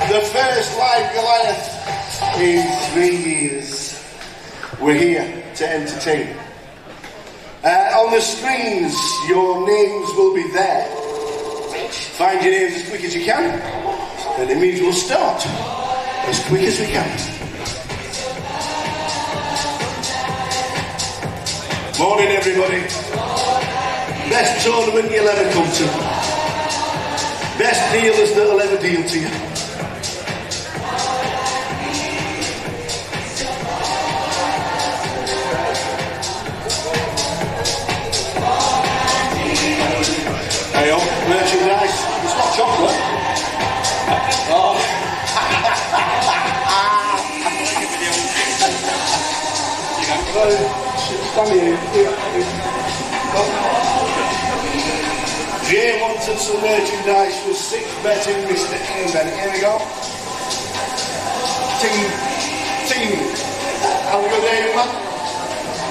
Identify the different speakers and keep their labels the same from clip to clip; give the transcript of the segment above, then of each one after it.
Speaker 1: The first live Goliath in 3 years. We're here to entertain. On the screens, your names will be there. Find your names as quick as you can, and it means we'll start as quick as we can. Morning, everybody. Best tournament you'll ever come to. Best dealers that'll ever deal to you. Hey, merchandise. It's not chocolate. Oh. Jay wanted some merchandise for 6 betting Mr. Amen. Here we go. Team. Have a good day, man.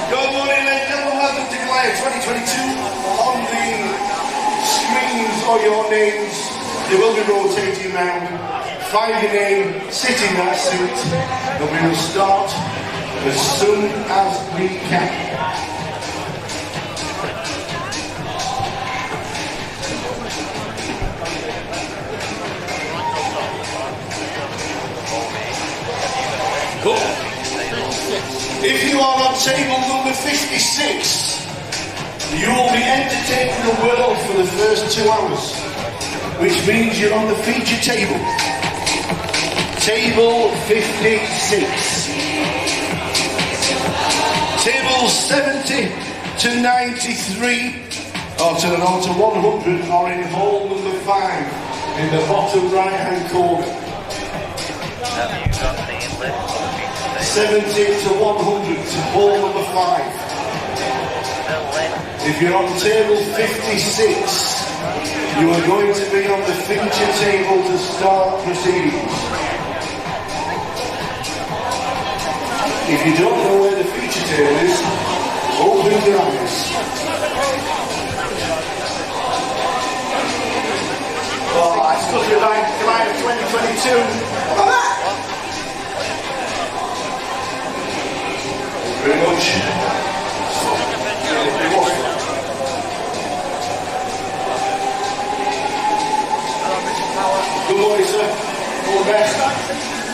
Speaker 1: Good morning, ladies and gentlemen. Welcome to Goliath 2022. On the screens are your names. They will be rotating round. Find your name, sit in that seat, and we will start as soon as we can. If you are on table number 56, you will be entertaining the world for the first 2 hours, which means you're on the feature table. Table 56. Tables 70 to 93, or to 100 are in hall number 5 in the bottom right hand corner.
Speaker 2: Have you got the list?
Speaker 1: 70 to 100 to hall number 5. If you're on table 56, you are going to be on the feature table to start proceedings. If you don't know where the feature table is, open your eyes. Oh, I stuck it like Goliath 2022. Come on! Very much. Good morning, sir. All the best.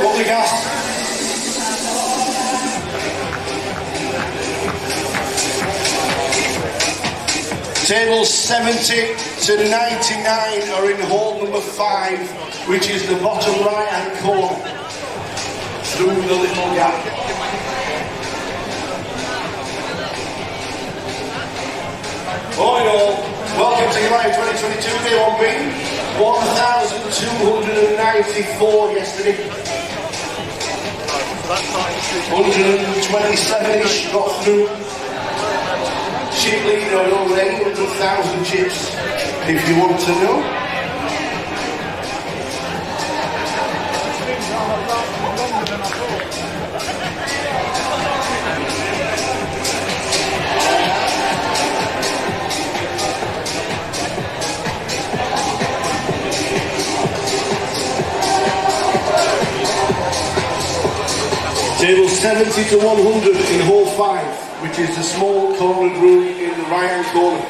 Speaker 1: All the gas. Tables 70 to 99 are in hall number 5, which is the bottom right hand corner, through the little gap. All in all, welcome to Goliath 2022, day 1B. 1,294 yesterday. 127-ish got through. chip leader of over 800,000 chips, if you want to know. Table 70 to 100 in hole 5, which is the small cornered room in the right hand corner.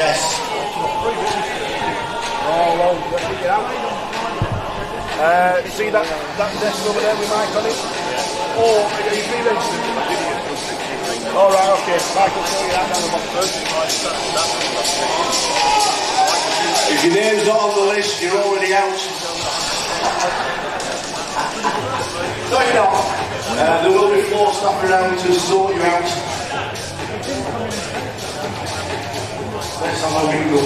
Speaker 1: Yes.
Speaker 3: See that desk over there with Mike on it? Yeah. Or are you pre-registered? Alright, okay. Mike will show you that down the box first.
Speaker 1: If your name's not on the list, you're already out. No, you're not. There will be 4 staff around to sort you out. Let's have a bingo.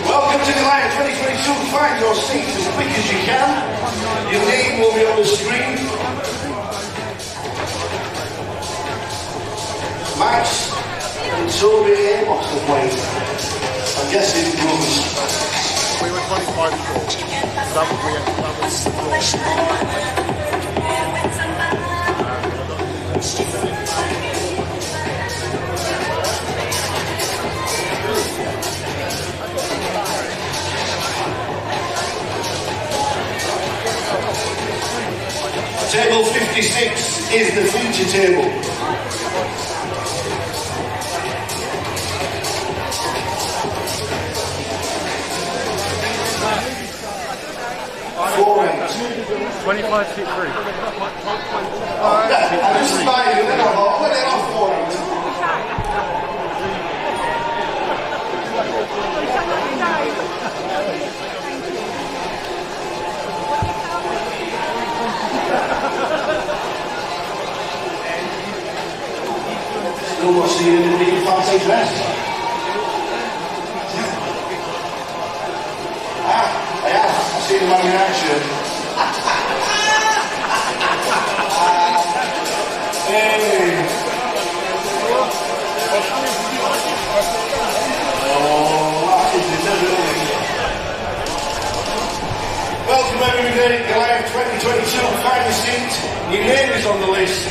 Speaker 1: Welcome to GOLIATH 2022. Find your seat as quick as you can. Your name will be on the screen. Max and Toby Amos are playing. I'm guessing drums.
Speaker 3: We were 25 before. That was
Speaker 1: Table 56 is the feature table. Four ends.
Speaker 3: 25 feet free.
Speaker 1: I just invited you, then I thought, put it on 4 ends. Still not seeing anybody in fancy dress. I have. I've seen him wearing an action. Hey. Oh, that is deserving. Welcome everybody to GOLIATH 2022. Find a seat. Your name is on the list.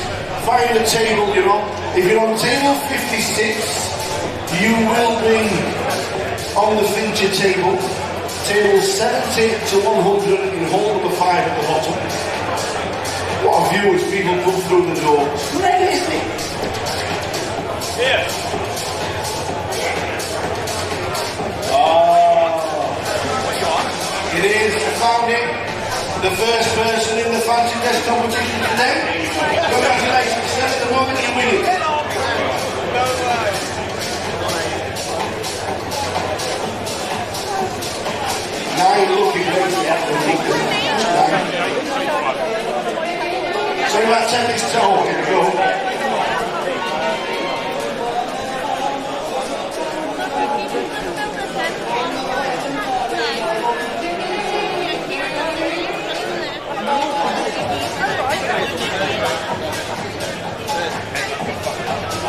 Speaker 1: Find the table you're on. If you're on table 56, you will be on the feature table. Table 70 to 100 in hall number 5 at the bottom. What a view as people come through the door. Great, isn't it? Yeah. It is, I found it. The first person in the fancy dress competition today. Congratulations, sir. At the moment you're winning. Nine looking great. So about 10 minutes to hold. Here we go.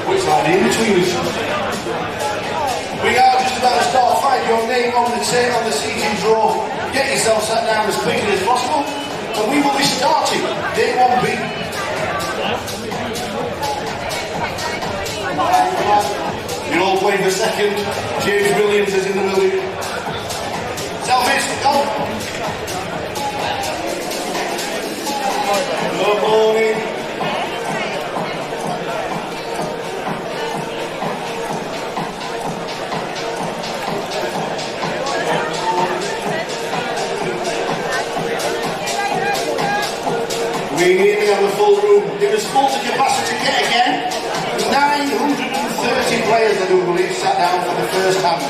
Speaker 1: Which line in between us? We are just about to start. Find your name on the seating drawer. Get yourself sat down as quickly as possible, and we will be starting day 1B. You're all playing for second. James Williams is in the building. Selfies, go. Good morning. We nearly have a full room. It was full to capacity yet again. 930 players, I do believe, sat down for the first hand.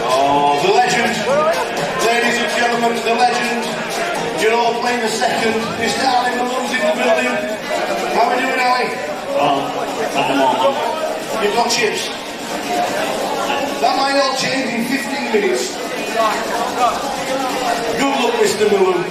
Speaker 1: Oh, the legend. Ladies and gentlemen, the legend. You're all playing the second. Mr. Ali Malon's in the building. How are we doing, Ali?
Speaker 4: At the moment.
Speaker 1: You've got chips. That might all change in 15 minutes. Good luck, Mr. Mullen.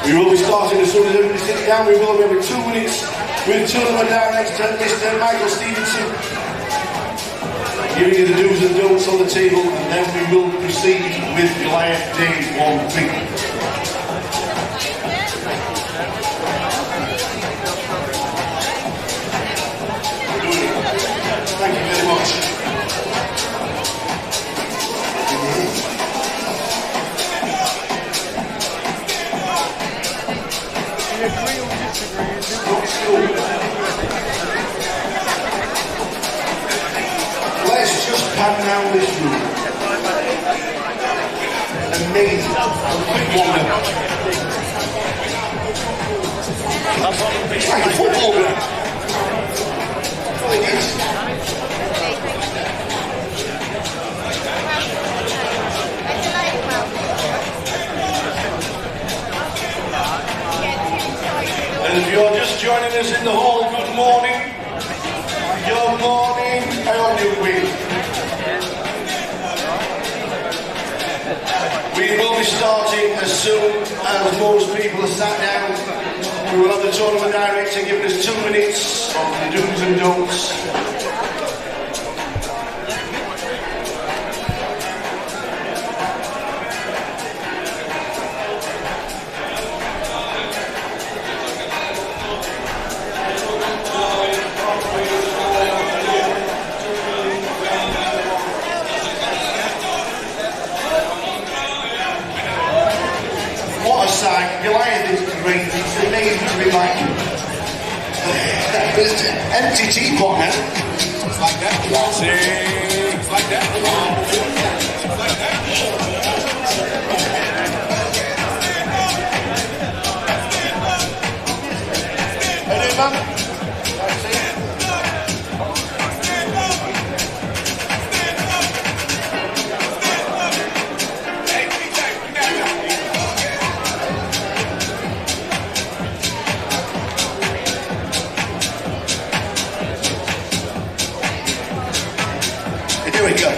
Speaker 1: We will be starting as soon as everybody sits down. We will have every 2 minutes with tournament director Mr. Michael Stevenson, giving you the do's and don'ts on the table, and then we will proceed with Goliath Day 1B. Thank you very much. Let's just pan down this room. Amazing. Quick wonder. It's like a football ground. That's all it is. And if you're just joining us in the hall, good morning. Good morning. How are you doing? We will be starting as soon as most people are sat down. We will have the tournament director giving us 2 minutes of the do's and don'ts. Goliath is great. It's amazing to be like it's an empty teapot now. It's like that. It's like that. It's like that. Hey, man. That's it. Here we go.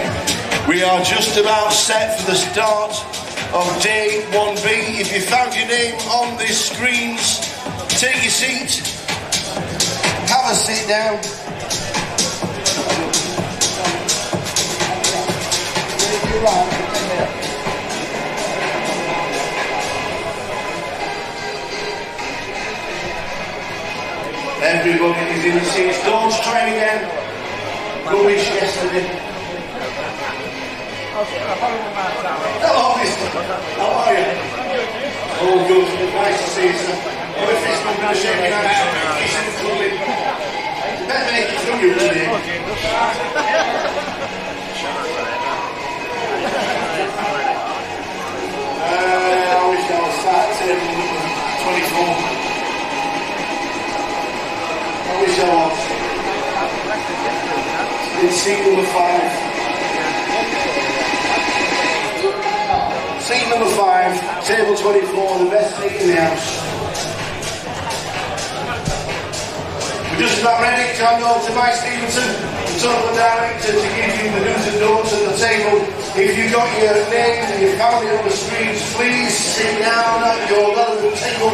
Speaker 1: We are just about set for the start of day 1B. If you found your name on the screens, take your seat, have a sit down. Everybody is in the seats. Dawn's trying again. Rubbish yesterday. Hello, mister. How are you? All good. Nice to see you, sir. What if it's not going to shake your hand? Better make it through you today. I wish I was sat at table number 24. I wish I was. In seat number 5. Seat number 5, table 24, the best seat in the house. We're just about ready to hand over to Mike Stevenson, the tournament director, to give you the do's and don'ts at the table. If you've got your name and your family on the screens, please sit down at your relevant table.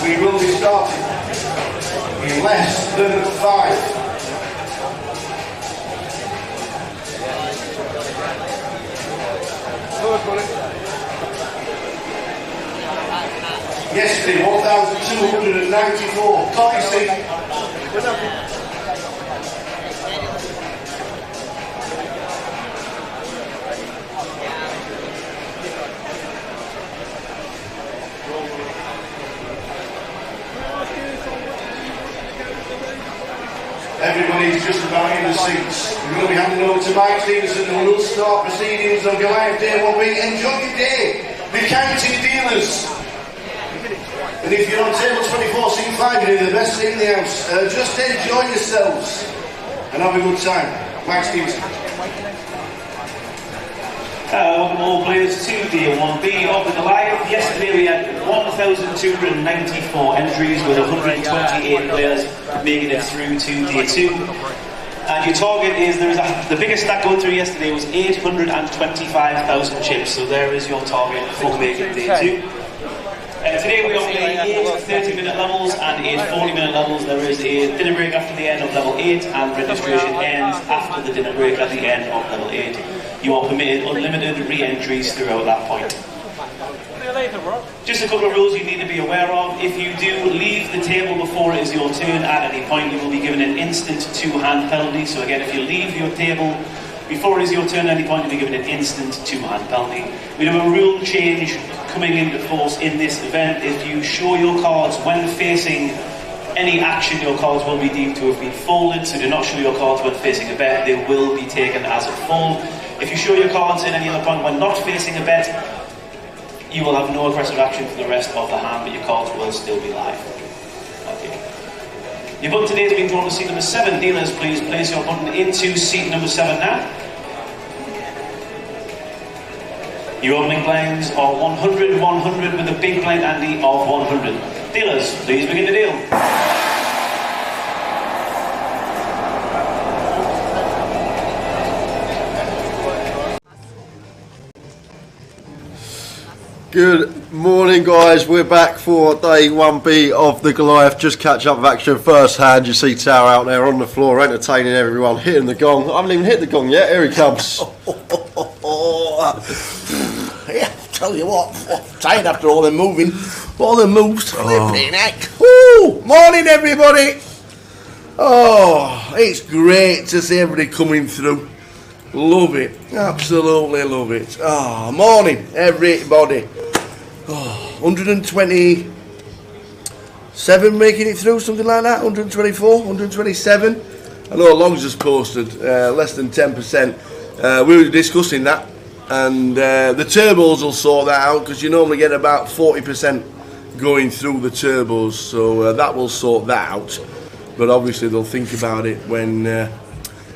Speaker 1: We will be starting in less than 5. Yesterday, 1,294. Can't you see? Everybody's just about in the seats. We're going to be handing over to Mike Stevenson and we'll start proceedings of Goliath Day 1B. Enjoy your day. Be kind to your dealers. And if you're on table 24, seat 5, you're in the best seat in the house. Just enjoy yourselves and have a good time. Mike Stevenson.
Speaker 4: Welcome all players to Day 1B of the Goliath. Yesterday we had 1,294 entries with 128 players making it through to Day 2. And your target is, the biggest stack going through yesterday was 825,000 chips, so there is your target for making Day 2. Today we are playing 8 30-minute levels and 8 40-minute levels. There is a dinner break after the end of level 8 and registration ends after the dinner break at the end of level 8. You are permitted unlimited re-entries throughout that point. Just a couple of rules you need to be aware of. If you do leave the table before it is your turn at any point, you will be given an instant 2-hand penalty. So again, if you leave your table before it is your turn at any point, you'll be given an instant 2-hand penalty. We have a rule change coming into force in this event. If you show your cards when facing any action, your cards will be deemed to have been folded. So do not show your cards when facing a bet, they will be taken as a fold. If you show your cards in any other point when not facing a bet, you will have no aggressive action for the rest of the hand, but your cards will still be live. Okay. Your button today has been drawn to seat number 7. Dealers, please place your button into seat number 7 now. Your opening blinds are 100, 100 with a big blind ante of 100. Dealers, please begin the deal.
Speaker 5: Good morning, guys. We're back for day 1B of the Goliath. Just catch up with action first hand. You see Tower out there on the floor entertaining everyone, hitting the gong. I haven't even hit the gong yet. Here he comes.
Speaker 6: Yeah, tell you what, tired after all the moving, all the moves, flipping heck. Woo! Morning, everybody. Oh, it's great to see everybody coming through. Love it, absolutely love it. Oh, morning, everybody. Oh, 127 making it through, something like that. 124, 127. I know Long's just posted less than 10%. We were discussing that. And the turbos will sort that out, because you normally get about 40% going through the turbos, so that will sort that out. But obviously they'll think about it when,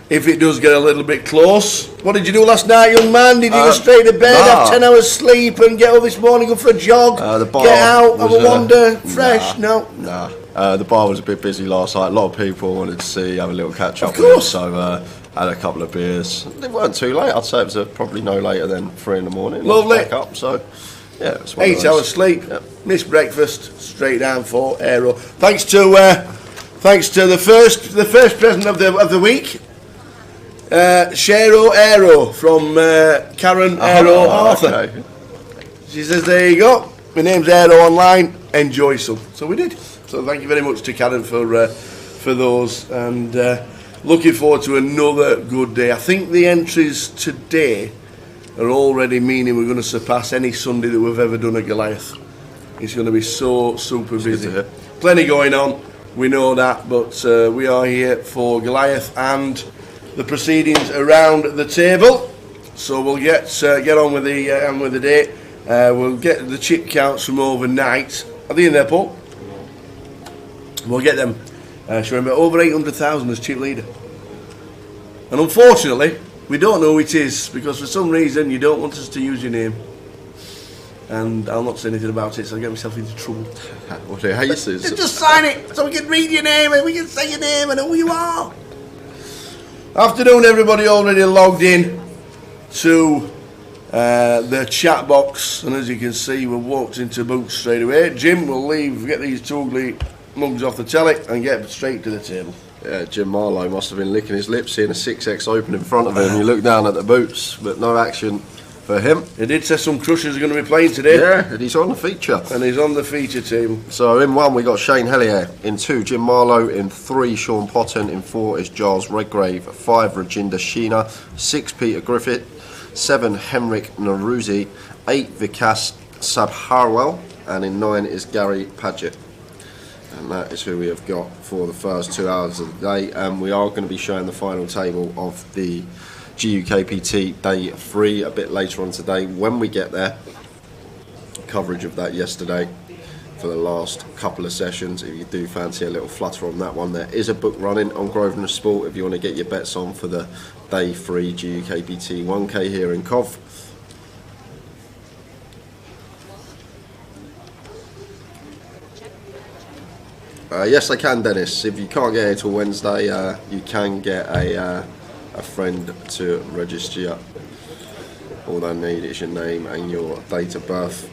Speaker 6: if it does get a little bit close. What did you do last night, young man? Did you go straight to bed, have 10 hours sleep, and get up this morning, go for a jog, get out, have a wander, fresh? No.
Speaker 5: The bar was a bit busy last night. A lot of people wanted to see, have a little catch up.
Speaker 6: Of course.
Speaker 5: So had a couple of beers. They weren't too late. I'd say it was probably no later than 3 in the morning.
Speaker 6: Lovely.
Speaker 5: Back up, so yeah, it was
Speaker 6: 8 hours sleep, missed breakfast, straight down for Aero. Thanks to the first present of the week, Shero Aero from Karen Aero Arthur.
Speaker 5: Okay.
Speaker 6: She says, "There you go. My name's Aero online. Enjoy some." So we did. So thank you very much to Karen for those, and looking forward to another good day. I think the entries today are already meaning we're going to surpass any Sunday that we've ever done at Goliath. It's going to be so super busy. Plenty going on, we know that, but we are here for Goliath and the proceedings around the table. So we'll get on with the day. We'll get the chip counts from overnight. Are they in there, Paul? We'll get them. Showing over 800,000 as chip leader. And unfortunately, we don't know who it is, because for some reason you don't want us to use your name. And I'll not say anything about it, so I'll get myself into trouble.
Speaker 5: What do you hate?
Speaker 6: Just sign it, so we can read your name and we can say your name and who you are. Afternoon, everybody already logged in to the chat box, and as you can see, we've walked into boots straight away. Jim will get these two ugly mugs off the telly and get straight to the table.
Speaker 5: Yeah, Jim Marlowe must have been licking his lips seeing a 6X open in front of him. You look down at the boots, but no action for him.
Speaker 6: He did say some crushers are going to be playing today.
Speaker 5: Yeah, and he's on the feature.
Speaker 6: And he's on the feature team.
Speaker 5: So in 1 we got Shane Hellier, in 2 Jim Marlowe, in 3 Sean Potton, in 4 is Giles Redgrave, 5 Rajinder Sheena, 6 Peter Griffith, 7 Henrik Naruzi, 8 Vikas Sabharwal, and in 9 is Gary Padgett. And that is who we have got for the first 2 hours of the day. And we are going to be showing the final table of the GUKPT Day 3 a bit later on today when we get there. Coverage of that yesterday for the last couple of sessions. If you do fancy a little flutter on that one, there is a book running on Grosvenor Sport if you want to get your bets on for the Day 3 GUKPT 1K here in Cov. Yes, they can, Dennis. If you can't get here till Wednesday, you can get a friend to register you. All they need is your name and your date of birth.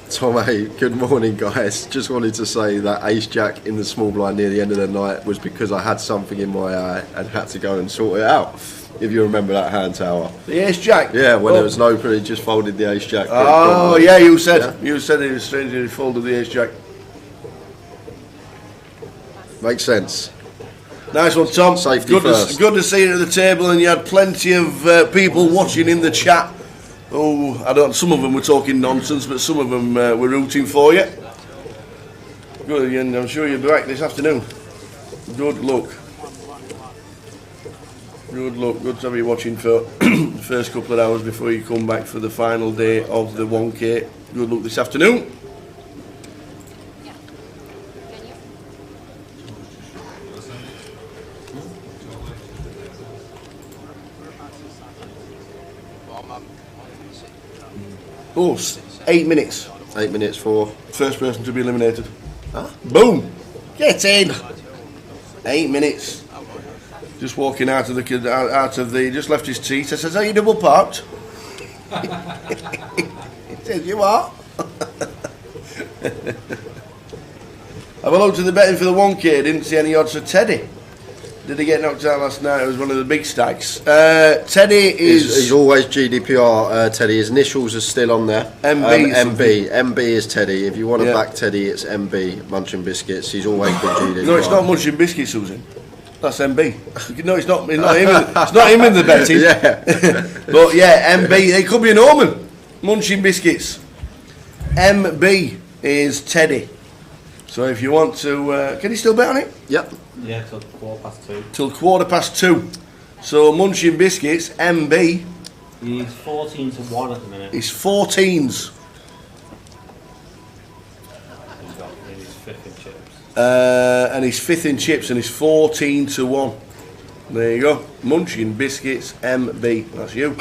Speaker 5: Tommy, good morning, guys. Just wanted to say that ace jack in the small blind near the end of the night was because I had something in my eye and had to go and sort it out. If you remember that hand tower.
Speaker 6: The ace jack?
Speaker 5: Yeah, when there was no open, he just folded the ace jack.
Speaker 6: Oh, yeah, you said it was strange that he folded the ace jack.
Speaker 5: Makes sense.
Speaker 6: Nice one, Tom.
Speaker 5: Safety first.
Speaker 6: Good to see you at the table, and you had plenty of people watching in the chat. Oh, some of them were talking nonsense, but some of them were rooting for you. Good, and I'm sure you'll be back this afternoon. Good luck. Good luck. Good to have you watching for the first couple of hours before you come back for the final day of the 1K. Good luck this afternoon. Oh, 8 minutes.
Speaker 5: 8 minutes for
Speaker 6: first person to be eliminated. Huh? Boom! Get in. 8 minutes. Just walking out of the just left his seat. I says, "Are you double parked?" He says, "You are." Have a look to the betting for the 1K. Didn't see any odds for Teddy. Did he get knocked out last night? It was one of the big stacks. Teddy
Speaker 5: He's always GDPR, Teddy. His initials are still on there.
Speaker 6: MB.
Speaker 5: MB is Teddy. If you want to back Teddy, it's MB, Munching Biscuits. He's always been GDPR.
Speaker 6: No, it's not Munching Biscuits, Susan. That's MB. No, it's not him. It's not him in the betting.
Speaker 5: Yeah.
Speaker 6: But yeah, MB. They could be a Norman. Munching Biscuits. MB is Teddy. So if you want to, can you still bet on it?
Speaker 5: Yep.
Speaker 7: Yeah, till 2:15.
Speaker 6: Till 2:15. So Munching Biscuits, MB.
Speaker 7: He's 14-1 at the minute.
Speaker 6: He's 14s.
Speaker 7: He's got his 5th in chips.
Speaker 6: And he's 5th in chips, and he's 14-1. There you go. Munching Biscuits, MB. That's you.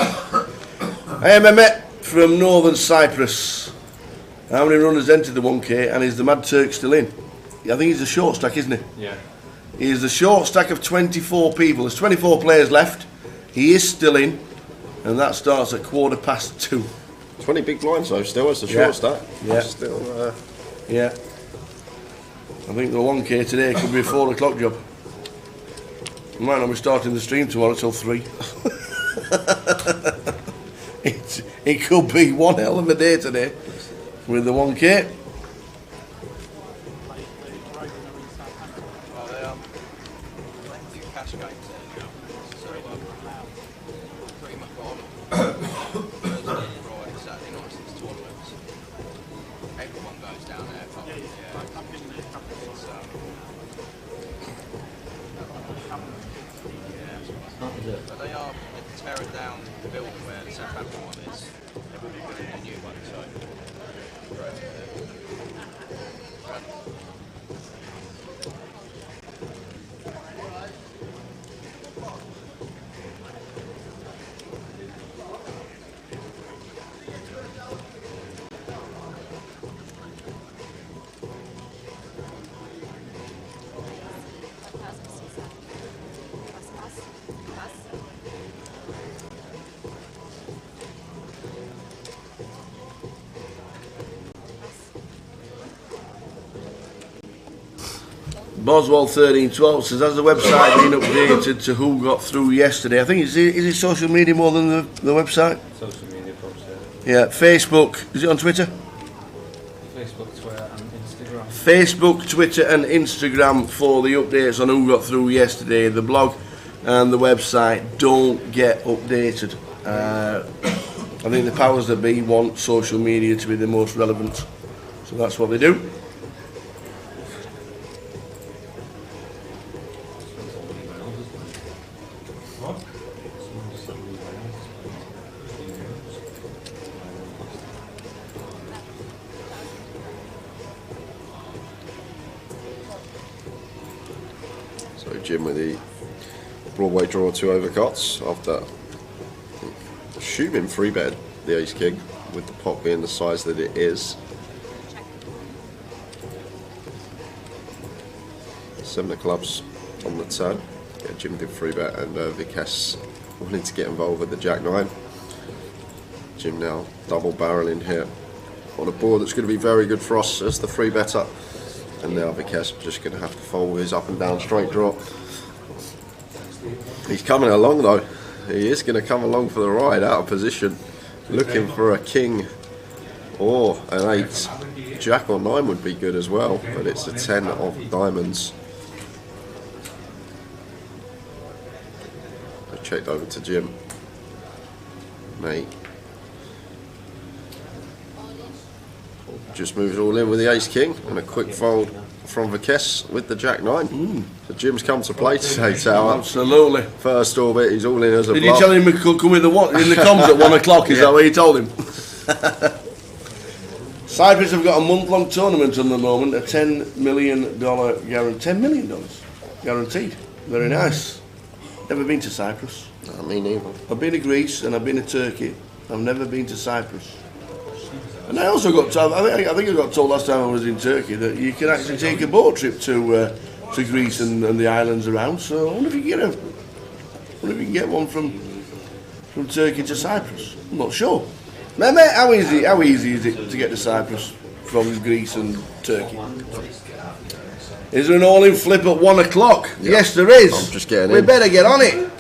Speaker 6: Hey, Mehmet from Northern Cyprus. How many runners entered the 1K, and is the Mad Turk still in? I think he's the short stack, isn't he?
Speaker 7: Yeah.
Speaker 6: He is the short stack of 24 people. There's 24 players left. He is still in, and that starts at 2:15.
Speaker 5: 20 big blinds though, still as the short stack.
Speaker 6: Yeah.
Speaker 5: Still,
Speaker 6: yeah. I think the 1K today could be a 4 o'clock job. We might not be starting the stream tomorrow till 3. It could be one hell of a day today with the 1K.
Speaker 8: But they are tearing down the building where the Southampton one is. They will be building a new one, so.
Speaker 6: Boswell 1312 says, has the website been updated to who got through yesterday? I think is it social media more than the website?
Speaker 7: Social media posts,
Speaker 6: yeah. Facebook. Is it on Twitter?
Speaker 7: Facebook, Twitter and Instagram.
Speaker 6: Facebook, Twitter and Instagram for the updates on who got through yesterday. The blog and the website don't get updated. I think the powers that be want social media to be the most relevant. So that's what they do.
Speaker 5: Jim with the Broadway draw 2 overcuts after assuming 3-bet the ace king, with the pot being the size that it is. 7 of clubs on the turn. Yeah, Jim did 3-bet and Vikas wanted to get involved with the jack 9. Jim now double barreling here on a board that's going to be very good for us as the 3-better. And now Vikas just going to have to fold with his up and down straight draw. He's coming along though. He is going to come along for the ride, out of position, looking for a king or an 8. Jack or 9 would be good as well, but it's a 10 of diamonds. I checked over to Jim. Mate. Just moves all in with the ace king and a quick fold from Vikas with the jack 9. So Jim's come to play today, Tower.
Speaker 6: Absolutely.
Speaker 5: First orbit, he's all in as a
Speaker 6: Did
Speaker 5: bluff.
Speaker 6: you tell him he could come in the comms at 1 o'clock? Is that what you told him? Cyprus have got a month-long tournament at the moment, a $10 million guarantee. $10 million guaranteed. Very nice. Never been to Cyprus.
Speaker 5: No, me neither.
Speaker 6: I've been to Greece and I've been to Turkey. I've never been to Cyprus. And I also got told, I think I got told last time I was in Turkey that you can actually take a boat trip to Greece and the islands around. So I wonder if you can get one from Turkey to Cyprus. I'm not sure. Mate, how easy is it to get to Cyprus from Greece and Turkey? Is there an all-in flip at 1 o'clock?
Speaker 5: Yep.
Speaker 6: Yes, there is.
Speaker 5: I'm just getting
Speaker 6: We
Speaker 5: in.
Speaker 6: better get on it.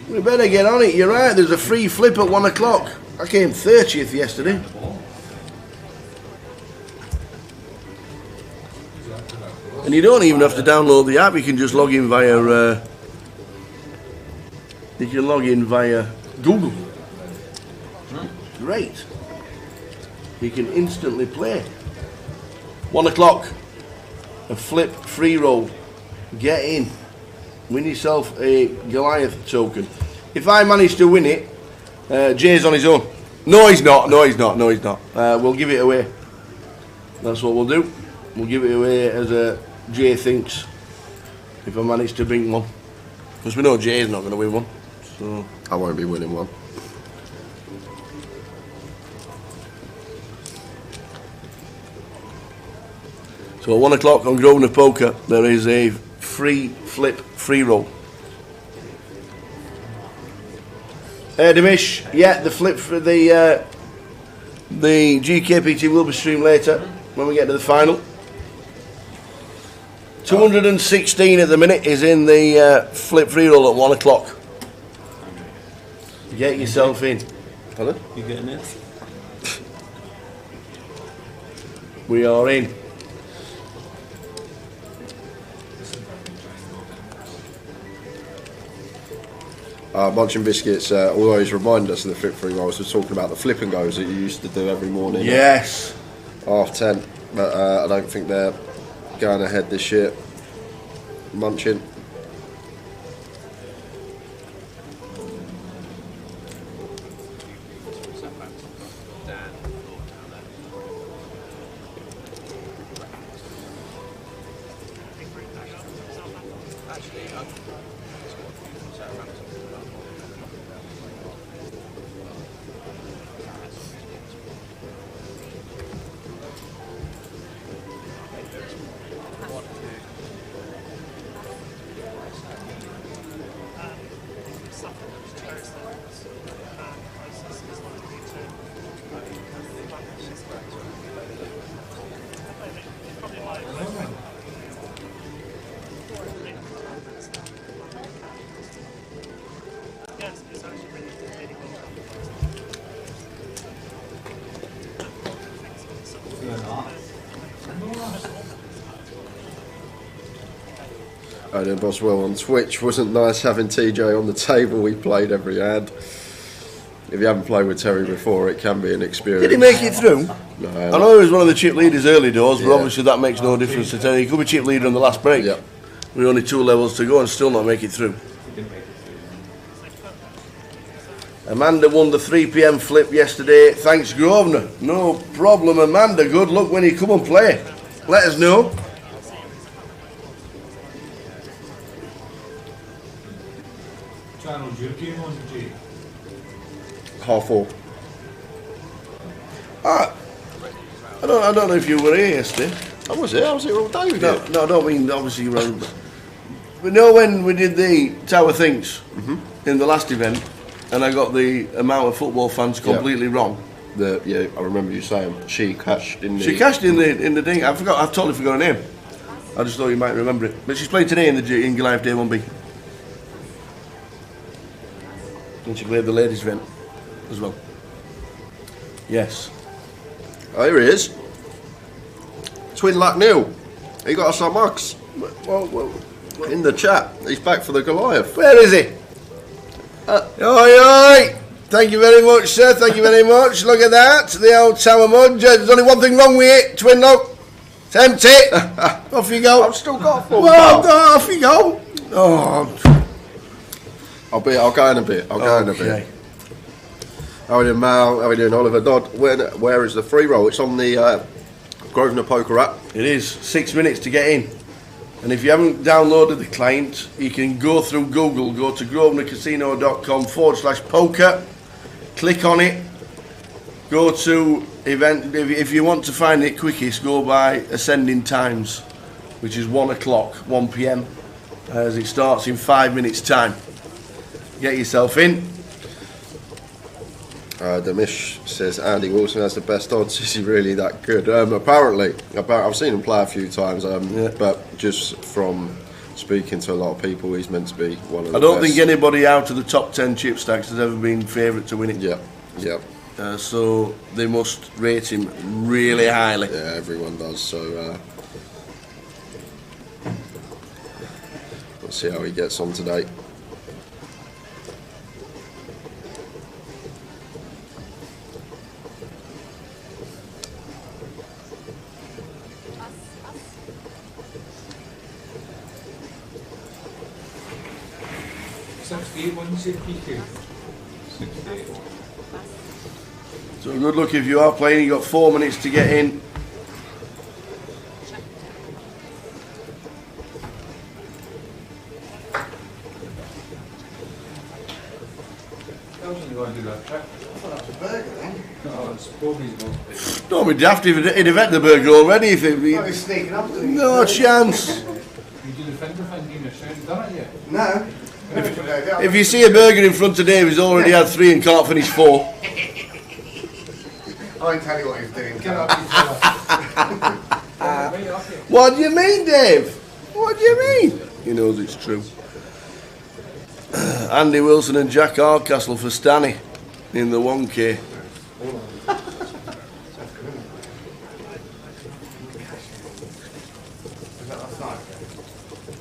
Speaker 6: We better get on it. You're right. There's a free flip at 1 o'clock. I came 30th yesterday. And you don't even have to download the app. You can just log in via. You can log in via Google. Great. You can instantly play. 1 o'clock. A flip free roll. Get in. Win yourself a Goliath token. If I manage to win it, Jay's on his own. No, he's not. No, he's not. No, he's not. We'll give it away. That's what we'll do. We'll give it away as Jay thinks. If I manage to bring one, because we know Jay's not going to win one. So
Speaker 5: I won't be winning one.
Speaker 6: So at 1 o'clock on Grosvenor Poker, there is a free flip free roll. Dimish, yeah, the flip for the GKPT will be streamed later when we get to the final. 216 at the minute is in the flip free roll at 1 o'clock. Get yourself in. Pardon?
Speaker 7: You getting it?
Speaker 6: We are in.
Speaker 5: Munching Biscuits always remind us of the flip free rolls. We're talking about the flip and goes that you used to do every morning.
Speaker 6: Yes.
Speaker 5: At 10, but I don't think they're going ahead this year. Munching. Oh, then Boswell on Twitch, wasn't nice having TJ on the table. We played every hand. If you haven't played with Terry before, it can be an experience.
Speaker 6: Did he make it through?
Speaker 5: No.
Speaker 6: I know he was one of the chip leaders early doors, but
Speaker 5: Yeah.
Speaker 6: obviously that makes no difference to Terry. He could be chip leader on the last break.
Speaker 5: Yep.
Speaker 6: We're only 2 levels to go and still not make it through. Amanda won the 3 PM flip yesterday. Thanks, Grosvenor. No problem, Amanda. Good luck when you come and play. Let us know.
Speaker 5: 4:30.
Speaker 6: I don't know if you were here yesterday.
Speaker 5: I was here all day with you.
Speaker 6: No, I don't mean obviously you were. But know when we did the Tower Things in the last event, and I got the amount of football fans completely wrong.
Speaker 5: Yeah, I remember you saying she cashed in.
Speaker 6: She cashed in the thing. I totally forgot her name. I just thought you might remember it. But she's playing today in Goliath Day 1B. And she played the ladies' event as well. Yes.
Speaker 5: Oh, here he is. Twin Luck Neil. He got us some mugs.
Speaker 6: Well,
Speaker 5: In the chat. He's back for the Goliath.
Speaker 6: where is he? Oi! Thank you very much, sir. Thank you very much. Look at that. The old Tower Mud. There's only one thing wrong with it, Twin Luck. It's empty. Off you go.
Speaker 5: I've still got a full
Speaker 6: Well,
Speaker 5: bar.
Speaker 6: off you go. Oh.
Speaker 5: I'll go in a bit.
Speaker 6: Okay.
Speaker 5: How are you doing, Mal? How are you doing, Oliver Dodd? Where is the free roll? It's on the Grosvenor Poker app.
Speaker 6: It is 6 minutes to get in. And if you haven't downloaded the client, you can go through Google, go to grosvenorcasino.com/poker, click on it, go to event. If you want to find it quickest, go by ascending times, which is 1 o'clock, 1 p.m, as it starts in 5 minutes' time. Get yourself in.
Speaker 5: Damish says Andy Wilson has the best odds. Is he really that good? Apparently, I've seen him play a few times, but just from speaking to a lot of people, he's meant to be one of the
Speaker 6: I don't
Speaker 5: best.
Speaker 6: think anybody out of the top 10 chip stacks has ever been favourite to win it.
Speaker 5: Yeah.
Speaker 6: So they must rate him really highly.
Speaker 5: Yeah, everyone does. So let's see how he gets on today.
Speaker 6: So good luck if you are playing. You've got 4 minutes to get in. Don't be daft if he'd have had the burger already. If it,
Speaker 1: He's sneaking up to me.
Speaker 6: no chance.
Speaker 1: No.
Speaker 6: If you see a burger in front of Dave, he's already had 3 and can't finish 4.
Speaker 1: I won't tell you what he's doing.
Speaker 6: What do you mean, Dave? What do you mean? He knows it's true. Andy Wilson and Jack Hardcastle for Stanny in the 1K.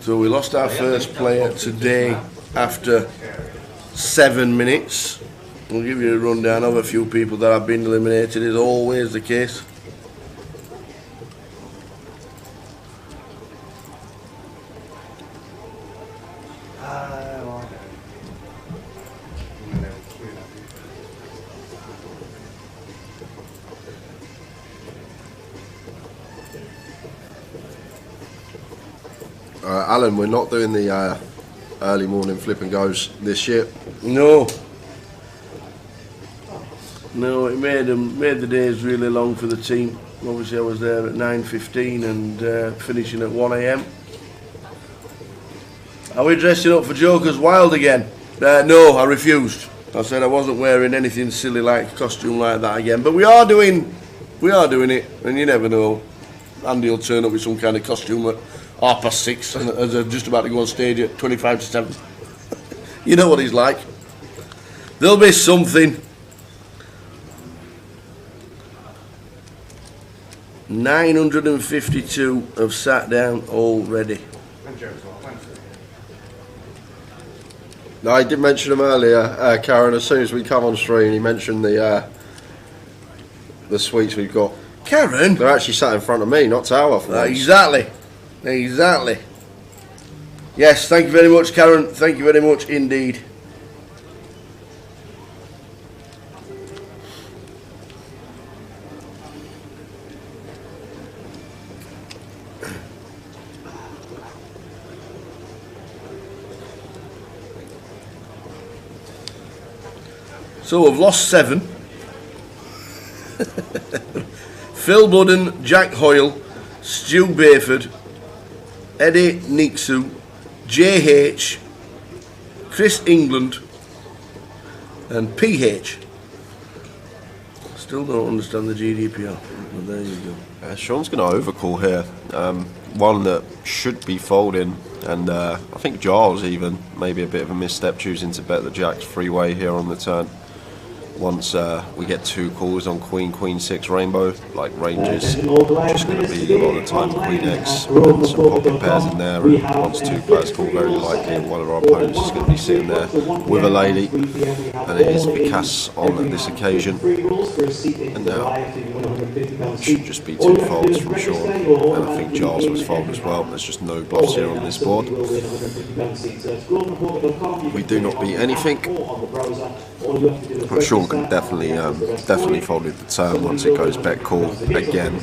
Speaker 6: So we lost our first player today after 7 minutes. We'll give you a rundown of a few people that have been eliminated, is always the case.
Speaker 5: Alan, we're not doing the early morning flip and goes this year.
Speaker 6: No, it made the days really long for the team. Obviously I was there at 9:15 and finishing at 1 a.m. Are we dressing up for Joker's Wild again? No, I refused. I said I wasn't wearing anything silly like a costume like that again. But we are doing it, and you never know. Andy will turn up with some kind of costume at 6:30 and as they're just about to go on stage at 25 to 7. You know what he's like. There'll be something. 952 have sat down already.
Speaker 5: No, I did mention him earlier, Karen. As soon as we come on stream, he mentioned the suites we've got.
Speaker 6: Karen?
Speaker 5: They're actually sat in front of me, not Tower. For once.
Speaker 6: Exactly. Yes, thank you very much, Karen. Thank you very much indeed. So we've lost 7. Phil Budden, Jack Hoyle, Stu Bayford, Eddie Nixu, JH, Chris England, and PH. Still don't understand the GDPR, but there you go.
Speaker 5: Sean's going to overcall here. One that should be folding, and I think Giles even maybe a bit of a misstep choosing to bet the Jack's freeway here on the turn. Once we get 2 calls on Queen, Queen 6 Rainbow, like ranges, just going to be a lot of the time Queen X and some pocket pairs in there, and once 2 players call, very likely one of our opponents is going to be sitting there with a lady, and it is Vikas on this occasion. And now it should just be 2 folds from Sean, and I think Giles was fold as well. There's just no bluffs here on this board. We do not beat anything. But Sean can definitely fold with the turn once it goes bet call again,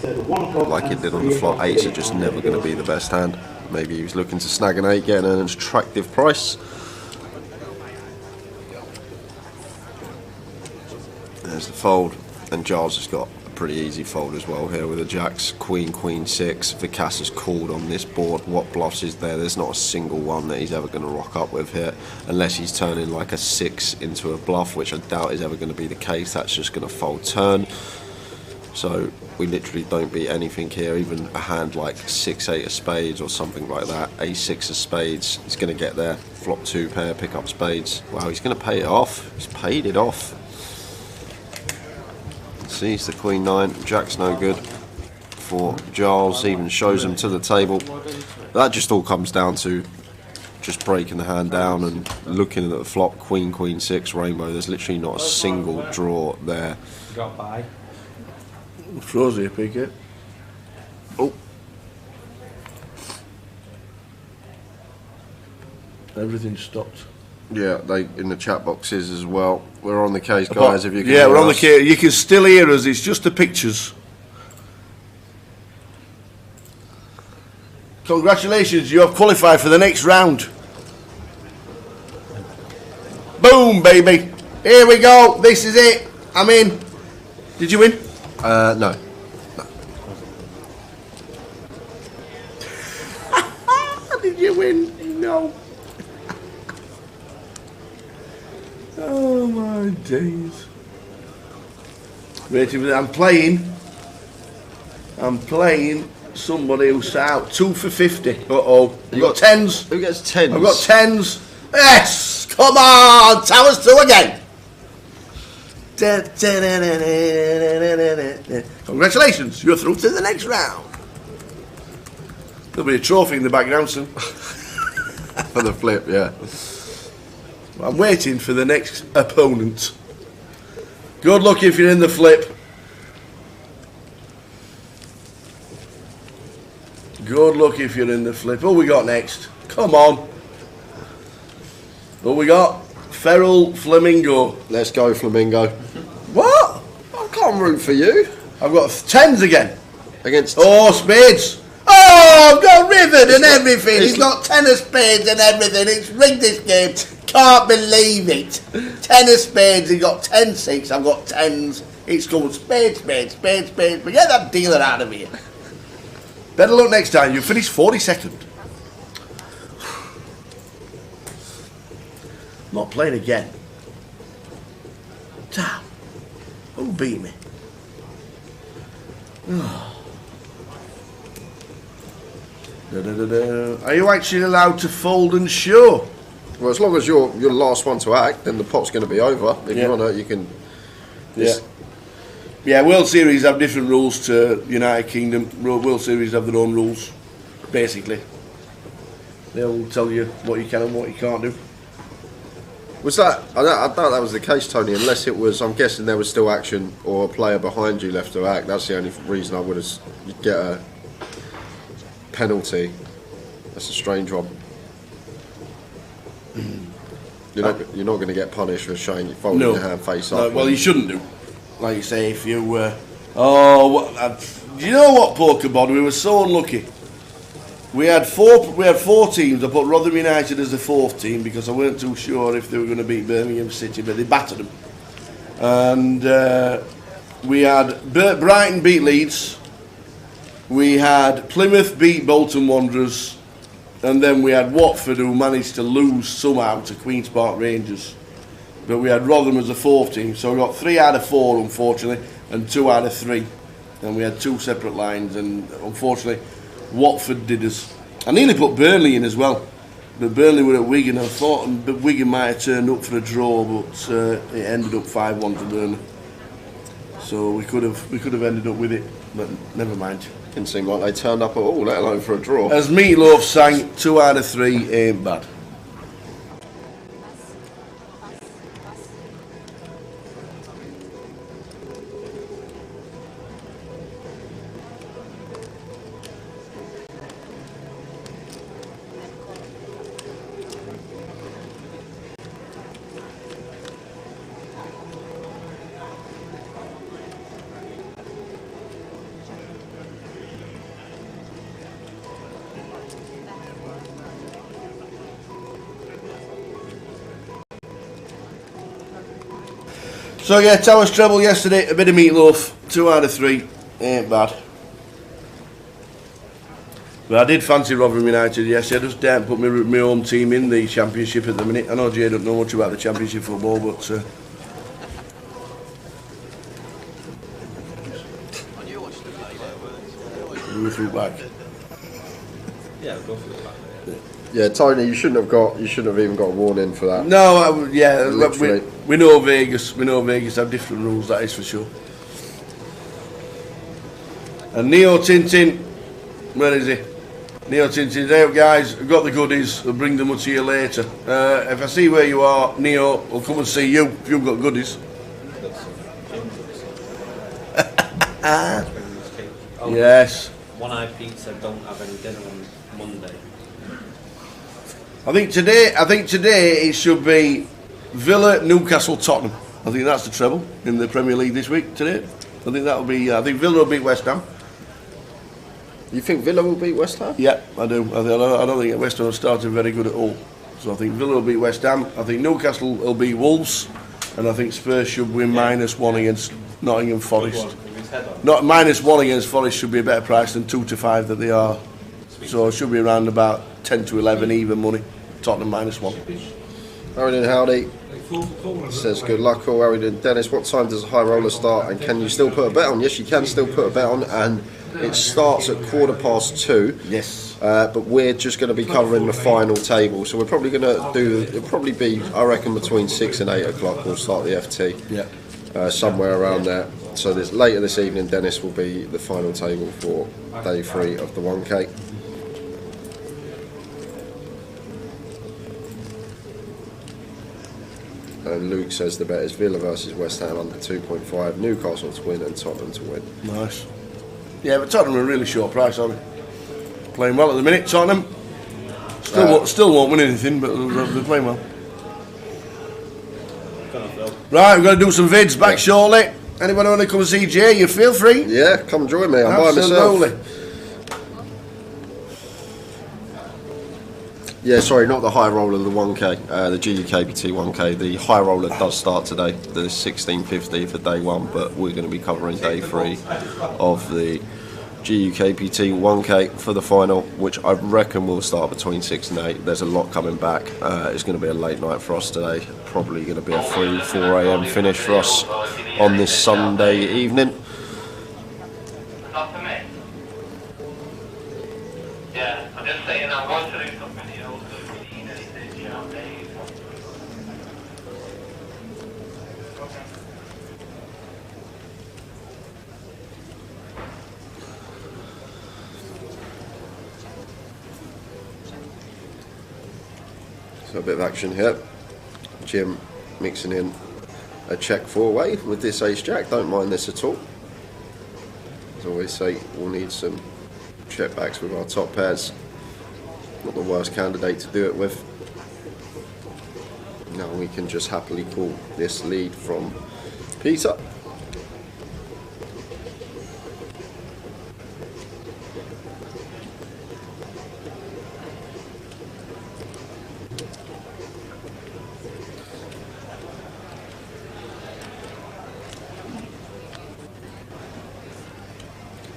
Speaker 5: like it did on the flop. 8s are just never going to be the best hand. Maybe he was looking to snag an 8, getting an attractive price. There's the fold, and Giles has got a pretty easy fold as well here with the Jacks, Queen, Queen 6. Vikas has called on this board. What bluffs is there? There's not a single one that he's ever going to rock up with here, unless he's turning like a 6 into a bluff, which I doubt is ever going to be the case. That's just going to fold turn. So we literally don't beat anything here. Even a hand like 6-8 of spades or something like that, A6 of spades, he's going to get there. Flop 2 pair, pick up spades. Wow, he's going to pay it off. He's paid it off. Sees the Queen 9, Jack's no good for Giles, even shows him to the table. That just all comes down to just breaking the hand down and looking at the flop, Queen, Queen 6 Rainbow. There's literally not a single draw there.
Speaker 7: Got by.
Speaker 6: Throws here, PK.
Speaker 5: Oh.
Speaker 6: Everything stopped.
Speaker 5: Yeah, they in the chat boxes as well. We're on the case, guys. If you can
Speaker 6: yeah, we're on the
Speaker 5: us.
Speaker 6: case. You can still hear us. It's just the pictures. Congratulations, you have qualified for the next round. Boom, baby. Here we go. This is it. I'm in. Did you win?
Speaker 5: No.
Speaker 6: Did you win? No. Oh my days. Waiting for that. I'm playing somebody who's out 2 for 50. Uh-oh. You got 10s?
Speaker 5: Who gets 10s?
Speaker 6: I've got 10s. Yes! Come on! Towers 2 again. Congratulations, you're through to the next round. There'll be a trophy in the background soon.
Speaker 5: For the flip, yeah.
Speaker 6: I'm waiting for the next opponent. Good luck if you're in the flip. Good luck if you're in the flip. What we got next? Come on. What we got? Feral Flamingo.
Speaker 5: Let's go, Flamingo.
Speaker 6: What?
Speaker 5: I can't root for you.
Speaker 6: I've got 10s again.
Speaker 5: Against...
Speaker 6: Oh, spades. Oh, I've got rivered and everything. He's got 10 of spades and everything. It's rigged this game. Can't believe it. 10 of spades. He got 10-6. I've got 10s. It's called spade, spade, spade, spade. But get that dealer out of here. Better luck next time. You finish 42nd. Not playing again. Damn. Who beat me? Are you actually allowed to fold and show?
Speaker 5: Well, as long as you're the last one to act, then the pot's going to be over. If you want to, you can...
Speaker 6: Yeah, World Series have different rules to United Kingdom. World Series have their own rules, basically. They'll tell you what you can and what you can't do.
Speaker 5: Was that... I doubt that was the case, Tony, unless it was... I'm guessing there was still action or a player behind you left to act. That's the only reason I would have... You'd get a penalty. That's a strange one. You're not going to get punished for showing you folding your hand face up.
Speaker 6: Well, you shouldn't do. Like you say, if you you know what, Pokerbod? We were so unlucky. We had four teams. I put Rotherham United as the 4th team because I weren't too sure if they were going to beat Birmingham City, but they battered them. and we had Brighton beat Leeds, we had Plymouth beat Bolton Wanderers, and then we had Watford, who managed to lose somehow to Queen's Park Rangers. But we had Rotherham as a 4th team, so we got 3 out of 4 unfortunately, and 2 out of 3. And we had 2 separate lines, and unfortunately Watford did us. I nearly put Burnley in as well, but Burnley were at Wigan. I thought Wigan might have turned up for a draw, but it ended up 5-1 to Burnley. So we could have ended up with it, but never mind.
Speaker 5: Didn't seem like they turned up at all, let alone for a draw.
Speaker 6: As Meatloaf sang, 2 out of 3 ain't bad. So yeah, Towers treble yesterday, a bit of Meatloaf, 2 out of 3, ain't bad. But I did fancy Rotherham United yesterday. I just daren't put my home team in the Championship at the minute. I know Jay don't know much about the Championship football, but we were through back.
Speaker 7: Yeah, we'll go for the back.
Speaker 5: Yeah, Tony, you shouldn't have even got a warning for that.
Speaker 6: No,
Speaker 5: Literally.
Speaker 6: we know Vegas. We know Vegas have different rules. That is for sure. And Neo Tintin, where is he? Neo Tintin, hey guys, I've got the goodies. I'll bring them up to you later. If I see where you are, Neo, I'll come and see you if you've got goodies. Yes.
Speaker 7: One Eye Pizza don't have any dinner on Monday.
Speaker 6: I think today it should be Villa, Newcastle, Tottenham. I think that's the treble in the Premier League this week today. I think that'll be. I think Villa will beat West Ham.
Speaker 5: You think Villa will beat West Ham?
Speaker 6: Yeah, I do. I don't think West Ham have started very good at all. So I think Villa will beat West Ham. I think Newcastle will beat Wolves, and I think Spurs should win -1 against Nottingham Forest. Not -1 against Forest should be a better price than 2 to 5 that they are. So it should be around about 10 to 11 even money. Tottenham -1.
Speaker 5: Harrington Howdy says good luck all. Harrington Dennis, what time does the high roller start and can you still put a bet on? Yes, you can still put a bet on, and it starts at 2:15.
Speaker 6: Yes.
Speaker 5: But we're just going to be covering the final table, so we're probably going to do. It'll probably be, I reckon, between 6 and 8 o'clock. We'll start the FT.
Speaker 6: Yeah.
Speaker 5: Somewhere around there. So later this evening, Dennis will be the final table for day 3 of the 1K. And Luke says the bet is Villa versus West Ham under 2.5, Newcastle to win and Tottenham to win.
Speaker 6: Nice. Yeah, but Tottenham are a really short price, aren't they? Playing well at the minute, Tottenham. Still won't win anything, but they're playing well. Right, we're going to do some vids back shortly. Anybody want to come and see Jay, you feel free.
Speaker 5: Yeah, come join me. I'm
Speaker 6: Absolutely.
Speaker 5: by myself. Yeah, sorry, not the high roller, the 1K, the GUKBT 1K. The high roller does start today, the 16.50 for day 1, but we're going to be covering day 3 of the GUKBT 1K for the final, which I reckon will start between 6 and 8. There's a lot coming back. It's going to be a late night for us today. Probably going to be a 3-4 AM finish for us on this Sunday evening.
Speaker 9: Not for me. Yeah, I'm just saying I want to do something else, so if you need anything, you know, days.
Speaker 5: So a bit of action here. Jim mixing in a check 4-way with this ace jack. Don't mind this at all. As I always say, we'll need some check backs with our top pairs. Not the worst candidate to do it with. Now we can just happily call this lead from Peter.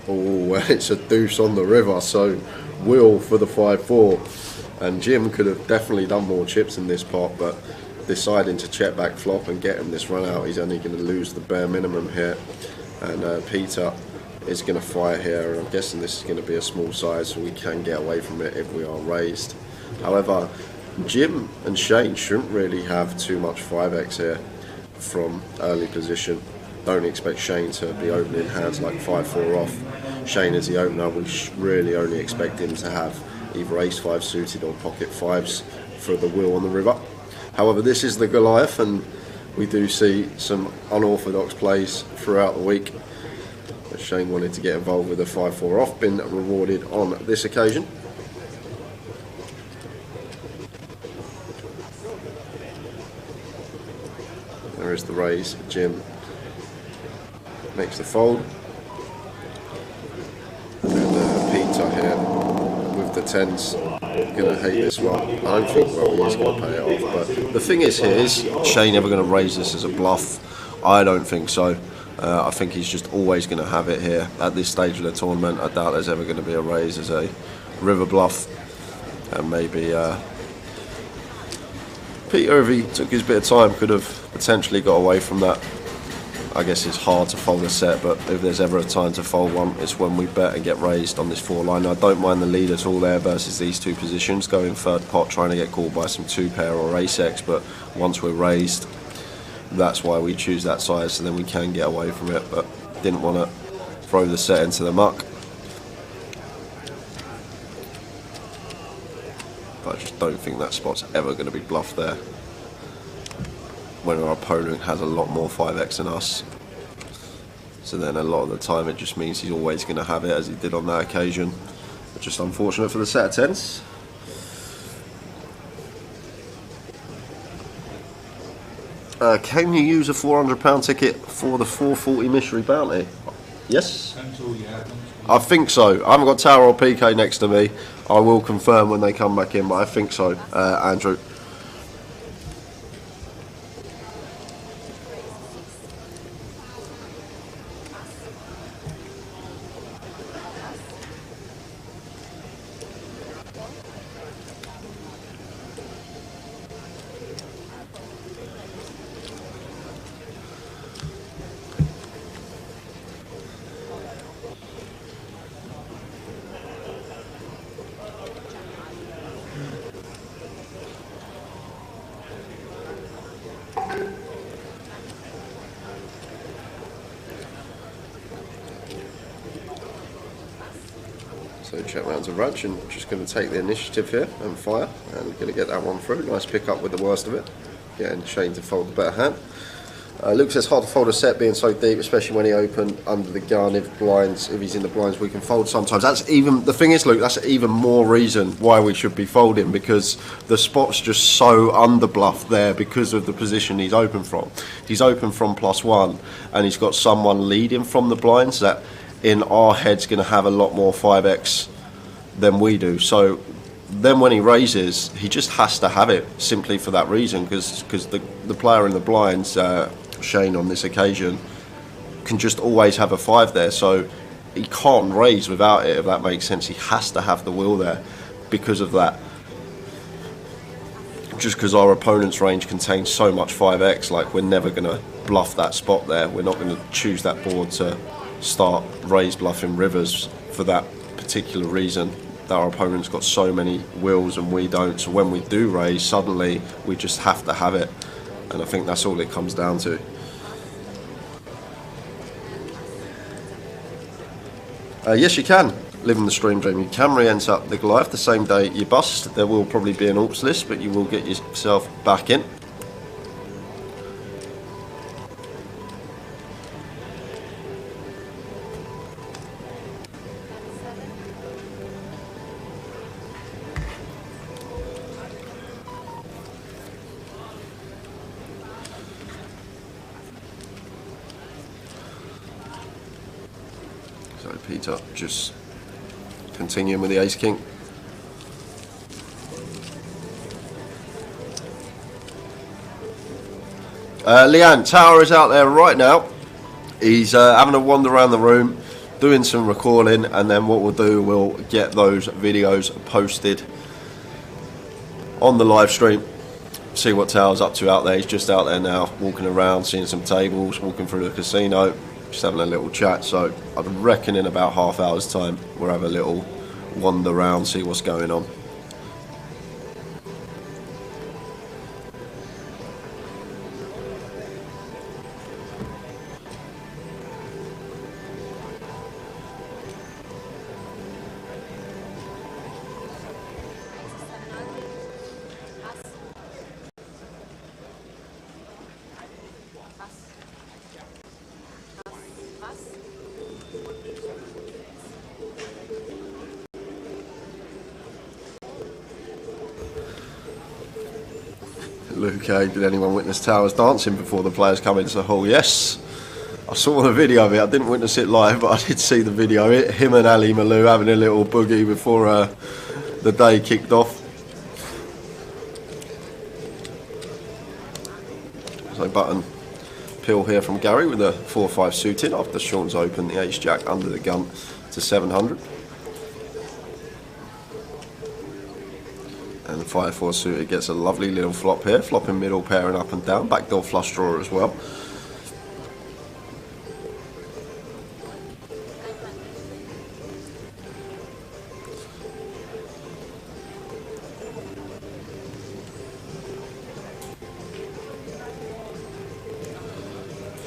Speaker 5: Oh, it's a deuce on the river, so Will for the 5-4. And Jim could have definitely done more chips in this pot, but deciding to check back flop and get him this run out, he's only going to lose the bare minimum here. And Peter is going to fire here, and I'm guessing this is going to be a small size, so we can get away from it if we are raised. However, Jim and Shane shouldn't really have too much 5x here from early position. Don't expect Shane to be opening hands like 5-4 off. Shane is the opener. We really only expect him to have either ace-5 suited or pocket 5s for the wheel on the river. However, this is the Goliath, and we do see some unorthodox plays throughout the week. Shane wanted to get involved with a 5-4 off, been rewarded on this occasion. There is the raise. Jim makes the fold. And Peter here with the 10s. Going to hate this one. I don't think he's going to pay it off. But the thing is here, is Shane ever going to raise this as a bluff? I don't think so. I think he's just always going to have it here at this stage of the tournament. I doubt there's ever going to be a raise as a river bluff. And maybe Peter, if he took his bit of time, could have potentially got away from that. I guess it's hard to fold a set, but if there's ever a time to fold one, it's when we bet and get raised on this 4-line. I don't mind the lead at all there versus these two positions, going third pot, trying to get called by some 2-pair or ace-x, but once we're raised, that's why we choose that size, so then we can get away from it, but didn't want to throw the set into the muck. But I just don't think that spot's ever going to be bluffed there, when our opponent has a lot more 5x than us. So then a lot of the time it just means he's always going to have it, as he did on that occasion. But just unfortunate for the set of 10s. Can you use a £400 ticket for the 440 mystery bounty? Yes? I think so. I haven't got Tower or PK next to me. I will confirm when they come back in, but I think so, Andrew. So check rounds of Rudge, and just going to take the initiative here and fire, and going to get that one through. Nice pick up with the worst of it, getting Shane to fold the better hand. Luke says hard to fold a set being so deep, especially when he opened under the gun. If he's in the blinds, we can fold sometimes. That's even, the thing is, Luke, that's even more reason why we should be folding, because the spot's just so underbluffed there because of the position he's open from. He's open from +1, and he's got someone leading from the blinds that in our head's going to have a lot more 5x than we do. So then when he raises, he just has to have it simply for that reason, because the player in the blinds, Shane on this occasion, can just always have a 5 there, so he can't raise without it, if that makes sense. He has to have the wheel there because of that. Just because our opponent's range contains so much 5x, like, we're never going to bluff that spot there. We're not going to choose that board to start raise bluffing rivers for that particular reason, that our opponent's got so many wheels and we don't. So when we do raise, suddenly we just have to have it, and I think that's all it comes down to. Yes, you can live in the stream dream. You can re-enter the Goliath the same day you bust. There will probably be an alts list, but you will get yourself back in. So Peter just continuing with the ace king. Leanne, Tower is out there right now. He's having a wander around the room, doing some recording, and then what we'll do, we'll get those videos posted on the live stream. See what Tao's up to out there. He's just out there now, walking around, seeing some tables, walking through the casino, just having a little chat. So I reckon in about half hour's time we'll have a little wander around, see what's going on. Luke, did anyone witness Towers dancing before the players come into the hall? Yes, I saw the video of it. I didn't witness it live, but I did see the video. Him and Ali Malou having a little boogie before the day kicked off. So button pill here from Gary with a 4-5 suited after Sean's opened the ace-jack under the gun to 700. And 5-4 suited gets a lovely little flop here, flopping middle, pairing up and down, backdoor flush draw as well.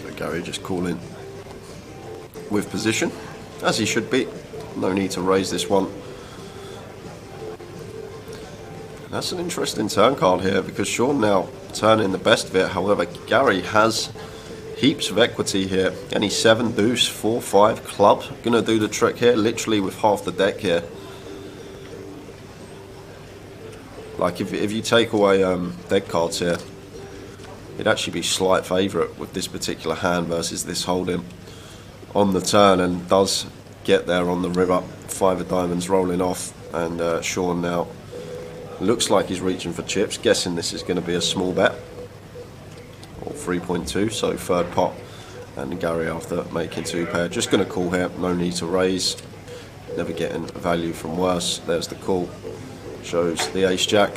Speaker 5: So Gary just calling with position, as he should be. No need to raise this one. That's an interesting turn card here, because Sean now turning the best of it. However, Gary has heaps of equity here. Any 7 deuce 4-5 club gonna do the trick here, literally with half the deck here. Like if you take away deck cards here, it'd actually be slight favourite with this particular hand versus this holding on the turn, and does get there on the river. 5 of diamonds rolling off, and Sean now looks like he's reaching for chips, guessing this is going to be a small bet, or 3.2, so third pot, and Gary after making 2 pair, just going to call here, no need to raise, never getting value from worse. There's the call, shows the ace-jack,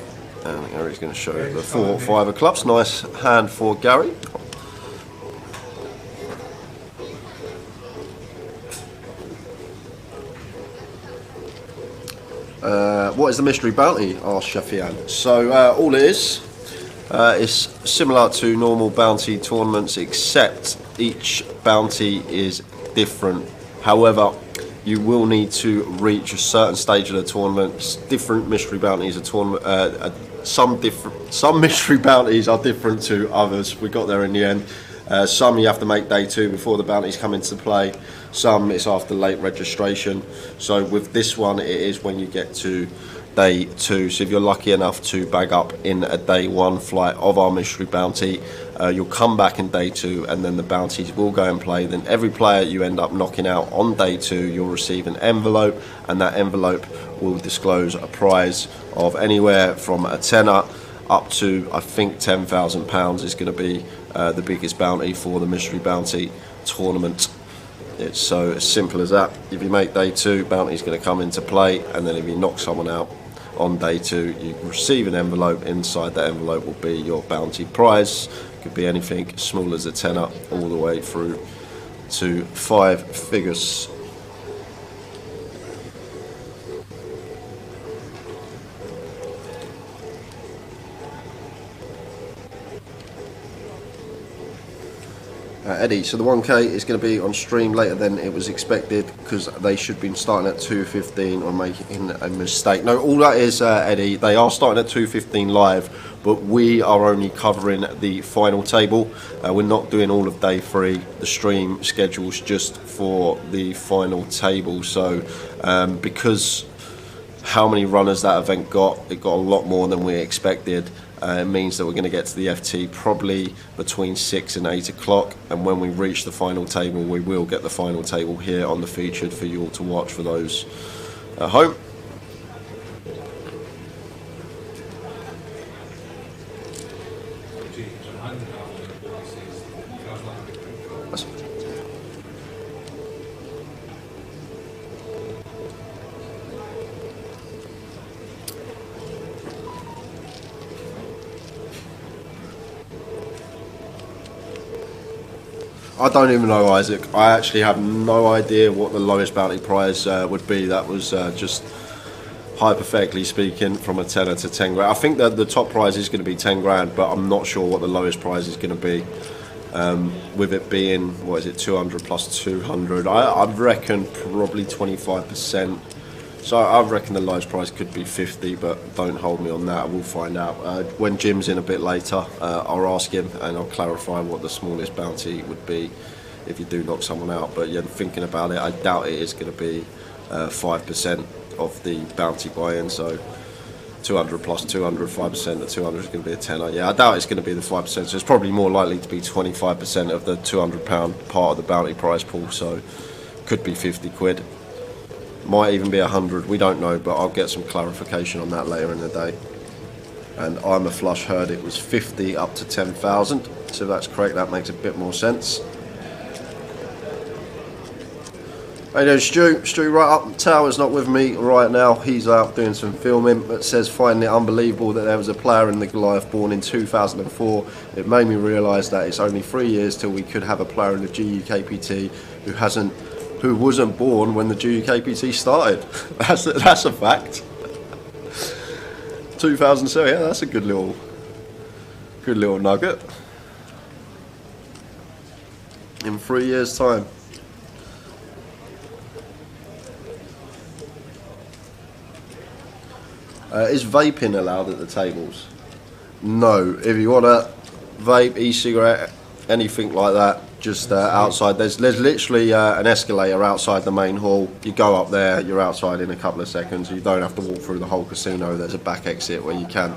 Speaker 5: and Gary's going to show the 4-5 of clubs. Nice hand for Gary. What is the mystery bounty? Asked Shafian. So all it is similar to normal bounty tournaments, except each bounty is different. However, you will need to reach a certain stage of the tournament. Different mystery bounties are tournament. Some mystery bounties are different to others. We got there in the end. Some you have to make day 2 before the bounties come into play. Some it's after late registration. So with this one, it is when you get to day 2. So if you're lucky enough to bag up in a day 1 flight of our mystery bounty, you'll come back in day 2, and then the bounties will go and play. Then every player you end up knocking out on day 2, you'll receive an envelope, and that envelope will disclose a prize of anywhere from a tenner up to, I think, £10,000 is going to be the biggest bounty for the mystery bounty tournament. It's so as simple as that. If you make day 2, bounty's going to come into play, and then if you knock someone out on day 2, you receive an envelope. Inside that envelope will be your bounty prize. Could be anything small as a tenner all the way through to 5 figures. Eddie, so the 1K is going to be on stream later than it was expected, because they should be starting at 2:15 or making a mistake. No, all that is, Eddie, they are starting at 2:15 live, but we are only covering the final table. We're not doing all of day 3. The stream schedule's just for the final table. So because how many runners that event got, it got a lot more than we expected. It means that we're going to get to the FT probably between 6 and 8 o'clock, and when we reach the final table, we will get the final table here on the featured for you all to watch for those at home. I don't even know, Isaac. I actually have no idea what the lowest bounty prize would be. That was just hypothetically speaking from a tenner to 10 grand. I think that the top prize is going to be 10 grand, but I'm not sure what the lowest prize is going to be. With it being, what is it, 200 plus 200, I'd reckon probably 25%. So I reckon the lowest price could be 50, but don't hold me on that. We'll find out when Jim's in a bit later. I'll ask him and I'll clarify what the smallest bounty would be if you do knock someone out. But yeah, thinking about it, I doubt it is going to be 5% of the bounty buy-in. So 200 plus 200, 5% of 200 is going to be a tenner. Yeah, I doubt it's going to be the 5%. So it's probably more likely to be 25% of the £200 part of the bounty prize pool. So could be 50 quid. Might even be 100, we don't know, but I'll get some clarification on that later in the day. And I'm a flush heard it was 50 up to 10,000, so if that's correct, that makes a bit more sense. Hey there, Stu. Stu right up tower's not with me right now. He's out doing some filming, but says finding it unbelievable that there was a player in the Goliath born in 2004. It made me realise that it's only 3 years till we could have a player in the GUKPT who wasn't born when the GUKPT started. That's a fact. 2007, yeah, that's a good little nugget. In 3 years' time. Is vaping allowed at the tables? No. If you want to vape, e-cigarette, anything like that, just outside. There's literally an escalator outside the main hall. You go up there, you're outside in a couple of seconds. You don't have to walk through the whole casino. There's a back exit where you can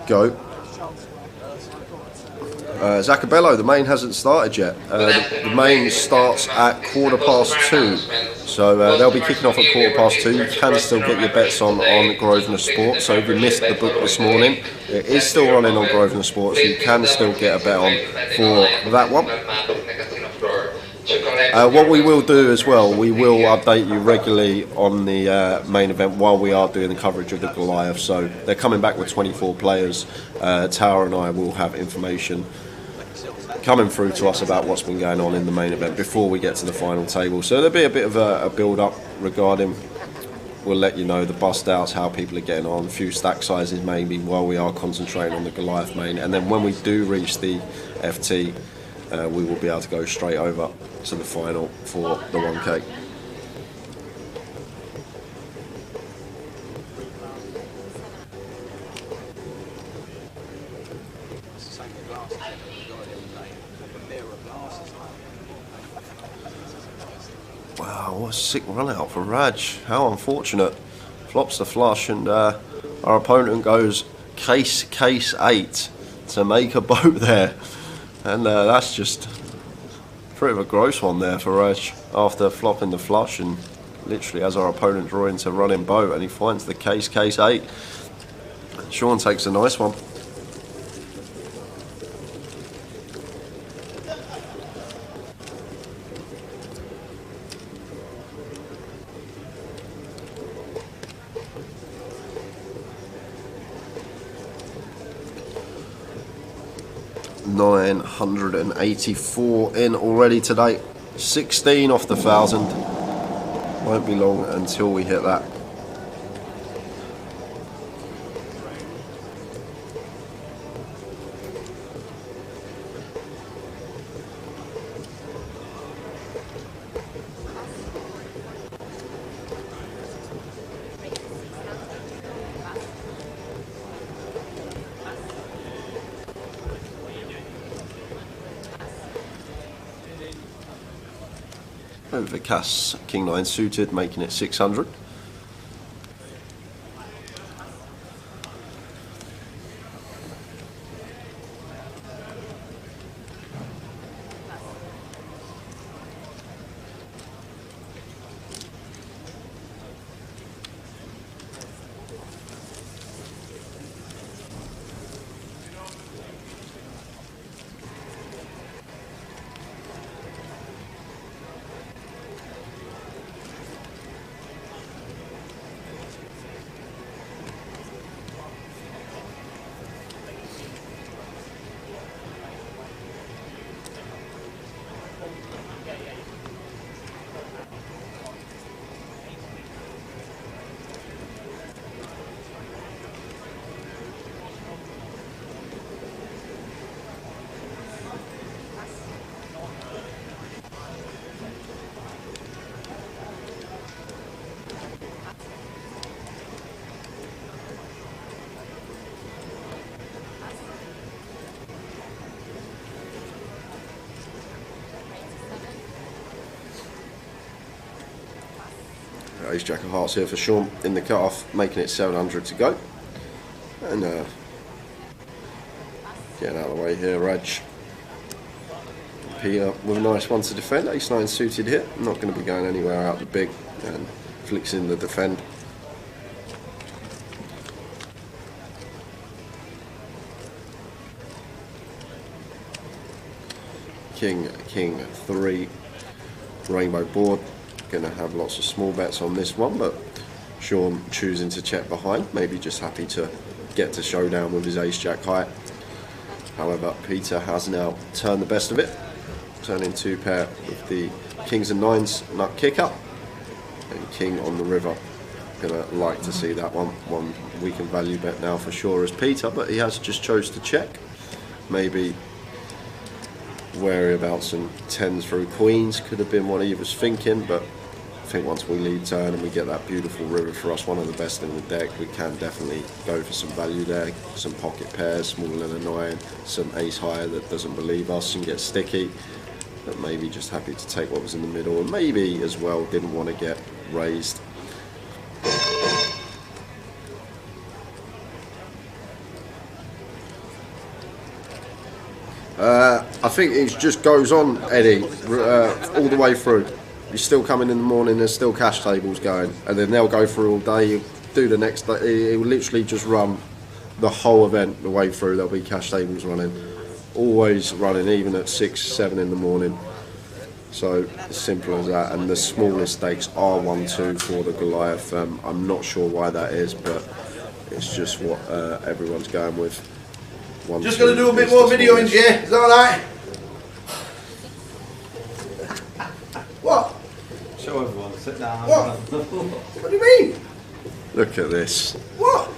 Speaker 5: go. Zacabello, the main hasn't started yet. The main starts at 2:15, so they'll be kicking off at 2:15. You can still get your bets on Grosvenor Sport, so if you missed the book this morning, it is still running on Grosvenor Sport, so you can still get a bet on for that one. What we will do as well, we will update you regularly on the main event while we are doing the coverage of the Goliath. So they're coming back with 24 players. Tower and I will have information coming through to us about what's been going on in the main event before we get to the final table. So there'll be a bit of a build-up regarding, we'll let you know the bust-outs, how people are getting on, a few stack sizes maybe while we are concentrating on the Goliath main. And then when we do reach the FT, we will be able to go straight over to the final for the 1K. Wow, what a sick run out for Raj. How unfortunate. Flops the flush and our opponent goes case 8 to make a boat there. And that's just pretty of a gross one there for Raj after flopping the flush, and literally as our opponent drawing to running boat, and he finds the case 8. Sean takes a nice one. $984 in already today, 16 off the 1,000. Won't be long until we hit that. Over Cass, King 9 suited, making it 600. Ace Jack of Hearts here for Sean in the cut-off, making it 700 to go. And getting out of the way here, Raj. Peter with a nice one to defend. Ace 9 suited here, not going to be going anywhere out the big, and flicks in the defend. King 3, rainbow board. Going to have lots of small bets on this one, but Sean choosing to check behind, maybe just happy to get to showdown with his Ace Jack high. However, Peter has now turned the best of it, turning 2 pair with the Kings and 9s nut kicker, and King on the river. Gonna like to see that one we can value bet now for sure as Peter, but he has just chose to check. Maybe wary about some 10s through queens, could have been what he was thinking, but I think once we lead turn and we get that beautiful river for us, one of the best in the deck, we can definitely go for some value there. Some pocket pairs, smaller than a 9, some ace higher that doesn't believe us and gets sticky, but maybe just happy to take what was in the middle, and maybe as well didn't want to get raised. I think it just goes on, Eddie, all the way through. He's still coming in the morning, there's still cash tables going, and then they'll go through all day. He'll do the next day, he will literally just run the whole event the way through. There'll be cash tables running, always running, even at 6, 7 in the morning. So as simple as that, and the smallest stakes are 1-2 for the Goliath. I'm not sure why that is, but it's just what everyone's going with.
Speaker 6: Just going to do a bit more videoing, Jay. Is that alright? What?
Speaker 7: Show everyone, sit down.
Speaker 6: What? What do you mean?
Speaker 5: Look at this.
Speaker 6: What?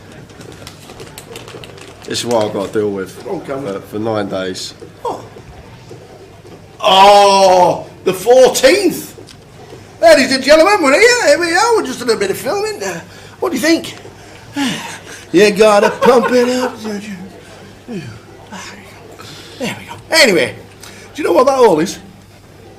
Speaker 5: This is what I've got to deal with for 9 days.
Speaker 6: What? Oh, the 14th. Ladies and gentlemen, we're here. Here we are. We're just doing a bit of filming. What do you think? You gotta pump it up. There we go. Anyway, do you know what that hole is?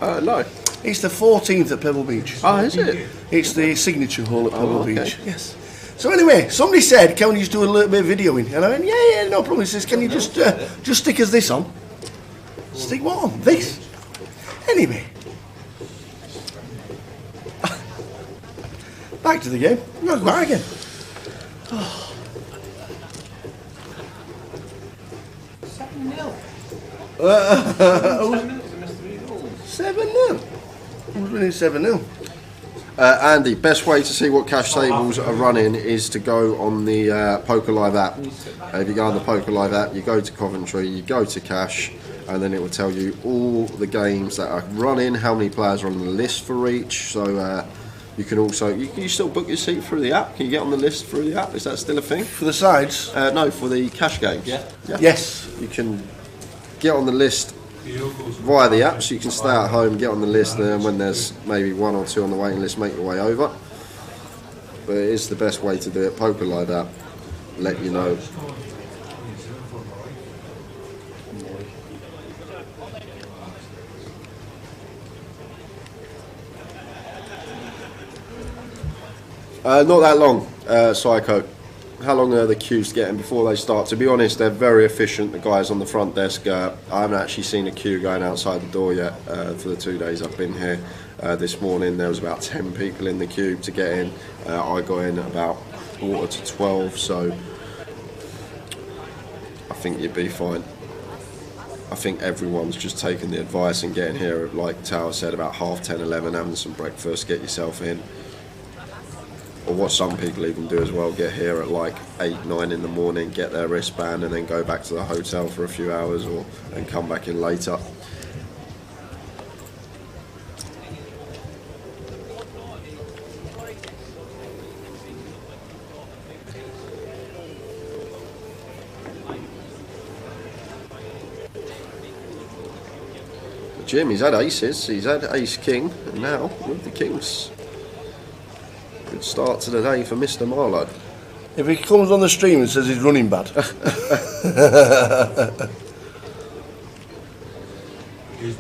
Speaker 5: No.
Speaker 6: It's the 14th at Pebble Beach.
Speaker 5: Oh, is it?
Speaker 6: It's the signature hole at Pebble
Speaker 5: okay.
Speaker 6: Beach. Yes. So anyway, somebody said, "Can we just do a little bit of videoing?" And I went, "Yeah, no problem." He says, "Can you just stick us this on?" Stick what on? This. Anyway, back to the game. I'm going to go out again. 7-0. Who's winning 7-0?
Speaker 5: Andy, best way to see what cash tables are running is to go on the Poker Live app. If you go on the Poker Live app, you go to Coventry, you go to cash, and then it will tell you all the games that are running, how many players are on the list for each. So you can also, you still book your seat through the app? Can you get on the list through the app? Is that still a thing?
Speaker 6: For the sides?
Speaker 5: No, for the cash games.
Speaker 6: Yeah. Yes.
Speaker 5: You can get on the list via the app, so you can stay at home, get on the list, and then when there's maybe 1 or 2 on the waiting list, make your way over. But it is the best way to do it. Poker Live app, let you know. Not that long, Psycho. How long are the queues getting before they start? To be honest, they're very efficient, the guys on the front desk. I haven't actually seen a queue going outside the door yet for the 2 days I've been here. This morning there was about 10 people in the queue to get in. I got in at about 11:45, so I think you'd be fine. I think everyone's just taking the advice and getting here, like Tower said, about 10:30, 11, having some breakfast, get yourself in. Or what some people even do as well, get here at like 8, 9 in the morning, get their wristband and then go back to the hotel for a few hours and come back in later. Jim, he's had aces, he's had ace king, and now with the kings. Good start to the day for Mr. Marlowe.
Speaker 6: If he comes on the stream and says he's running bad.
Speaker 10: He's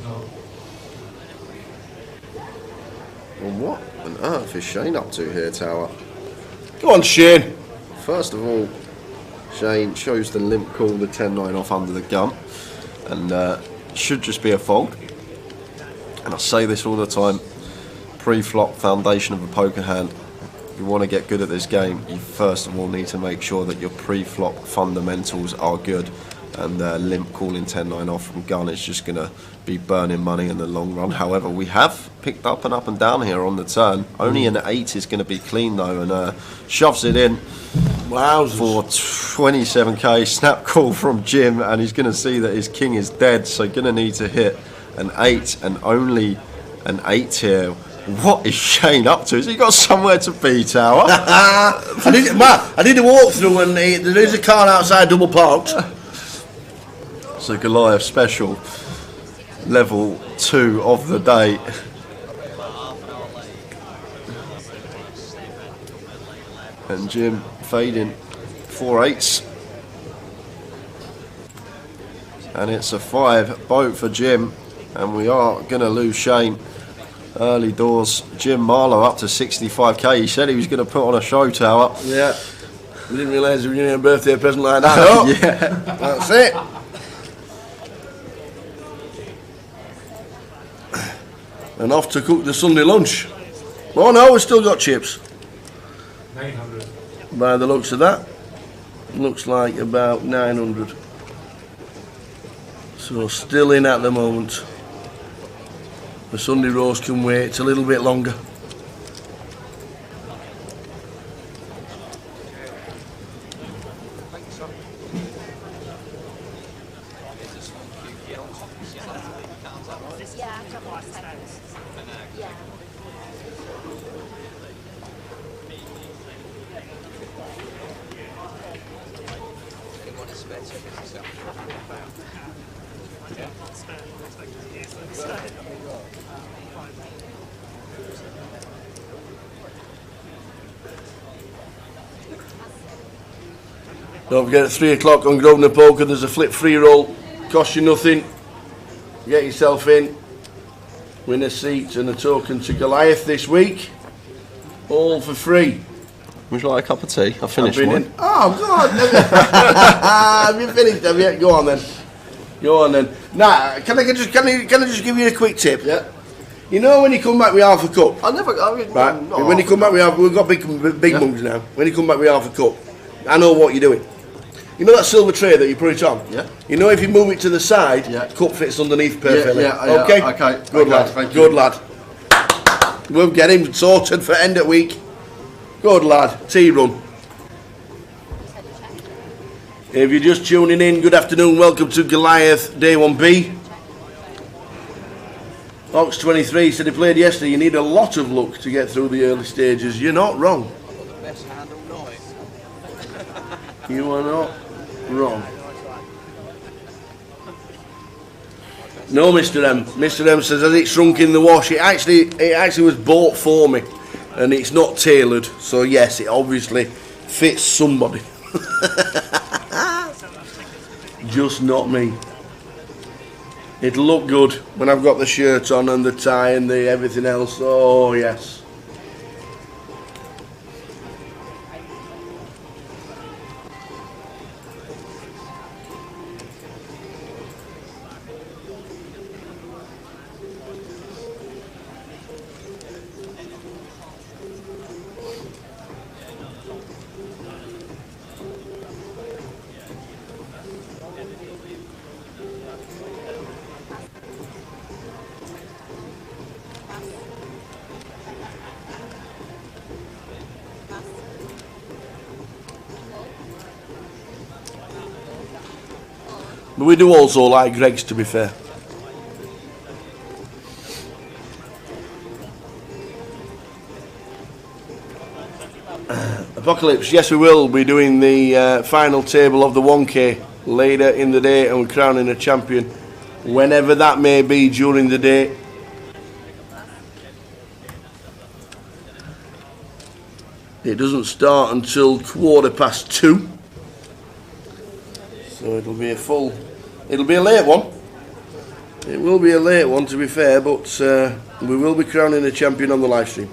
Speaker 10: not.
Speaker 5: Well, what on earth is Shane up to here, Tower?
Speaker 6: Go on, Shane.
Speaker 5: First of all, Shane chose the limp call, the 10-9 off under the gun, and should just be a fold. And I say this all the time, pre-flop foundation of a poker hand. If you want to get good at this game, you first of all need to make sure that your pre-flop fundamentals are good, and limp calling 10-9 off from gun is just going to be burning money in the long run. However, we have picked up and down here on the turn. Only an 8 is going to be clean though, and shoves it in.
Speaker 6: Wow.
Speaker 5: For 27k, snap call from Jim, and he's going to see that his king is dead, so going to need to hit an 8, and only an 8 here. What is Shane up to? Has he got somewhere to be, Tower?
Speaker 6: I did a walkthrough, and there is a car outside double parked.
Speaker 5: It's a Goliath special, level 2 of the day. And Jim fading 4 8s. And it's a 5 boat for Jim, and we are going to lose Shane. Early doors, Jim Marlowe up to 65k. He said he was going to put on a show, Tower.
Speaker 6: Yeah. We didn't realise we were going to get a birthday present like that. Oh,
Speaker 5: yeah.
Speaker 6: That's it. And off to cook the Sunday lunch. Oh no, we've still got chips.
Speaker 7: 900.
Speaker 6: By the looks of that, looks like about 900. So still in at the moment. The Sunday roast can wait a little bit longer. Don't forget at 3 o'clock on Grosvenor Poker there's a flip free roll, costs you nothing, get yourself in, win a seat and a token to Goliath this week, all for free.
Speaker 5: Would you like a cup of tea? I finished mine.
Speaker 6: Oh God! Have you finished? Have you? Go on then. Go on then. Nah, can I just give you a quick tip?
Speaker 5: Yeah.
Speaker 6: You know when you come back with half a cup.
Speaker 5: Right.
Speaker 6: When you come back with half, we've got big mugs now. When you come back with half a cup, I know what you're doing. You know that silver tray that you put it on?
Speaker 5: Yeah.
Speaker 6: You know if you move it to the side,
Speaker 5: yeah,
Speaker 6: cup fits underneath perfectly.
Speaker 5: Yeah.
Speaker 6: Okay.
Speaker 5: Okay.
Speaker 6: Good lad.
Speaker 5: Thank
Speaker 6: Good
Speaker 5: you.
Speaker 6: lad. We'll get him sorted for end of week. Good lad. Tea run. If you're just tuning in, good afternoon. Welcome to Goliath Day 1B. Ox 23 said he played yesterday. You need a lot of luck to get through the early stages. You're not wrong. You are not wrong. No, Mr. M. Mr. M says, has it shrunk in the wash? It actually was bought for me, and it's not tailored. So yes, it obviously fits somebody. Just not me. It'll look good when I've got the shirt on and the tie and the everything else. Oh yes. But we do also like Greg's, to be fair. Apocalypse, yes we will be doing the final table of the 1K later in the day, and we're crowning a champion whenever that may be during the day. It doesn't start until 2:15. So it'll be a late one. It will be a late one, to be fair, but we will be crowning a champion on the live stream.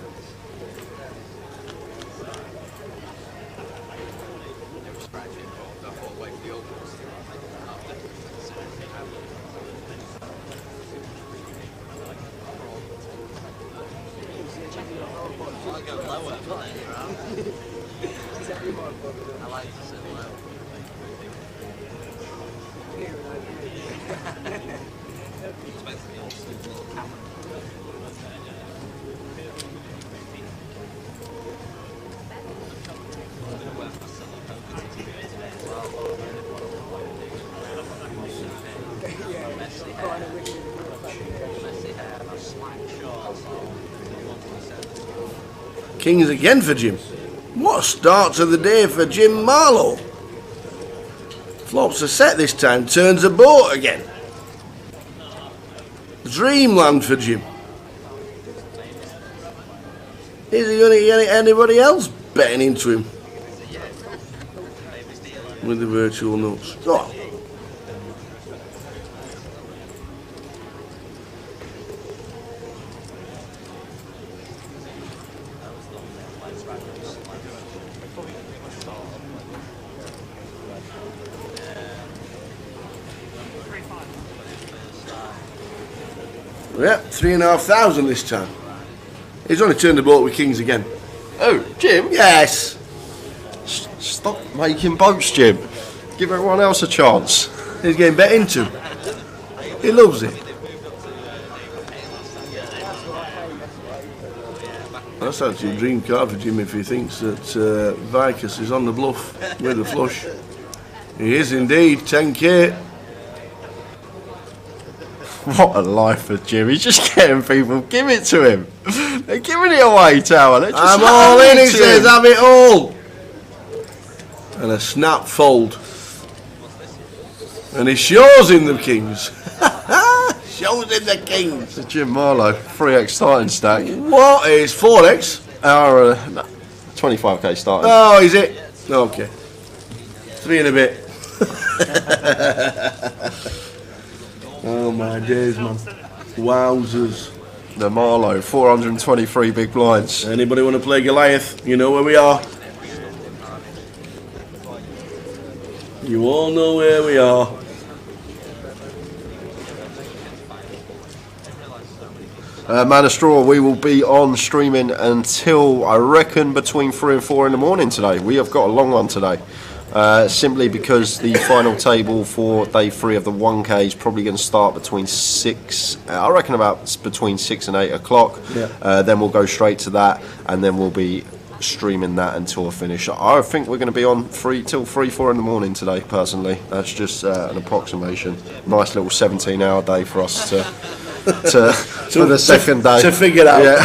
Speaker 6: Kings again for Jim. What a start to the day for Jim Marlowe. Flops a set this time, turns a boat again. Dreamland for Jim. Is he going to get anybody else betting into him? With the virtual nuts. Oh. Yeah, 3,500 this time. He's only turned the boat with kings again.
Speaker 5: Oh, Jim?
Speaker 6: Yes.
Speaker 5: Stop making boats, Jim. Give everyone else a chance.
Speaker 6: He's getting bet into. He loves it. That's actually a dream card for Jim if he thinks that Vicus is on the bluff with the flush. He is indeed, 10k.
Speaker 5: What a life for Jim. He's just getting people. Give it to him. They're giving it away, Tower. They're just
Speaker 6: I'm all in, he
Speaker 5: to
Speaker 6: says,
Speaker 5: him.
Speaker 6: have it all. And a snap fold. And he shows in the kings. Shows in the kings.
Speaker 5: It's Jim Marlowe, 3x starting stack.
Speaker 6: What is 4x?
Speaker 5: Our 25k starting.
Speaker 6: Oh, is it? Okay. 3 and a bit. Oh my days, man. Wowzers.
Speaker 5: The Marlowe, 423 big blinds.
Speaker 6: Anybody want to play Goliath? You know where we are. You all know where we are.
Speaker 5: Man of Straw, we will be on streaming until, I reckon, between 3 and 4 in the morning today. We have got a long one today. Simply because the final table for day 3 of the 1K is probably going to start between 6, I reckon about between 6 and 8 o'clock.
Speaker 6: Yeah.
Speaker 5: Then we'll go straight to that, and then we'll be streaming that until I finish. I think we're going to be on till 3, 4 in the morning today, personally. That's just an approximation. Nice little 17-hour day for us for the second day.
Speaker 6: To figure out.
Speaker 5: Yeah.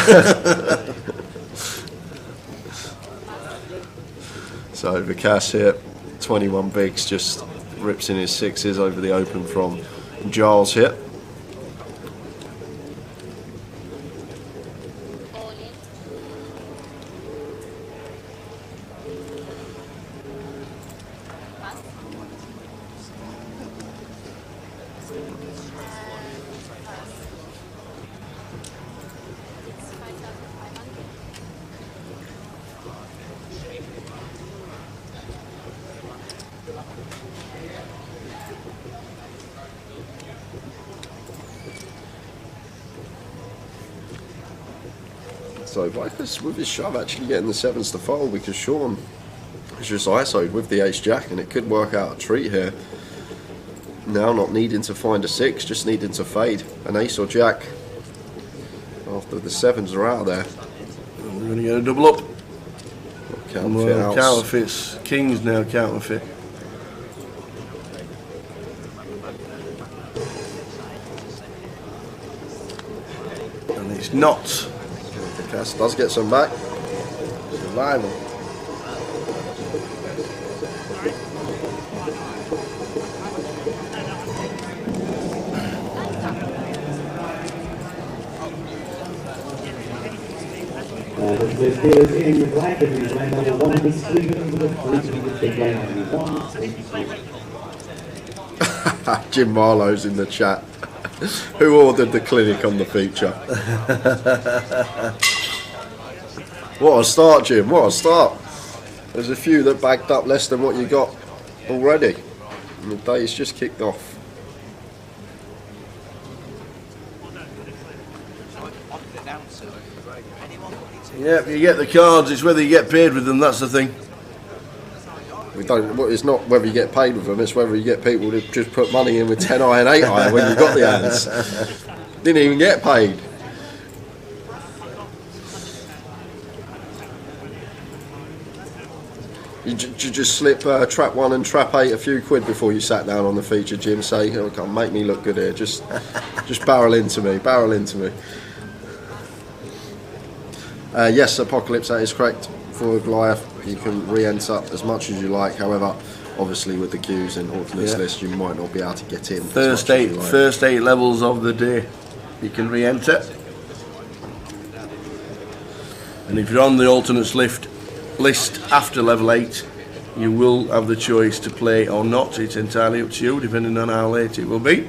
Speaker 5: So Vikas here, 21 bigs, just rips in his 6s over the open from Giles here. So Viper's with his shove actually getting the 7s to fold because Sean is just ISO'd with the ace-jack, and it could work out a treat here. Now not needing to find a 6, just needing to fade an ace or jack after the 7s are out of there.
Speaker 6: We're going to get a double up.
Speaker 5: Counterfeit outs.
Speaker 6: Counterfeits. Kings now counterfeit. And it's not.
Speaker 5: Vikas does get some back.
Speaker 6: Survival.
Speaker 10: The players in black is line number 1 is 300, big line number 1.
Speaker 5: Jim Marlowe's in the chat. Who ordered the clinic on the feature? What a start, Jim, what a start. There's a few that backed up less than what you got already. And the day's just kicked off.
Speaker 6: Yep, you get the cards, it's whether you get paid with them, that's the thing.
Speaker 5: We don't. Well, it's not whether you get paid with them, it's whether you get people to just put money in with 10i and 8i when you got the hands. Didn't even get paid. You just slip trap 1 and trap 8 a few quid before you sat down on the feature, Jim. Say, oh, come make me look good here. Just barrel into me. Barrel into me. Yes, Apocalypse, that is correct. For Goliath, you can re-enter as much as you like. However, obviously with the queues and alternates list, you might not be able to get in.
Speaker 6: First eight levels of the day, you can re-enter. And if you're on the alternates list after level 8, you will have the choice to play or not. It's entirely up to you, depending on how late it will be.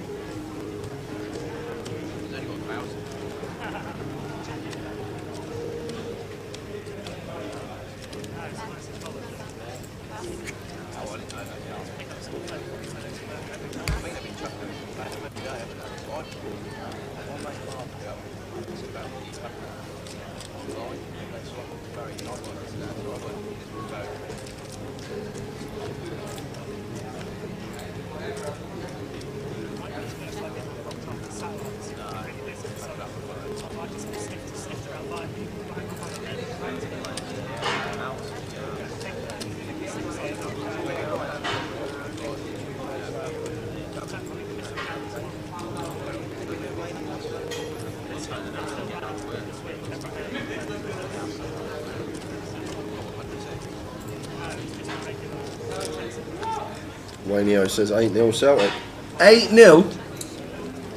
Speaker 5: Wayneo says 8-0 Celtic.
Speaker 6: 8-0?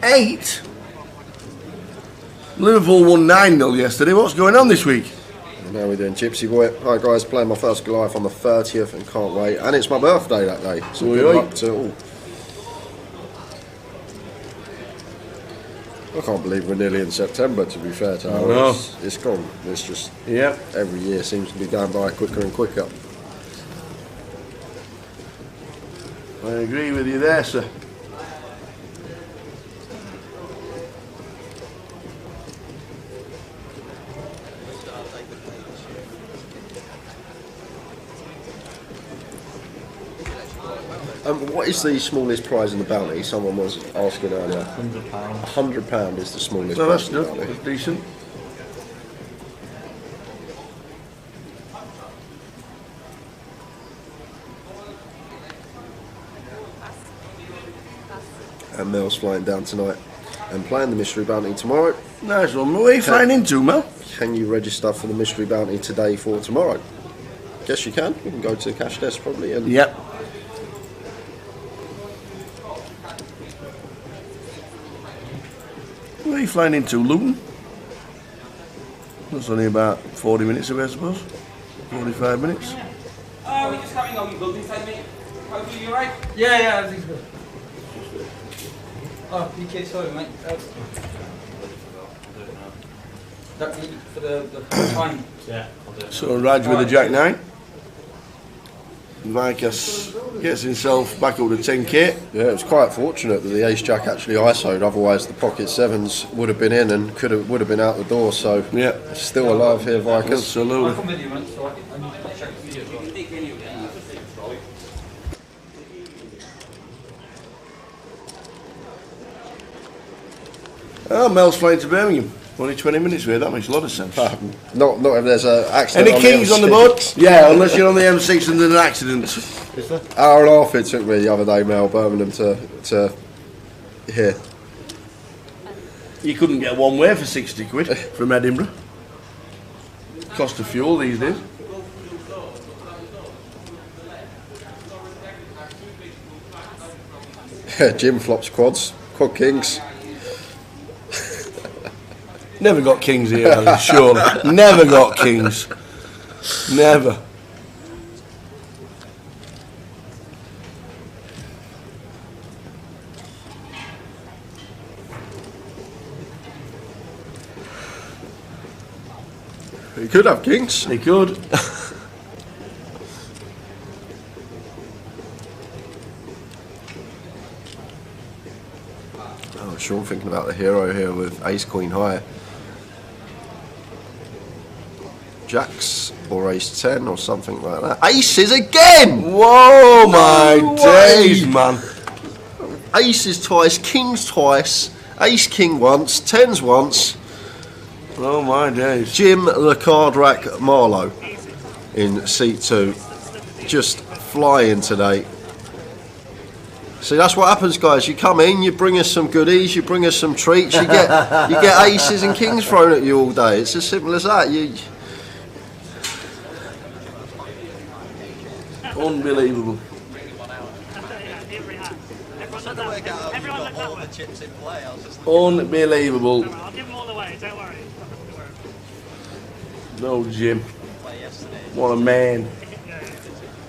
Speaker 6: 8? Liverpool won 9-0 yesterday. What's going on this week?
Speaker 5: And now we're doing Gypsy Boy. Hi guys, playing my first Goliath on the 30th and can't wait. And it's my birthday that day. So good luck to all. I can't believe we're nearly in September, to be fair to Howard. It's gone. It's just, every year seems to be going by quicker and quicker.
Speaker 6: I agree with you there, sir.
Speaker 5: What is the smallest prize in the bounty? Someone was asking earlier.
Speaker 7: £100.
Speaker 5: £100 is the smallest
Speaker 6: No,
Speaker 5: prize
Speaker 6: that's
Speaker 5: in the
Speaker 6: good.
Speaker 5: bounty.
Speaker 6: That's decent.
Speaker 5: And Mel's flying down tonight and playing the mystery bounty tomorrow.
Speaker 6: Nice one. Where are you flying into, Mel?
Speaker 5: Can you register for the mystery bounty today for tomorrow? Guess you can. You can go to the cash desk probably. And
Speaker 6: Yep. Where are you flying into, Luton? That's only about 40 minutes away, I suppose. 45 minutes.
Speaker 11: We're just coming on your building side, mate. How are you, alright? Yeah, everything's good. Oh, PK, sorry, mate. That need for the time. Yeah, I'll do it.
Speaker 6: So Raj with the Jack 9. Vikas gets himself back up to 10k.
Speaker 5: Yeah, it was quite fortunate that the Ace Jack actually ISO'd, otherwise the pocket sevens would have been in and would have been out the door. So
Speaker 6: yeah,
Speaker 5: still alive here, Vikas.
Speaker 6: Absolutely.
Speaker 11: I'll come with you, mate, so I need to check the video as well. You can take any of it.
Speaker 6: Oh, Mel's flying to Birmingham. Only 20 minutes away, that makes a lot of sense.
Speaker 5: Not if there's an accident.
Speaker 6: Any kings on the boat? Yeah, unless you're on the M6 and there's an accident.
Speaker 5: Is there? Hour and a half it took me the other day, Mel, Birmingham to here.
Speaker 6: You couldn't get one way for 60 quid from Edinburgh. Cost of fuel these days.
Speaker 5: Jim flops quad kings.
Speaker 6: Never got kings here, Alan, surely. Never got kings. Never.
Speaker 5: He could have kings.
Speaker 6: He could.
Speaker 5: Oh, Sean thinking about the hero here with Ace Queen High. Jacks or Ace 10 or something like that. Aces again!
Speaker 6: Whoa, my days, man.
Speaker 5: Aces twice, kings twice, Ace King once, 10s once.
Speaker 6: Oh, my days.
Speaker 5: Jim the Card Rack Marlowe in seat 2. Just flying today. See, that's what happens, guys. You come in, you bring us some goodies, you bring us some treats, you get aces and kings thrown at you all day. It's as simple as that.
Speaker 6: Unbelievable. Unbelievable.
Speaker 12: I'll give them all away, don't worry.
Speaker 6: No, Jim. What a man.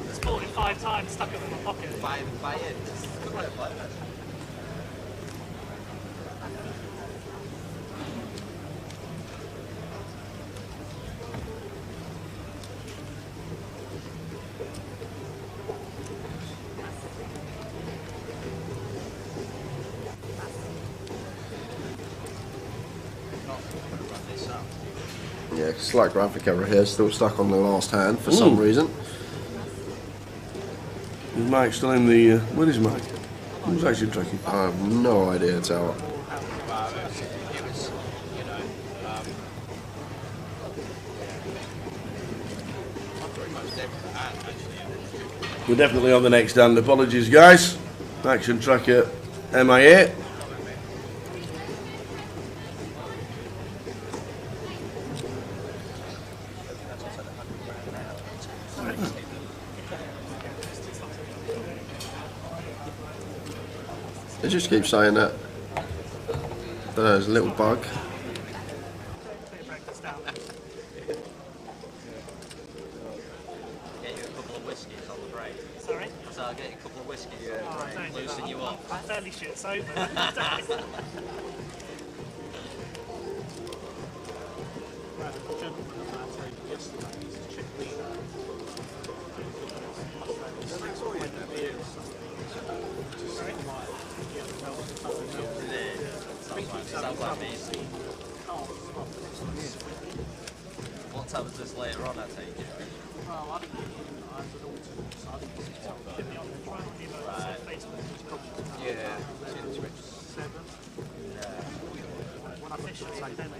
Speaker 12: Just bought it 5 times, stuck it in my pocket.
Speaker 5: Yeah, slight graphic error here, still stuck on the last hand for some reason.
Speaker 6: Is Mike still in the... where is Mike? Who's actually tracking?
Speaker 5: I have no idea, Tower.
Speaker 6: We're definitely on the next hand. Apologies, guys. Action tracker MIA.
Speaker 5: They just keep saying that. There's a little bug.
Speaker 8: Get you a couple of whiskies on the break.
Speaker 12: Sorry?
Speaker 8: So I'll get you a couple of whiskies on the break, loosen you up.
Speaker 12: I'm fairly shit sober.
Speaker 8: Sounds like me. What time is this later on, I take it? Right. Yeah.
Speaker 12: When I fish, I say then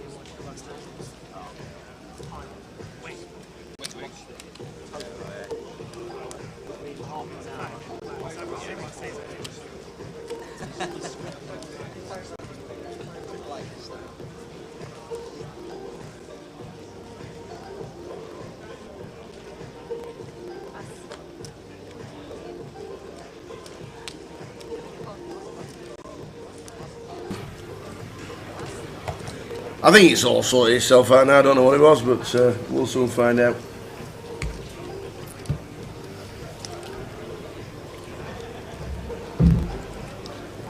Speaker 6: I think it's all sorted itself out now. I don't know what it was, but we'll soon find out.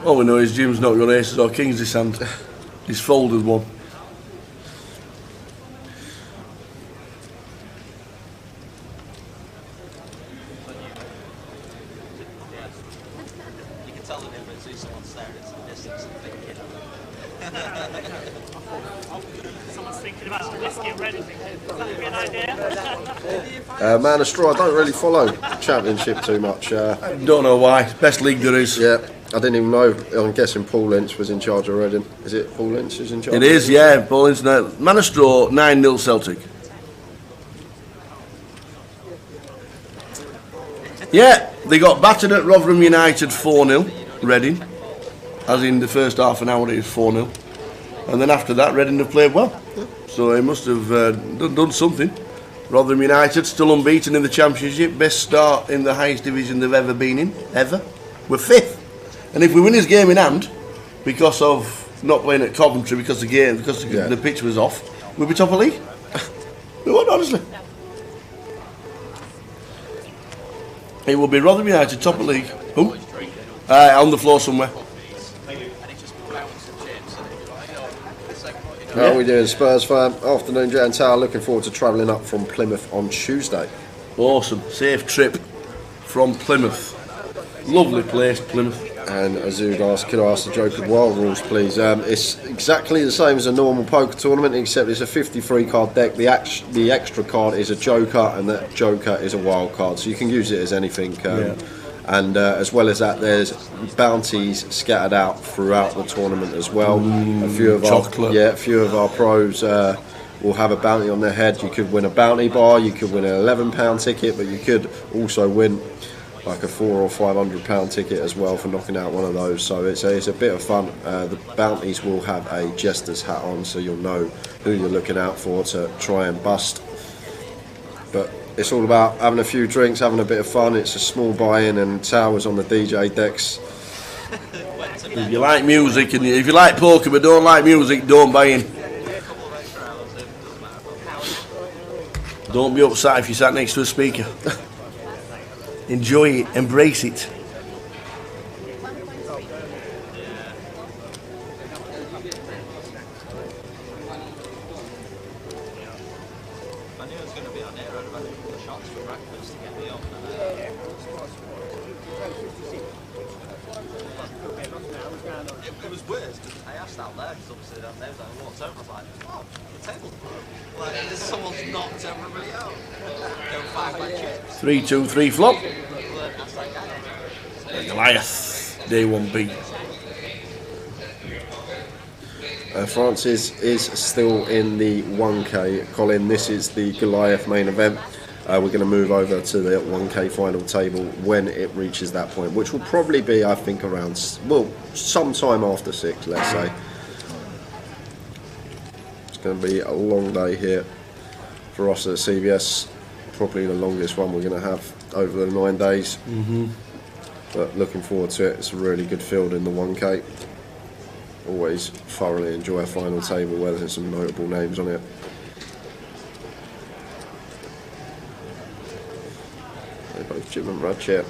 Speaker 6: All we know is Jim's not got aces or kings this hand. He's folded one.
Speaker 8: You can tell the difference if someone's staring at some distance and thinking.
Speaker 12: someone's thinking about some whiskey and red and thinking, would that be an idea?
Speaker 5: Man of Straw, I don't really follow Championship too much.
Speaker 6: Don't know why. Best league there is.
Speaker 5: Yeah, I didn't even know. I'm guessing Paul Lynch was in charge of Reading. Is it Paul Lynch who's in charge?
Speaker 6: It is, yeah. Paul Lynch. Man of Straw, 9-0 Celtic. Yeah, they got battered at Rotherham United 4-0, Reading. As in the first half an hour it was 4-0. And then after that, Reading have played well. So they must have done something. Rotherham United still unbeaten in the Championship. Best start in the highest division they've ever been in, ever. We're 5th. And if we win this game in hand, because of not playing at Coventry, because the pitch was off, we'll be top of the league. We would, honestly. It will be Rotherham United, top of the league. Who? On the floor somewhere.
Speaker 5: How are we doing, Spurs fan? Afternoon, Jet and Tower. Looking forward to travelling up from Plymouth on Tuesday.
Speaker 6: Awesome. Safe trip from Plymouth. Lovely place, Plymouth.
Speaker 5: And Azud asked, could I ask the Joker Wild rules, please? It's exactly the same as a normal poker tournament, except it's a 53 card deck. The extra card is a Joker, and that Joker is a wild card, so you can use it as anything. And as well as that, there's bounties scattered out throughout the tournament as well. A few of our pros will have a bounty on their head. You could win a bounty bar, you could win an £11 ticket, but you could also win like a £400 or £500 ticket as well for knocking out one of those. So it's a bit of fun. The bounties will have a jester's hat on, so you'll know who you're looking out for to try and bust. But it's all about having a few drinks, having a bit of fun. It's a small buy-in, and Towers on the DJ decks.
Speaker 6: If you like music, and if you like poker but don't like music, don't buy in. Don't be upset if you sat next to a speaker. Enjoy it, embrace it.
Speaker 8: It was weird. I asked out there because obviously they was like, what's over? I was like, oh, the table's broke. Like, someone's knocked everybody out. Go 5 black chips.
Speaker 6: 3-2-3 flop. Goliath, day 1B.
Speaker 5: Francis is still in the 1K. Colin, this is the Goliath main event. We're going to move over to the 1K final table when it reaches that point, which will probably be, I think, around, well, sometime after 6, let's say. It's going to be a long day here for us at CBS. Probably the longest one we're going to have over the 9 days. But looking forward to it. It's a really good field in the 1K. Always thoroughly enjoy a final table where there's some notable names on it. Both Jim and Ratchet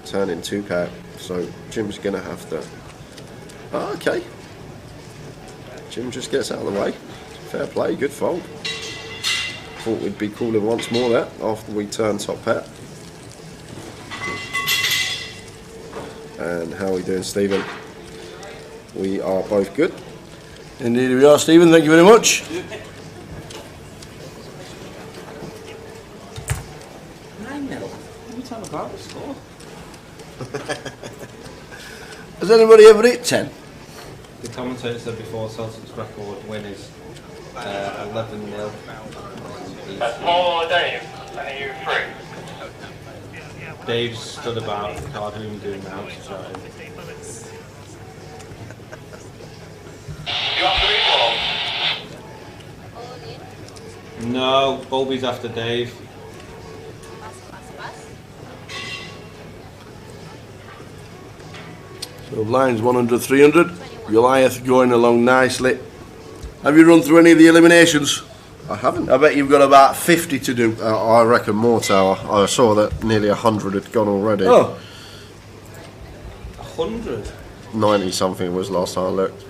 Speaker 5: turning 2-pack, so Jim's gonna have to. Oh, okay. Jim just gets out of the way. Fair play, good fold. Thought we'd be calling once more there after we turn top pair. And how are we doing, Stephen? We are both good.
Speaker 6: Indeed we are, Stephen. Thank you very much. Has anybody ever hit 10?
Speaker 13: The commentator said before Celtic's record win is 11-0.
Speaker 9: Paul or Dave, are you free?
Speaker 13: Dave's stood about the card room doing now to try and...
Speaker 9: You have to read
Speaker 13: No, Bulby's after Dave.
Speaker 6: So lines 100, 300. Goliath going along nicely. Have you run through any of the eliminations?
Speaker 5: I haven't.
Speaker 6: I bet you've got about 50 to do.
Speaker 5: I reckon more, Tower. I saw that nearly 100 had gone already.
Speaker 6: Oh.
Speaker 13: 100?
Speaker 5: 90 something was last time I looked.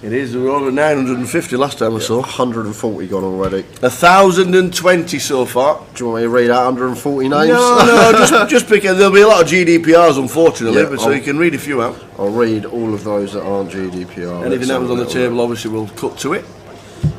Speaker 6: It is. We were over 950 last time I saw.
Speaker 5: 140 gone already.
Speaker 6: 1,020 so far.
Speaker 5: Do you want me to read out 140 names?
Speaker 6: No, just pick it. There'll be a lot of GDPRs, unfortunately,
Speaker 5: Yeah,
Speaker 6: but so you can read a few out.
Speaker 5: I'll read all of those that aren't GDPR.
Speaker 6: Anything that was on the table, obviously, we'll cut to it.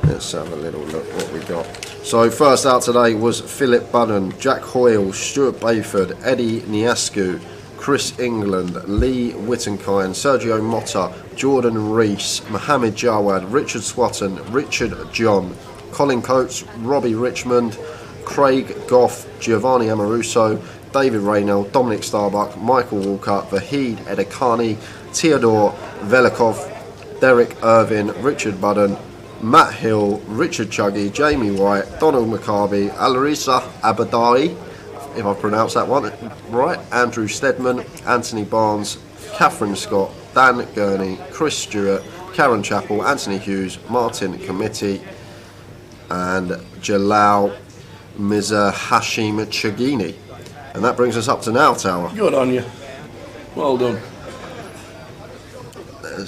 Speaker 5: Let's have a little look what we got. So first out today was Philip Bunnan, Jack Hoyle, Stuart Bayford, Eddie Niascu, Chris England, Lee Wittenkind, Sergio Motta, Jordan Rees, Mohamed Jawad, Richard Swatton, Richard John, Colin Coates, Robbie Richmond, Craig Goff, Giovanni Amoruso, David Raynell, Dominic Starbuck, Michael Walker, Vahid Edekani, Theodore Velikov, Derek Irvin, Richard Budden, Matt Hill, Richard Chuggy, Jamie White, Donald McCarby, Alarissa Abadai, if I pronounce that one right, Andrew Stedman, Anthony Barnes, Catherine Scott, Dan Gurney, Chris Stewart, Karen Chappell, Anthony Hughes, Martin Committee, and Jalal Mirza Hashim Chagini. And that brings us up to now, Tower.
Speaker 6: Good on you. Well done.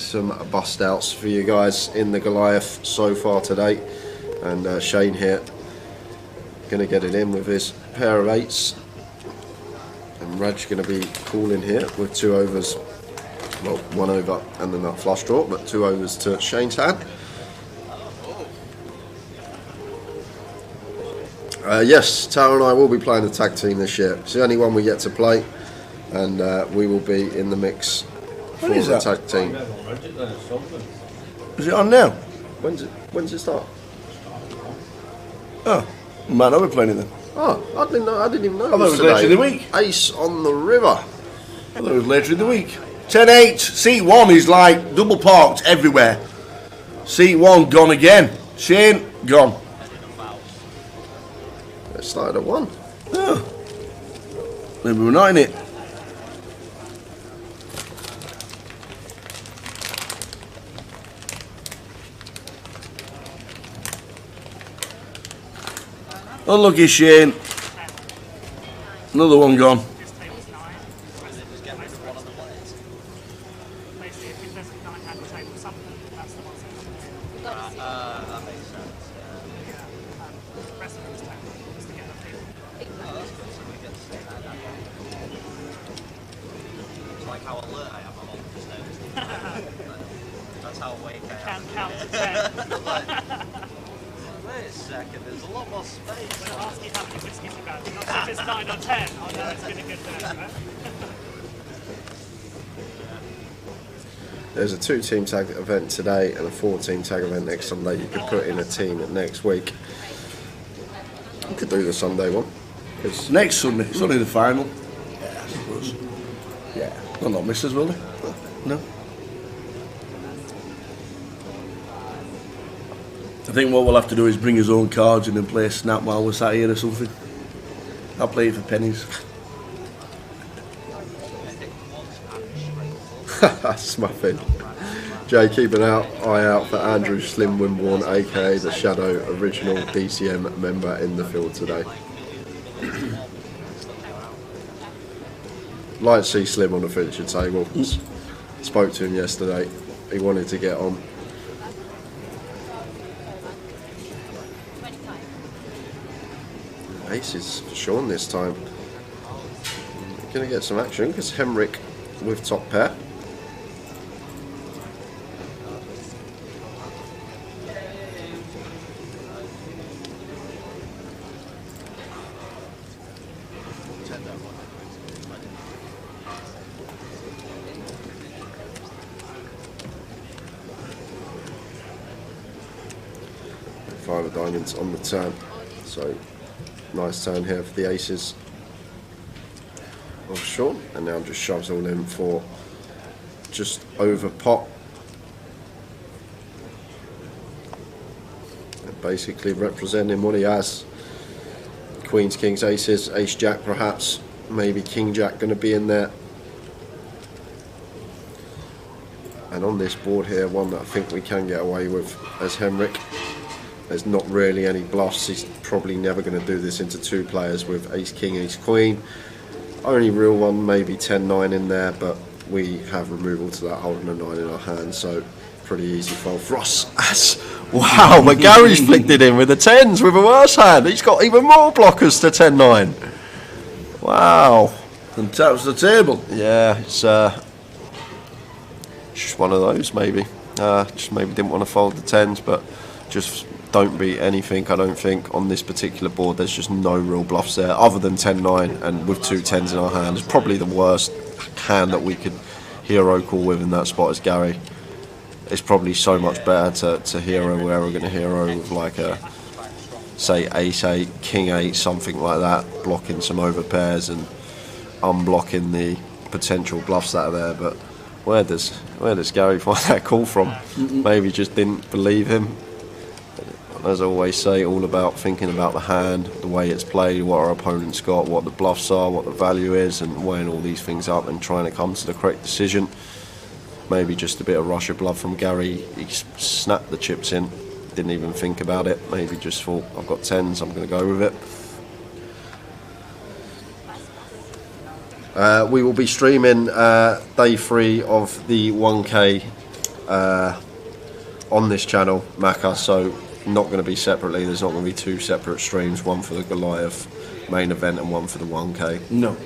Speaker 5: some bust outs for you guys in the Goliath so far today, and Shane here going to get it in with his pair of 8s, and Raj going to be calling here with 2 overs, well, 1 over and then that flush draw, but 2 overs to Shane's hand. Yes, Tara and I will be playing the tag team this year. It's the only one we get to play, and we will be in the mix for the tag team.
Speaker 6: Is it on now?
Speaker 5: When's it start?
Speaker 6: Oh, we might not be playing it then.
Speaker 5: Oh, I didn't know. I didn't even know.
Speaker 6: I thought it was later in the week.
Speaker 5: Ace on the river.
Speaker 6: I thought it was later in the week. 10-8. Seat 1 is like double parked everywhere. Seat 1 gone again. Shane gone.
Speaker 5: It started at 1.
Speaker 6: Oh. Maybe we're not in it. Unlucky Shane. Another one gone.
Speaker 5: There's a 2-team tag event today and a 4-team tag event next Sunday. You could put in a team next week. You could do the Sunday one.
Speaker 6: It's next Sunday. It's only the final. Yeah, I suppose. Yeah. They'll not miss us, will they? No. I think what we'll have to do is bring his own cards in and play a snap while we're sat here or something. I'll play it for pennies.
Speaker 5: Smuffin. Jay, keep an eye out for Andrew Slim Wimborne, aka the Shadow, original DCM member in the field today. Like to see Slim on the feature table. Spoke to him yesterday. He wanted to get on. Aces for Sean this time. Going to get some action because Henrik with top pair. Five of diamonds on the turn, so nice turn here for the aces of Sean, and now just shoves all in for just over pot, and basically representing what he has. Queens, kings, aces, ace jack perhaps, maybe king jack going to be in there. And on this board here, one that I think we can get away with as Henrik. There's not really any bluffs. He's probably never going to do this into 2 players with ace king, ace queen. Only real one, maybe 10-9 in there, but we have removal to that holding a 9 in our hand, so pretty easy fold for us. Wow, but Gary's flicked it in with the 10s with a worse hand. He's got even more blockers to 10-9. Wow.
Speaker 6: And taps the table.
Speaker 5: Yeah, it's just one of those maybe. Just maybe didn't want to fold the 10s, but just don't beat anything, I don't think, on this particular board. There's just no real bluffs there other than 10-9, and with 2 10s in our hand. It's probably the worst hand that we could hero call with in that spot is Gary. It's probably so much better to hero where we're going to hero with like a, say, ace 8, king 8, something like that, blocking some overpairs and unblocking the potential bluffs that are there. But where does Gary find that call from? Maybe just didn't believe him. As I always say, all about thinking about the hand, the way it's played, what our opponent's got, what the bluffs are, what the value is, and weighing all these things up and trying to come to the correct decision. Maybe just a bit of rush of blood from Gary. He snapped the chips in, didn't even think about it. Maybe just thought, I've got 10s, I'm going to go with it. We will be streaming day 3 of the 1K on this channel, Macca, so not going to be separately. There's not going to be 2 separate streams, one for the Goliath main event and one for the 1K.
Speaker 6: No.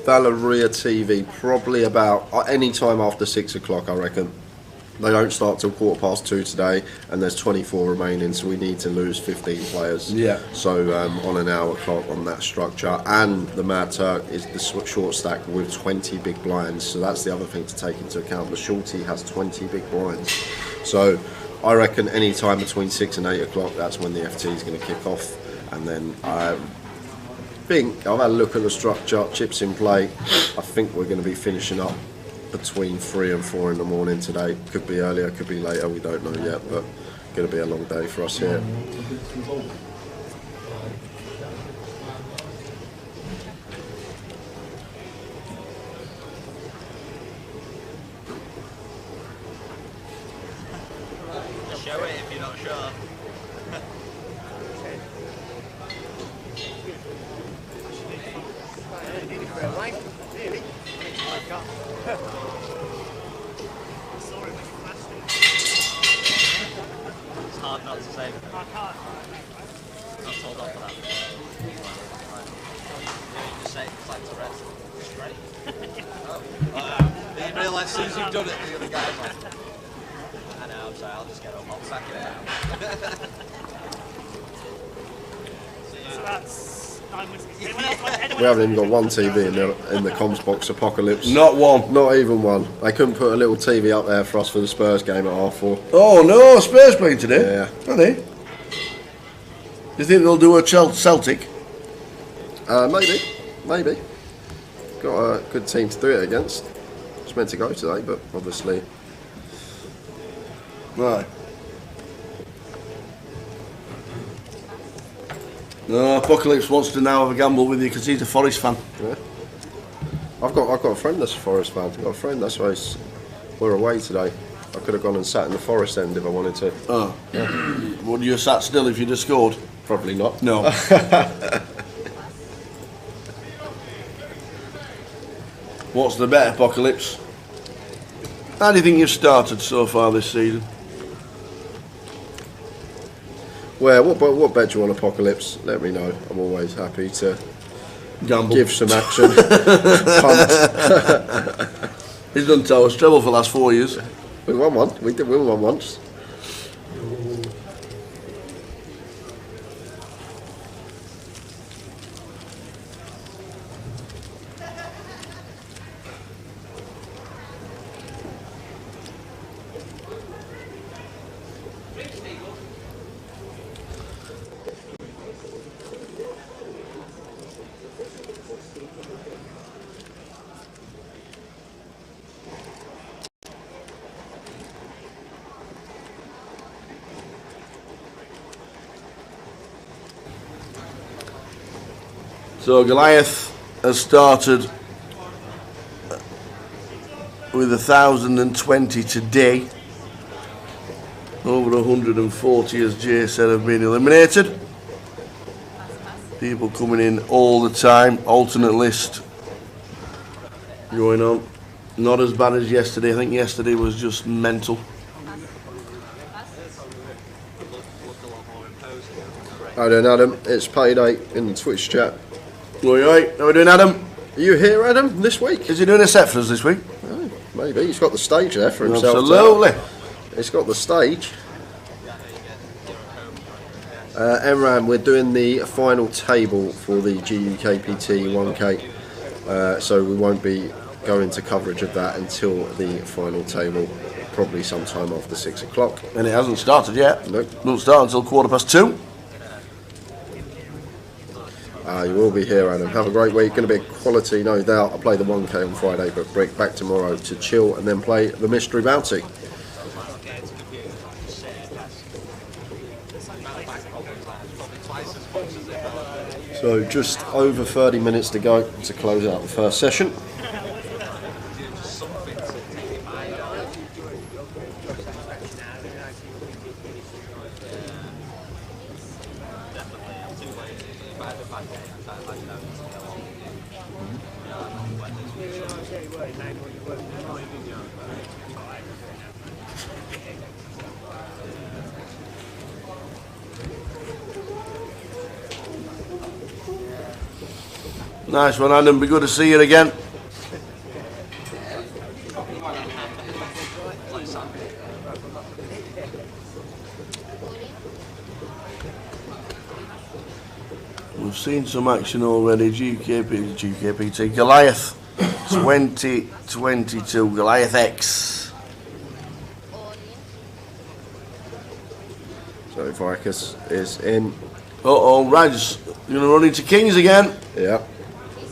Speaker 5: Valeria TV, probably about any time after 6 o'clock, I reckon. They don't start till 2:15 today, and there's 24 remaining, so we need to lose 15 players.
Speaker 6: Yeah.
Speaker 5: So on an hour clock on that structure, and the Mad Turk is the short stack with 20 big blinds, so that's the other thing to take into account. The Shorty has 20 big blinds, so I reckon any time between 6 and 8 o'clock, that's when the FT is going to kick off, and then I think I've had a look at the structure, chips in play. I think we're going to be finishing up between 3 and 4 in the morning today. Could be earlier, could be later, we don't know yet, but going to be a long day for us here.
Speaker 8: Show it if you're not sure. It's hard not to say. Not told off for that. You just say it's like Tourette's. Straight. Oh. You didn't realise as soon as you've done it, the other guy's like, I know, I'm sorry, I'll just get up. I'll sack it out.
Speaker 12: So that's 9 wins.
Speaker 5: We haven't even got one TV in the comms box. Apocalypse.
Speaker 6: Not one.
Speaker 5: Not even one. They couldn't put a little TV up there for us for the Spurs game at 4:30.
Speaker 6: Oh no, Spurs playing today?
Speaker 5: Yeah.
Speaker 6: Are they? Do you think they'll do a Celtic?
Speaker 5: Maybe. Got a good team to do it against. It's meant to go today, but obviously.
Speaker 6: Right. No, Apocalypse wants to now have a gamble with you because he's a Forest fan.
Speaker 5: Yeah. I've got a friend that's a Forest fan. I've got a friend that's why we're away today. I could have gone and sat in the Forest end if I wanted to.
Speaker 6: Oh.
Speaker 5: Yeah.
Speaker 6: Would you have sat still if you'd have scored?
Speaker 5: Probably not.
Speaker 6: No. What's the bet, Apocalypse? How do you think you've started so far this season?
Speaker 5: Well, what bet do you want, Apocalypse? Let me know. I'm always happy to
Speaker 6: gamble,
Speaker 5: give some action. Punt.
Speaker 6: He's done Towers treble for the last 4 years.
Speaker 5: We won one. We did win one once.
Speaker 6: So Goliath has started with 1,020 today. Over 140, as Jay said, have been eliminated. People coming in all the time. Alternate list going on. Not as bad as yesterday. I think yesterday was just mental.
Speaker 5: How you doing, Adam? It's payday in the Twitch chat.
Speaker 6: Alright, how are we doing, Adam?
Speaker 5: Are you here, Adam, this week?
Speaker 6: Is he doing a set for us this week?
Speaker 5: Oh, maybe. He's got the stage there for himself.
Speaker 6: Absolutely.
Speaker 5: He's got the stage. Emran, we're doing the final table for the GUKPT 1K, so we won't be going to coverage of that until the final table, probably sometime after 6 o'clock.
Speaker 6: And it hasn't started yet.
Speaker 5: Nope.
Speaker 6: Won't start until 2:15.
Speaker 5: You will be here, Adam. Have a great week. Going to be quality, no doubt. I play the 1K on Friday, but break back tomorrow to chill and then play the Mystery Bounty.
Speaker 8: Probably twice as much as they
Speaker 5: So just over 30 minutes to go to close out the first session.
Speaker 8: just something to take your mind off. Definitely, I'm too lazy. If I had a bad day, I'd imagine I would go on.
Speaker 6: Nice one, Adam. Be good to see you again. We've seen some action already. GKPT Goliath 2022 Goliath X.
Speaker 5: So Vicus is in.
Speaker 6: Uh-oh, Raj, you're gonna run into Kings again.
Speaker 5: Yeah,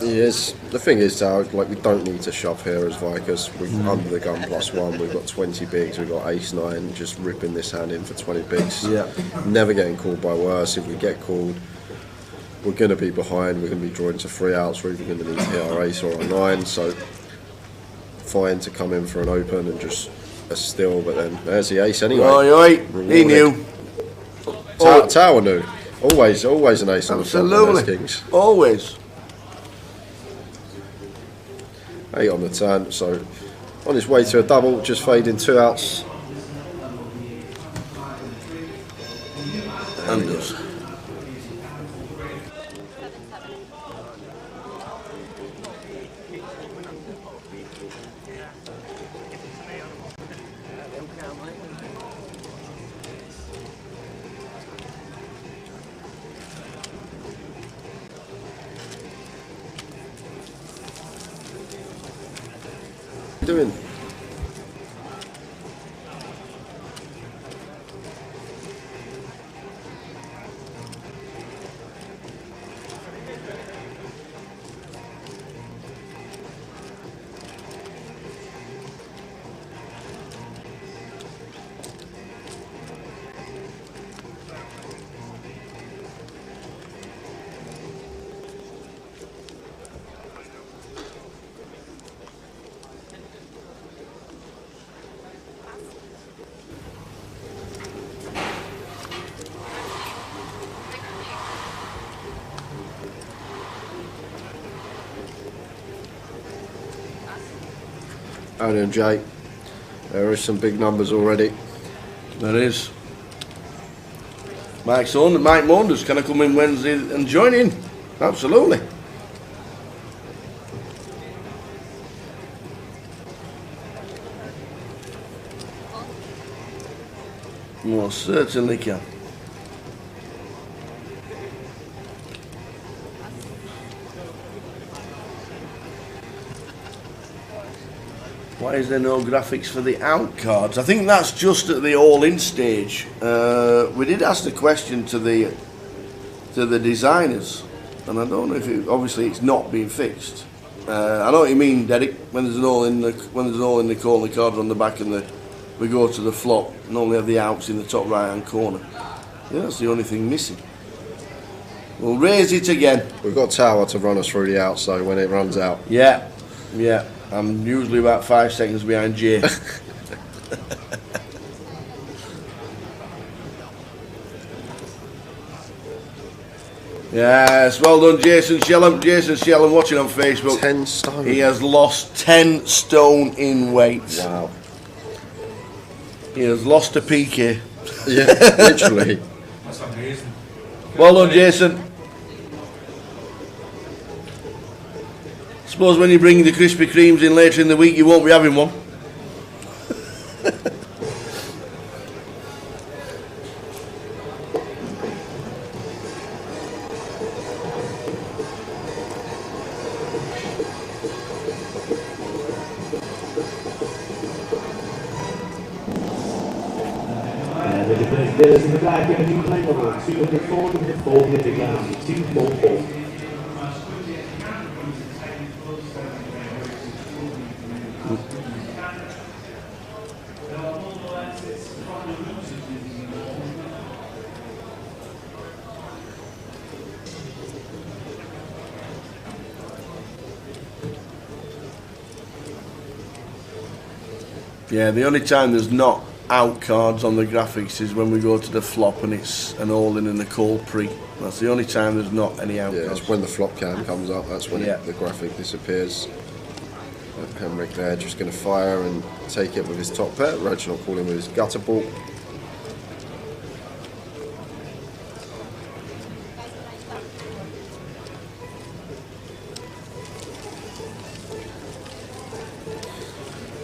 Speaker 5: he is. The thing is, like, we don't need to shove here as Vicus. We're under the gun +1. We've got 20 bigs. We've got ace 9, just ripping this hand in for 20 bigs.
Speaker 6: Yeah.
Speaker 5: Never getting called by worse. If we get called, we're going to be behind. We're going to be drawing to 3 outs. We're either going to need to hit our ace or our 9. So fine to come in for an open and just a steal, but then there's the ace anyway.
Speaker 6: Oi, he knew.
Speaker 5: Tower knew. Always an ace on the front when there's Kings.
Speaker 6: Always.
Speaker 5: 8 on the turn, so on his way to a double, just fading 2 outs.
Speaker 6: And does.
Speaker 5: Doing? And Jay, there is some big numbers already.
Speaker 6: There is. Mike Maunders, can I come in Wednesday and join in? Absolutely. Most certainly can. Why is there no graphics for the out cards? I think that's just at the all-in stage. We did ask the question to the designers, and I don't know if obviously it's not being fixed. I know what you mean, Derek. When there's an all in the corner, the cards on the back, and we go to the flop, and only have the outs in the top right-hand corner. Yeah, that's the only thing missing. We'll raise it again.
Speaker 5: We've got Tower to run us through the outs, so when it runs out.
Speaker 6: Yeah. I'm usually about 5 seconds behind Jay. Yes, well done, Jason Shellham. Jason Shellham watching on Facebook.
Speaker 5: 10 stone.
Speaker 6: He has lost 10 stone in weight.
Speaker 5: Wow.
Speaker 6: He has lost a PK.
Speaker 5: Yeah, literally.
Speaker 7: That's amazing.
Speaker 6: Well done, Jason. Suppose when you bring the Krispy Kremes in later in the week, you won't be having one.
Speaker 10: And the defense bidders in the black and the playing over 204 to 400 grams, 244.
Speaker 6: Yeah, the only time there's not out cards on the graphics is when we go to the flop and it's an all-in and a call pre. That's the only time there's not any out cards.
Speaker 5: It's when the flop cam comes up, that's when the graphic disappears. Henrik there just going to fire and take it with his top pair. Reginald calling with his gutter ball.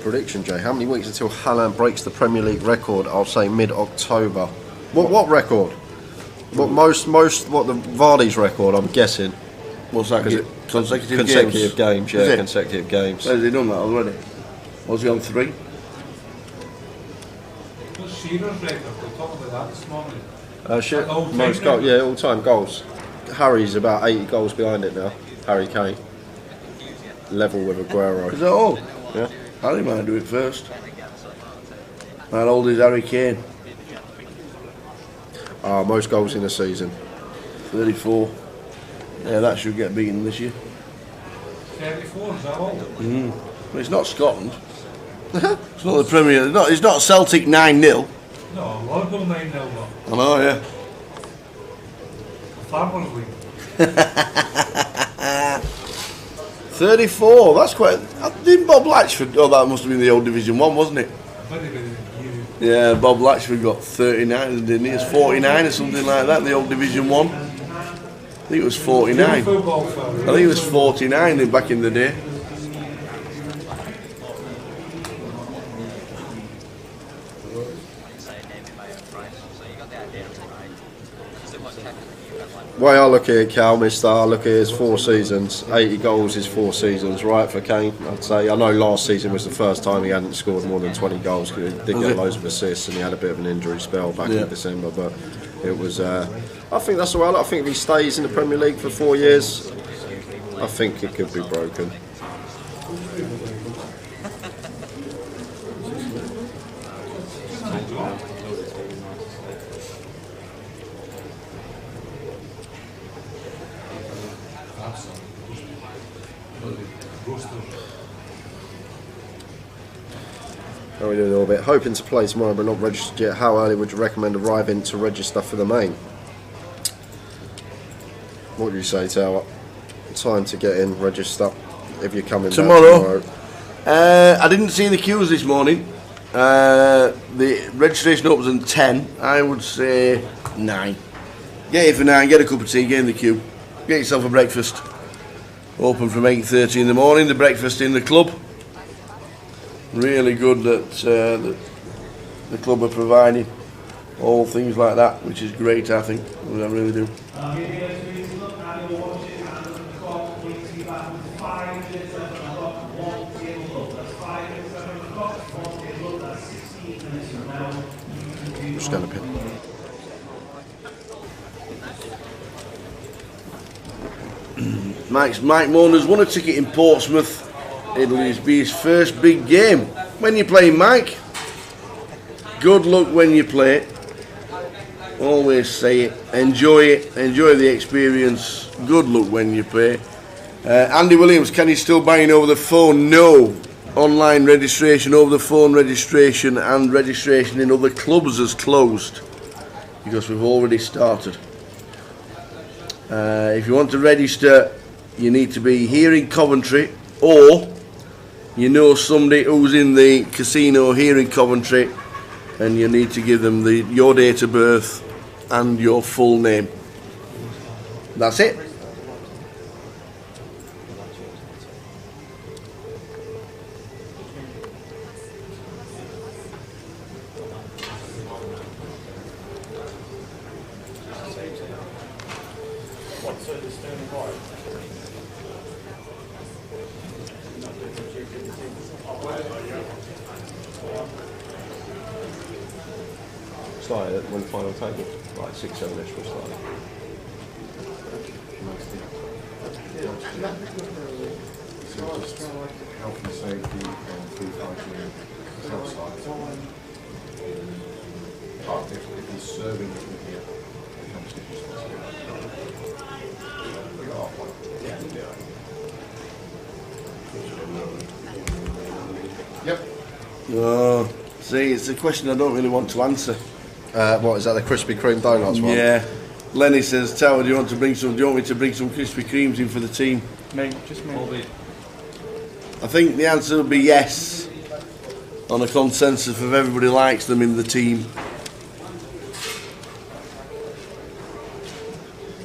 Speaker 5: Prediction, Jay. How many weeks until Haaland breaks the Premier League record? I'll say mid-October. What record? What the Vardy's record? I'm guessing.
Speaker 6: What's that? Consecutive
Speaker 5: games. Yeah, consecutive games.
Speaker 6: Has he done that already? Was he on 3?
Speaker 7: What's Shearer's record? We'll talk about that this morning.
Speaker 5: Most goals, all-time goals. Harry's about 80 goals behind it now. Harry Kane. Level with Aguero.
Speaker 6: Is that all?
Speaker 5: Yeah.
Speaker 6: Harry might do it first. How old is Harry Kane?
Speaker 5: Most goals in a season.
Speaker 6: 34. Yeah, that should get beaten this year.
Speaker 7: 34, is that all?
Speaker 6: Well, it's not Scotland. It's not the Premier. It's not Celtic 9-0.
Speaker 7: No, Liverpool 9-0 though.
Speaker 6: I know, yeah.
Speaker 7: Farmers League.
Speaker 6: 34. That's quite. Didn't Bob Latchford? Oh, that must have been the old Division 1, wasn't it? Yeah, Bob Latchford got 39, didn't he? It's 49 or something like that. The old Division 1. I think it was 49. I think it was 49 back in the day.
Speaker 5: The way I look at it, Cal, mister, I look at it as 4 seasons. 80 goals is 4 seasons, right, for Kane, I'd say. I know last season was the first time he hadn't scored more than 20 goals because he did get loads of assists and he had a bit of an injury spell back in December. But it was, I think that's all right. I think if he stays in the Premier League for 4 years, I think it could be broken. How are we doing a little bit? Hoping to play tomorrow but not registered yet. How early would you recommend arriving to register for the main? What do you say, Tower? Time to get in, register if you're coming
Speaker 6: tomorrow. I didn't see the queues this morning. The registration opens at 10. I would say 9. Get here for 9, get a cup of tea, get in the queue. Get yourself a breakfast. Open from 8:30 in the morning, the breakfast in the club. Really good that the club are providing all things like that, which is great, I think. I really do.
Speaker 5: Just going to pin.
Speaker 6: Mike Mona's won a ticket in Portsmouth. It'll be his first big game. When you play, Mike, good luck when you play. Always say it. Enjoy the experience. Good luck when you play. Andy Williams, can you still buy in over the phone? No. Online registration, over the phone registration, and registration in other clubs has closed because we've already started. If you want to register, you need to be here in Coventry, or you know somebody who's in the casino here in Coventry, and you need to give them your date of birth and your full name. That's it.
Speaker 5: Started at one final table, like 6-7ish was started.
Speaker 14: So just health and safety and food hygiene outside. But if he's serving it with here, it becomes difficult. Yep.
Speaker 6: Oh, see, it's a question I don't really want to answer.
Speaker 5: What is that? The Krispy Kreme donuts one?
Speaker 6: Yeah. Lenny says, Tower, do you want me to bring some Krispy Kremes in for the team?
Speaker 13: Me, just me.
Speaker 6: I think the answer would be yes, on a consensus of everybody likes them in the team.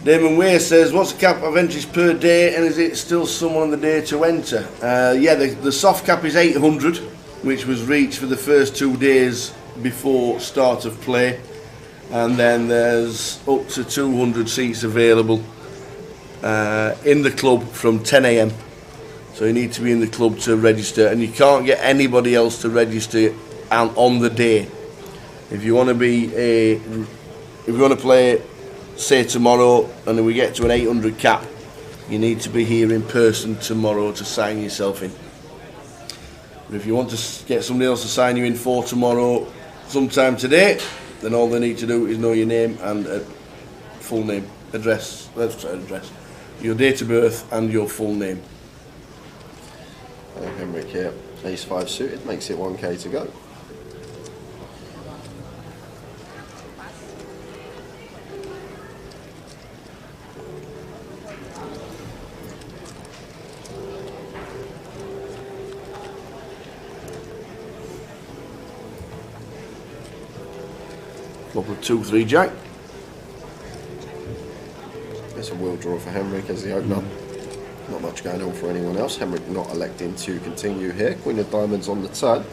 Speaker 6: Damon Way says, what's the cap of entries per day, and is it still someone on the day to enter? Yeah, the soft cap is 800, which was reached for the first 2 days before start of play, and then there's up to 200 seats available in the club from 10 AM. So you need to be in the club to register, and you can't get anybody else to register on the day. If you want to play, say tomorrow, and then we get to an 800 cap, you need to be here in person tomorrow to sign yourself in. But if you want to get somebody else to sign you in for tomorrow, sometime today, then all they need to do is know your name and full name, address, your date of birth and your full name.
Speaker 5: Henrik here, ace 5 suited, makes it 1k to go.
Speaker 6: Flop of 2-3 jack.
Speaker 5: It's a wheel draw for Henrik as the opener. Not much going on for anyone else. Henrik not electing to continue here. Queen of diamonds on the turn.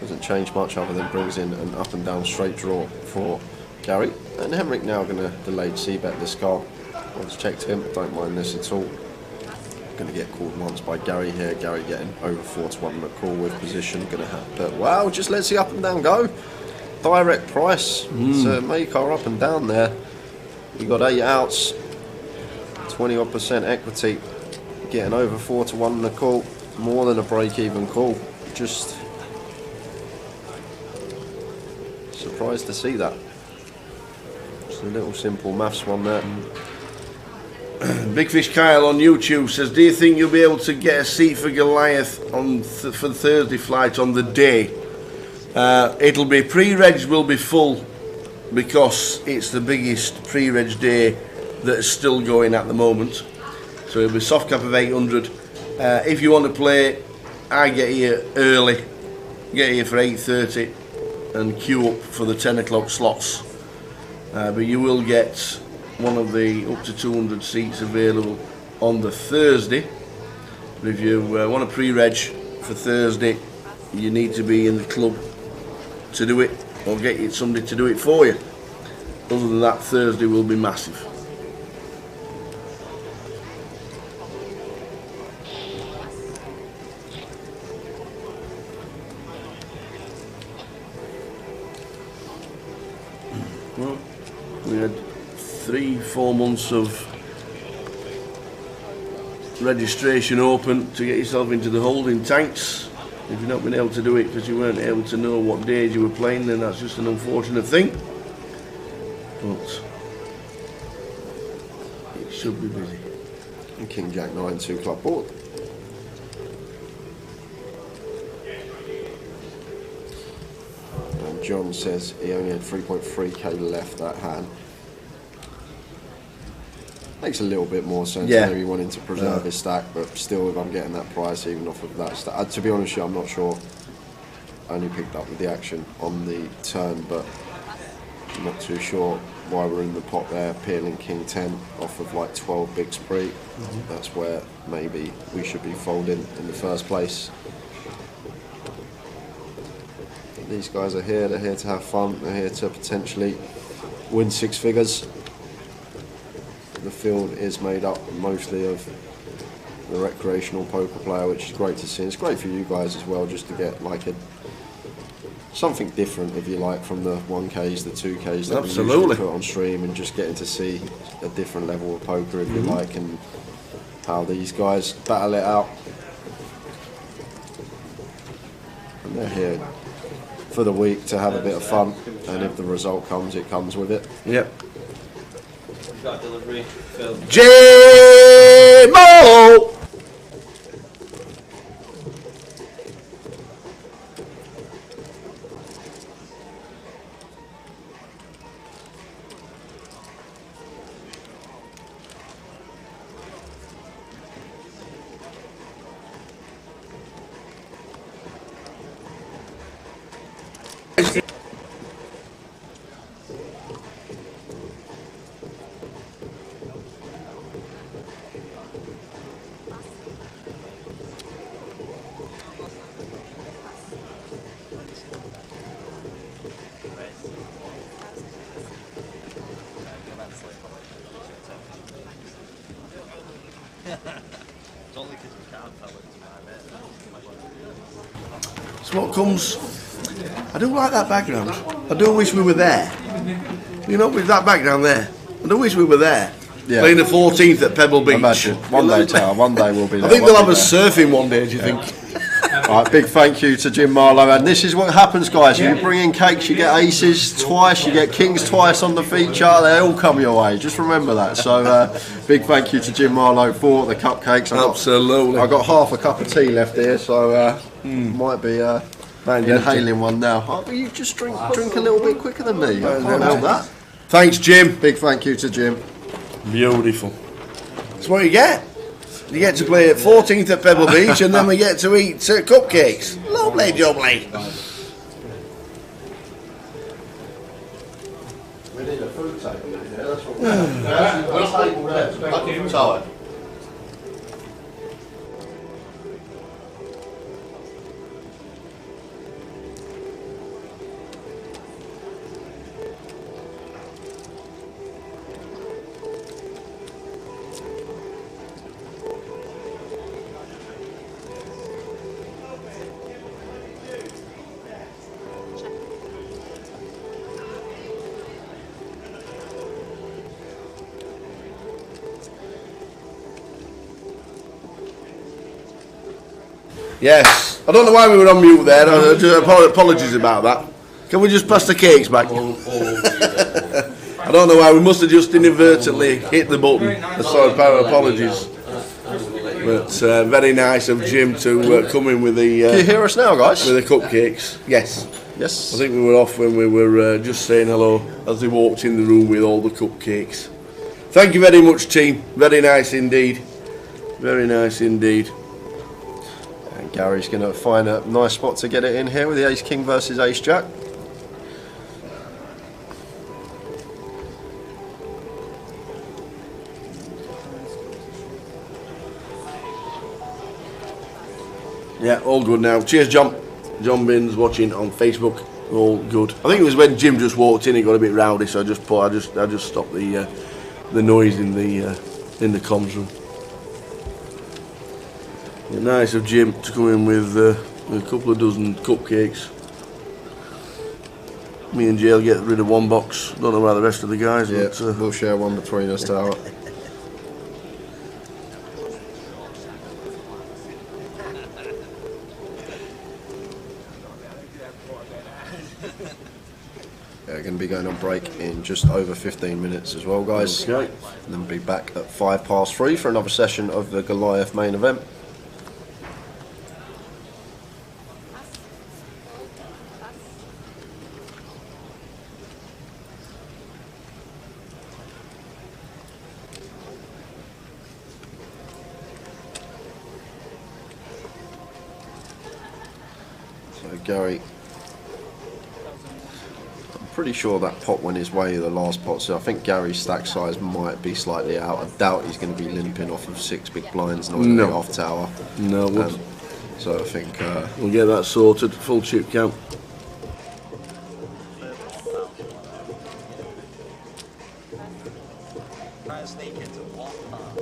Speaker 5: Doesn't change much other than brings in an up and down straight draw for Gary. And Henrik now going to delayed c-bet this card. Once checked him, don't mind this at all. Going to get called once by Gary here. Gary getting over 4-1 on the call with position. Going to have, but wow, just lets the up and down go. Direct price to make our up and down there. We got 8 outs, 20% equity, getting over 4-1 on the call. More than a break-even call. Just surprised to see that. Just a little simple maths one there.
Speaker 6: Big Fish Kyle on YouTube says, do you think you'll be able to get a seat for Goliath on for the Thursday flight on the day? It'll be pre-reg will be full because it's the biggest pre-reg day that is still going at the moment. So it'll be soft cap of 800. If you want to play, I get here early, get here for 8:30 and queue up for the 10 o'clock slots. But you will get one of the up to 200 seats available on the Thursday. But if you want a pre-reg for Thursday, you need to be in the club to do it, or get somebody to do it for you. Other than that, Thursday will be massive. Well, we had 3-4 months of registration open to get yourself into the holding tanks. If you've not been able to do it because you weren't able to know what days you were playing, then that's just an unfortunate thing. But it should be busy.
Speaker 5: And King Jack 9 2 club board. And John says he only had 3.3k left that hand. Makes a little bit more sense.
Speaker 6: Yeah.
Speaker 5: Maybe wanting to preserve his stack, but still, if I'm getting that price even off of that stack, to be honest with you, I'm not sure. I only picked up with the action on the turn, but I'm not too sure why we're in the pot there. Peeling King 10 off of like 12 big spree. That's where maybe we should be folding in the first place. But these guys are here. They're here to have fun. They're here to potentially win 6 figures. The field is made up mostly of the recreational poker player, which is great to see. It's great for you guys as well, just to get like something different, if you like, from the 1Ks, the 2Ks that we usually put on stream, and just getting to see a different level of poker, if you like, and how these guys battle it out. And they're here for the week to have a bit of fun, and if the result comes, it comes with it.
Speaker 6: Yep.
Speaker 13: Got delivery, Phil.
Speaker 6: J-Mo!
Speaker 8: It's only because you can't tell it to my mate.
Speaker 6: It's what comes. I do like that background. I do wish we were there. You know, with that background there. I do wish we were there.
Speaker 5: Yeah.
Speaker 6: Playing the 14th at Pebble Beach.
Speaker 5: Imagine. One day, Tower. One day we'll be there.
Speaker 6: I think they'll have us surfing one day, do you think?
Speaker 5: Right, big thank you to Jim Marlowe, and this is what happens, guys. You bring in cakes, you get aces twice, you get kings twice on the feature. They all come your way. Just remember that. So, big thank you to Jim Marlowe for the cupcakes.
Speaker 6: Absolutely.
Speaker 5: I've got half a cup of tea left here, so might be inhaling one now. Oh, but you just drink a little bit quicker than me. I can't help that.
Speaker 6: Thanks, Jim.
Speaker 5: Big thank you to Jim.
Speaker 6: Beautiful. That's what you get. You get to play at 14th at Pebble Beach, and then we get to eat cupcakes. Lovely jubbly.
Speaker 5: We need a food table in here. That's what we need. Tower.
Speaker 6: Yes. I don't know why we were on mute there. Apologies about that. Can we just pass the cakes back? I don't know why. We must have just inadvertently hit the button. Sorry, apologies. But very nice of Jim to come in with the...
Speaker 5: Can you hear us now, guys?
Speaker 6: With the cupcakes. Yes.
Speaker 5: Yes.
Speaker 6: I think we were off when we were just saying hello as they walked in the room with all the cupcakes. Thank you very much, team. Very nice indeed. Very nice indeed.
Speaker 5: And Gary's going to find a nice spot to get it in here with the Ace King versus Ace Jack.
Speaker 6: Yeah, all good now. Cheers, John. John Binns watching on Facebook. All good. I think it was when Jim just walked in, it got a bit rowdy, so I just stopped the noise in the comms room. Yeah, nice of Jim to come in with a couple of dozen cupcakes. Me and Jay will get rid of one box. Don't know about the rest of the guys.
Speaker 5: Yeah,
Speaker 6: but,
Speaker 5: we'll share one between us, Tower. We're going to be going on break in just over 15 minutes as well, guys.
Speaker 6: Okay.
Speaker 5: And then be back at 3:05 for another session of the Goliath main event. So Gary, pretty sure that pot went his way the last pot, so I think Gary's stack size might be slightly out. I doubt he's going to be limping off of 6 big blinds, not only off Tower.
Speaker 6: No,
Speaker 5: so I think
Speaker 6: we'll get that sorted. Full chip count.
Speaker 8: Try to sneak into one part.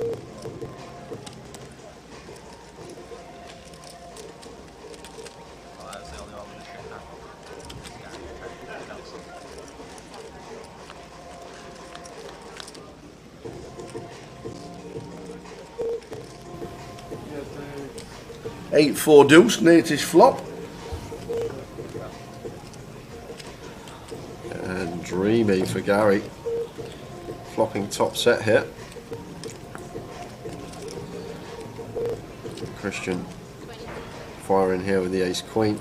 Speaker 8: Oh, that's the only one with the shit now.
Speaker 6: Yeah. 8-4 deuce, native flop.
Speaker 5: And dreamy for Gary. Flopping top set here. Christian firing here with the ace queen.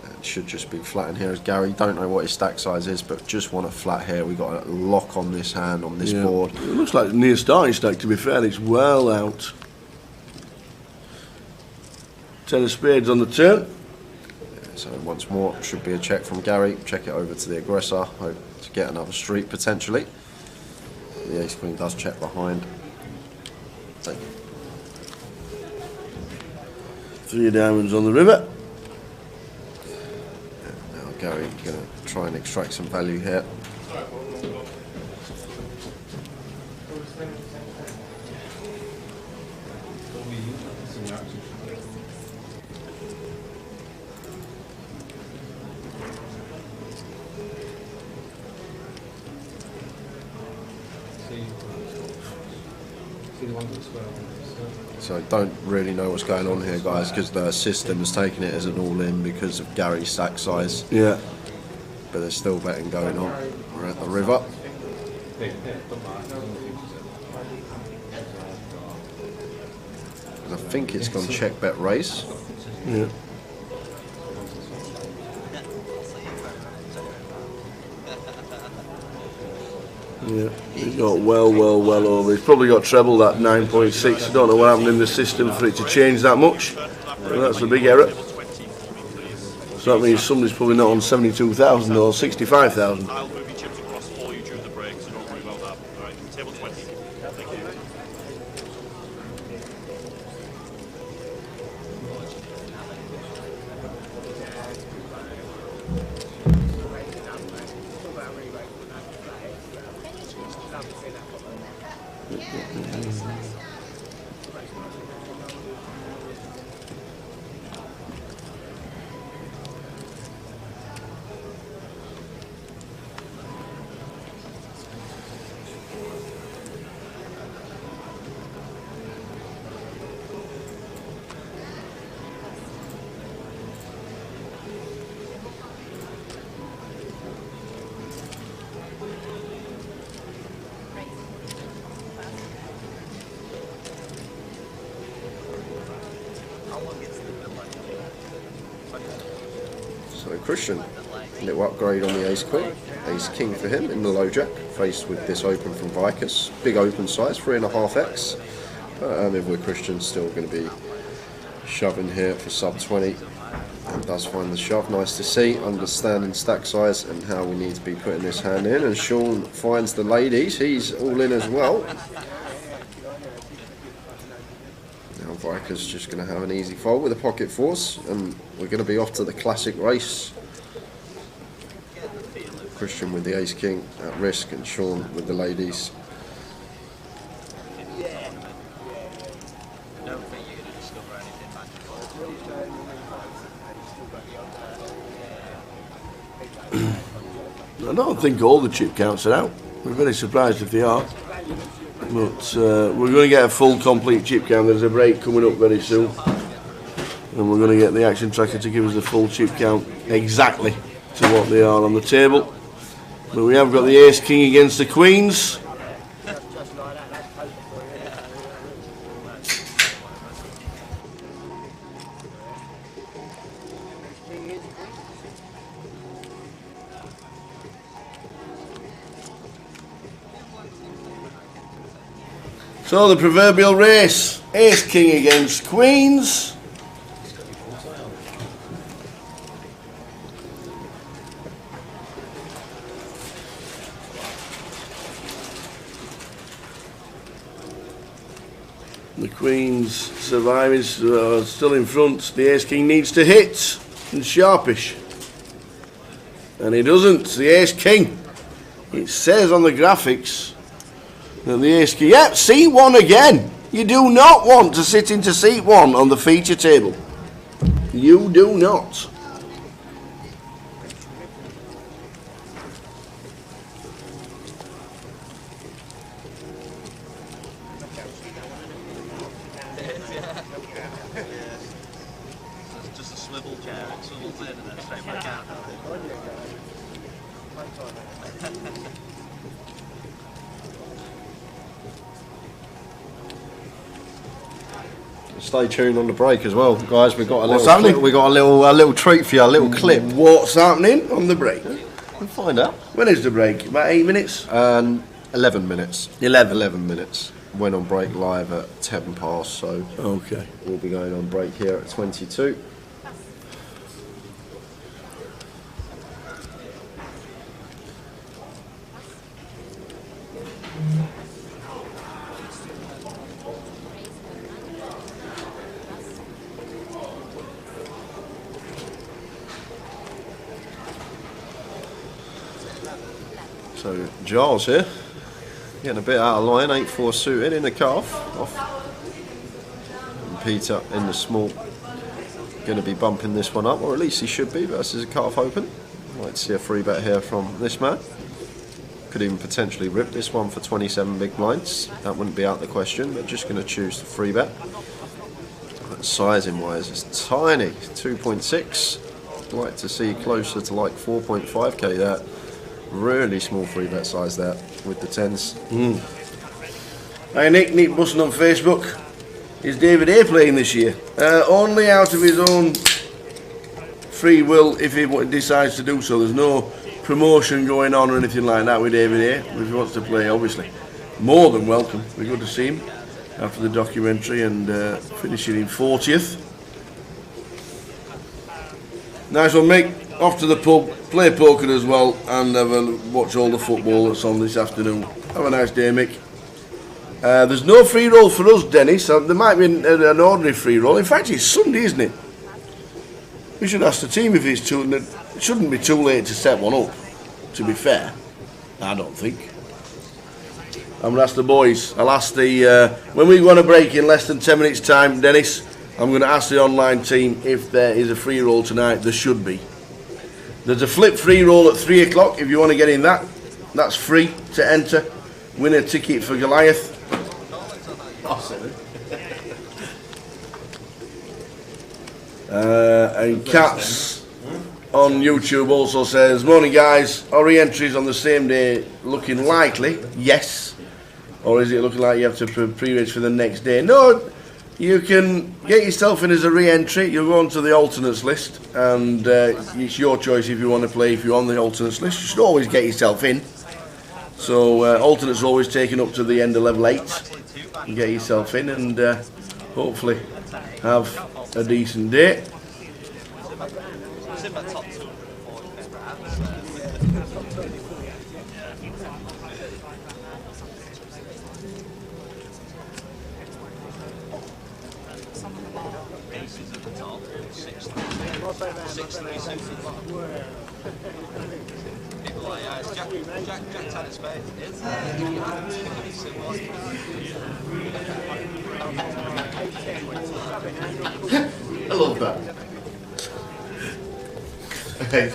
Speaker 5: It should just be flat in here as Gary. Don't know what his stack size is, but just want a flat here. We've got a lock on this hand, on this board.
Speaker 6: It looks like near starting stack, to be fair. It's well out. 10 of spades on the turn.
Speaker 5: So once more, should be a check from Gary. Check it over to the aggressor. Hope to get another street potentially. The ace queen does check behind. Thank you.
Speaker 6: 3 diamonds on the river.
Speaker 5: Now Gary going to try and extract some value here.
Speaker 13: See the ones that swear on
Speaker 5: So don't really know what's going on here, guys, because the system has taken it as an all-in because of Gary's stack size.
Speaker 6: Yeah.
Speaker 5: But there's still betting going on. We're at the river. I think it's gone check bet race.
Speaker 6: Yeah. Yeah, he's got well over. He's probably got treble that 9.6. I don't know what happened in the system for it to change that much. Well, that's a big error. So that means somebody's probably not on 72,000 or 65,000.
Speaker 15: I'll move your chips across for you during the break, so don't worry about that. All right, table 20. Thank you.
Speaker 5: So Christian, little upgrade on the ace queen, ace king for him in the low jack, faced with this open from Vicus, big open size, 3.5x. If we're Christian, still going to be shoving here for sub 20, and does find the shove. Nice to see, understanding stack size and how we need to be putting this hand in. And Sean finds the ladies, he's all in as well. Vicus just going to have an easy fold with a pocket force, and we're going to be off to the classic race. Christian with the ace king at risk, and Sean with the ladies.
Speaker 6: I don't think all the chip counts are out. We're very surprised if they are. But we're going to get a full complete chip count. There's a break coming up very soon, and we're going to get the action tracker to give us the full chip count exactly to what they are on the table. But we have got the ace king against the queens. So the proverbial race, ace king against queens. The queens surviving, still in front. The ace king needs to hit and sharpish, and he doesn't. The ace king, it says on the graphics that the ace king, yep, seat one again. You do not want to sit into seat one on the feature table. You do not.
Speaker 8: Just a swivel chair, it swivels in and then straight back out.
Speaker 5: Stay tuned on the break as well, guys. We've got a
Speaker 6: What's
Speaker 5: little
Speaker 6: happening?
Speaker 5: clip, we got a little treat for you, a little clip.
Speaker 6: What's happening on the break?
Speaker 5: We'll find out.
Speaker 6: When is the break? About 8 minutes?
Speaker 5: 11 minutes. 11 minutes. Went on break live at 10 past, so
Speaker 6: okay.
Speaker 5: We'll be going on break here at 22. So Giles here, getting a bit out of line, 8-4 suited in the cutoff. And Peter in the small, going to be bumping this one up, or at least he should be versus a cutoff open. I'd like to see a free bet here from this man. Could even potentially rip this one for 27 big blinds. That wouldn't be out of the question, but just going to choose the free bet. Sizing wise, it's tiny, 2.6. I'd like to see closer to like 4.5k there. Really small free bet size there with the 10s.
Speaker 6: Hi Nick Busson on Facebook. Is David A playing this year? Only out of his own free will if he decides to do so. There's no promotion going on or anything like that with David A. If he wants to play, obviously, more than welcome. We're good to see him after the documentary and finishing in 40th. Nice one, Mick. Off to the pub, play poker as well, and have a watch all the football that's on this afternoon. Have a nice day, Mick. There's no free roll for us, Dennis. There might be an ordinary free roll. In fact, it's Sunday, isn't it? We should ask the team if it's too. It shouldn't be too late to set one up. To be fair, I don't think. I'm going to ask the boys. I'll ask the when we go on a break in less than 10 minutes' time, Dennis. I'm going to ask the online team if there is a free roll tonight. There should be. There's a flip free roll at 3 o'clock if you want to get in that. That's free to enter. Win a ticket for Goliath. And Cats on YouTube also says, morning guys, are re-entries on the same day looking likely? Yes. Or is it looking like you have to pre-race for the next day? No, you can get yourself in as a re-entry. You'll go onto the alternates list, and it's your choice if you want to play. If you're on the alternates list, you should always get yourself in. So alternates are always taken up to the end of level 8. You get yourself in and hopefully have a decent day.
Speaker 8: Jack had his spade.
Speaker 5: I love that. Okay.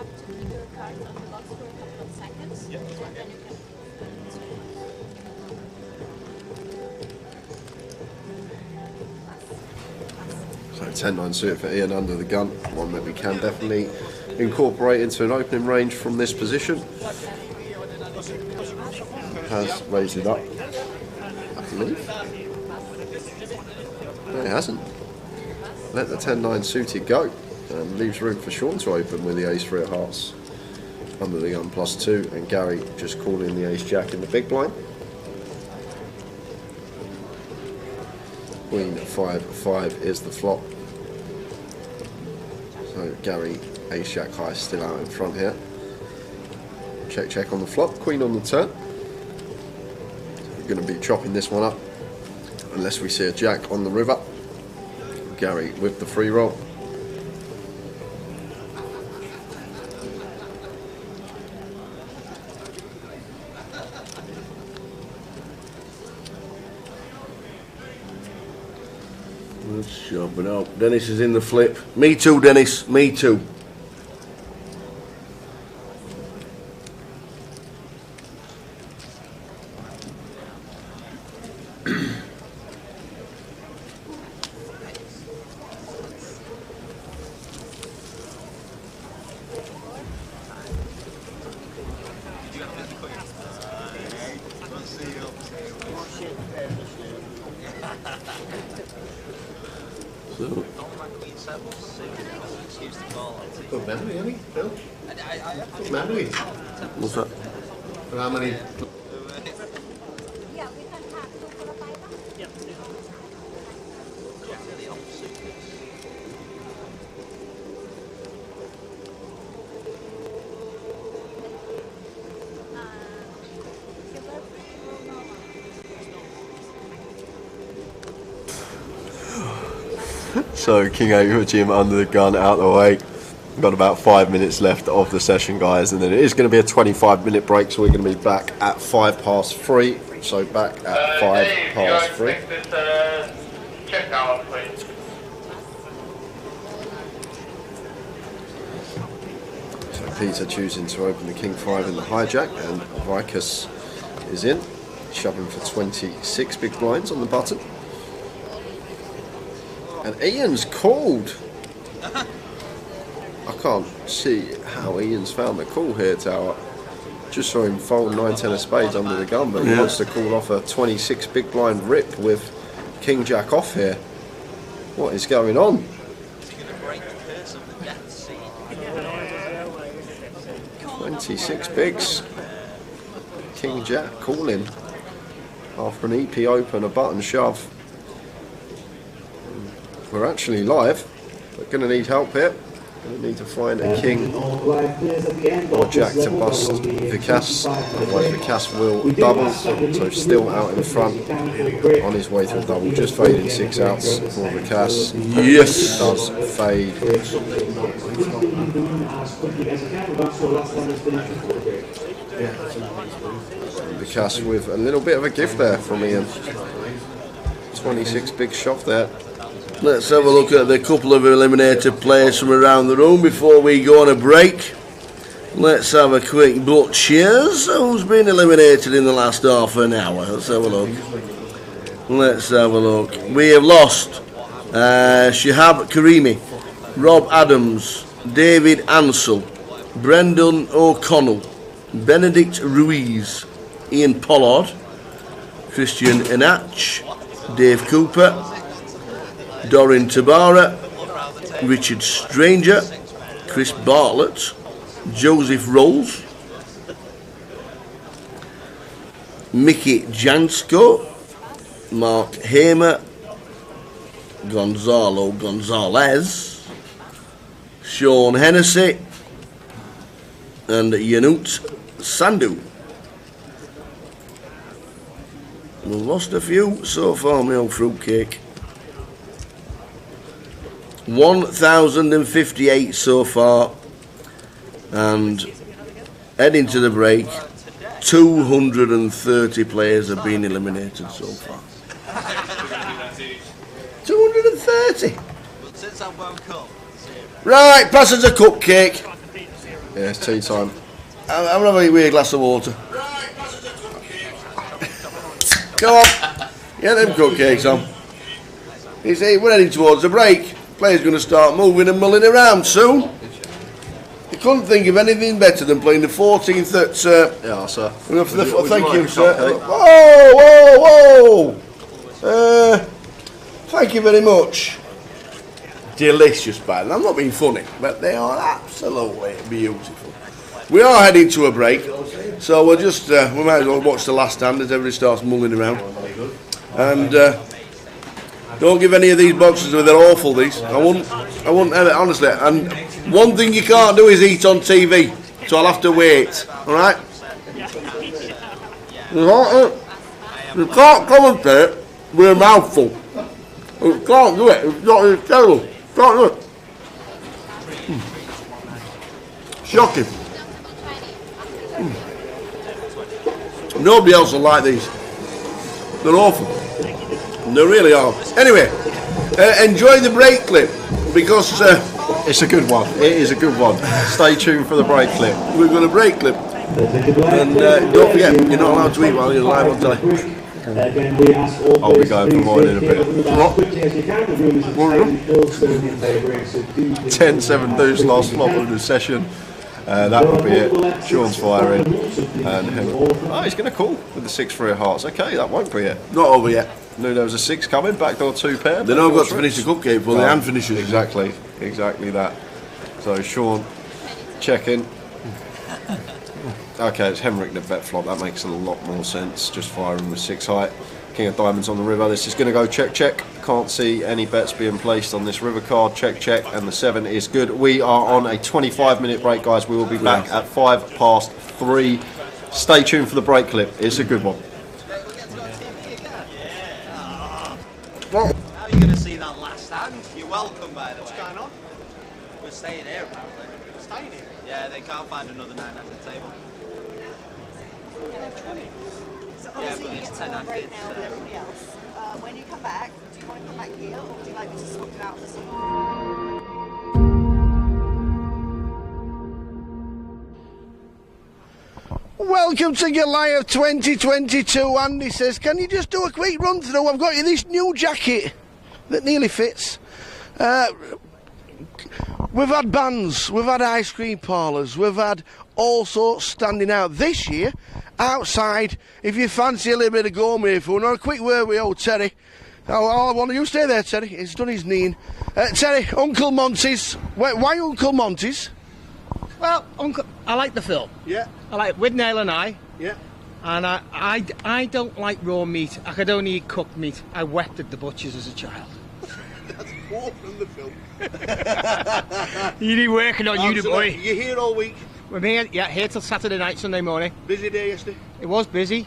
Speaker 5: So 10-9 suited for Ian under the gun, one that we can definitely incorporate into an opening range from this position. Has raised it up, I believe. No, it hasn't. Let the 10-9 suited go and leaves room for Sean to open with the ace-3 of hearts under the gun +2, and Gary just calling the ace-jack in the big blind. Queen 5-5 is the flop. So Gary ace-jack high still out in front here. Check on the flop, queen on the turn. We're going to be chopping this one up unless we see a jack on the river. Gary with the free roll.
Speaker 6: Let's chop it up. Dennis is in the flip. Me too, Dennis. Me too.
Speaker 5: Good memory, Annie, Bill. Good memory.
Speaker 6: What's that?
Speaker 5: For how many? So King 8 with Jim under the gun out the way. We've got about 5 minutes left of the session, guys, and then it is going to be a 25-minute break, so we're going to be back at 3:05. So back at 3:05.
Speaker 9: Check out, please.
Speaker 5: So Peter choosing to open the King 5 in the hijack, and Vicus is in, shoving for 26 big blinds on the button. And Ian's called. I can't see how Ian's found the call here, Tower. Just saw him fold 9-10 of spades under the gun, but he wants to call off a 26 big blind rip with King Jack off here. What is going on? 26 bigs. King Jack calling after an EP open, a button shove. We're actually live, but going to need help here. Going to need to find a king or jack to bust Vicas. Otherwise Vicas will double, so still out in front on his way to a double. Just fading 6 outs for Vicas. Yes! Does fade. Vicas with a little bit of a gift there from Ian. 26 big shove there.
Speaker 6: Let's have a look at the couple of eliminated players from around the room before we go on a break. Let's have a quick but cheers. Who's been eliminated in the last half an hour? Let's have a look. Let's have a look. We have lost Shihab Karimi, Rob Adams, David Ansell, Brendan O'Connell, Benedict Ruiz, Ian Pollard, Christian Enach, Dave Cooper, Dorin Tabara, Richard Stranger, Chris Bartlett, Joseph Rolls, Mickey Jansko, Mark Hamer, Gonzalo Gonzalez, Sean Hennessy, and Yanut Sandu. We've lost a few so far, my old fruitcake. 1,058 so far, and heading to the break, 230 players have been eliminated so far. 230.
Speaker 8: Since I woke up.
Speaker 6: Right, pass us a cupcake.
Speaker 5: Yeah, it's tea time.
Speaker 6: I'm gonna have a weird glass of water. Come on, get them cupcakes on. You see, we're heading towards the break. Players going to start moving and mulling around soon. You couldn't think of anything better than playing the 14th at...
Speaker 5: yeah, sir.
Speaker 6: Thank you, sir. Whoa! Thank you very much. Delicious, by the way. I'm not being funny, but they are absolutely beautiful. We are heading to a break, so we'll just... we might as well watch the last hand as everybody starts mulling around. And... don't give any of these boxes away, they're awful, these. I wouldn't ever, honestly. And one thing you can't do is eat on TV, so I'll have to wait, alright? You can't commentate with a mouthful. You can't do it, it's terrible. Can't do it. Shocking. Nobody else will like these. They're awful. They really are. Anyway, enjoy the break clip because
Speaker 5: it's a good one. It is a good one. Stay tuned for the break clip.
Speaker 6: We've got a break clip. And don't forget, you're not allowed to eat while you're live on telly.
Speaker 5: I'll be going for mine in a bit.
Speaker 6: What?
Speaker 5: 10-7 deuce last flop of the session. That would be it. Sean's firing. And oh, he's going to call with the 6-3 of hearts. Okay, that won't be it.
Speaker 6: Not over yet.
Speaker 5: Knew there was a 6 coming. Backdoor 2 pair.
Speaker 6: They know I've got to finish the cupcake before the hand finishes.
Speaker 5: Exactly that. So Sean checking. Okay, it's Henrik the vet flop. That makes a lot more sense. Just firing with 6 height. King of diamonds on the river. This is going to go check. Can't see any bets being placed on this river card. Check, and the 7 is good. We are on a 25-minute break, guys. We will be back at 3:05. Stay tuned for the break clip. It's a good one.
Speaker 8: How are you going to see that last hand? You're welcome, by the way. What's going on? We're staying here, apparently. Staying here? Yeah, they can't find another 9-handed table. Yeah, but it's 10-handed.
Speaker 16: When you come back, do you want to come back here or would you like me to swap it out for some?
Speaker 6: Welcome to Goliath 2022. Andy says, can you just do a quick run through? I've got you this new jacket that nearly fits. We've had bands, we've had ice cream parlours, we've had all sorts standing out this year. Outside, if you fancy a little bit of gourmet food, or a quick word with old Terry. I want you stay there, Terry. He's done his knee. Terry, Uncle Monty's. Why Uncle Monty's?
Speaker 17: Well, I like the film.
Speaker 6: Yeah.
Speaker 17: I like With Nail and I.
Speaker 6: Yeah.
Speaker 17: And I don't like raw meat. I could only eat cooked meat. I wept at the butchers as a child.
Speaker 6: That's more from the film.
Speaker 17: You need working on you, boy.
Speaker 6: You're here all week.
Speaker 17: We're here, here till Saturday night, Sunday morning.
Speaker 6: Busy day yesterday?
Speaker 17: It was busy.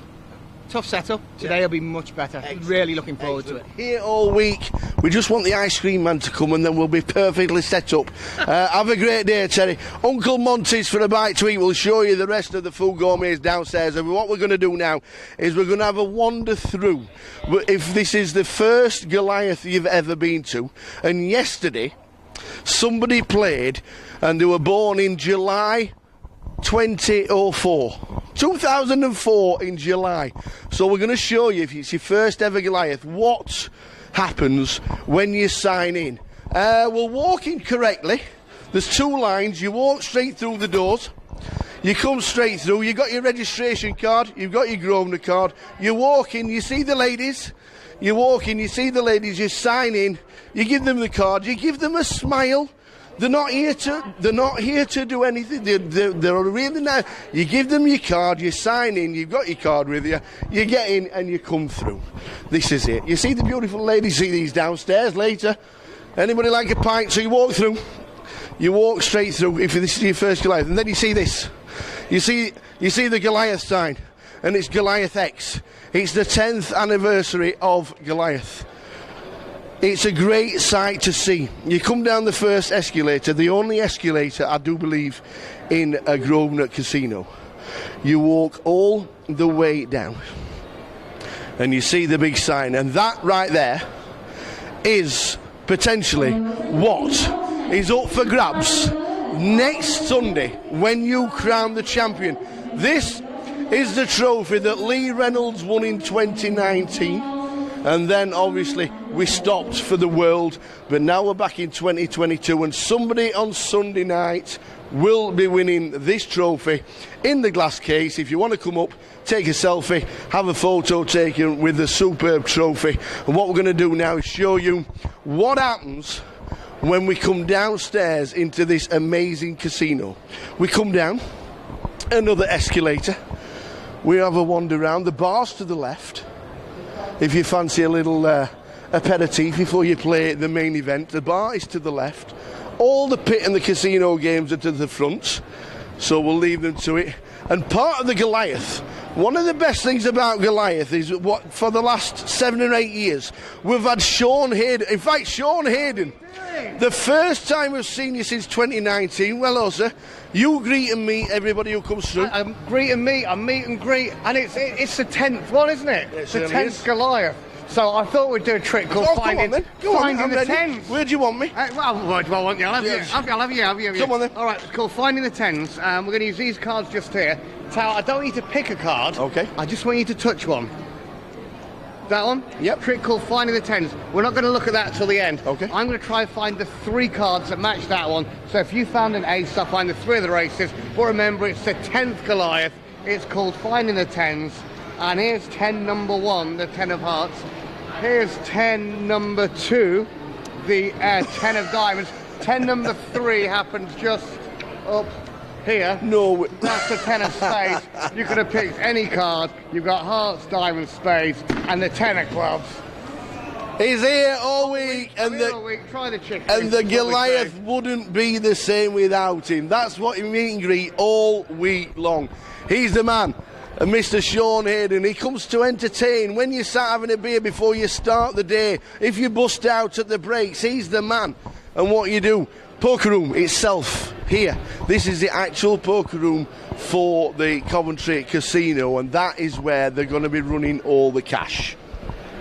Speaker 17: Tough setup. Today will be much better.
Speaker 6: Excellent.
Speaker 17: Really looking forward to it.
Speaker 6: Here all week. We just want the ice cream man to come and then we'll be perfectly set up. Have a great day, Terry. Uncle Monty's for a bite to eat. We'll show you the rest of the food gourmets downstairs. And what we're going to do now is we're going to have a wander through. If this is the first Goliath you've ever been to, and yesterday somebody played and they were born in July 2004 in July. So we're going to show you, if it's your first ever Goliath, what happens when you sign in. We'll walk in correctly. There's two lines. You walk straight through the doors. You come straight through. You've got your registration card. You've got your Grosvenor card. You walk in. You see the ladies. You walk in. You see the ladies. You sign in. You give them the card. You give them a smile. They're not here to do anything. They're really nice. You give them your card, you sign in, you've got your card with you, you get in and you come through. This is it. You see the beautiful ladies, see these downstairs later. Anybody like a pint? So you walk through. You walk straight through if this is your first Goliath. And then you see this. You see the Goliath sign. And it's Goliath X. It's the 10th anniversary of Goliath. It's a great sight to see. You come down the first escalator, the only escalator, I do believe, in a Grosvenor casino. You walk all the way down and you see the big sign, and that right there is potentially what is up for grabs next Sunday when you crown the champion. This is the trophy that Lee Reynolds won in 2019. And then, obviously, we stopped for the world. But now we're back in 2022. And somebody on Sunday night will be winning this trophy in the glass case. If you want to come up, take a selfie, have a photo taken with the superb trophy. And what we're going to do now is show you what happens when we come downstairs into this amazing casino. We come down, another escalator. We have a wander around. The bar's to the left. If you fancy a little aperitif before you play the main event, the bar is to the left. All the pit and the casino games are to the front, so we'll leave them to it. And part of the Goliath, one of the best things about Goliath is what for the last 7 or 8 years, we've had Sean Hayden. In fact, Sean Hayden, the first time we've seen you since 2019. Well, hello, sir. You greet and meet everybody who comes through.
Speaker 17: Greet and meet, I meet and greet, and it's the 10th one, isn't it?
Speaker 6: Yes,
Speaker 17: the 10th Goliath. So I thought we'd do a trick called finding the 10s.
Speaker 6: Where do you want me?
Speaker 17: Well, where do I want you? I'll have you.
Speaker 6: Come on then.
Speaker 17: All right, it's called Finding the 10s. We're going to use these cards just here. I don't want you to pick a card.
Speaker 6: Okay.
Speaker 17: I just want you to touch one. That one?
Speaker 6: Yep.
Speaker 17: Trick called Finding the 10s. We're not going to look at that till the end.
Speaker 6: Okay.
Speaker 17: I'm going to try and find the 3 cards that match that one. So if you found an ace, I'll find the 3 of the races. But remember, it's the 10th Goliath. It's called Finding the 10s. And here's 10 number 1, the 10 of hearts. Here's 10 number 2, the 10 of diamonds. 10 number 3 happens just up here.
Speaker 6: No.
Speaker 17: That's the 10 of spades. You could have picked any card. You've got hearts, diamonds, spades, and the 10 of clubs.
Speaker 6: He's here all week, and
Speaker 17: Try the chicken.
Speaker 6: And the Goliath wouldn't be the same without him. That's what he meet and greet all week long. He's the man. And Mr. Sean Hayden, he comes to entertain. When you start having a beer before you start the day, if you bust out at the breaks, he's the man. And what you do, poker room itself here. This is the actual poker room for the Coventry Casino, and that is where they're going to be running all the cash.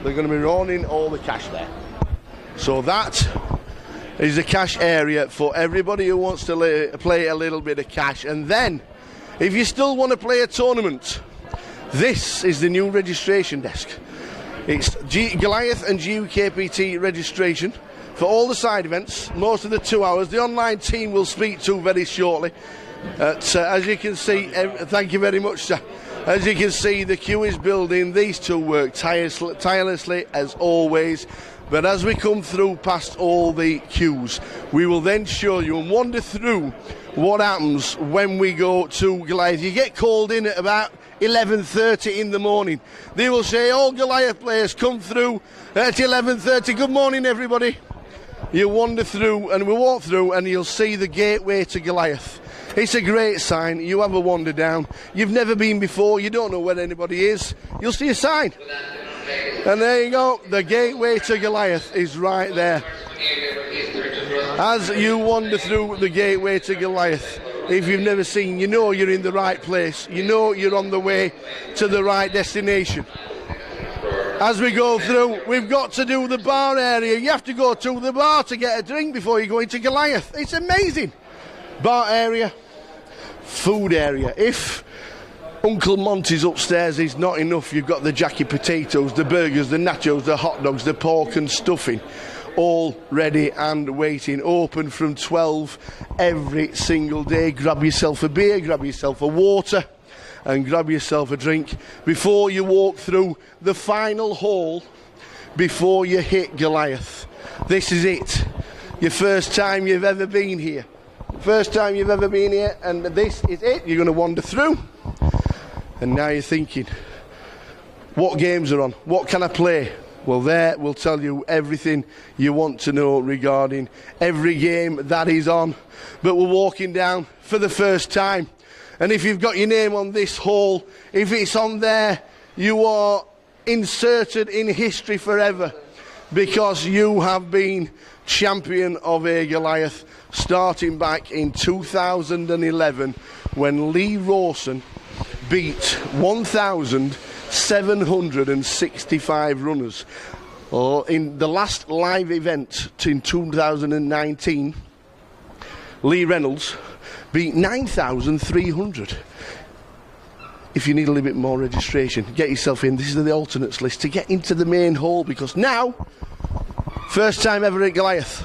Speaker 6: They're going to be running all the cash there. So that is the cash area for everybody who wants to play a little bit of cash. And then If you still want to play a tournament, this is the new registration desk. It's Goliath and GUKPT registration for all the side events, most of the 2 hours. The online team will speak to very shortly. As you can see, thank you very much, sir. As you can see, the queue is building. These two work tirelessly as always. But as we come through past all the queues, we will then show you and wander through what happens when we go to Goliath. You get called in at about 11:30 in the morning. They will say, all Goliath players come through at 11:30. Good morning, everybody. You wander through and we walk through and you'll see the gateway to Goliath. It's a great sign. You have a wander down. You've never been before. You don't know where anybody is. You'll see a sign. And there you go. The gateway to Goliath is right there. As you wander through the gateway to Goliath, if you've never seen, you know you're in the right place. You know you're on the way to the right destination. As we go through, we've got to do the bar area. You have to go to the bar to get a drink before you go into Goliath. It's amazing. Bar area, food area. If Uncle Monty's upstairs is not enough, you've got the jacket potatoes, the burgers, the nachos, the hot dogs, the pork and stuffing, all ready and waiting. Open from 12 every single day. Grab yourself a beer, grab yourself a water, and grab yourself a drink before you walk through the final hall before you hit Goliath. This is it. Your first time you've ever been here. First time you've ever been here, and this is it. You're going to wander through, and now you're thinking, what games are on? What can I play? Well, there we'll tell you everything you want to know regarding every game that is on. But we're walking down for the first time. And if you've got your name on this hall, if it's on there, you are inserted in history forever, because you have been champion of a Goliath starting back in 2011 when Lee Rawson beat 1,765 runners. In the last live event in 2019, Lee Reynolds beat 9,300. If you need a little bit more registration, get yourself in. This is the alternates list to get into the main hall, because now, first time ever at Goliath,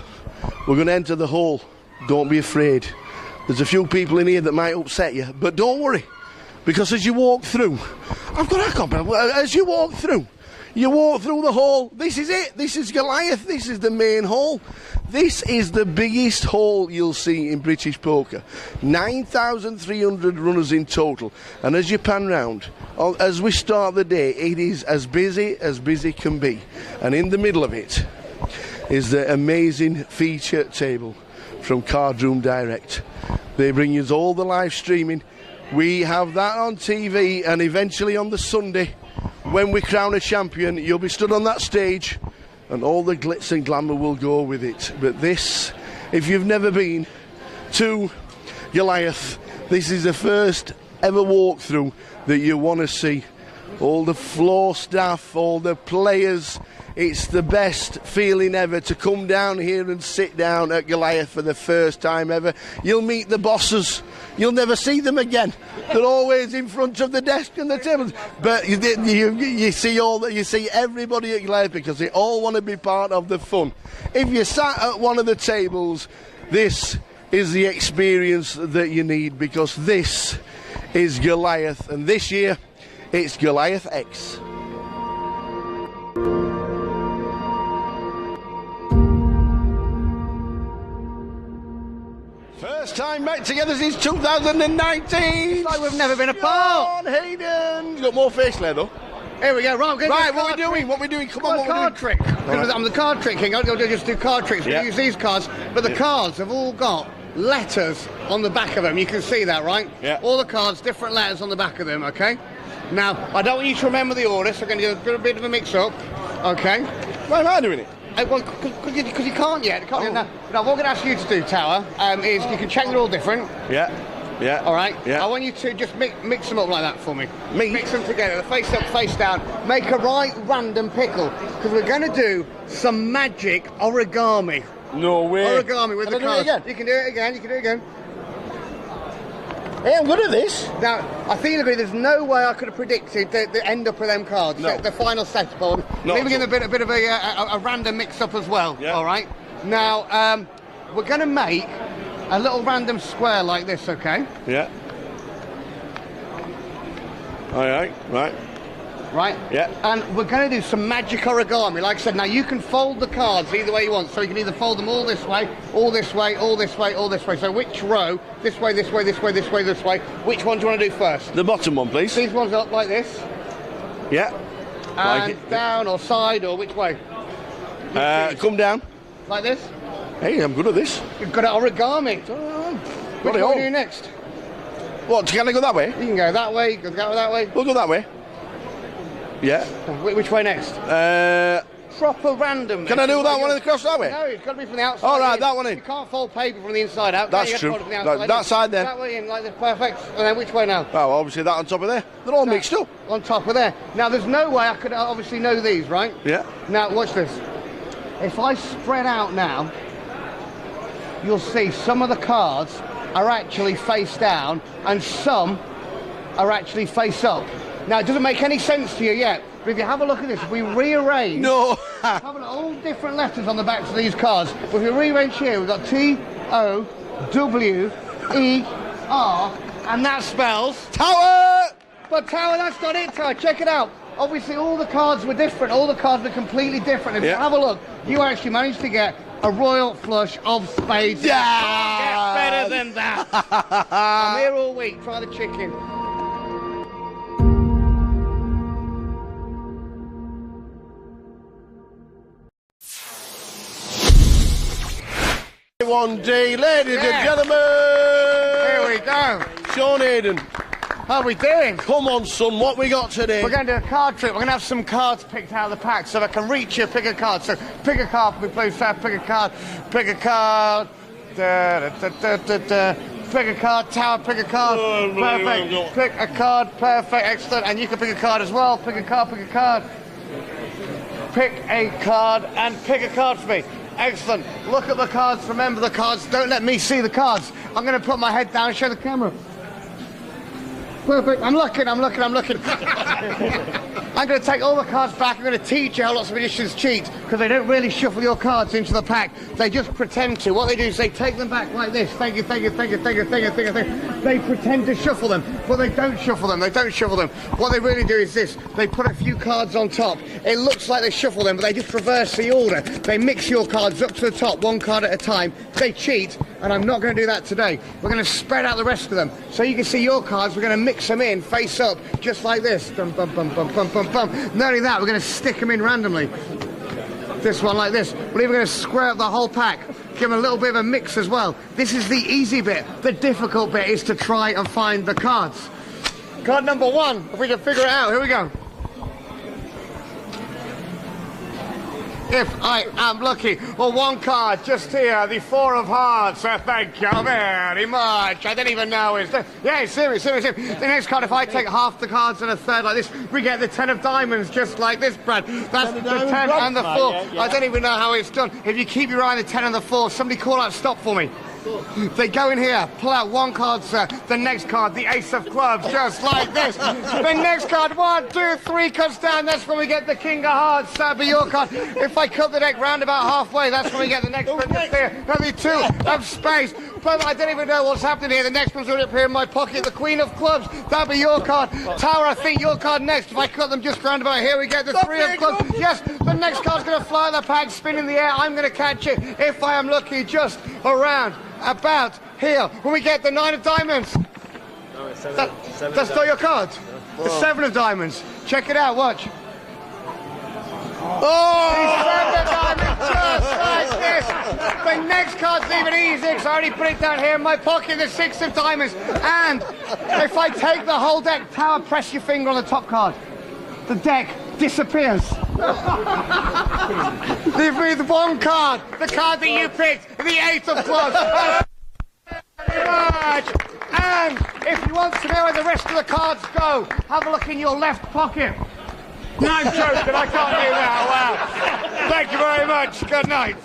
Speaker 6: we're going to enter the hall. Don't be afraid. There's a few people in here that might upset you, but don't worry, because as you walk through, as you walk through the hall. This is it. This is Goliath. This is the main hall. This is the biggest hall you'll see in British poker. 9,300 runners in total. And as you pan round, as we start the day, it is as busy can be. And in the middle of it is the amazing feature table from Card Room Direct. They bring us all the live streaming. We have that on TV, and eventually on the Sunday, when we crown a champion, you'll be stood on that stage and all the glitz and glamour will go with it. But this, if you've never been to Goliath, this is the first ever walkthrough that you want to see. All the floor staff, all the players. It's the best feeling ever to come down here and sit down at Goliath for the first time ever. You'll meet the bosses. You'll never see them again. They're always in front of the desk and the tables. But you see everybody at Goliath because they all want to be part of the fun. If you sat at one of the tables, this is the experience that you need, because this is Goliath, and this year it's Goliath X. First time back together since 2019.
Speaker 17: It's like we've never been apart.
Speaker 6: Come on, Hayden. You've got more face there, though.
Speaker 17: Here we go. Right,
Speaker 6: what are we doing? What are we doing? Come on, what
Speaker 17: card trick. Right. I'm the card trick king. I'll just do card tricks. We use these cards, but the cards have all got letters on the back of them. You can see that, right?
Speaker 6: Yeah.
Speaker 17: All the cards, different letters on the back of them, okay? Now, I don't want you to remember the order, so I'm going to do a bit of a mix-up, okay?
Speaker 6: Why am I doing it?
Speaker 17: Well, because you can't yet. Now, what I'm going to ask you to do, Tower, is you can check they're all different.
Speaker 6: Yeah.
Speaker 17: All right?
Speaker 6: Yeah.
Speaker 17: I want you to just mix them up like that for me. Mix them together, face up, face down. Make a right random pickle, because we're going to do some magic origami.
Speaker 6: No way.
Speaker 17: Origami with the cards.
Speaker 6: Again?
Speaker 17: You can do it again.
Speaker 6: Hey, I'm good at this.
Speaker 17: Now, I think you agree, there's no way I could have predicted the end up of them cards,
Speaker 6: No.
Speaker 17: the final setup on. Leaving in a bit of a random mix-up as well, all right? Now, we're going to make a little random square like this, okay?
Speaker 6: Yeah. Alright, right.
Speaker 17: Right?
Speaker 6: Yeah.
Speaker 17: And we're going to do some magic origami. Like I said, now you can fold the cards either way you want. So you can either fold them all this way, all this way, all this way, all this way. So which row? This way, this way, this way, this way, this way. Which one do you want to do first?
Speaker 6: The bottom one, please.
Speaker 17: These ones up like this.
Speaker 6: Yeah.
Speaker 17: And down or side or which way?
Speaker 6: Come down.
Speaker 17: Like this?
Speaker 6: Hey, I'm good at this.
Speaker 17: You've got it origami. Which one do you do next?
Speaker 6: What, can I go that way?
Speaker 17: You can go that way, you can go that way.
Speaker 6: We'll go that way. Yeah.
Speaker 17: Which way next? Proper random.
Speaker 6: Can I do that one across that way?
Speaker 17: No, it's got to be from the outside.
Speaker 6: All right, that one in.
Speaker 17: You can't fold paper from the inside out.
Speaker 6: That's true. That side then.
Speaker 17: That way in, like this, perfect. And then which way now?
Speaker 6: Oh, obviously that on top of there. They're all mixed up.
Speaker 17: On top of there. Now, there's no way I could obviously know these, right?
Speaker 6: Yeah.
Speaker 17: Now, watch this. If I spread out now, you'll see some of the cards are actually face down and some are actually face up. Now, it doesn't make any sense to you yet, but if you have a look at this, if we rearrange...
Speaker 6: No!
Speaker 17: have a look, all different letters on the backs of these cards. But if we rearrange here, we've got T-O-W-E-R, and that spells...
Speaker 6: Tower!
Speaker 17: But Tower, that's not it, Tower. Check it out. Obviously, all the cards were different. All the cards were completely different. If you have a look, you actually managed to get a royal flush of spades.
Speaker 6: Yeah!
Speaker 17: Can't get better than that. I'm here all week. Try the chicken.
Speaker 6: One day, ladies and gentlemen.
Speaker 17: Here we go.
Speaker 6: Sean Hayden.
Speaker 17: How are we doing?
Speaker 6: Come on, son, what we got today?
Speaker 17: We're going to do a card trick. We're going to have some cards picked out of the pack so I can reach you, pick a card. So pick a card for me, please, sir. Pick a card. Pick a card. Pick a card. Tower, pick a card. Perfect. Pick a card. Perfect. Excellent. And you can pick a card as well. Pick a card. Pick a card. Pick a card and pick a card for me. Excellent. Look at the cards. Remember the cards. Don't let me see the cards. I'm going to put my head down and show the camera. Perfect. I'm looking. I'm going to take all the cards back. I'm going to teach you how lots of magicians cheat because they don't really shuffle your cards into the pack. They just pretend to. What they do is they take them back like this. Thank you, thank you, thank you, thank you, thank you, thank you, thank you. They pretend to shuffle them, but they don't shuffle them. They don't shuffle them. What they really do is this. They put a few cards on top. It looks like they shuffle them, but they just reverse the order. They mix your cards up to the top, one card at a time. They cheat, and I'm not going to do that today. We're going to spread out the rest of them. So you can see your cards. We're going to mix them in face up, just like this. Bum, bum, bum, bum, bum, bum, bum. Not only that, we're going to stick them in randomly. This one like this. We're even going to square up the whole pack. Give them a little bit of a mix as well. This is the easy bit. The difficult bit is to try and find the cards. Card number one, if we can figure it out. Here we go. If I am lucky. Well, one card just here, the Four of Hearts. Thank you very much. I don't even know. Yeah, serious. The next card, if I take half the cards and a third like this, we get the 10 of diamonds, just like this, Brad. That's the 10 and the 4. Yeah. I don't even know how it's done. If you keep your eye on the 10 and the 4, somebody call out stop for me. They go in here, pull out one card, sir. The next card, the Ace of Clubs, just like this. The next card, 1, 2, 3 cuts down. That's when we get the King of Hearts. That'll be your card. If I cut the deck round about halfway, that's when we get the next one. Just there. That'll be 2 of space. But I don't even know what's happening here. The next one's going to appear in my pocket. The Queen of Clubs. That'll be your card. Tower, I think your card next. If I cut them just round about here, we get the 3 of Clubs. Yes, the next card's going to fly in the pack, spin in the air. I'm going to catch it. If I am lucky, just around about here when we get the 9 of diamonds.
Speaker 18: No, it's
Speaker 17: that's not your card. No. The 7 of diamonds. Check it out, watch. Oh! The 7 of diamonds, just like this. The next card's even easier because I already put it down here in my pocket, the 6 of diamonds. And if I take the whole deck, Tower, press your finger on the top card. The deck disappears. With one card, the card that you picked, the 8 of clubs. Very much. And if you want to know where the rest of the cards go, have a look in your left pocket. No, I'm joking, I can't do that. Wow. Thank you very much. Good night.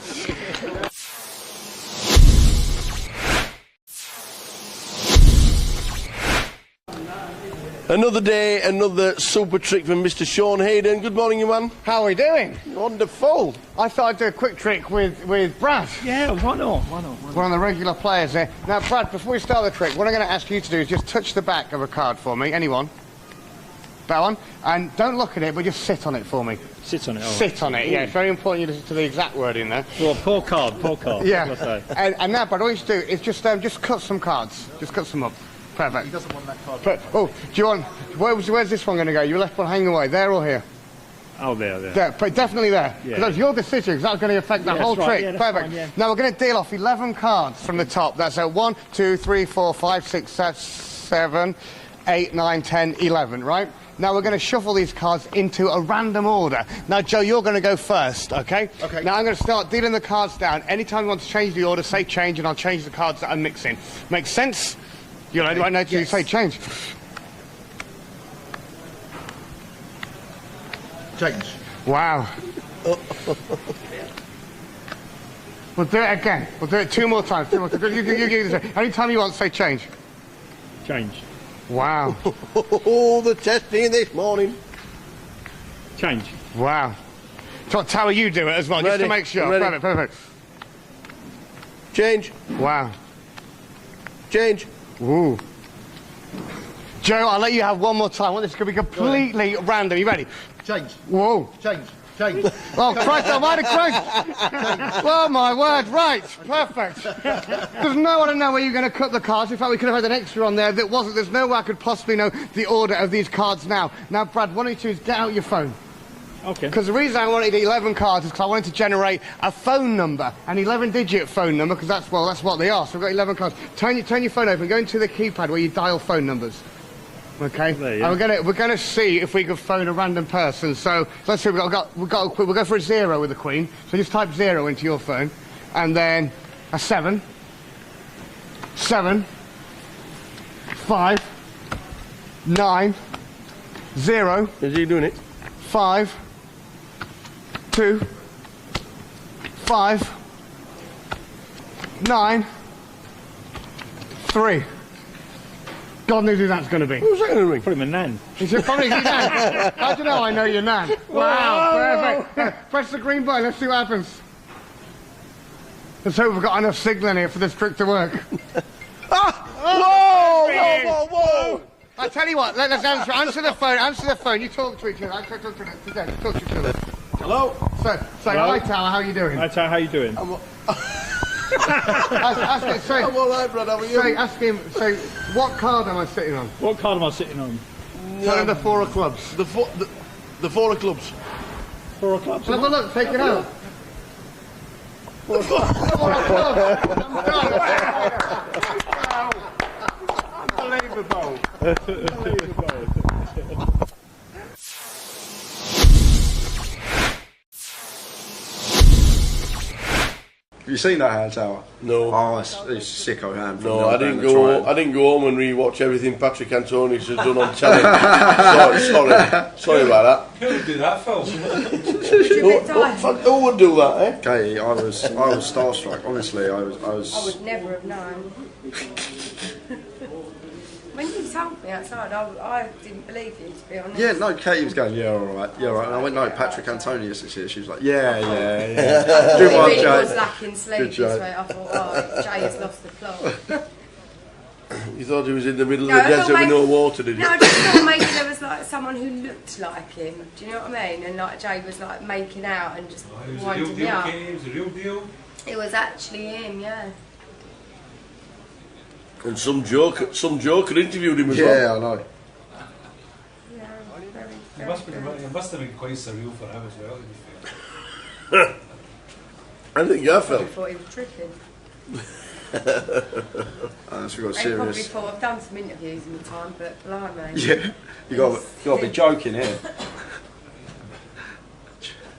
Speaker 6: Another day, another super trick from Mr. Sean Hayden. Good morning, you man.
Speaker 17: How are we doing?
Speaker 6: Wonderful.
Speaker 17: I thought I'd do a quick trick with Brad.
Speaker 18: Yeah, why not? Why not?
Speaker 17: One of the regular players here. Now, Brad, before we start the trick, what I'm going to ask you to do is just touch the back of a card for me. Anyone? That one. And don't look at it, but just sit on it for me.
Speaker 18: Sit on it.
Speaker 17: Sit on it, yeah. It's very important you listen to the exact word in there.
Speaker 18: Well, poor card.
Speaker 17: Yeah. And now, Brad, all you should do is just cut some cards. Just cut some up. Perfect.
Speaker 14: He doesn't want that card.
Speaker 17: Oh, do you want... Where's this one going to go? Your left one hanging away. There or here?
Speaker 18: Oh, there.
Speaker 17: But definitely there.
Speaker 18: Yeah.
Speaker 17: That's your decision, because that's going to affect the whole trick.
Speaker 18: Yeah,
Speaker 17: perfect.
Speaker 18: Fine, yeah.
Speaker 17: Now we're going to deal off 11 cards from the top. That's 1, 2, 3, 4, 5, 6, 7, 8, 9, 10, 11, right? Now we're going to shuffle these cards into a random order. Now, Joe, you're going to go first, okay?
Speaker 14: Okay.
Speaker 17: Now I'm going to start dealing the cards down. Anytime you want to change the order, say change, and I'll change the cards that I'm mixing. Makes sense? You'll only right now till you say change.
Speaker 14: Change.
Speaker 17: Wow. We'll do it again. We'll do it 2 more times. You anytime you want, say change.
Speaker 18: Change.
Speaker 17: Wow.
Speaker 6: Oh, the testing this morning.
Speaker 18: Change.
Speaker 17: Wow. So how will you do it as well, just to make sure.
Speaker 6: Ready.
Speaker 17: Perfect.
Speaker 6: Change.
Speaker 17: Wow.
Speaker 6: Change.
Speaker 17: Ooh. Joe, I'll let you have one more time. Well, this could be completely random. You ready?
Speaker 14: Change.
Speaker 17: Whoa.
Speaker 14: Change. Change.
Speaker 17: Oh, Christ almighty Christ! Oh, my word, right. Perfect. There's no one to know where you're going to cut the cards. In fact, we could have had an extra on there that wasn't. There's no way I could possibly know the order of these cards now. Now, Brad, what I need to do is get out your phone.
Speaker 18: Okay.
Speaker 17: Because the reason I wanted 11 cards is because I wanted to generate a phone number, an 11-digit phone number, because that's what they are. So we've got 11 cards. Turn your phone open, go into the keypad where you dial phone numbers. Okay.
Speaker 18: There you
Speaker 17: And we're gonna see if we can phone a random person. So let's see. We'll go for a 0 with the Queen. So just type 0 into your phone, and then a 7, 7, 5, 9, 0.
Speaker 6: Is he doing it?
Speaker 17: 5, 2, 5, 9, 3. God knows who that's going to be.
Speaker 6: Who's that going to be?
Speaker 18: Probably my nan.
Speaker 17: Is it probably your nan? How do you know I know your nan? Wow, perfect. Press the green button, let's see what happens. Let's hope we've got enough signal in here for this trick to work.
Speaker 6: Whoa!
Speaker 17: I tell you what, let's answer the phone, you talk to each other. I talk to each other.
Speaker 6: Hello?
Speaker 17: Say, hi Tower, how are you doing?
Speaker 18: Hi Tower, how you doing?
Speaker 6: I'm all right, Brad, how are you?
Speaker 17: Ask him, what card am I sitting on?
Speaker 18: What card am I sitting on?
Speaker 17: Tell him the 4 of clubs.
Speaker 6: The 4 of clubs.
Speaker 18: 4 of clubs?
Speaker 17: Have a look, take it out. 4 of clubs. Unbelievable.
Speaker 5: Have you seen that hand tower?
Speaker 6: No.
Speaker 5: Oh, it's sicko hand.
Speaker 6: No, I didn't go home and rewatch everything Patrick Antonius has done on telly. Sorry about that.
Speaker 7: Who would do that, Phil?
Speaker 6: Who would do that, eh?
Speaker 5: Katie, I was starstruck. Honestly, I was.
Speaker 19: I would never have known. When you told me outside, I didn't believe you, to be honest.
Speaker 5: Yeah, no, Katie was going, yeah, all right. And I went, no, Patrick Antonius is here. She was like, yeah.
Speaker 19: It really was lacking sleep this way. I thought, oh, Jay has lost the plot.
Speaker 6: You thought he was in the middle of the desert with no water, did you?
Speaker 19: No, I just thought maybe there was like someone who looked like him. Do you know what I mean? And like Jay was like making out and just winding me up.
Speaker 7: It was a real deal.
Speaker 19: It was actually him, yeah.
Speaker 6: And some joker interviewed him as well.
Speaker 5: Yeah, I know.
Speaker 19: Yeah,
Speaker 7: It must have been quite surreal for him as well, to be fair.
Speaker 6: I think you felt.
Speaker 19: I thought he was tripping.
Speaker 5: So we got
Speaker 19: I
Speaker 5: serious.
Speaker 19: probably thought I've done some interviews in my time, but blimey.
Speaker 5: Yeah, you got to be joking here.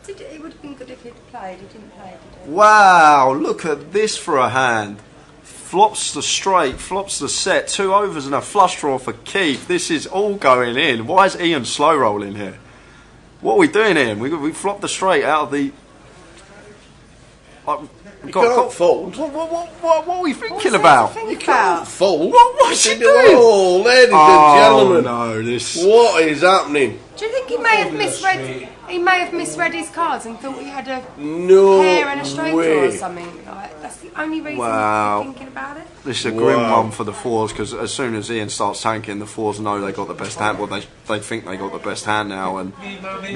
Speaker 19: It would have been good if he'd played. He didn't play, did he?
Speaker 5: Wow, look at this for a hand. Flops the straight, flops the set, 2 overs and a flush draw for Keith. This is all going in. Why is Ian slow rolling here? What are we doing here? We flopped the straight out of the...
Speaker 6: You can't fold.
Speaker 5: What are we thinking about?
Speaker 6: You can't fold.
Speaker 5: What's she doing?
Speaker 6: Oh, ladies and gentlemen.
Speaker 5: No, this.
Speaker 6: What is happening?
Speaker 19: Do you think he may have misread? He may have misread his cards and thought he had a
Speaker 6: No
Speaker 19: pair and a straight draw or
Speaker 6: way.
Speaker 19: something. Like, that's the only reason
Speaker 5: Wow.
Speaker 19: I'm thinking about it.
Speaker 5: This is a grim one for the fours because as soon as Ian starts tanking, the fours know they got the best hand. Well, they think they got the best hand now. And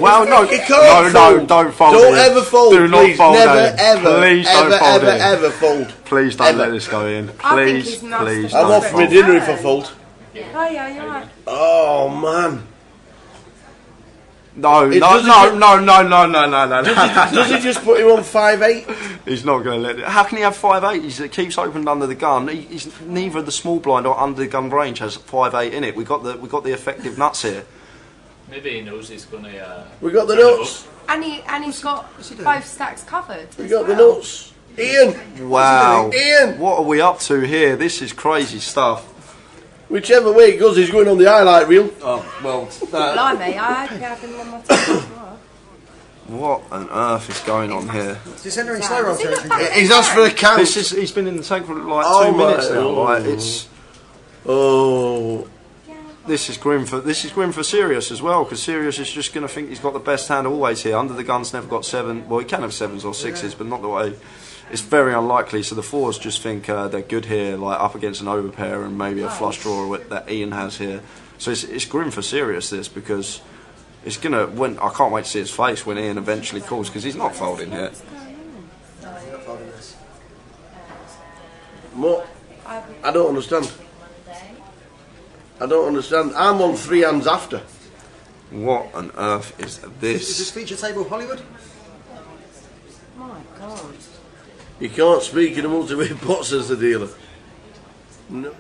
Speaker 5: well, no,
Speaker 6: You can't
Speaker 5: no,
Speaker 6: fold.
Speaker 5: don't fold.
Speaker 6: Don't
Speaker 5: Ian.
Speaker 6: ever fold,
Speaker 5: Do not
Speaker 6: please.
Speaker 5: fold.
Speaker 6: Never,
Speaker 5: Ian.
Speaker 6: ever,
Speaker 5: Please
Speaker 6: ever,
Speaker 5: don't fold.
Speaker 6: ever,
Speaker 5: Ian.
Speaker 6: ever fold.
Speaker 5: Please don't
Speaker 6: Ever.
Speaker 5: let this go in.
Speaker 19: I think
Speaker 5: Please,
Speaker 19: he's master
Speaker 5: please.
Speaker 6: I'm
Speaker 5: don't
Speaker 6: off my
Speaker 5: fold.
Speaker 6: dinner if I fold.
Speaker 19: Oh yeah, you're right.
Speaker 6: Oh man.
Speaker 5: No,
Speaker 6: It
Speaker 5: no,
Speaker 6: doesn't
Speaker 5: no,
Speaker 6: ju-
Speaker 5: no, no, no, no, no, no.
Speaker 6: Does he just put him on 5-8?
Speaker 5: He's not going to let it. How can he have 5-8? It keeps opened under the gun. He's neither the small blind or under the gun range has 5-8 in it. We got the effective nuts here.
Speaker 20: Maybe he knows he's going to.
Speaker 6: We got the nuts.
Speaker 19: And he's got both stacks covered.
Speaker 6: We got the nuts. Ian.
Speaker 5: Wow.
Speaker 6: Ian.
Speaker 5: What are we up to here? This is crazy stuff.
Speaker 6: Whichever way it goes, he's going on the highlight reel.
Speaker 5: Oh well.
Speaker 19: Blimey, I hope you have him on my team tomorrow.
Speaker 5: What on earth is going on here?
Speaker 21: Is this entering slow rotation?
Speaker 6: He's asked for a count.
Speaker 5: He's been in the tank for like
Speaker 6: Oh
Speaker 5: 2 minutes
Speaker 6: my-
Speaker 5: now.
Speaker 6: oh.
Speaker 5: Like it's.
Speaker 6: Oh.
Speaker 5: This is grim for Sirius as well because Sirius is just going to think he's got the best hand always here. Under the gun's never got 7. Well, he can have 7s or 6s, but not the way. It's very unlikely. So the 4s just think they're good here, like up against an overpair and maybe a flush draw that Ian has here. So it's grim for Sirius this because it's gonna. When I can't wait to see his face when Ian eventually calls because he's not folding here.
Speaker 6: What? I don't understand. I don't understand. I'm on 3 hands after.
Speaker 5: What on earth is this?
Speaker 21: Is this feature table Hollywood?
Speaker 19: My God.
Speaker 6: You can't speak in a multi-way pot, says the dealer. No.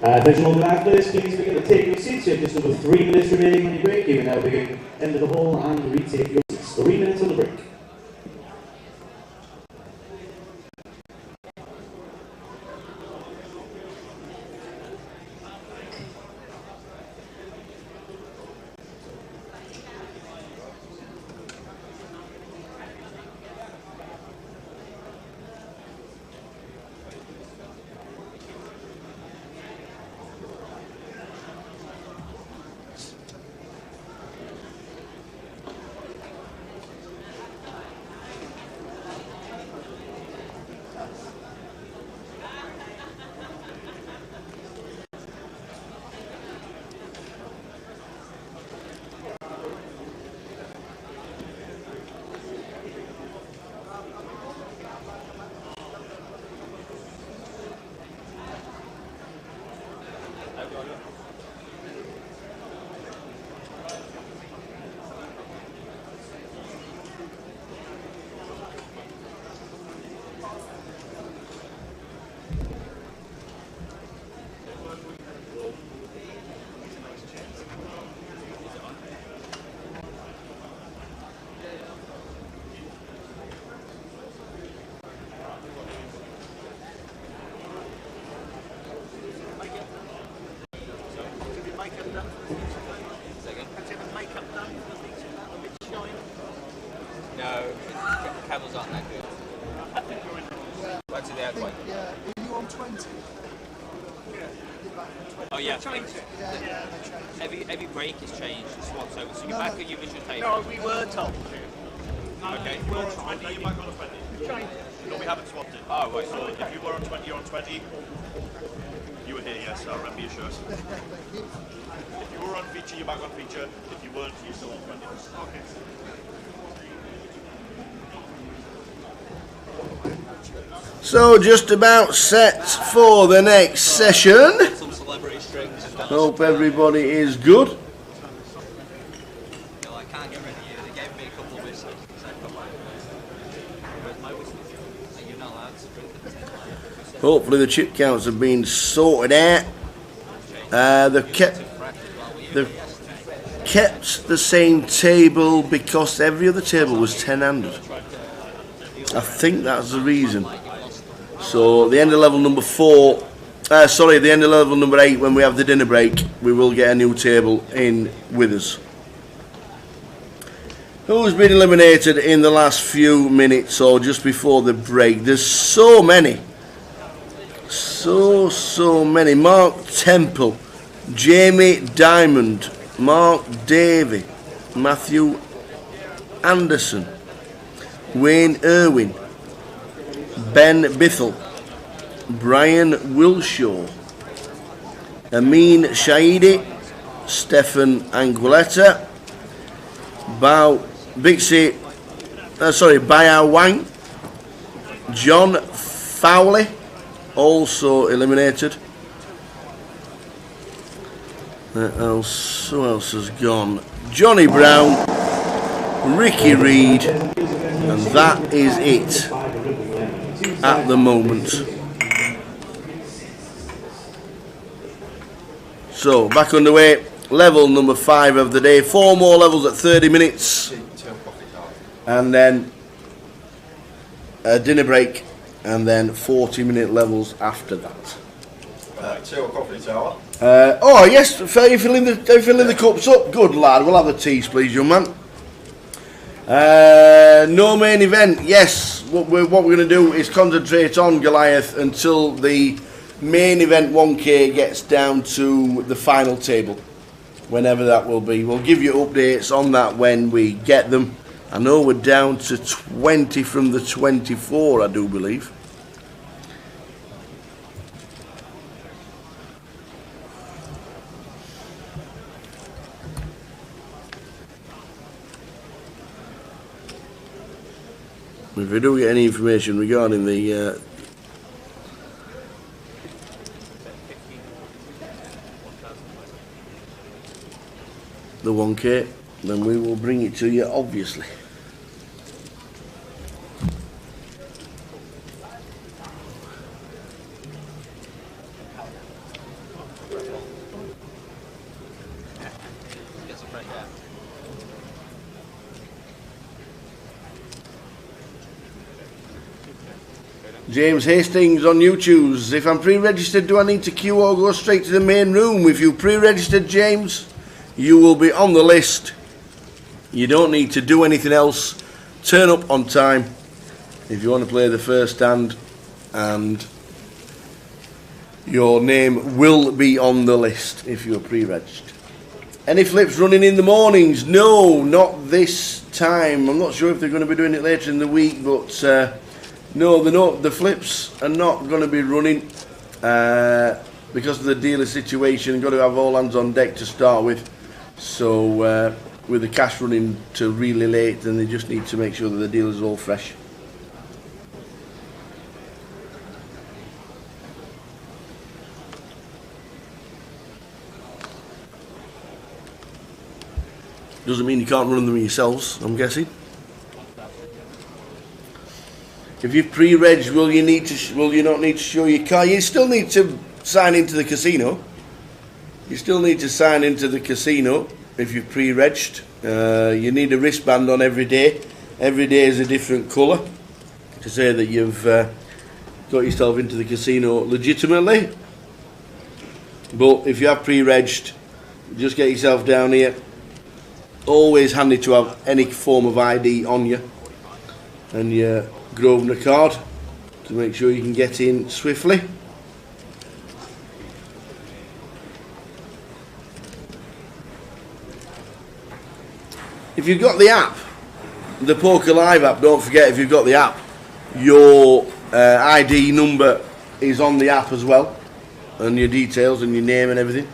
Speaker 10: Attention all the back players, please begin to take your seats. You have just over 3 minutes remaining on your break. You may now begin end of the hall and retake your seats. 3 minutes on the break.
Speaker 8: No, camels aren't that good. What's the other one?
Speaker 21: Yeah, are you on 20?
Speaker 8: Oh yeah, every break is changed, it's swapped over, so you're back at your visual table.
Speaker 15: No, we were told. Okay, if you were on 20, you're back on 20. No, we haven't swapped it. Oh, right. So if you were on 20, you're on 20. You were here, yes, I remember your shirt. If you were on feature, you're back on feature. If you weren't, you're still on 20. Okay.
Speaker 6: So just about set for the next session.
Speaker 8: Some celebrity strings.
Speaker 6: Hope everybody is good.
Speaker 8: I can't get rid of you. They gave me a couple of whistles. Where's my whistle? Are you not allowed to drink them?
Speaker 6: Hopefully the chip counts have been sorted out. They've kept they've kept the same table because every other table was 10-handed. I think that's the reason. So the end of level number 4, the end of level number 8, when we have the dinner break, we will get a new table in with us. Who's been eliminated in the last few minutes or just before the break? There's so many. So many. Mark Temple, Jamie Diamond, Mark Davey, Matthew Anderson, Wayne Irwin, Ben Bithell, Brian Wilshaw, Amin Shaidi, Stefan Anguileta, Bayao Wang, John Fowley, also eliminated. Who else has gone? Johnny Brown, Ricky Reed, and that is it at the moment. So back underway, level number 5 of the day. 4 more levels at 30 minutes, and then a dinner break, and then 40-minute levels after that.
Speaker 14: 2 coffee tower.
Speaker 6: Oh yes, you're filling the cups up. Good lad. We'll have the teas, please, young man. No main event. Yes, what we're going to do is concentrate on Goliath until the main event 1K gets down to the final table, whenever that will be. We'll give you updates on that when we get them. I know we're down to 20 from the 24, I do believe. If we do get any information regarding the 1K, then we will bring it to you, obviously. James Hastings on YouTube's. If I'm pre-registered, do I need to queue or go straight to the main room? If you pre-registered, James, you will be on the list. You don't need to do anything else. Turn up on time if you want to play the first hand, and your name will be on the list if you're pre-registered. Any flips running in the mornings? No, not this time. I'm not sure if they're going to be doing it later in the week, but no, the flips are not going to be running because of the dealer situation. Got to have all hands on deck to start with. So with the cash running till really late, then they just need to make sure that the dealers are all fresh. Doesn't mean you can't run them yourselves, I'm guessing. If you've pre-reg, will you not need to show your car? You still need to sign into the casino. You still need to sign into the casino if you've pre-regged. You need a wristband on every day. Every day is a different colour to say that you've got yourself into the casino legitimately. But if you have pre-regged, just get yourself down here. Always handy to have any form of ID on you, and your Grosvenor card to make sure you can get in swiftly. If you've got the app, the Poker Live app, don't forget, if you've got the app, your ID number is on the app as well, and your details and your name and everything.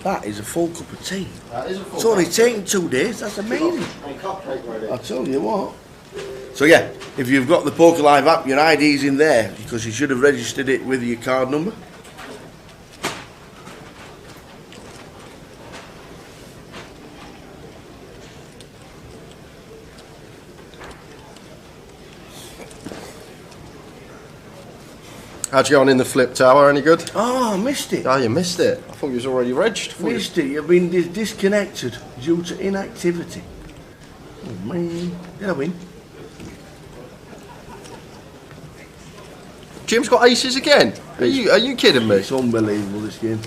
Speaker 6: That is a full cup of tea.
Speaker 5: That is a full
Speaker 6: It's only
Speaker 5: cup.
Speaker 6: taken 2 days. That's amazing.
Speaker 5: And cupcake ready.
Speaker 6: I tell you what. So yeah, if you've got the Poker Live app, your ID's in there because you should have registered it with your card number.
Speaker 5: How'd you go on in the flip tower? Any good?
Speaker 6: Oh, I missed it.
Speaker 5: Oh, you missed it. I thought you was already regged.
Speaker 6: Missed it. You've been disconnected due to inactivity. Oh man, did I win?
Speaker 5: Jim's got aces again. Are you kidding me?
Speaker 6: It's unbelievable, this game.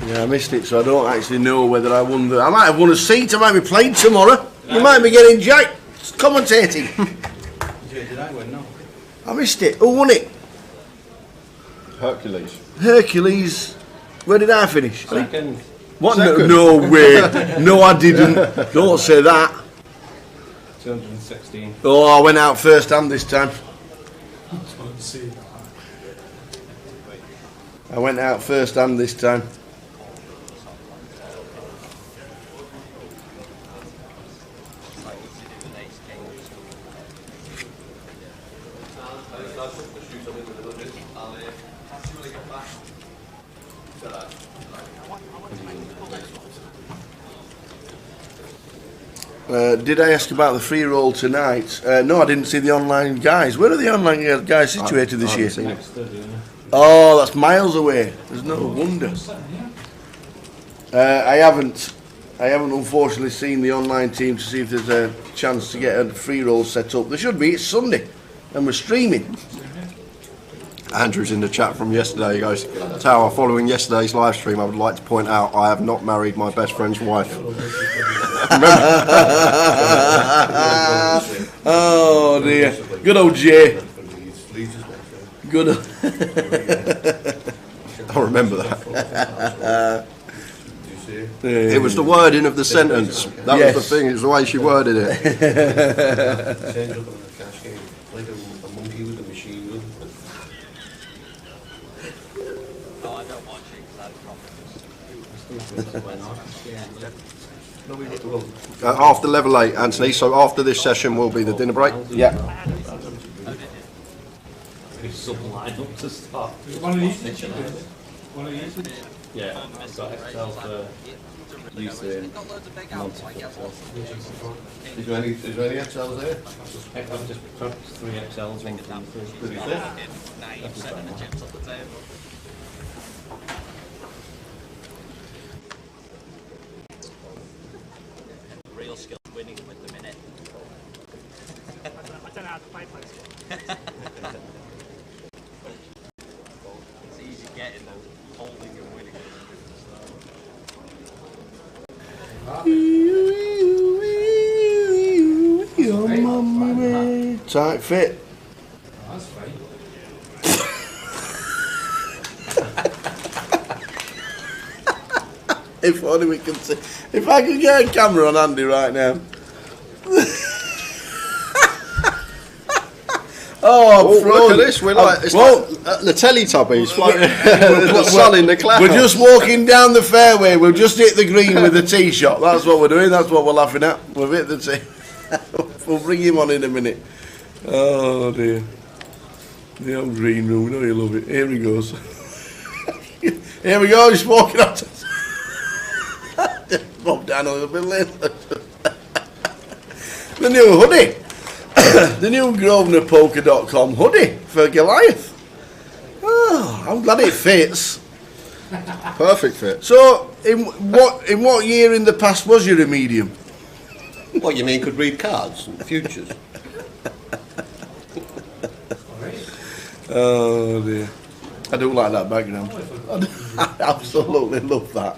Speaker 6: Yeah, I missed it, so I don't actually know whether I won I might have won a seat, I might be playing tomorrow. You might be getting Jack commentating.
Speaker 13: Did I win? No.
Speaker 6: I missed it. Who won it?
Speaker 5: Hercules.
Speaker 6: Hercules. Where did I finish?
Speaker 13: Second.
Speaker 6: What?
Speaker 5: Second.
Speaker 6: No way. No, I didn't. Don't say that.
Speaker 13: 216.
Speaker 6: Oh, I went out first hand this time. I went out first hand this time. Did I ask about the free roll tonight? No, I didn't see the online guys. Where are the online guys situated this year? Oh, that's miles away. There's no wonder. I haven't unfortunately seen the online team to see if there's a chance to get a free roll set up. There should be. It's Sunday, and we're streaming.
Speaker 5: Andrew's in the chat from yesterday. He goes, Tower, following yesterday's live stream, I would like to point out I have not married my best friend's wife.
Speaker 6: Oh dear. Good old Jay. Good old
Speaker 5: I remember that. It was the wording of the sentence. That was the thing, it was the way she worded it. After level 8, Anthony, so after this session will be the dinner break?
Speaker 6: Yeah.
Speaker 13: Line up to start.
Speaker 7: One of these? One of these?
Speaker 13: Yeah, I've got XL for use in
Speaker 14: Is there any XLs there?
Speaker 13: I've just grabbed 3 XLs, 1 for 3.
Speaker 8: 90% of the chips on the table. Real skill winning with the minute.
Speaker 12: I don't know how to play poker.
Speaker 8: It's easy getting them, holding and winning.
Speaker 6: Your mummy. Tight fit.
Speaker 7: That's fine.
Speaker 6: If only we could see. If I could get a camera on Andy right now. Oh,
Speaker 5: look at this! We're like it's like the Teletubbies, like sun in the clouds.
Speaker 6: We're just walking down the fairway. We'll just hit the green with the tee shot. That's what we're doing. That's what we're laughing at. We've hit the tee. We'll bring him on in a minute. Oh dear. The old green room. No, you love it. Here he goes. Here we go. He's walking up. Bob down a little bit later. The new hoodie. The new GrosvenorPoker.com hoodie for Goliath. Oh, I'm glad it fits.
Speaker 5: Perfect fit.
Speaker 6: So, in what year in the past was you a medium?
Speaker 14: What, you mean could read cards and futures?
Speaker 6: Oh dear. I don't like that background. I absolutely love that.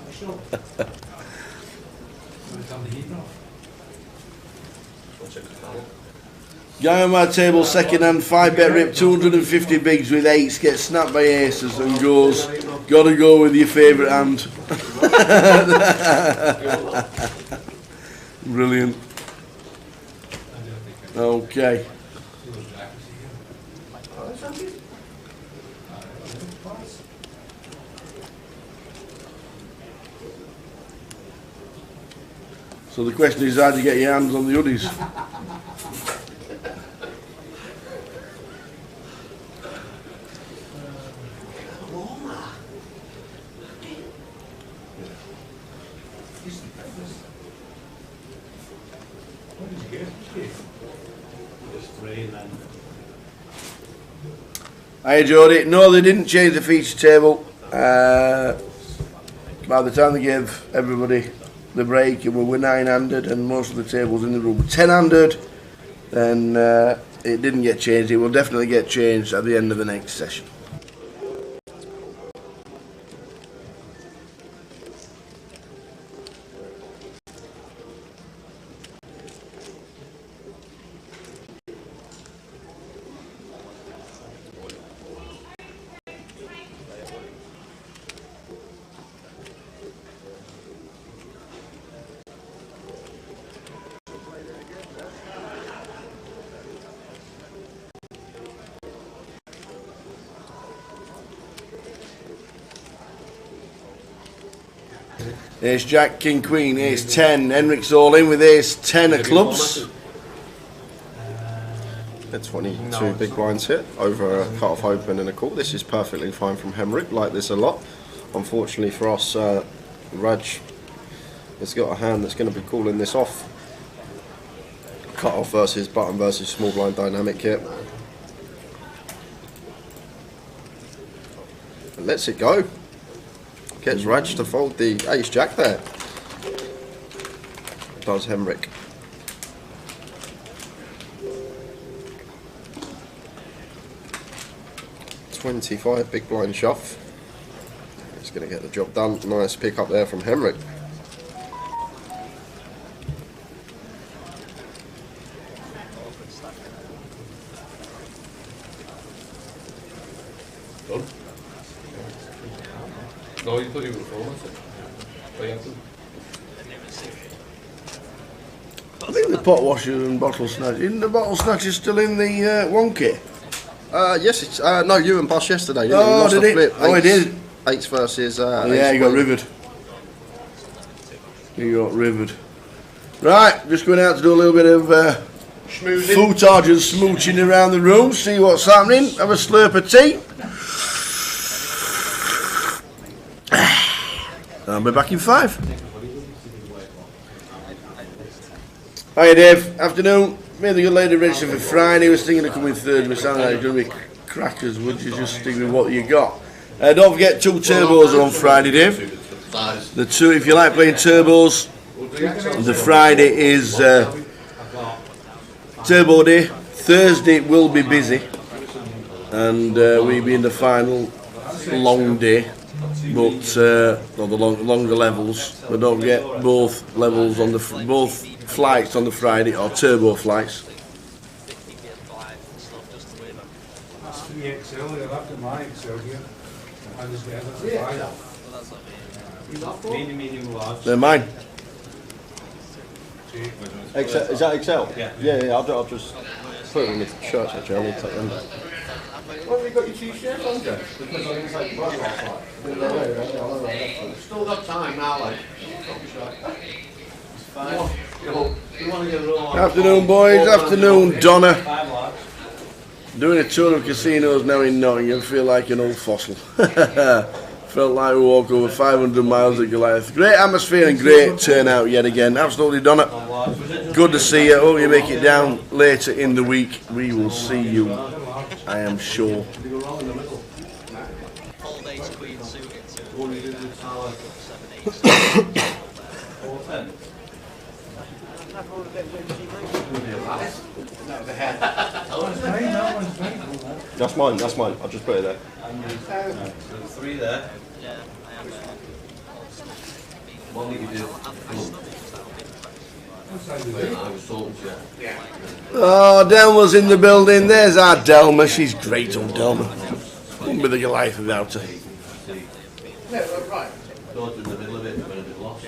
Speaker 6: Guy on my table, second hand, 5-bet rip, 250 bigs with 8s, gets snapped by aces and goes, gotta go with your favourite hand. Brilliant. Okay. So the question is, how do you get your hands on the hoodies?
Speaker 4: Just 3 and then.
Speaker 6: Hi Jody. No, they didn't change the feature table. By the time they gave everybody the break and we were 9-handed and most of the tables in the room were 10-handed, then it didn't get changed. It will definitely get changed at the end of the next session. Ace Jack, King Queen, Ace 10. Henrik's all in with Ace 10 of clubs.
Speaker 5: The 22 big blinds hit over a cut-off open and a call. This is perfectly fine from Henrik, like this a lot. Unfortunately for us, Raj has got a hand that's going to be calling this off. Cut-off versus button versus small blind dynamic here. And lets it go. Gets Raj to fold the Ace Jack there. Does Henrik. $25 big blind shove. He's going to get the job done. Nice pick up there from Henrik.
Speaker 14: No, you thought you were full, I
Speaker 6: think the pot washer and bottle snatch. Isn't the bottle snatcher still in the 1K?
Speaker 5: Yes, it's no, you and Bush yesterday.
Speaker 6: Oh, did it? Oh, I did.
Speaker 5: 8s versus.
Speaker 6: Yeah, you got rivered. You got rivered. Right, just going out to do a little bit of footage and smooching around the room, see what's happening. Have a slurp of tea. I'll be back in 5. Hiya Dave, afternoon. Made the good lady register for Friday. Was thinking of coming third, but sounded like it's going to be crackers. Would you just stick with what you got? Don't forget 2 turbos are on Friday, Dave. The 2, if you like playing turbos, the Friday is turbo day. Thursday will be busy, and we'll be in the final long day. But the longer levels, but don't get both levels on the both flights on the Friday, or turbo flights.
Speaker 7: That's 3XL here, I've got my XL here. I just get it. Medium, large.
Speaker 6: They're mine.
Speaker 5: XL, is that XL?
Speaker 7: Yeah.
Speaker 5: I'll just put them in the shirts actually. I need to take them.
Speaker 14: Well, you got your t-shirt on, Jeff? Because I didn't take the bottle last night. Still got time now, like. It's fine. You want to get it all on.
Speaker 6: Afternoon, boys. Afternoon, Donna. Doing a tour of casinos now in Nottingham. Feel like an old fossil. Felt like we walked over 500 miles at Goliath. Great atmosphere and great turnout yet again. Absolutely, Donna. Good to see you. Hope you make it down later in the week. We will see you, I am sure.
Speaker 5: That's mine. I'll just put it there.
Speaker 13: There's 3 there.
Speaker 8: Yeah, I am.
Speaker 13: One that you did.
Speaker 6: Oh, Delma's in the building. There's our Delma. She's great, old Delma. Wouldn't be the Goliath without her.
Speaker 14: Yeah, right.
Speaker 13: Thought in the middle of it, but a bit lost.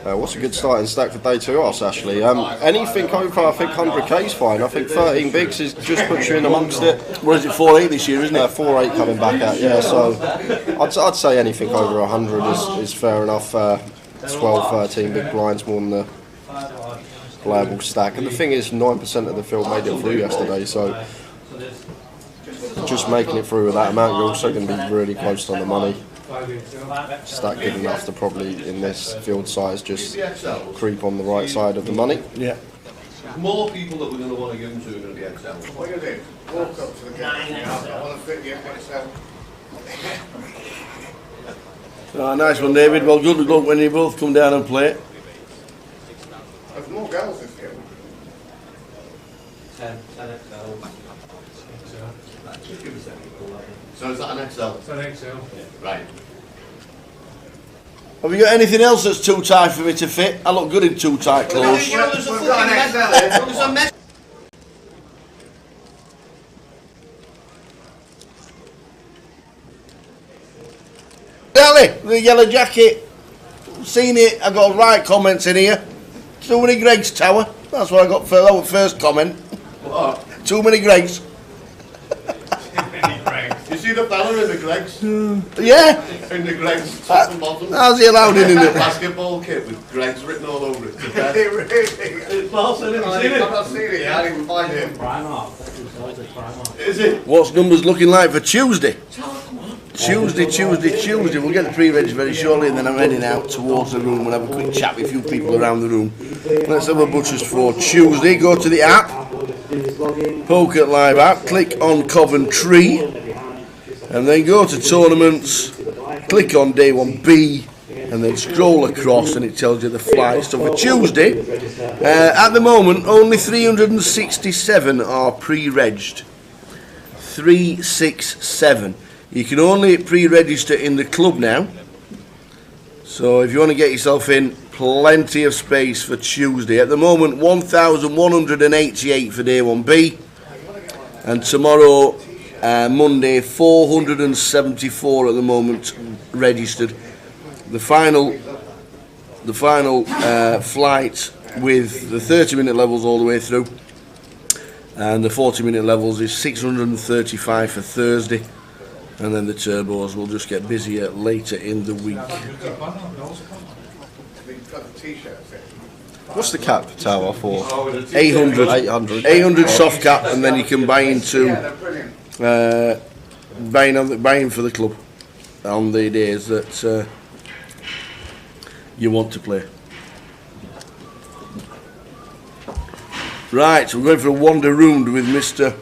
Speaker 5: What's a good starting stack for day 2 us, Ashley? Anything over, I think 100k is fine. I think 13 bigs is just puts you in amongst it.
Speaker 6: What is it, 4-8 this year, isn't it?
Speaker 5: 4-8 coming back out, yeah. So I'd say anything over 100 is fair enough. 12, 13 big blinds, more than the playable stack. And the thing is, 9% of the field made it through yesterday, so just making it through with that amount, you're also going to be really close on the money. Is that good enough to probably, in this field size, just creep on the right side of the money?
Speaker 6: Yeah.
Speaker 14: More people that we're going to want to give them to are going to be XL.
Speaker 1: What are you doing? Walk up to the game. I want to fit you XL.
Speaker 6: Nice one, David. Well, good luck when you both come down and play.
Speaker 1: There's more girls this year.
Speaker 14: 10 XL. So is that an XL?
Speaker 7: It's an XL.
Speaker 14: Right.
Speaker 6: Have you got anything else that's too tight for me to fit? I look good in too tight clothes.
Speaker 14: You know, there's a fucking there's a mess.
Speaker 6: Ellie, the yellow jacket. Seen it. I got right comments in here. Too many Greg's Tower. That's what I got for that first comment.
Speaker 14: What?
Speaker 6: Too many Greg's.
Speaker 14: You see the fella in the Greg's?
Speaker 6: Yeah.
Speaker 14: In the Greg's top and bottom.
Speaker 6: How's he allowed in it?
Speaker 14: Basketball kit with Greg's written all over it.
Speaker 1: Really?
Speaker 14: False, I didn't see it.
Speaker 1: I've not seen it yet. I didn't even find it.
Speaker 14: Is it?
Speaker 6: What's numbers looking like for Tuesday? Tuesday. We'll get the pre-reg very shortly, and then I'm heading out towards the room. We'll have a quick chat with a few people around the room. Let's have a butchers for Tuesday. Go to the app, Poker Live app, click on Coventry, and then go to tournaments, click on day 1B, and then scroll across, and it tells you the flights. So for Tuesday, at the moment, only 367 are pre-regged. 367. You can only pre-register in the club now. So if you want to get yourself in, plenty of space for Tuesday. At the moment, 1,188 for day 1B. And tomorrow, Monday, 474 at the moment registered. The final flight with the 30-minute levels all the way through, and the 40-minute levels is 635 for Thursday. And then the turbos will just get busier later in the week.
Speaker 5: What's the cap tower for?
Speaker 6: 800. 800 soft cap, and then you can buy into buying for the club on the days that you want to play. Right, we're going for a wander round with Mr.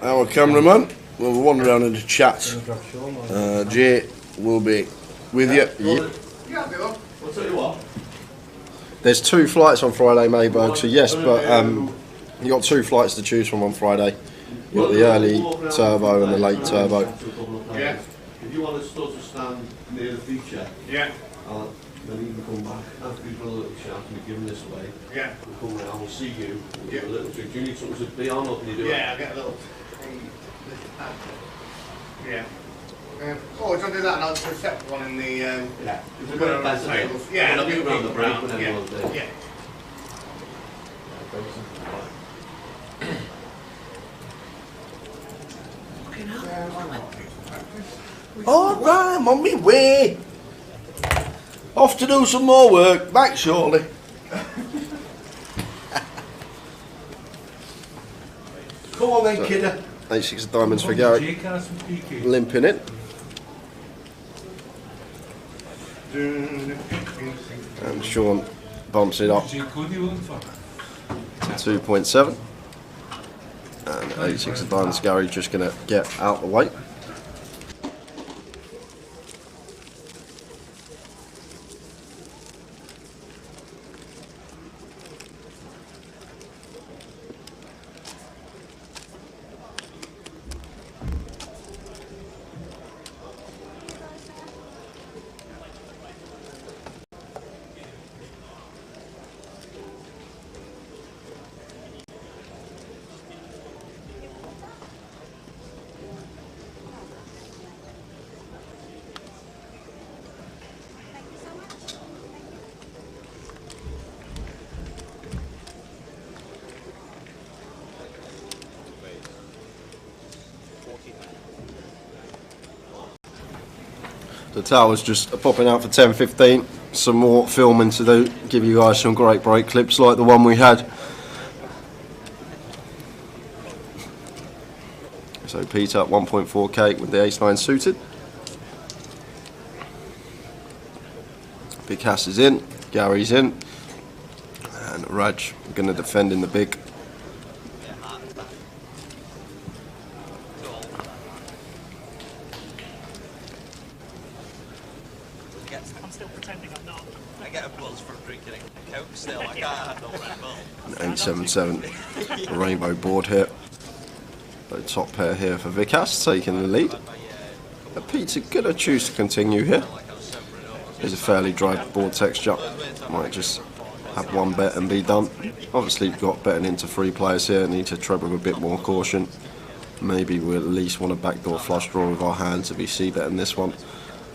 Speaker 6: our cameraman. We'll wander around and chat. Jay will be with you. Yep.
Speaker 5: There's 2 flights on Friday, Mayberg, so yes, but you got 2 flights to choose from on Friday. You got the early turbo and the late turbo.
Speaker 14: Yeah. If you want us to stand near the feature,
Speaker 1: yeah.
Speaker 14: Then you can come back after we've got a little chat and we've given this away.
Speaker 1: Yeah.
Speaker 14: We'll come round, we'll see you, we'll do a little drink. Do you need something to be on, or can you do it?
Speaker 1: Yeah, I'll get a little. Yeah. Oh, do do that and I'll just accept one in the.
Speaker 14: Yeah.
Speaker 1: We'll put it on the tables. Yeah,
Speaker 14: I'll give it around the break when
Speaker 1: yeah.
Speaker 14: everyone's there.
Speaker 1: Yeah.
Speaker 6: Alright, I'm on my way. Off to do some more work. Back shortly. Come on then, kidder.
Speaker 5: 86 of diamonds for Gary. Limping it. And Sean bumps it up to 2.7. And 86 of diamonds Gary just going to get out the way. The tower's just popping out for 10:15. Some more filming to do, give you guys some great break clips like the one we had. So Pete up 1.4k with the ace-9 suited. Vikas is in, Gary's in, and Raj going to defend in the big.
Speaker 12: I'm still pretending I'm not.
Speaker 8: I get a buzz from drinking a Coke still. I can't handle Red Bull.
Speaker 5: 877 rainbow board here. The top pair here for Vikas, taking the lead. Peter going to choose to continue here. There's a fairly dry board texture. Might just have one bet and be done. Obviously you've got betting into 3 players here. Need to tread with a bit more caution. Maybe we at least want a backdoor flush draw with our hand to be c-betting this one.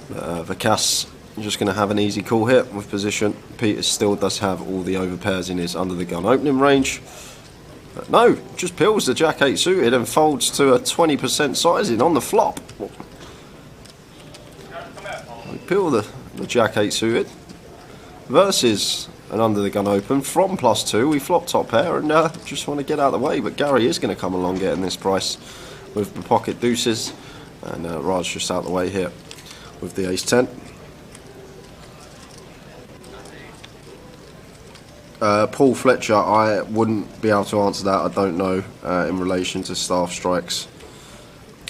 Speaker 5: Vikas just going to have an easy call here with position. Peter still does have all the overpairs in his under the gun opening range. But no, just pills the Jack 8 suited and folds to a 20% sizing on the flop. We pill the Jack 8 suited versus an under the gun open from +2. We flop top pair and just want to get out of the way. But Gary is going to come along getting this price with the pocket deuces, and Raj just out the way here with the ace 10. Paul Fletcher, I wouldn't be able to answer that. I don't know in relation to staff strikes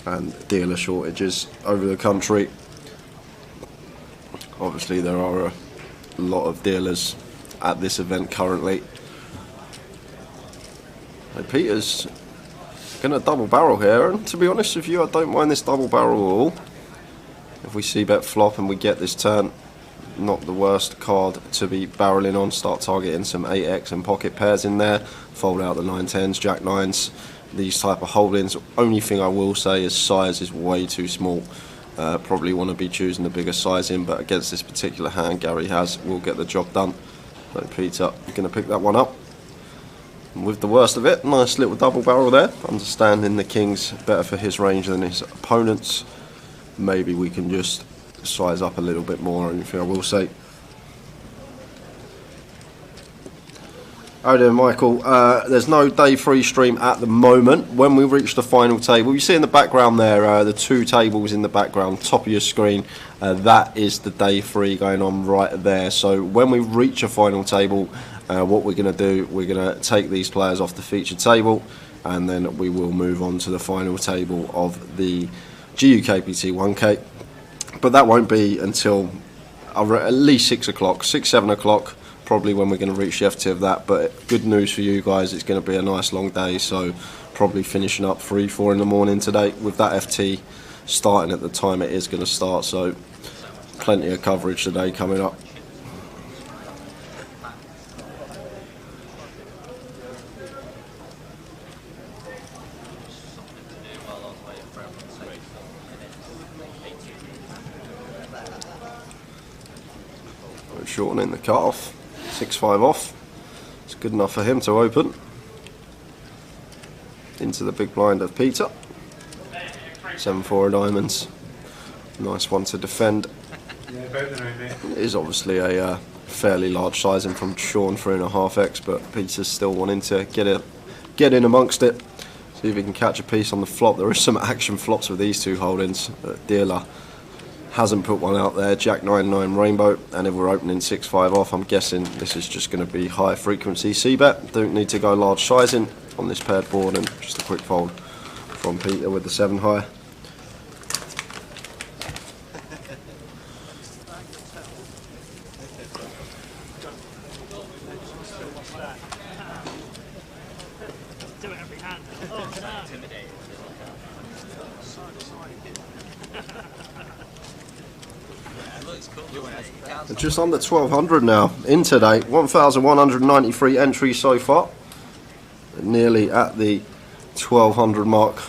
Speaker 5: and dealer shortages over the country. Obviously there are a lot of dealers at this event currently. And Peter's going to double barrel here, and to be honest with you, I don't mind this double barrel at all. If we see bet flop and we get this turn, not the worst card to be barreling on. Start targeting some 8x and pocket pairs in there, fold out the 9-10s, Jack 9s, these type of holdings. Only thing I will say is size is way too small. Probably want to be choosing the bigger size in, but against this particular hand Gary will get the job done. So Peter, you're going to pick that one up. And with the worst of it, nice little double barrel there. Understanding the king's better for his range than his opponent's. Maybe we can just size up a little bit more, anything I will say. Oh dear, Michael, there's no day 3 stream at the moment. When we reach the final table, you see in the background there, the 2 tables in the background, top of your screen, that is the day 3 going on right there. So when we reach a final table, what we're going to do, we're going to take these players off the featured table, and then we will move on to the final table of the GUKPT 1K. But that won't be until at least 6 o'clock, 7 o'clock, probably when we're going to reach the FT of that. But good news for you guys, it's going to be a nice long day, so probably finishing up 3-4 in the morning today with that FT starting at the time it is going to start. So plenty of coverage today coming up. Shortening the cut off, 6-5 off. It's good enough for him to open into the big blind of Peter. 7-4 of diamonds. Nice one to defend. It is obviously a fairly large sizing from Sean 3.5x, but Peter's still wanting to get in amongst it. See if he can catch a piece on the flop. There is some action flops with these 2 holdings. Dealer hasn't put one out there. Jack 9-9 rainbow, and if we're opening 6-5 off, I'm guessing this is just going to be high frequency c-bet. Don't need to go large sizing on this paired board, and just a quick fold from Peter with the 7 high.
Speaker 12: Do it every hand.
Speaker 5: Just under 1,200 now in today. 1,193 entries so far. Nearly at the 1,200 mark.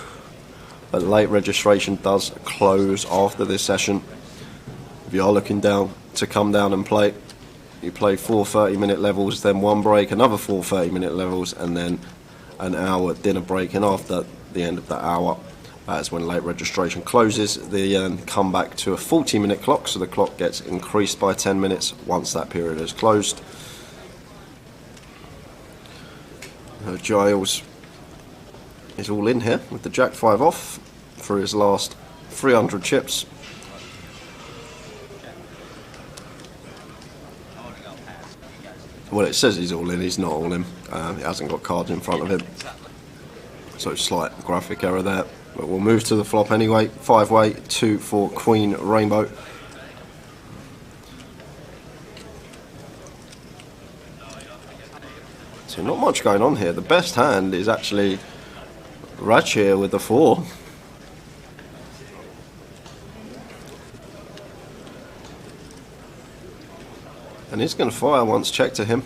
Speaker 5: But late registration does close after this session. If you are looking down to come down and play, you play 4 30-minute levels, then 1 break, another 4 30-minute levels, and then an hour dinner break. And after the end of that hour, that's when late registration closes. They come back to a 40-minute clock, so the clock gets increased by 10 minutes once that period is closed. Giles is all in here with the Jack 5 off for his last 300 chips. Well, it says he's all in, he's not all in. He hasn't got cards in front of him. So slight graphic error there. But we'll move to the flop anyway. 5-way, 2 for Queen Rainbow. So not much going on here. The best hand is actually Raj here with the 4. And he's going to fire once check to him.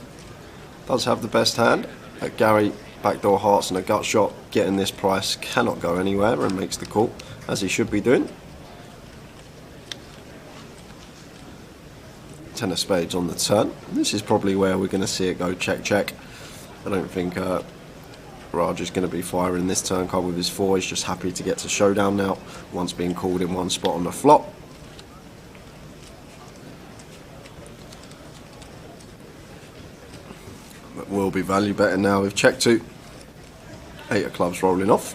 Speaker 5: Does have the best hand. Gary, backdoor hearts and a gut shot. Getting this price, cannot go anywhere, and makes the call, as he should be doing. 10 of spades on the turn. This is probably where we're going to see it go check check. I don't think Raj is going to be firing this turn card with his 4. He's just happy to get to showdown now, once being called in one spot on the flop. But will be value betting now with check 2. 8 of clubs rolling off.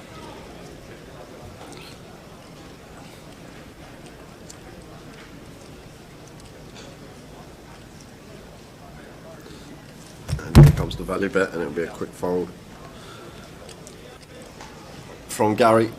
Speaker 5: And here comes the value bet, and it'll be a quick fold from Gary.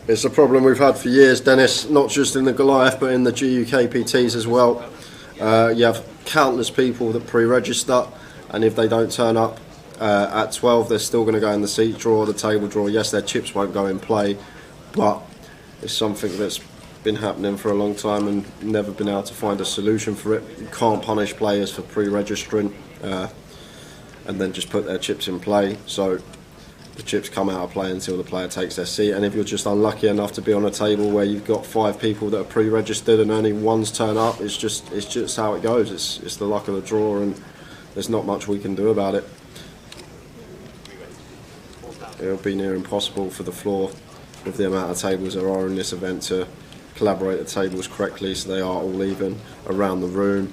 Speaker 5: It's a problem we've had for years, Dennis, not just in the Goliath but in the GUKPTs as well. You have countless people that pre-register, and if they don't turn up at 12, they're still going to go in the seat draw, the table draw. Yes, their chips won't go in play, but it's something that's been happening for a long time and never been able to find a solution for it. You can't punish players for pre-registering and then just put their chips in play. So the chips come out of play until the player takes their seat, and if you're just unlucky enough to be on a table where you've got 5 people that are pre-registered and only one's turn up, it's just how it goes. It's the luck of the draw, and there's not much we can do about it. It'll be near impossible for the floor, with the amount of tables there are in this event, to collaborate the tables correctly so they are all even around the room.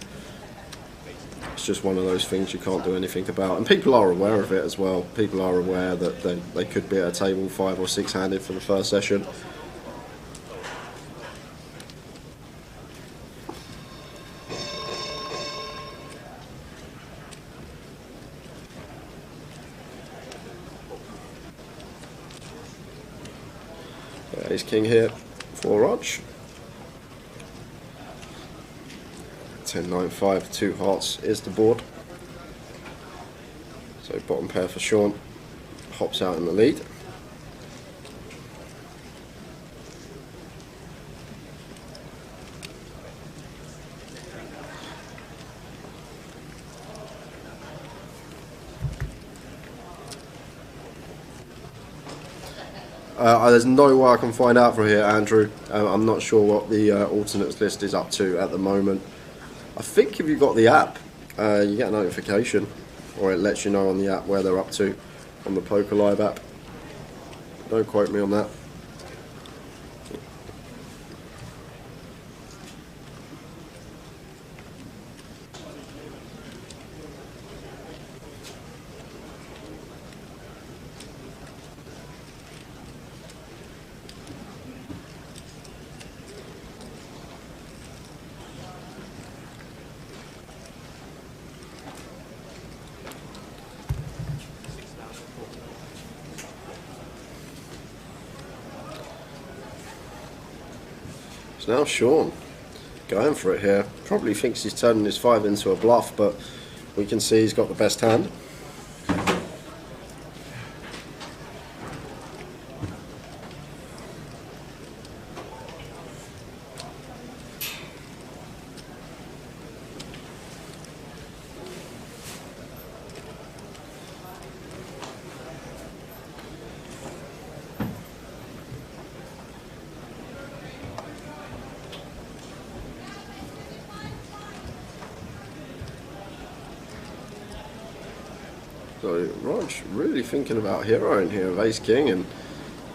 Speaker 5: It's just one of those things you can't do anything about, and people are aware of it as well. People are aware that they could be at a table 5 or 6 handed for the first session. Ace king here for Raj. 10, 9, 5, 2 hearts is the board. So bottom pair for Sean, hops out in the lead. There's no way I can find out from here, Andrew. I'm not sure what the alternates list is up to at the moment. I think if you've got the app, you get a notification, or it lets you know on the app where they're up to, on the Poker Live app. Don't quote me on that. So now Sean going for it here. Probably thinks he's turning his 5 into a bluff, but we can see he's got the best hand. So Raj really thinking about hero in here of Ace King, and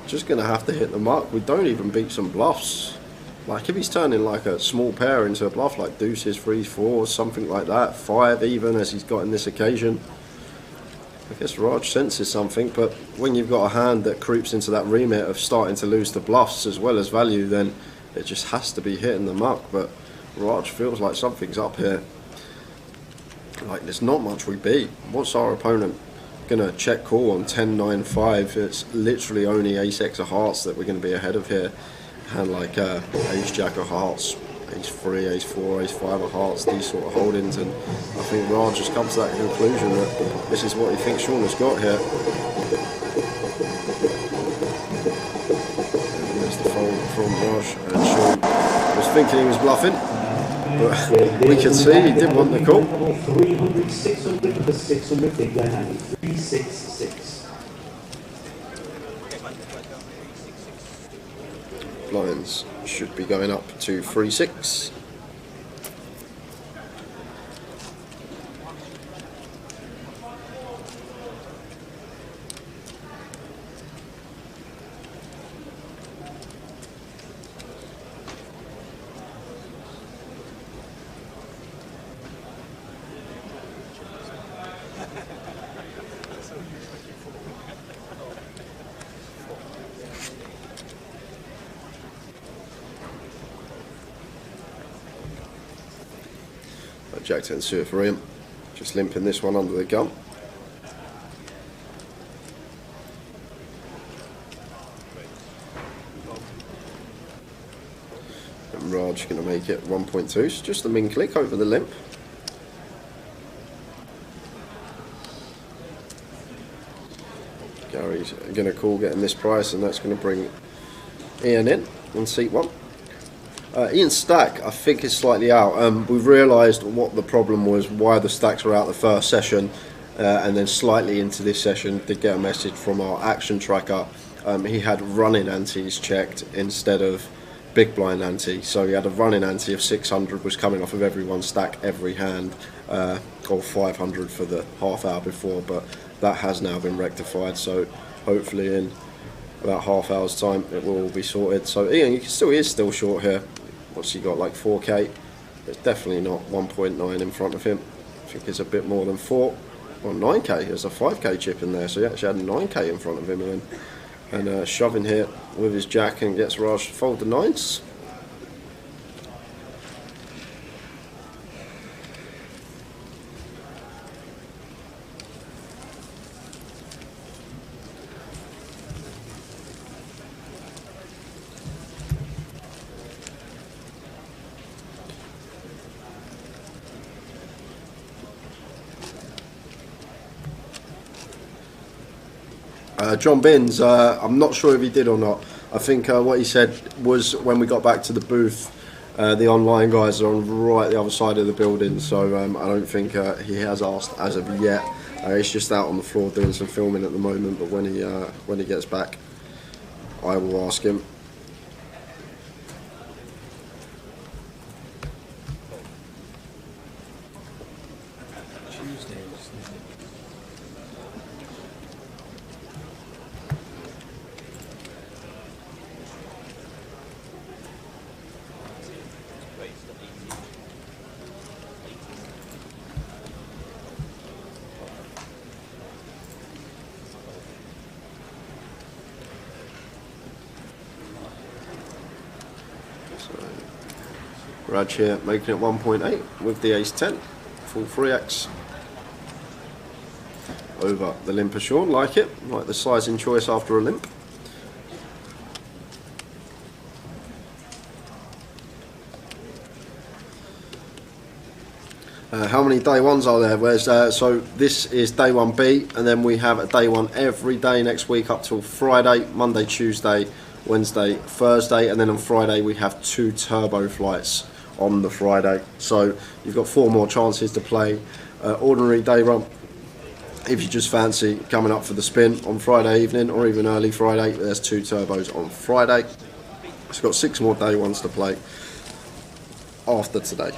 Speaker 5: just going to have to hit the mark. We don't even beat some bluffs. Like if he's turning like a small pair into a bluff, like deuces, threes, fours, something like that, 5 even as he's got in this occasion, I guess Raj senses something. But when you've got a hand that creeps into that remit of starting to lose the bluffs as well as value, then it just has to be hitting the muck. But Raj feels like something's up here. Like there's not much we beat. What's our opponent gonna check call on 10-9-5? It's literally only ace X of hearts that we're gonna be ahead of here. And like ace jack of hearts, ace 3, ace 4, ace 5 of hearts, these sort of holdings. And I think Raj just comes to that conclusion that this is what he thinks Sean has got here. And there's the fold from Raj, and Sean was thinking he was bluffing. But we could see he did want the call.
Speaker 10: 300, 600 for 600, big blind hand, 366.
Speaker 5: Blinds should be going up to 3-6. Jack 10 suited for him, just limping this one under the gun. And Raj going to make it 1.2, so just a min click over the limp. Gary's going to call getting this price, and that's going to bring Ian in on seat 1. Ian's stack, I think, is slightly out. We've realised what the problem was, why the stacks were out the first session, and then slightly into this session did get a message from our action tracker. He had running antes checked instead of big blind ante, so he had a running ante of 600 was coming off of everyone's stack every hand, or 500 for the half hour before, but that has now been rectified, so hopefully in about half hour's time it will all be sorted. So Ian, he is still short here. What's he got, like 4k? It's definitely not 1.9 in front of him. I think it's a bit more than 4. Well, 9k, there's a 5k chip in there, so he actually had 9k in front of him. And shoving here with his jack and gets Raj to fold the 9s. John Binns, I'm not sure if he did or not. I think what he said was when we got back to the booth, the online guys are on right the other side of the building, so I don't think he has asked as of yet. He's just out on the floor doing some filming at the moment, but when he gets back, I will ask him. Raj here making it 1.8 with the ace 10, full 3x. Over the limper Sean, like it, like the sizing choice after a limp. How many day ones are there? Where's so this is day 1B, and then we have a day 1 every day next week up till Friday, Monday, Tuesday, Wednesday, Thursday, and then on Friday we have 2 turbo flights on the Friday. So you've got 4 more chances to play ordinary day run if you just fancy coming up for the spin on Friday evening or even early Friday. There's 2 turbos on Friday. So you've got 6 more day ones to play after today.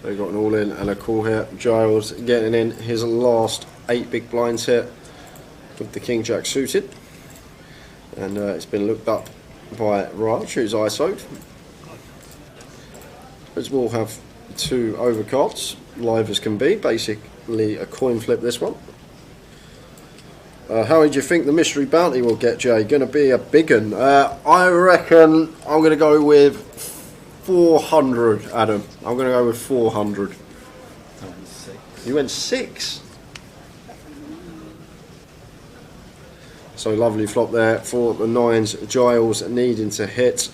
Speaker 5: So we've got an all in and a call here. Giles getting in his last 8 big blinds here with the King Jack suited. And it's been looked up by Raj, who's ISO'd. As we'll have 2 overcards, live as can be. Basically a coin flip this one. How do you think the mystery bounty will get, Jay? Going to be a big one. I reckon I'm going to go with 400, Adam. I'm going to go with 400. You went 6. So lovely flop there for the 9s. Giles needing to hit.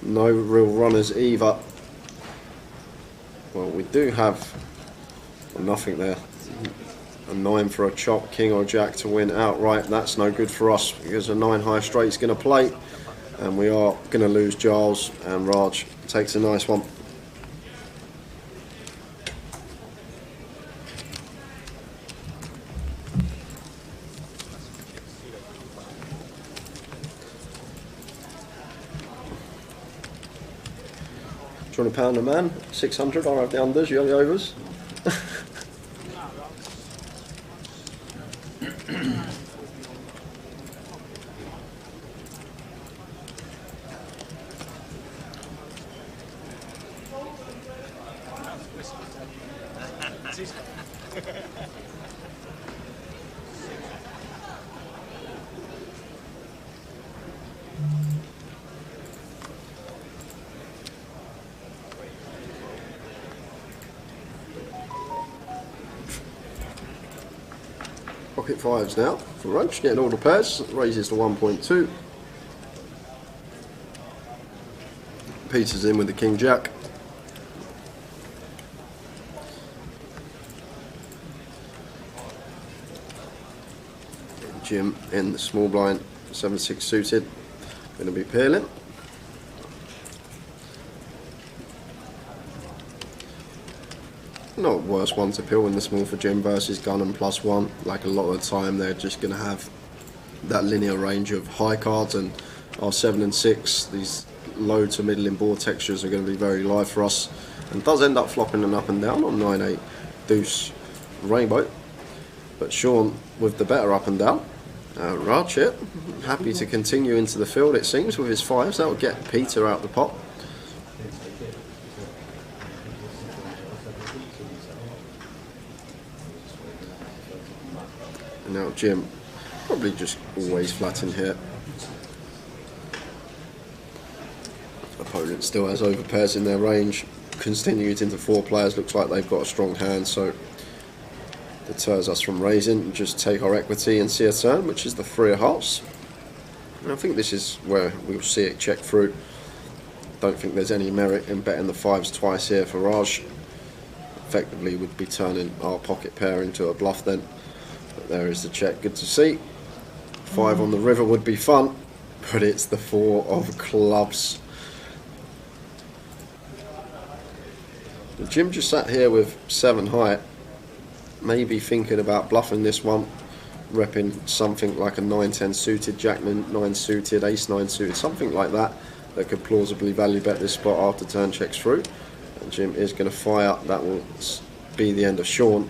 Speaker 5: No real runners either. Well, we do have nothing there. A 9 for a chop, king or jack to win outright. That's no good for us because a 9 high straight is going to play. And we are going to lose Giles, and Raj takes a nice one. £200 a man, 600. I'll have the unders, you have the overs. Pocket 5s now for Roach, getting all the pairs, raises to 1.2. Peter's in with the King Jack. Jim in the small blind, 7-6 suited, going to be peeling. Not worst one to peel in the small for Jim versus gun and +1. Like a lot of the time they're just going to have that linear range of high cards, and our 7 and 6, these low to middling board textures are going to be very live for us, and does end up flopping an up and down on 9-8 deuce rainbow. But Sean with the better up and down. Raj here, happy to continue into the field it seems with his 5s. That will get Peter out the pot. And now Jim, probably just always flat in here. Opponent still has overpairs in their range. Continued into 4 players, looks like they've got a strong hand, so deters us from raising and just take our equity and see a turn, which is the 3 of hearts. And I think this is where we'll see it check through. Don't think there's any merit in betting the 5s twice here for Raj. Effectively would be turning our pocket pair into a bluff then. But there is the check, good to see. 5 on the river would be fun, but it's the 4 of clubs. The Jim just sat here with 7 high, maybe thinking about bluffing this one, repping something like a 9-10 suited, Jack 9 suited, Ace 9 suited, something like that that could plausibly value bet this spot after turn checks through. And Jim is going to fire, that will be the end of Sean.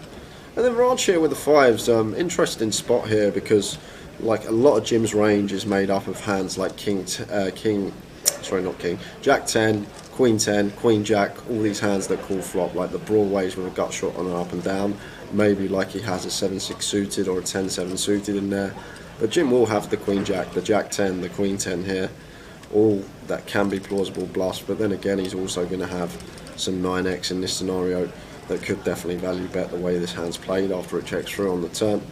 Speaker 5: And then Raj here with the 5s, interesting spot here because like a lot of Jim's range is made up of hands like Jack 10, Queen 10, Queen Jack, all these hands that call flop, like the Broadways with a gut shot on an up and down, maybe like he has a 7-6 suited or a 10-7 suited in there. But Jim will have the Queen Jack, the Jack 10, the Queen 10 here, all that can be plausible bluffs, but then again he's also going to have some 9x in this scenario that could definitely value bet the way this hand's played after it checks through on the turn.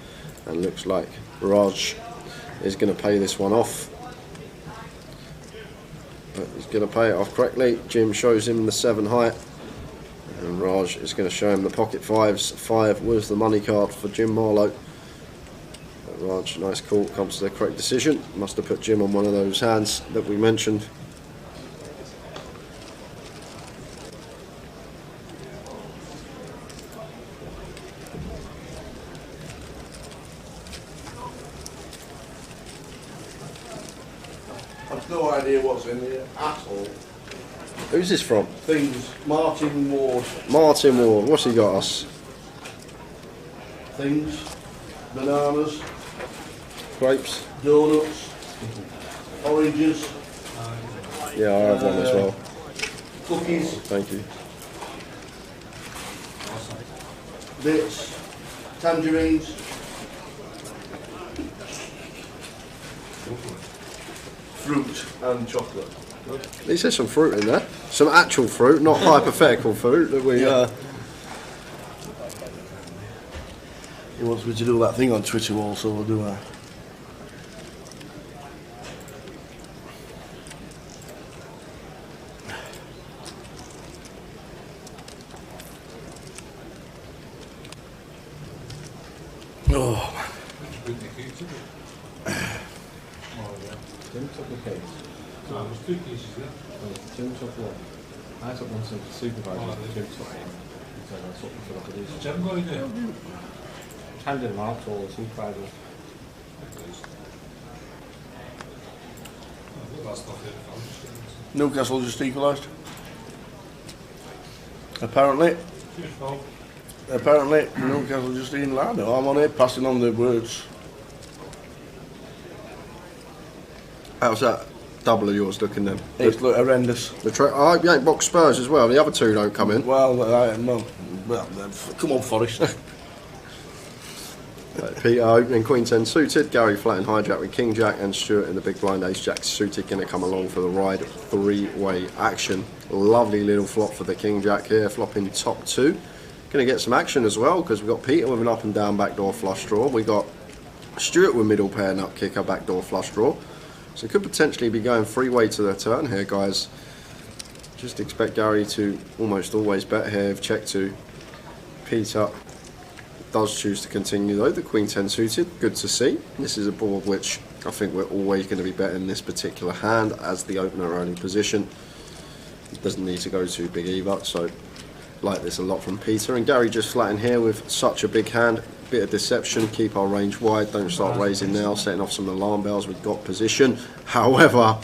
Speaker 5: And looks like Raj is going to pay this one off. But he's going to pay it off correctly. Jim shows him the 7 high, and Raj is going to show him the pocket 5s. 5 was the money card for Jim Marlowe. But Raj, nice call, comes to the correct decision. Must have put Jim on one of those hands that we mentioned.
Speaker 6: I've no idea what's in here at all.
Speaker 5: Who's this from?
Speaker 6: Things. Martin Ward.
Speaker 5: Martin Ward. What's he got us?
Speaker 6: Things. Bananas.
Speaker 5: Grapes.
Speaker 6: Donuts. Oranges.
Speaker 5: Yeah, I have one as well.
Speaker 6: Cookies.
Speaker 5: Thank you.
Speaker 6: Bits. Tangerines. Fruit and chocolate.
Speaker 5: At least there's some fruit in there. Some actual fruit, not hypothetical fruit that we.
Speaker 6: He wants me to do that thing on Twitter also, I'll do that. Oh.
Speaker 13: Jim took the case.
Speaker 7: No, it was 2 cases, yeah.
Speaker 13: Jim took one. I took one to the supervisor. Jim took one. He said, I'll sort of for these.
Speaker 7: Jim got in there?
Speaker 13: Handed them out to all the supervisors.
Speaker 6: Newcastle just equalised. Apparently. Apparently, Newcastle just in line. I'm on here passing on the words.
Speaker 5: How's that double of yours looking then?
Speaker 6: It's look horrendous.
Speaker 5: I hope you ain't boxed Spurs as well. The other two don't come in.
Speaker 6: Well, come on, Forest.
Speaker 5: Peter opening Queen 10 suited, Gary flat and hijack with King Jack, and Stuart in the big blind Ace Jack suited. Going to come along for the ride, three-way action. Lovely little flop for the King Jack here, flopping top 2. Going to get some action as well because we've got Peter with an up and down backdoor flush draw. We got Stuart with middle pair nut kicker backdoor flush draw. So could potentially be going three-way to the turn here, guys. Just expect Gary to almost always bet here. Check to Peter does choose to continue though. The Queen 10 suited, good to see. This is a board which I think we're always going to be betting this particular hand as the opener only position. It doesn't need to go too big either, so like this a lot from Peter. And Gary just flat in here with such a big hand. Bit of deception, keep our range wide, don't start raising now, setting off some alarm bells. We've got position. However,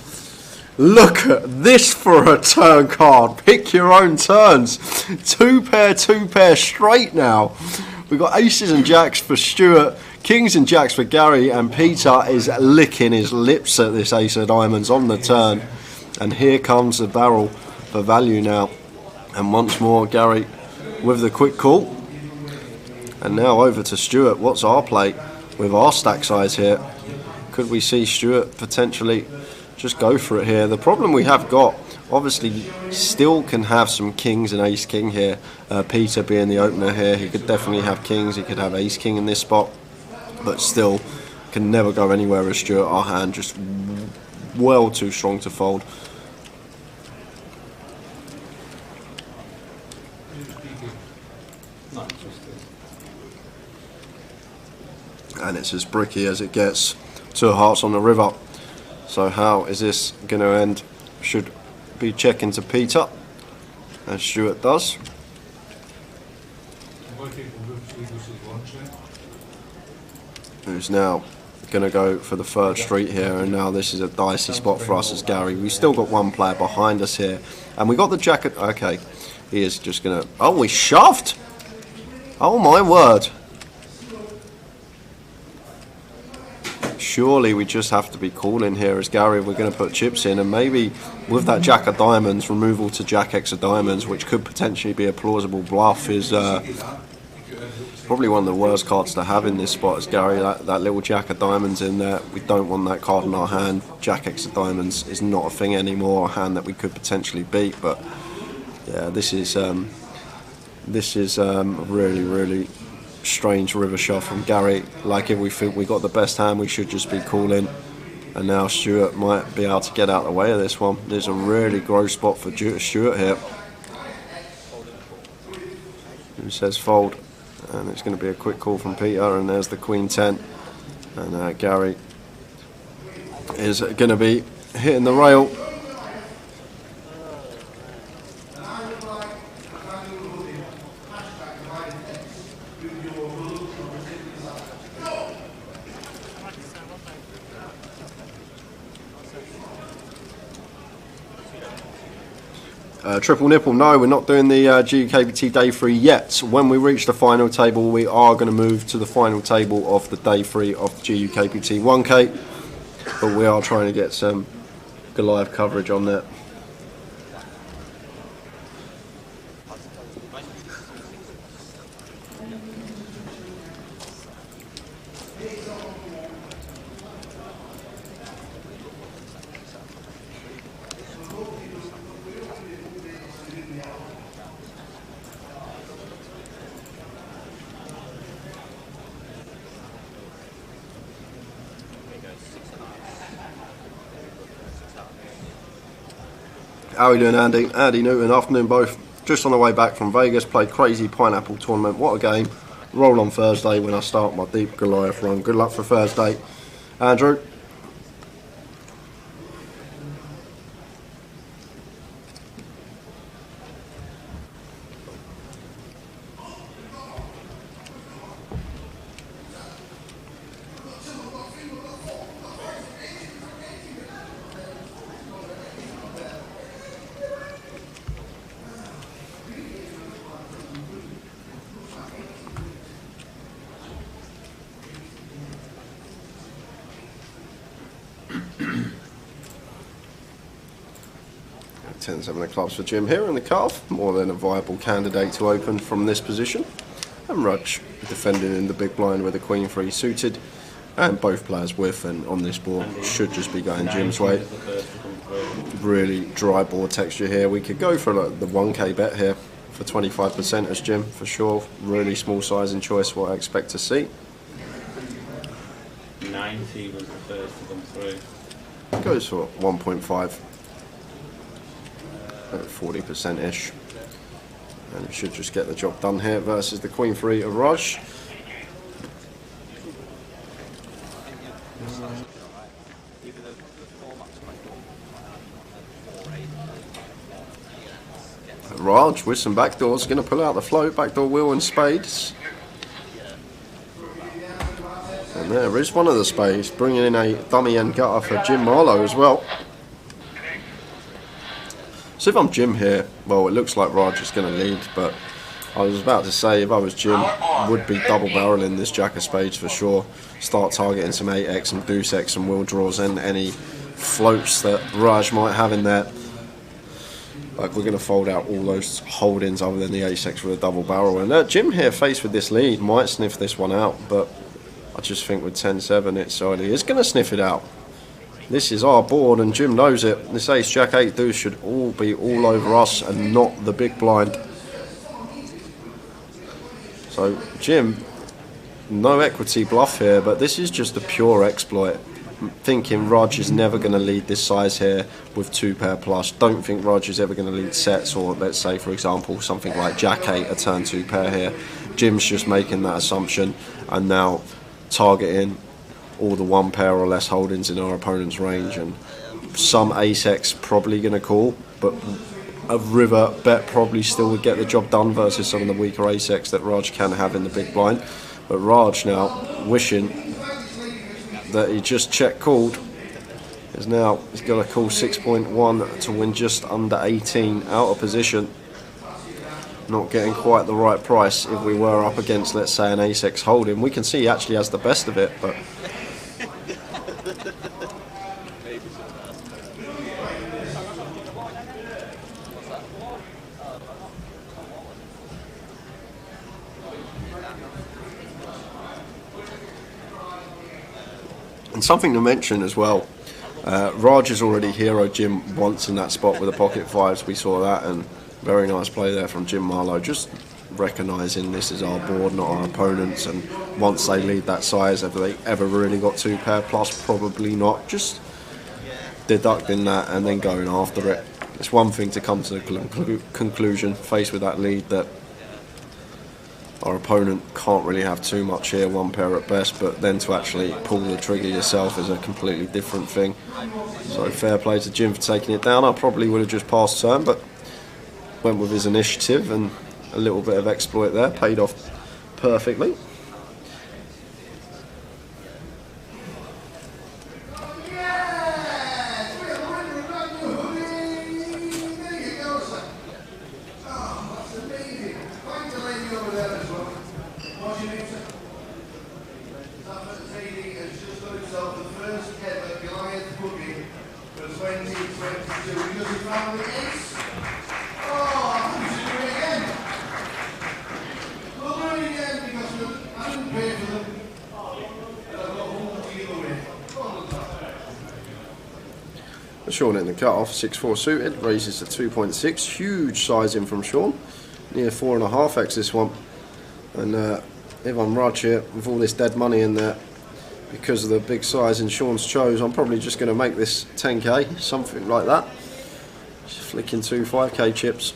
Speaker 5: look at this for a turn card. Pick your own turns. Two pair straight now. We've got aces and jacks for Stuart, kings and jacks for Gary, and Peter is licking his lips at this ace of diamonds on the turn. And here comes the barrel for value now. And once more, Gary with the quick call. And now over to Stuart. What's our play with our stack size here? Could we see Stuart potentially just go for it here? The problem we have got, obviously, still can have some kings and ace king here. Peter being the opener here, he could definitely have kings. He could have ace king in this spot, but still can never go anywhere with Stuart. Our hand just well too strong to fold. And it's as bricky as it gets. 2 hearts on the river. So how is this going to end? Should be checking to Peter, as Stuart does. Who's now going to go for the 3rd street here, and now this is a dicey spot for us as Gary. We've still got one player behind us here, and we got the jacket. Okay, he is just going to. Oh, we shoved! Oh my word! Surely we just have to be calling here as Gary. We're going to put chips in, and maybe with that jack of diamonds, removal to jack X of diamonds, which could potentially be a plausible bluff, is probably one of the worst cards to have in this spot as Gary. That little jack of diamonds in there, we don't want that card in our hand. Jack X of diamonds is not a thing anymore, a hand that we could potentially beat. But yeah, this is really strange river shot from Gary. Like, if we think we got the best hand, we should just be calling. And now Stuart might be able to get out of the way of this one. There's a really gross spot for Stuart here, who says fold, and it's going to be a quick call from Peter. And there's the Queen 10, and Gary is going to be hitting the rail. Triple nipple, no, we're not doing the GUKPT Day 3 yet. When we reach the final table, we are going to move to the final table of the Day 3 of GUKPT 1K. But we are trying to get some Goliath coverage on that. How are you doing, Andy? Andy Newton, afternoon both. Just on the way back from Vegas, played crazy pineapple tournament. What a game. Roll on Thursday when I start my deep Goliath run. Good luck for Thursday. Andrew? $10-7 of clubs for Jim here in the calf, more than a viable candidate to open from this position. And Rudge defending in the big blind with a Queen 3 suited, and both players with and on this board should just be going Jim's way. Really dry board texture here. We could go for like the 1K bet here for 25% as Jim for sure. Really small size and choice, what I expect to see.
Speaker 13: 90 was the first to come through.
Speaker 5: Goes for 1.5. 40%-ish, and should just get the job done here versus the Queen 3 of Raj. Raj with some backdoors, going to pull out the float, backdoor wheel and spades. And there is one of the spades, bringing in a dummy end gutter for Jim Marlowe as well. So if I'm Jim here, well, it looks like Raj is going to lead, but I was about to say if I was Jim, would be double barreling this jack of spades for sure. Start targeting some 8x, some deuce x, some wheel draws, and any floats that Raj might have in there. Like, we're going to fold out all those holdings other than the ace-x with a double barrel. And Jim here, faced with this lead, might sniff this one out, but I just think with 10-7, it's already is going to sniff it out. This is our board and Jim knows it. This ace, jack, 8 deuce should all be all over us and not the big blind. So Jim, no equity bluff here, but this is just a pure exploit. Thinking Raj is never going to lead this size here with 2 pair plus. Don't think Raj is ever going to lead sets, or let's say for example something like jack 8, a turn 2 pair here. Jim's just making that assumption and now targeting all the 1 pair or less holdings in our opponent's range, and some ace-x probably going to call, but a river bet probably still would get the job done versus some of the weaker ace-x that Raj can have in the big blind. But Raj now wishing that he just check called. He's got a call 6.1 to win just under 18 out of position. Not getting quite the right price. If we were up against, let's say, an ace-x holding, we can see he actually has the best of it, but and something to mention as well, Raj is already hero Jim once in that spot with the pocket fives. We saw that, and very nice play there from Jim Marlowe, just recognising this is our board, not our opponents, and once they lead that size, have they ever really got 2 pair plus? Probably not. Just deducting that and then going after it. It's one thing to come to the conclusion, faced with that lead, that our opponent can't really have too much here, 1 pair at best, but then to actually pull the trigger yourself is a completely different thing. So fair play to Jim for taking it down. I probably would have just passed turn, but went with his initiative, and a little bit of exploit there paid off perfectly. Sean in the cut-off, 6'4" suited, raises to 2.6. Huge sizing from Sean, near 4.5x this one. And if I'm right here, with all this dead money in there, because of the big size in Sean's chose, I'm probably just going to make this 10k, something like that. Just flicking 2 5k chips.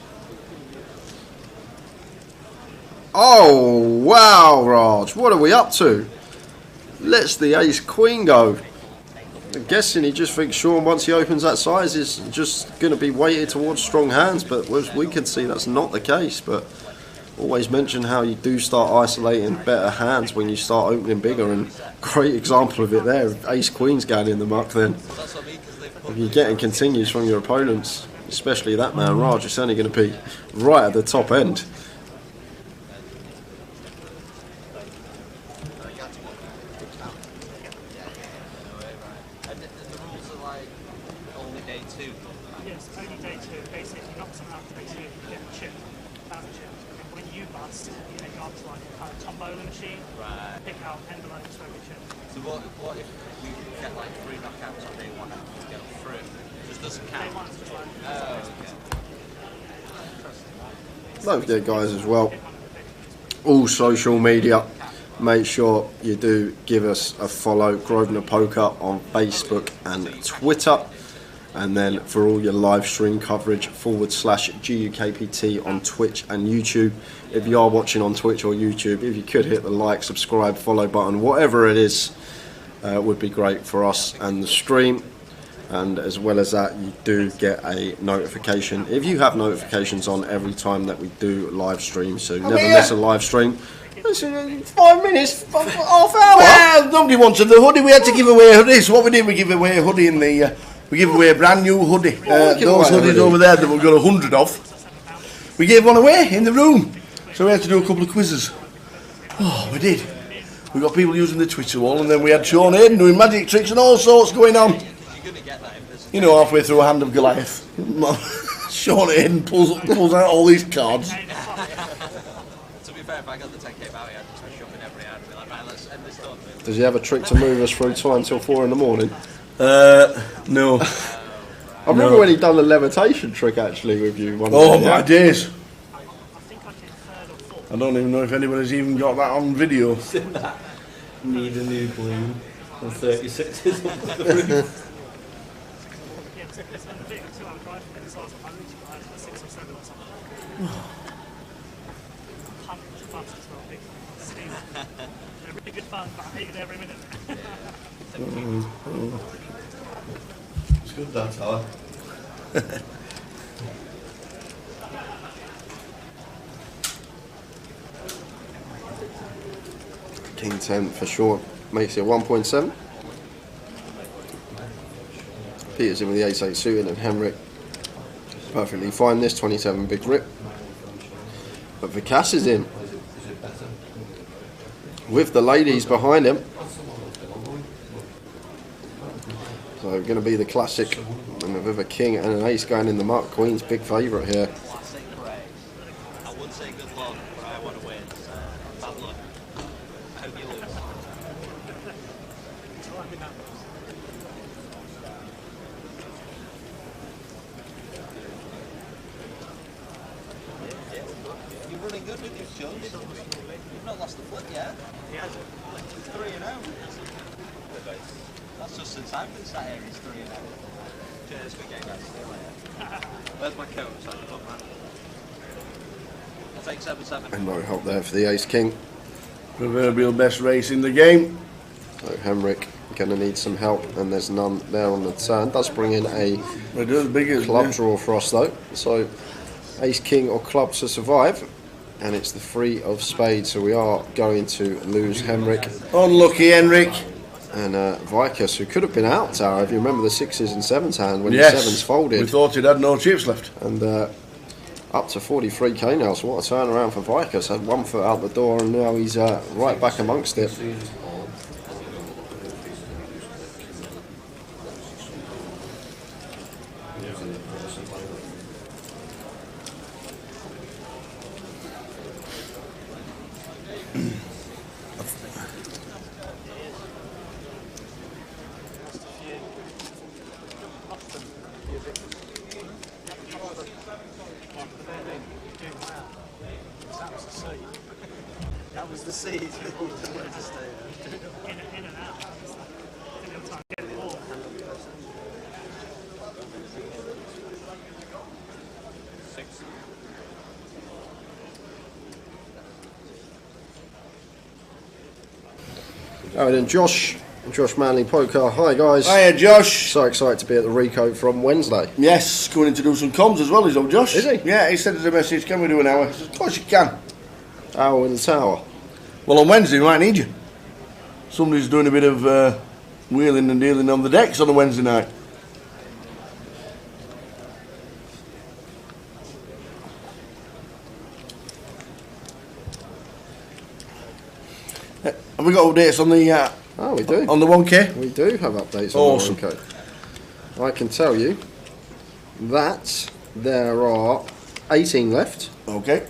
Speaker 5: Oh wow, Raj, what are we up to? Let's the ace queen go. I'm guessing he just thinks Sean, once he opens that size, is just going to be weighted towards strong hands, but as we can see, that's not the case. But always mention how you do start isolating better hands when you start opening bigger, and great example of it there. If ace queen's going in the muck, then if you're getting continues from your opponents, especially that man Raj, it's only going to be right at the top end.
Speaker 8: What if we get like 3 knockouts on day 1 and we get through? Just doesn't count.
Speaker 5: Don't forget, guys, as well, all social media, make sure you do give us a follow, Grosvenor Poker, on Facebook and Twitter. And then for all your live stream coverage, /GUKPT on Twitch and YouTube. If you are watching on Twitch or YouTube, if you could hit the like, subscribe, follow button, whatever it is, would be great for us and the stream. And as well as that, you do get a notification, if you have notifications on, every time that we do live stream, so never miss a live stream.
Speaker 6: 5 minutes, half hour. Well, nobody wanted the hoodie. We had to give away hoodies. So what we did, we give away a hoodie in the. We give away a brand new hoodie. Those hoodies over there that we've got 100 of. We gave one away in the room. So we had to do a couple of quizzes. Oh, we did. We got people using the Twitter wall, and then we had Sean Hayden doing magic tricks and all sorts going on. You know, halfway through a hand of Goliath, Sean Hayden pulls out all these cards.
Speaker 8: To be fair, if I got the 10k bounty, I'd just be shoving every hand and be like, right, let's end this done.
Speaker 5: Does he have a trick to move us through time till 4 in the morning?
Speaker 6: No.
Speaker 5: I remember when he done the levitation trick actually with you one
Speaker 6: Oh
Speaker 5: day,
Speaker 6: my days. I don't even know if anybody's even got that on video.
Speaker 13: Need a new balloon and 36s on the roof.
Speaker 12: Really good fun, but I hate it every minute.
Speaker 14: It's good, that's hard.
Speaker 5: King 10 for short, makes it 1.7. Peter's in with the ace-8 suited, and Henrik perfectly fine this, 27 big rip. But Vikas is in, with the ladies behind him. So going to be the classic, and with a king and an ace going in the muck, Queen's big favourite here.
Speaker 8: I would say good luck, but I want to win. Bad luck. I hope you lose. You're running good with these shows. You've not lost the flip yet. He hasn't. He's 3-0. That's just since I've been sat here, he's 3-0. Cheers, good game, guys. Where's my coat? So I can put mine. I'll take 7-7.
Speaker 5: And no help there for the ace king.
Speaker 6: Proverbial best race in the game.
Speaker 5: So Henrik going to need some help, and there's none there on the turn. Does bring in a club draw for us though. So ace king or club to survive, and it's the 3 of spades. So we are going to lose Henrik.
Speaker 6: Unlucky Henrik.
Speaker 5: And Vikas, who could have been out, Tara, if you remember the 6s and 7s hand when
Speaker 6: Yes,
Speaker 5: the 7s folded.
Speaker 6: we thought he'd had no chips left.
Speaker 5: And up to 43k now, so what a turnaround for Vikas. Had 1 foot out the door, and now he's right back amongst it.
Speaker 8: That was the seed. Wanted to stay there.
Speaker 12: In and out. Didn't have time to get the ball.
Speaker 5: Alright then, Josh Manley Poker. Hi guys.
Speaker 6: Hiya Josh.
Speaker 5: So excited to be at the Rico from Wednesday.
Speaker 6: Yes, going in to do some comms as well, is old Josh.
Speaker 5: Is he?
Speaker 6: Yeah, he sent us a message, can we do an hour? I said, of course you can.
Speaker 5: Hour in the tower.
Speaker 6: Well, on Wednesday we might need you. Somebody's doing a bit of wheeling and dealing on the decks on a Wednesday night. Have we got updates on the
Speaker 5: oh, we do.
Speaker 6: On the 1K?
Speaker 5: We do have updates
Speaker 6: awesome.
Speaker 5: on the 1K. I can tell you that there are 18 left.
Speaker 6: Okay.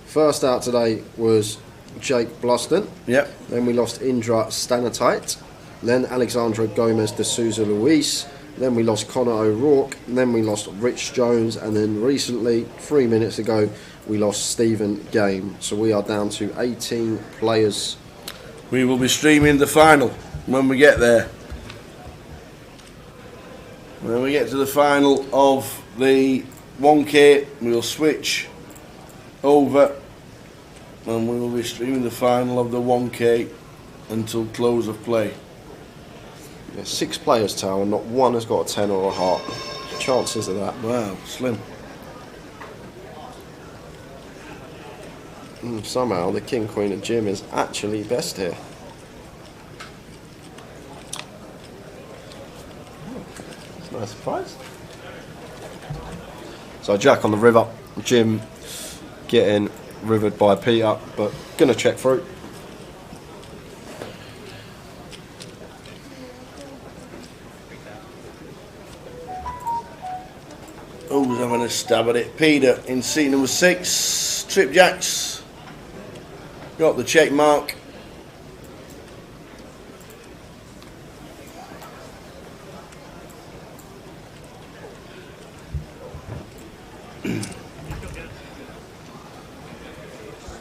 Speaker 5: First out today was Jake Bluston.
Speaker 6: Yep.
Speaker 5: Then we lost Indra Stanatite. Then Alexandra Gomez de Souza Luis. Then we lost Connor O'Rourke. Then we lost Rich Jones. And then recently, 3 minutes ago, we lost Stephen Game. So we are down to 18 players.
Speaker 6: We will be streaming the final when we get there. When we get to the final of the 1K, we'll switch over and we will be streaming the final of the 1K until close of play.
Speaker 5: Yeah, 6 players, Tower, and not one has got a 10 or a heart. Chances of that.
Speaker 6: Wow, slim.
Speaker 5: Somehow the King, Queen and Jim is actually best here. That's a nice surprise. So Jack on the river, Jim getting rivered by Peter, but gonna check through.
Speaker 6: Who's having a stab at it? Peter in seat number 6. Trip Jacks. Got the check mark.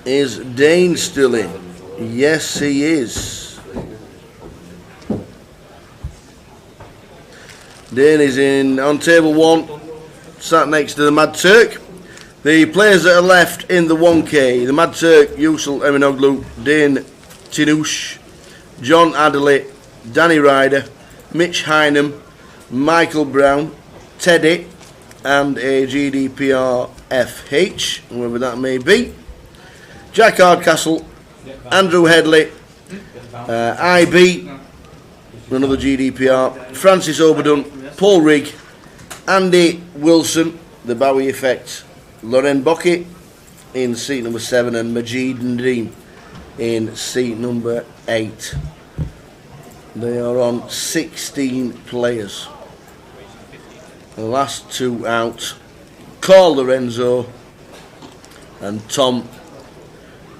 Speaker 6: Is Dane still in? Yes, he is. Dane is in on table 1, sat next to the Mad Turk. The players that are left in the 1K, the Mad Turk, Yusul Eminoglu, Dane Tinouche, John Adderley, Danny Ryder, Mitch Hynam, Michael Brown, Teddy, and a GDPR FH, whoever that may be, Jack Hardcastle, Andrew Headley, IB, another GDPR, Francis Oberdon, Paul Rigg, Andy Wilson, the Bowie Effect, Loren Bocky in seat number 7 and Majid Nadeem in seat number 8. They are on 16 players. The last 2 out, Carl Lorenzo and Tom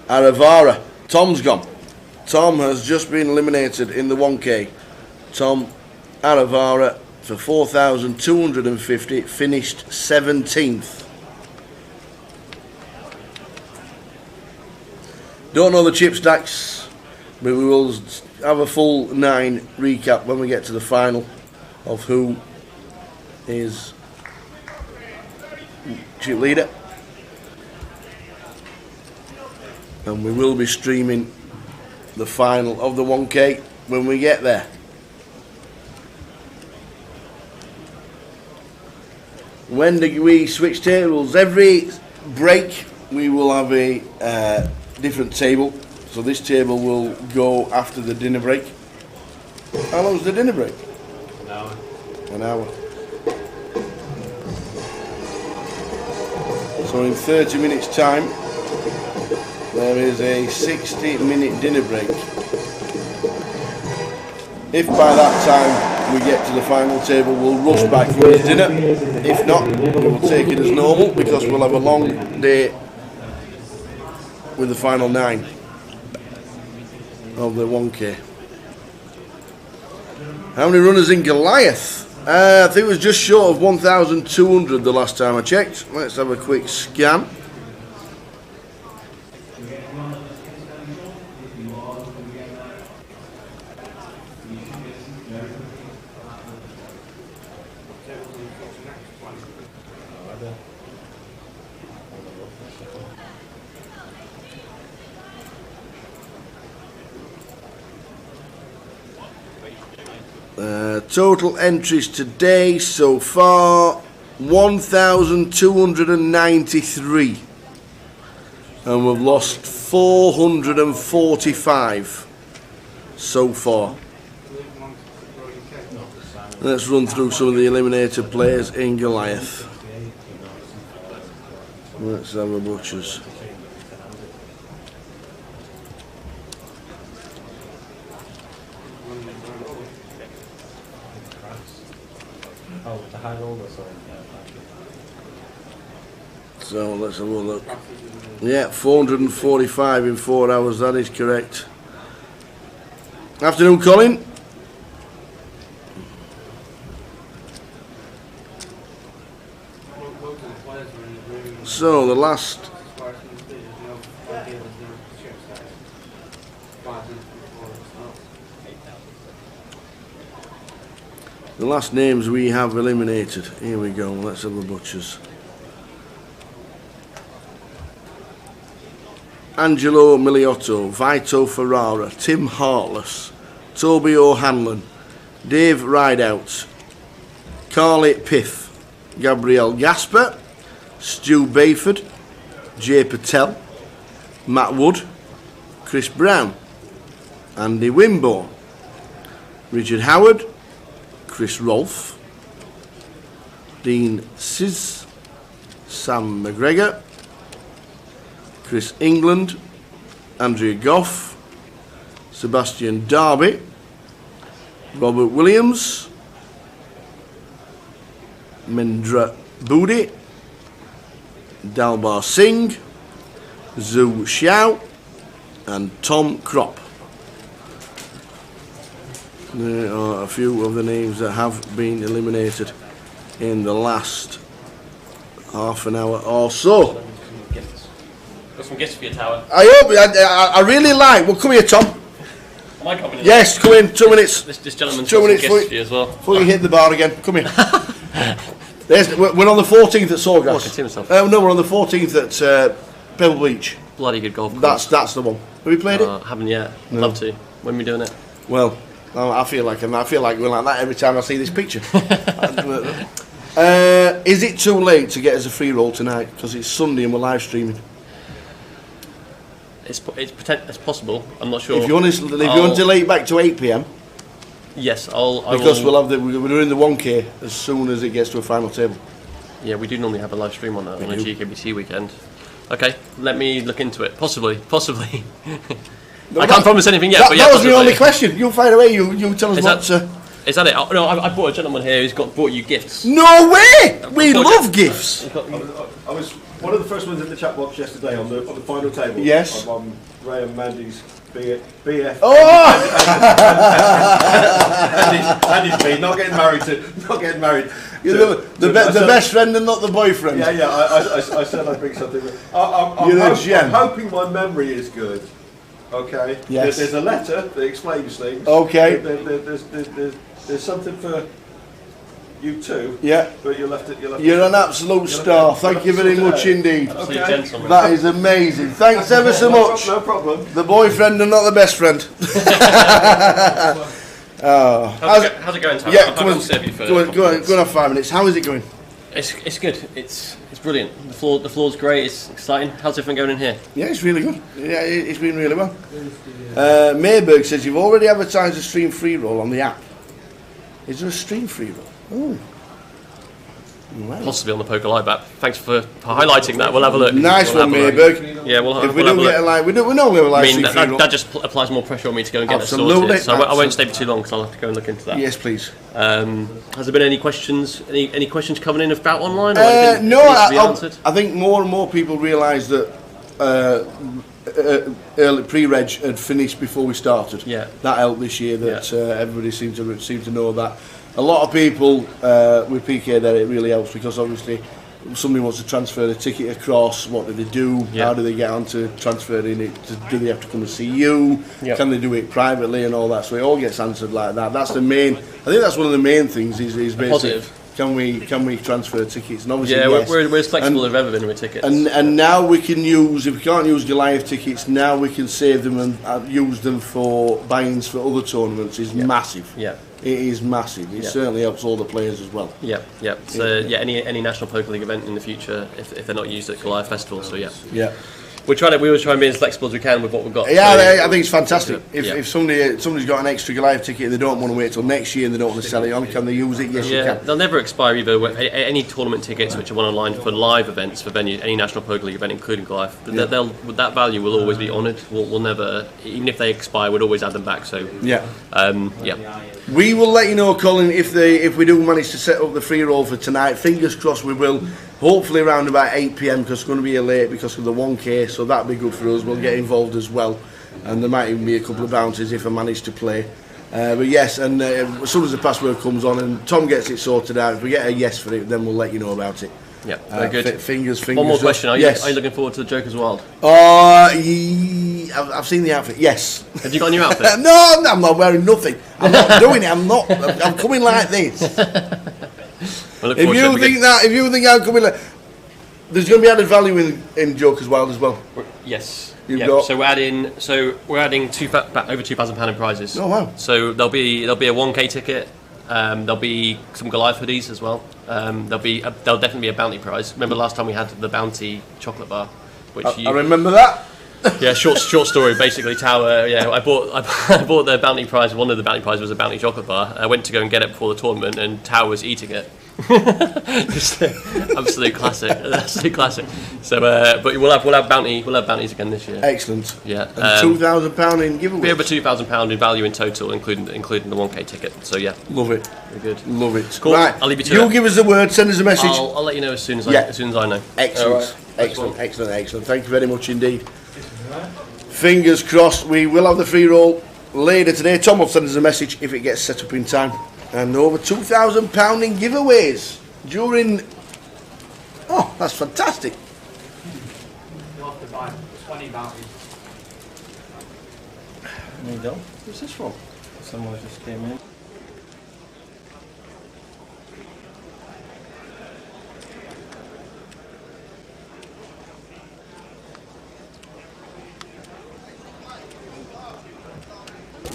Speaker 6: Aravara. Tom's gone. Tom has just been eliminated in the 1K. Tom Aravara for 4,250, finished 17th. Don't know the chip stacks, but we will have a full 9 recap when we get to the final of who is chip leader. And we will be streaming the final of the 1K when we get there. When do we switch tables? Every break we will have a different table. So this table will go after the dinner break. How long is the dinner break?
Speaker 13: An hour.
Speaker 6: An hour. So in 30 minutes time there is a 60-minute dinner break. If by that time we get to the final table, we'll rush back for the dinner. If not, we will take it as normal because we'll have a long day with the final 9 of the 1K. How many runners in Goliath? I think it was just short of 1,200 the last time I checked. Let's have a quick scan. Total entries today so far 1,293, and we've lost 445 so far. Let's run through some of the eliminated players in Goliath. Let's have a butchers.
Speaker 13: Oh, the high roller, sorry.
Speaker 6: So let's have a look. Yeah, 445 in 4 hours, that is correct. Afternoon, Colin. So the last names we have eliminated. Here we go, let's have the butchers. Angelo Miliotto, Vito Ferrara, Tim Heartless, Toby O'Hanlon, Dave Rideout, Carly Piff, Gabrielle Gasper, Stu Bayford, Jay Patel, Matt Wood, Chris Brown, Andy Wimborne, Richard Howard, Chris Rolfe, Dean Sizz, Sam McGregor, Chris England, Andrea Goff, Sebastian Darby, Robert Williams, Mendra Budi, Dalbar Singh, Zhu Xiao, and Tom Kropp. There are a few of the names that have been eliminated in the last half an hour or so.
Speaker 2: Got some gifts for your tower.
Speaker 6: I hope, I really like, well come here Tom.
Speaker 2: Am I coming in?
Speaker 6: Yes, come in, 2 minutes.
Speaker 2: This gentleman's
Speaker 6: 2
Speaker 2: got some
Speaker 6: minutes
Speaker 2: gifts for you as well.
Speaker 6: Before you hit the bar again, come here. We're on the 14th at Sawgrass. No, we're on the 14th at Pebble Beach.
Speaker 2: Bloody good golf course.
Speaker 6: That's the one. Have we played it?
Speaker 2: Haven't yet.
Speaker 6: No.
Speaker 2: Love to. When are we doing it?
Speaker 6: Well, I feel like going like that every time I see this picture. Is it too late to get us a free roll tonight? Because it's Sunday and we're live streaming.
Speaker 2: It's possible. I'm not sure.
Speaker 6: If you want to delay it back to 8 PM.
Speaker 2: Yes,
Speaker 6: because we're doing the 1K as soon as it gets to a final table.
Speaker 2: Yeah, we do normally have a live stream on a GKBC weekend. Okay, let me look into it. Possibly.
Speaker 6: No,
Speaker 2: I can't promise anything yet. But yeah,
Speaker 6: that was my only question. You find a way. You tell us what.
Speaker 2: Is that it? Oh, no, I brought a gentleman here who's brought you gifts.
Speaker 6: No way! We love gifts.
Speaker 3: I was one of the first ones in the chat box yesterday on the final table.
Speaker 6: Yes.
Speaker 3: On Graham Mandy's BF.
Speaker 6: Oh!
Speaker 3: Andy's been not getting married.
Speaker 6: The best friend and not the boyfriend.
Speaker 3: Yeah. I said I'd bring something. I'm hoping my memory is good. Okay.
Speaker 6: Yes.
Speaker 3: There's a letter that explains things.
Speaker 6: Okay.
Speaker 3: There's something for you too.
Speaker 6: Yeah.
Speaker 3: But you'll have to.
Speaker 6: You're an absolute star. Thank you very much indeed.
Speaker 3: Okay.
Speaker 6: That is amazing. Thanks ever so much.
Speaker 3: No problem.
Speaker 6: The boyfriend and not the best friend.
Speaker 2: How's it going, Tom?
Speaker 6: Yeah, come on. Go on, have 5 minutes. How is it going?
Speaker 2: It's good. It's brilliant. The floor's great. It's exciting. How's everything going in here?
Speaker 6: Yeah, it's really good. Yeah, it's been really well. Mayberg says you've already advertised a stream free roll on the app. Is there a stream free roll? Oh. Wow.
Speaker 2: Possibly on the Poker Live app. Thanks for highlighting that. We'll have a look.
Speaker 6: Nice one, Mayberg.
Speaker 2: Yeah, we'll
Speaker 6: if we don't get a live, we normally have a live stream free roll.
Speaker 2: That just applies more pressure on me to go and get
Speaker 6: Absolutely.
Speaker 2: that sorted. So I won't stay for too long because I'll have to go and look into that.
Speaker 6: Yes, please.
Speaker 2: Has there been any questions? Any questions coming in about online?
Speaker 6: No, I think more and more people realise that early pre-reg had finished before we started.
Speaker 2: Yeah.
Speaker 6: That helped this year. That everybody seemed to know that. A lot of people with PK there, it really helps because obviously somebody wants to transfer the ticket across. What do they do?
Speaker 2: Yeah.
Speaker 6: How do they get on to transferring it? Do they have to come and see you?
Speaker 2: Yeah.
Speaker 6: Can they do it privately and all that? So it all gets answered like that. That's the main. I think that's one of the main things. Is basically
Speaker 2: positive.
Speaker 6: Can we transfer tickets? And obviously,
Speaker 2: yes. we're as flexible as we've ever been with tickets.
Speaker 6: And now we can use, if we can't use Goliath tickets, now we can save them and use them for buy-ins for other tournaments. Is massive.
Speaker 2: Yeah.
Speaker 6: It is massive. It certainly helps all the players as well.
Speaker 2: Yep. So any National Poker League event in the future, if they're not used at Goliath Festival, so yeah. We always try and be as flexible as we can with what we've got.
Speaker 6: Yeah,
Speaker 2: so,
Speaker 6: I think it's fantastic. If somebody's got an extra Goliath ticket and they don't want to wait till next year and they don't want to sell it on, can they use it? Yes, you can.
Speaker 2: They'll never expire either. Any tournament tickets which are won online for live events for venues, any National Poker League event, including Goliath, that value will always be honoured. We'll never, even if they expire, we'll always add them back. So
Speaker 6: we will let you know, Colin, if we do manage to set up the free roll for tonight. Fingers crossed we will. Hopefully around about 8 PM because it's going to be a late because of the 1K, so that'll be good for us. We'll get involved as well, and there might even be a couple of bounties if I manage to play. But yes, and as soon as the password comes on and Tom gets it sorted out, if we get a yes for it, then we'll let you know about it.
Speaker 2: Yeah, very good.
Speaker 6: Fingers.
Speaker 2: One more question: Are you looking forward to the Joker's Wild?
Speaker 6: I've seen the outfit. Yes.
Speaker 2: Have you got a new outfit?
Speaker 6: No, I'm not wearing nothing. I'm not doing it. I'm coming like this. If you think I'm coming, there's going to be added value in Joker's Wild as well.
Speaker 2: Yes.
Speaker 6: So
Speaker 2: we're adding over £2,000 in prizes.
Speaker 6: Oh wow!
Speaker 2: So there'll be a 1K ticket. There'll be some Goliath hoodies as well. There'll definitely be a bounty prize. Remember last time we had the bounty chocolate bar, which
Speaker 6: I remember that.
Speaker 2: Yeah, short story. Basically, Tower. Yeah, I bought the bounty prize. One of the bounty prizes was a bounty chocolate bar. I went to go and get it before the tournament, and Tower was eating it. Just absolute classic. Absolute classic. So, but we'll have bounties again this year.
Speaker 6: Excellent.
Speaker 2: Yeah,
Speaker 6: and £2,000 in giveaways.
Speaker 2: Be over £2,000 in value in total, including the 1K ticket. So yeah,
Speaker 6: love it.
Speaker 2: Very good.
Speaker 6: Love it.
Speaker 2: Cool.
Speaker 6: Right,
Speaker 2: I'll leave you to
Speaker 6: You'll
Speaker 2: it.
Speaker 6: give us the word. Send us a message.
Speaker 2: I'll let you know as soon as I know.
Speaker 6: Excellent. Excellent. Thank you very much indeed. Fingers crossed. We will have the free roll later today. Tom will send us a message if it gets set up in time. And over £2,000 in giveaways during. Oh, that's fantastic.
Speaker 13: You'll have to buy 20 bounties. There you go. Who's this from? Someone just came in.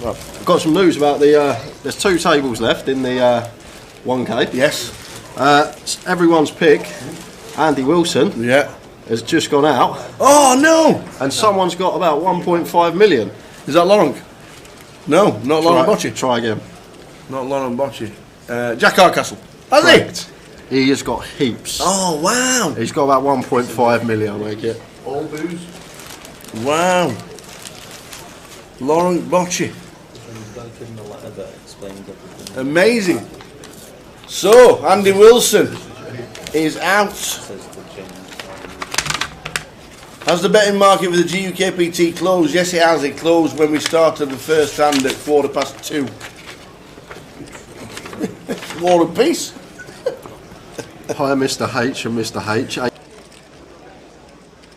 Speaker 5: Right. I've got some news about there's 2 tables left in the 1K.
Speaker 6: Yes.
Speaker 5: Everyone's pick, Andy Wilson, has just gone out.
Speaker 6: Oh no!
Speaker 5: And someone's got about 1.5 million.
Speaker 6: Is that Lauren? No, not Lauren Bocci.
Speaker 5: Try again.
Speaker 6: Not Lauren Bocci. Jack Hardcastle. Has
Speaker 5: he? He has got heaps.
Speaker 6: Oh wow!
Speaker 5: He's got about 1.5 million, I make it.
Speaker 6: All booze. Wow. Lauren Bocci. Amazing. So, Andy Wilson is out. Has the betting market for the GUKPT closed? Yes, it has. It closed when we started the first hand at 2:15. War and peace.
Speaker 5: Hi, Mr. H and Mr. H.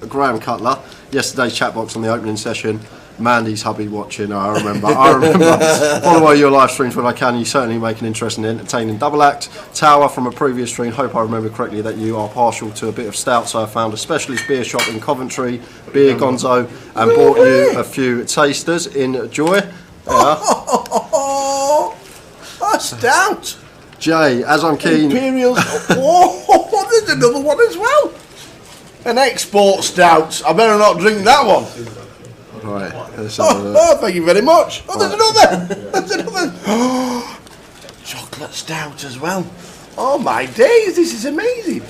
Speaker 5: Graham Cutler. Yesterday's chat box on the opening session. Mandy's hubby watching. I remember. Follow your live streams when I can. You certainly make an interesting and entertaining double act. Tower from a previous stream. Hope I remember correctly that you are partial to a bit of stout. So I found a specialist beer shop in Coventry, Beer Gonzo, and bought you a few tasters. Enjoy.
Speaker 6: A stout.
Speaker 5: Jay, as I'm keen.
Speaker 6: Imperials. Oh, there's another one as well. An export stout. I better not drink that one.
Speaker 5: Right.
Speaker 6: Thank you very much. Oh, there's another. There's another. Oh, chocolate stout as well. Oh my days, this is amazing.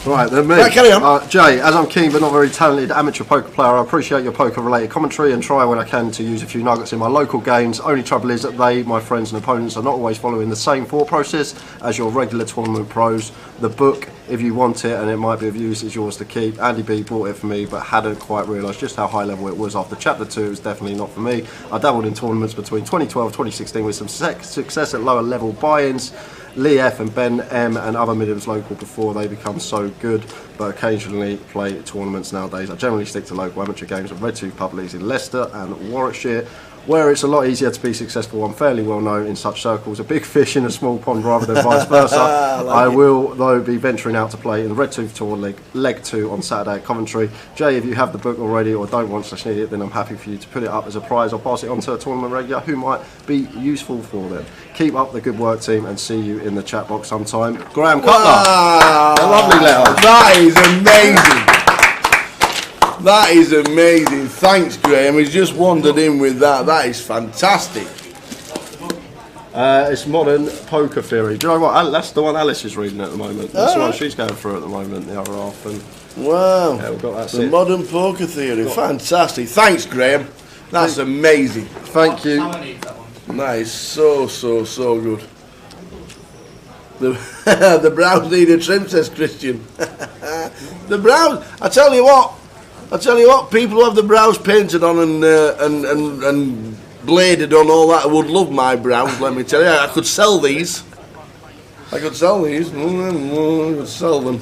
Speaker 5: Right, then me.
Speaker 6: Right, carry on.
Speaker 5: Jay, as I'm keen but not very talented amateur poker player, I appreciate your poker-related commentary and try when I can to use a few nuggets in my local games. Only trouble is that they, my friends and opponents, are not always following the same thought process as your regular tournament pros. The book, if you want it and it might be of use, is yours to keep. Andy B bought it for me but hadn't quite realised just how high level it was after chapter 2. It was definitely not for me. I dabbled in tournaments between 2012 and 2016 with some success at lower level buy-ins. Lee F and Ben M and other mediums local before they become so good, but occasionally play tournaments nowadays. I generally stick to local amateur games at Red Tooth Pub Leagues in Leicester and Warwickshire. Where it's a lot easier to be successful, I'm fairly well known in such circles. A big fish in a small pond rather than vice versa. I will, though, be venturing out to play in the Red Tooth Tour Leg 2 on Saturday at Coventry. Jay, if you have the book already or don't want to need it, then I'm happy for you to put it up as a prize or pass it on to a tournament regular who might be useful for them. Keep up the good work, team, and see you in the chat box sometime. Graham Cutler.
Speaker 6: Wow.
Speaker 5: A lovely letter.
Speaker 6: That is amazing. That is amazing. Thanks, Graham. He's just wandered in with that. That is fantastic.
Speaker 5: It's Modern Poker Theory. Do you know what? That's the one Alice is reading at the moment. That's the one she's going through at the moment, the other half. And
Speaker 6: wow.
Speaker 5: Yeah, we've got that.
Speaker 6: The Modern Poker Theory. Fantastic. Thanks, Graham. That's amazing.
Speaker 5: Thank you.
Speaker 6: That is so good. The brows need a trim, says Christian. The brows. I tell you what, people who have the brows painted on and bladed on all that would love my brows, let me tell you. I could sell these. I could sell them.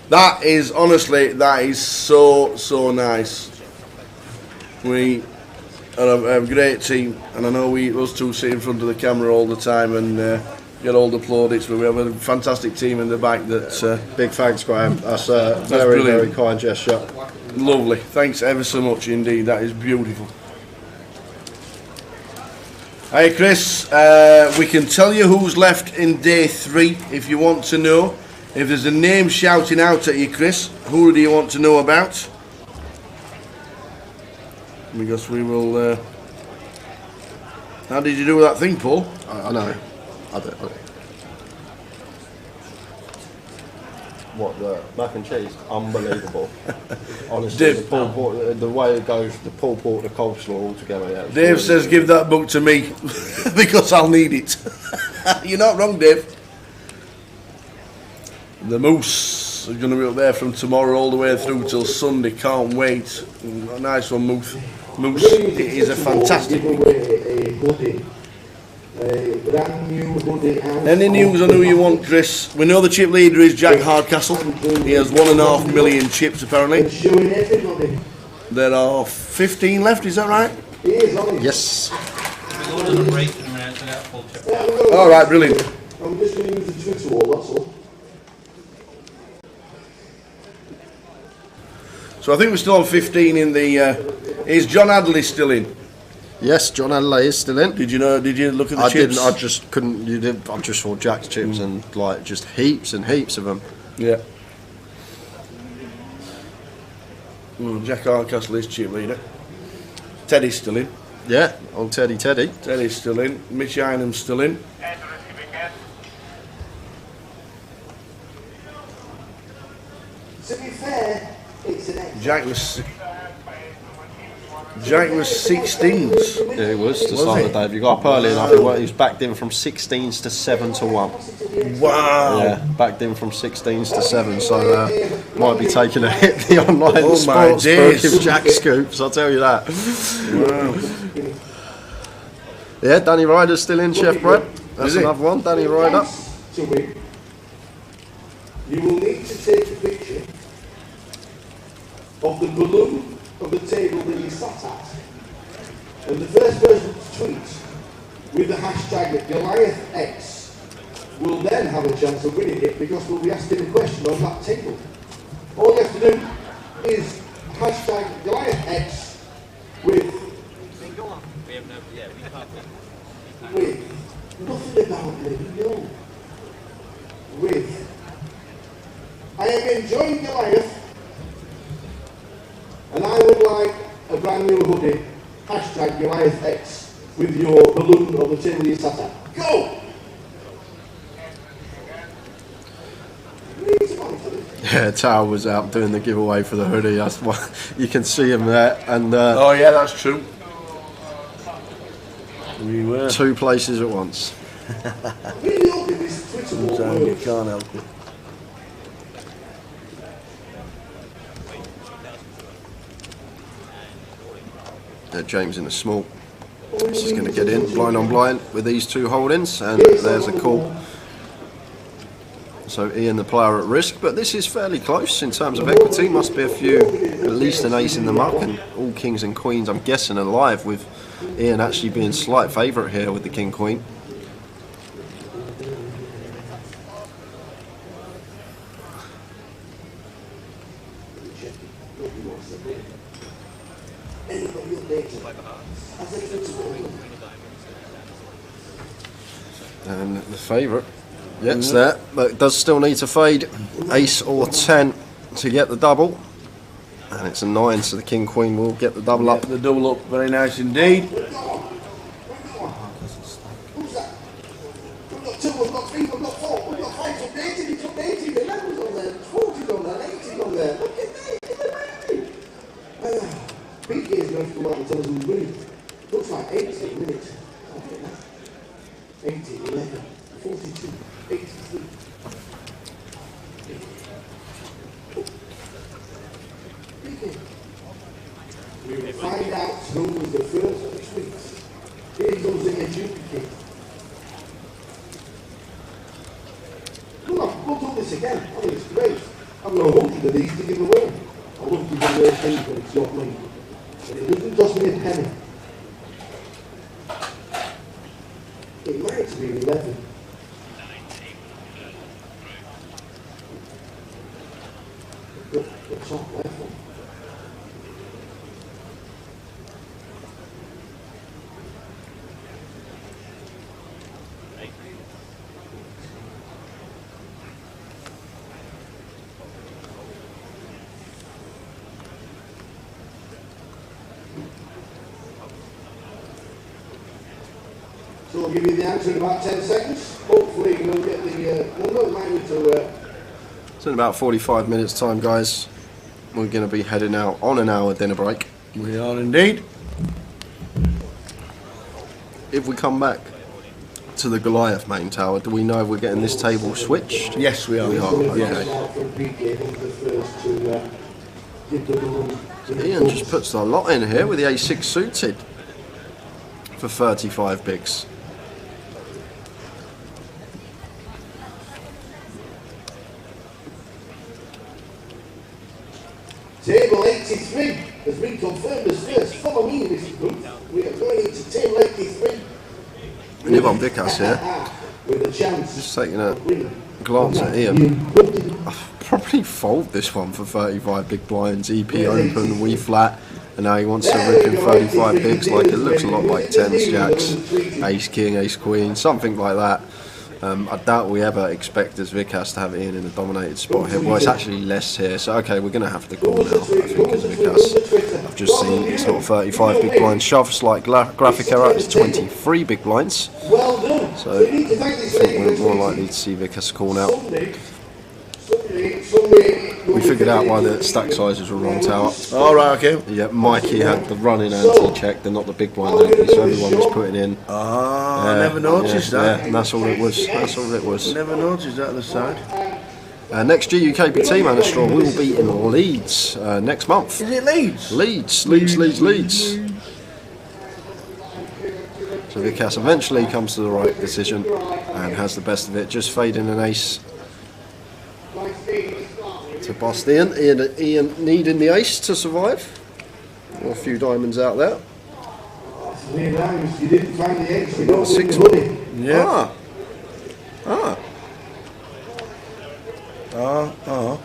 Speaker 6: That is, honestly, that is so nice. We are a great team, and I know us two sit in front of the camera all the time and get all the plaudits, but we have a fantastic team in the back that...
Speaker 5: big thanks, Graham. That's a very kind gesture.
Speaker 6: Lovely. Thanks ever so much indeed. That is beautiful. Hey Chris, we can tell you who's left in day 3 if you want to know. If there's a name shouting out at you, Chris, who do you want to know about? Because we will... How did you do that thing, Paul?
Speaker 5: I know. I don't. What, the mac and cheese? Unbelievable. Honestly, the way it goes, the pulled pork, the coleslaw all together. Yeah,
Speaker 6: Dave really says, give that book to me because I'll need it. You're not wrong, Dave. The moose is going to be up there from tomorrow all the way through till Sunday. Can't wait. Nice one, Moose. Moose, it is a fantastic book. Any news on who you want, Chris? We know the chip leader is Jack Hardcastle. He has 1.5 million chips apparently. There are 15 left, is that right?
Speaker 5: Yes.
Speaker 6: Alright, brilliant.
Speaker 17: I'm just going to use the Twitter wall, that's all.
Speaker 6: So I think we're still on 15 in the... is John Adley still in?
Speaker 5: Yes, John Adley is still in.
Speaker 6: Did you know? Did you look at the
Speaker 5: I
Speaker 6: chips?
Speaker 5: didn't. I just couldn't. I just saw Jack's chips and like just heaps and heaps of them.
Speaker 6: Yeah. Jack Hardcastle is chip leader. Teddy's still in.
Speaker 5: Yeah, old Teddy.
Speaker 6: Teddy's still in. Mitch Inham's still in.
Speaker 17: To be fair, it's an X.
Speaker 6: Jack was 16s.
Speaker 5: Yeah, he was to start the day. If you got up early enough, he was backed in from 16s to 7-1.
Speaker 6: Wow.
Speaker 5: Yeah, backed in from 16s to 7. So might be taking a hit the online sports book if Jack scoops. I'll tell you that.
Speaker 6: Wow.
Speaker 5: Yeah, Danny Ryder's still in, Chef Brett. That's another one. Danny Ryder.
Speaker 17: To win, you will need to take a picture of the balloon of the table that you sat at. And the first person to tweet with the hashtag Goliath X will then have a chance of winning it because we'll be asking a question on that table. All you have to do is hashtag Goliath X with nothing about me, no. With I am enjoying Goliath and I would like a brand new hoodie, hashtag Goliath X, with your balloon on the table you sat at. Go!
Speaker 5: Yeah, Tao was out doing the giveaway for the hoodie. That's why you can see him there. And
Speaker 6: oh yeah, that's true. We were
Speaker 5: 2 places at once.
Speaker 6: Sometimes you can't help it.
Speaker 5: James in the small. This is going to get in blind on blind with these 2 holdings, and there's a call. So Ian the player at risk, but this is fairly close in terms of equity. Must be a few at least an ace in the muck, and all kings and queens, I'm guessing, alive, with Ian actually being slight favourite here with the king queen. And the favourite gets that, but it does still need to fade ace or 10 to get the double. And it's a 9, so the king queen will get the double up.
Speaker 6: The double up, very nice indeed.
Speaker 1: Looks like 80 minutes. 80, 11, 42, 83. We will find out who was the first of the tweets. Here goes in a duplicate. We'll do this again. I think it's great. I've got 100 of these to give away. I love to give away things, but it's not me. And it doesn't cost me a penny. It might be 11. The top left one. So I'll give you the answer in about 10 seconds. Hopefully we'll get the number. Might need to...
Speaker 5: So in about 45 minutes time, guys, we're going to be heading out on an hour dinner break.
Speaker 6: We are indeed.
Speaker 5: If we come back to the Goliath main tower, do we know if we're getting this table switched?
Speaker 6: Yes, we are.
Speaker 5: We are, okay. So Ian just puts a lot in here with the A6 suited for 35 bigs.
Speaker 1: Table 83 has been confirmed as first. Follow me, Mr. Booth. We are going into table 83.
Speaker 5: Nivan Vikas here.
Speaker 1: With a chance.
Speaker 5: Just taking a glance at Ian. I'll probably fold this one for 35 big blinds. EP open, we flat. And now he wants to rip in 35 bigs, like it looks a lot like 10s, jacks, ace king, ace queen, something like that. I doubt we ever expect as Vikas to have Ian in a dominated spot here. Well, it's actually less here, so okay, we're going to have to call now, I think, as Vikas. I've just seen it's not 35 big blinds shove, slight graphic error, it's 23 big blinds. So I think we're more likely to see Vikas call now. We figured out why the stack sizes were wrong, tower.
Speaker 6: All right, okay.
Speaker 5: Yeah, Mikey had the running anti-check, they're not the big blind anti, so everyone was putting in.
Speaker 6: I never noticed that.
Speaker 5: Yeah, and that's all it was. That's all it was.
Speaker 6: Never noticed that on the side.
Speaker 5: Next GUKPT Manor Straw will be in Leeds next month.
Speaker 6: Is it Leeds?
Speaker 5: Leeds. So Vikas eventually comes to the right decision and has the best of it, just fading an ace to bust Ian. Ian needing the ace to survive. A few diamonds out there.
Speaker 1: You didn't find the ace. We don't
Speaker 5: Six
Speaker 1: money.
Speaker 6: Yeah.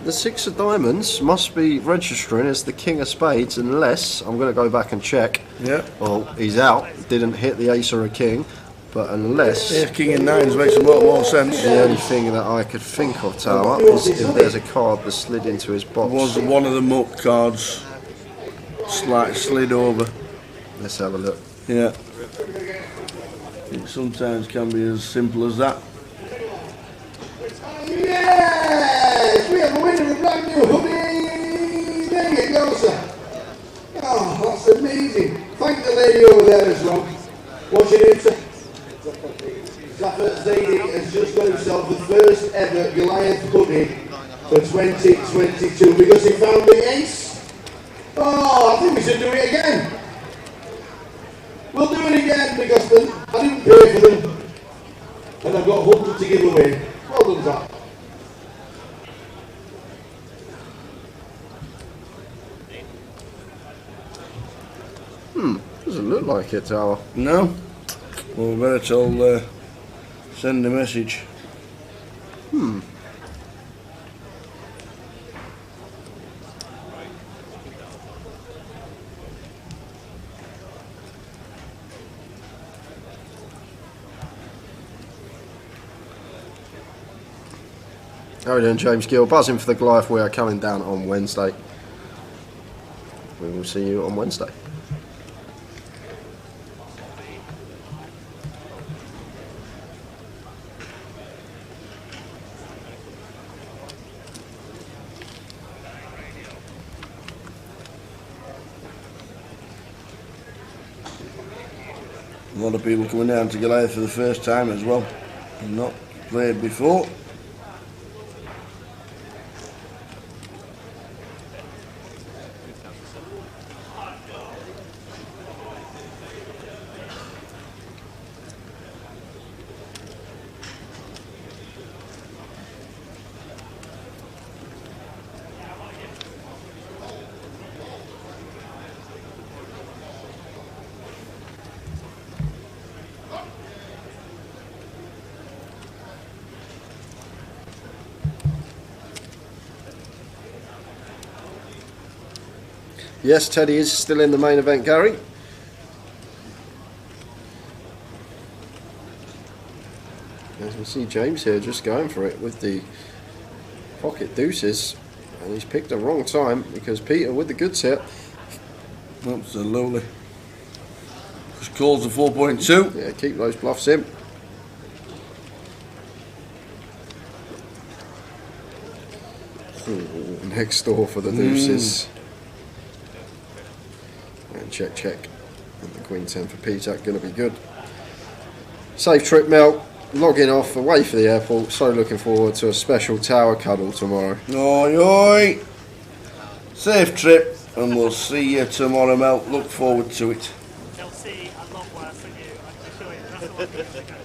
Speaker 5: The 6 of diamonds must be registering as the king of spades, unless I'm going to go back and check.
Speaker 6: Yeah.
Speaker 5: Well, he's out. Didn't hit the ace or a king. But unless...
Speaker 6: Yeah, king and nines makes a lot more sense.
Speaker 5: The only thing that I could think of, Tower, is if there's a card that slid into his box.
Speaker 6: Was one of the muck cards slid over.
Speaker 5: Let's have a look.
Speaker 6: Yeah. It sometimes can be as simple as that.
Speaker 1: Yes! We have a winner of a brand new hoodie! There you go, sir. Oh, that's amazing. Thank the lady over there as well. What's your name, sir? Zafar Zaidi has just got himself the first ever Goliath hoodie for 2022 because he found the ace. Oh, I think we should do it again. We'll do it again because I didn't pay for them and I've got 100 to give away. Well done, Zach.
Speaker 5: Doesn't look like it, Tower.
Speaker 6: No? Well, we better tell, send a message.
Speaker 5: How are we doing, James Gill? Buzzing for the Goliath. We are coming down on Wednesday. We will see you on Wednesday.
Speaker 6: A lot of people coming down to Goliath for the first time as well. Not played before.
Speaker 5: Yes, Teddy is still in the main event, Gary. As we see James here just going for it with the pocket deuces. And he's picked the wrong time because Peter with the goods here.
Speaker 6: Absolutely. Just calls the 4.2.
Speaker 5: Yeah, keep those bluffs in. Ooh, next door for the deuces. And check, check. And the Queen 10 for Peter, going to be good. Safe trip, Mel. Logging off, away for the airport. So looking forward to a special tower cuddle tomorrow.
Speaker 6: Oi, oi. Safe trip, and we'll see you tomorrow, Mel. Look forward to it.
Speaker 12: They'll see a lot worse than you, I can assure you. That's what I'm going to go.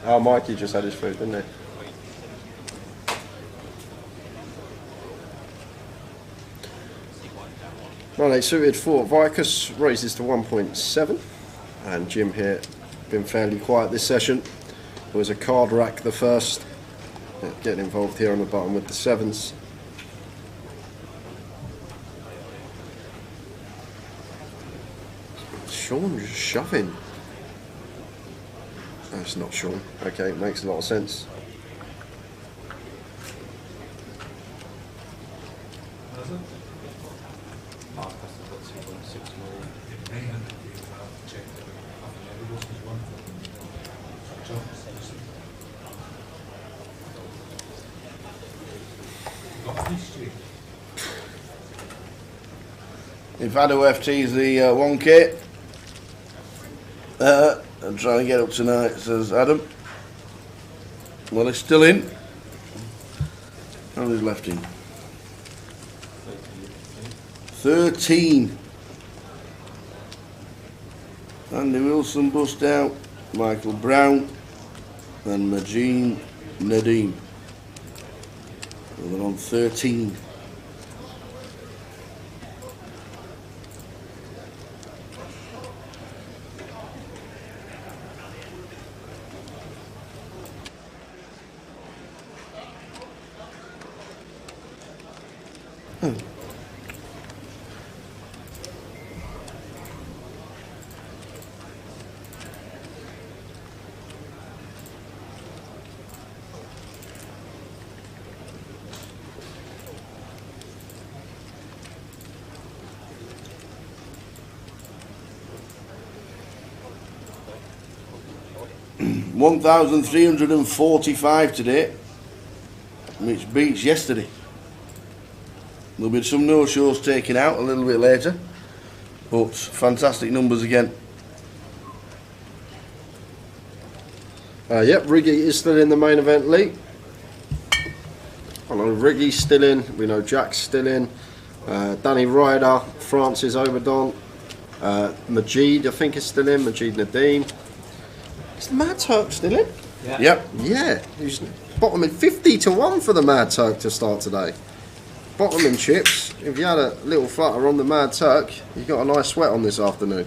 Speaker 5: Oh, Mikey just had his food, didn't he? Right, suited for Vicus raises to 1.7, and Jim here been fairly quiet this session. There was a card rack the first, getting involved here on the bottom with the sevens. Sean just shoving. That's not Sean. Okay, makes a lot of sense.
Speaker 6: If Ado FT's the 1K, I'm trying to get up tonight, says Adam. Well, it's still in. How many's left in? 13. Andy Wilson bust out, Michael Brown, and Majeen Nadeem. They're on 13. 1,345 today, which beats yesterday. There'll be some no-shows taken out a little bit later, but fantastic numbers again.
Speaker 5: Yep, Riggy is still in the main event, Lee. I know Riggy's still in, we know Jack's still in, Danny Ryder, Francis Oberdon, Majid I think is still in, Majid Nadeem. Is the Mad Turk still in?
Speaker 6: Yeah. Yep.
Speaker 5: Yeah, he's bottoming 50 to 1 for the Mad Turk to start today. Bottom in chips, if you had a little flutter on the Mad Turk, you got a nice sweat on this afternoon.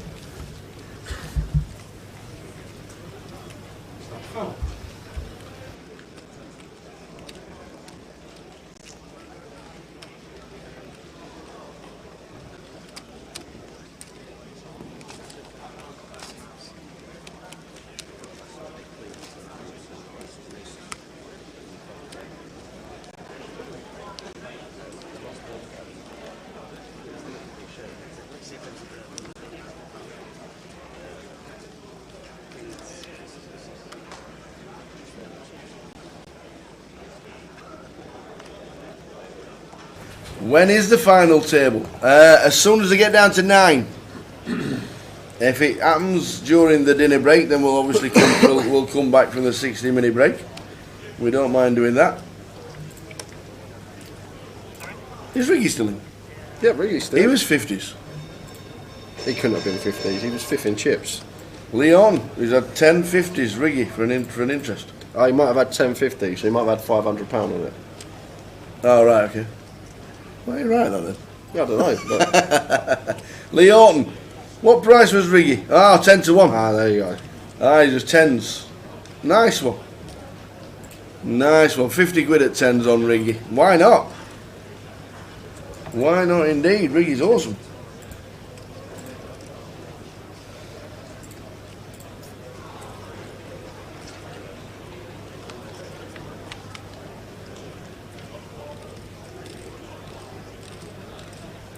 Speaker 6: When is the final table? As soon as I get down to 9. If it happens during the dinner break, then we'll obviously we'll come back from the 60-minute break. We don't mind doing that. Is Riggy still in?
Speaker 5: Yeah, Riggy's still in.
Speaker 6: He was 50s.
Speaker 5: He couldn't have been 50s, he was 5th in chips.
Speaker 6: Leon, he's had 10 50s, Riggy, for an interest.
Speaker 5: Oh, he might have had 10 50s, so he might have had £500 on it.
Speaker 6: Oh, right, okay. Well, you're right then.
Speaker 5: Yeah, I don't know. But
Speaker 6: Lee Orton, what price was Riggy? Ah, 10 to 1.
Speaker 5: Ah, there you go.
Speaker 6: Ah, he's just 10s. Nice one. Nice one. 50 quid at 10s on Riggy. Why not? Why not indeed? Riggy's awesome.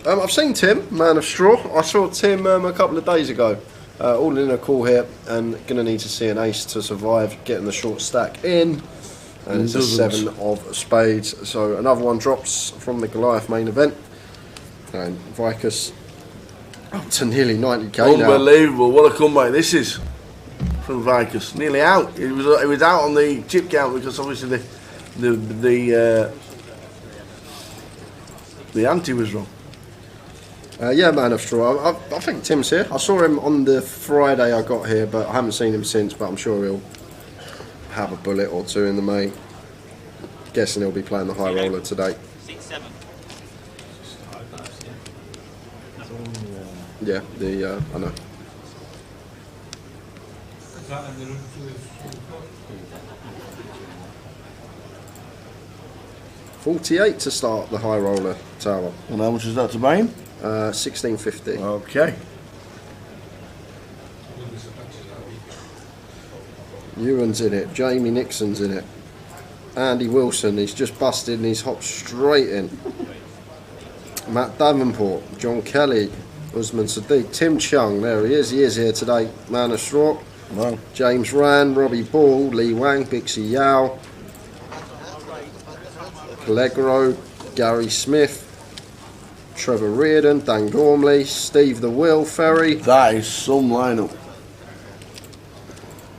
Speaker 5: I've seen Tim, Man of Straw. I saw Tim a couple of days ago. All in a call here, and going to need to see an ace to survive getting the short stack in. And it's a 7 of spades. So another one drops from the Goliath main event. And Vicus up to nearly 90k now.
Speaker 6: Unbelievable. What a comeback this is from Vicus. Nearly out. It was out on the chip count because obviously the ante was wrong.
Speaker 5: Yeah, Man of Straw. I think Tim's here. I saw him on the Friday I got here, but I haven't seen him since. But I'm sure he'll have a bullet or two in the main. Guessing he'll be playing the high roller today.
Speaker 8: 6-7.
Speaker 5: Yeah, I know. 48 to start the high roller tower.
Speaker 6: And how much is that to buy him?
Speaker 5: 1650.
Speaker 6: Okay.
Speaker 5: Ewan's in it. Jamie Nixon's in it. Andy Wilson, he's just busted and he's hopped straight in. Matt Davenport, John Kelly, Usman Sadiq, Tim Chung, there he is here today. Man of Straw.
Speaker 6: Wow.
Speaker 5: James Rand, Robbie Ball, Lee Wang, Bixie Yao, Callegro, Gary Smith, Trevor Reardon, Dan Gormley, Steve the Will, Ferry.
Speaker 6: That is some lineup.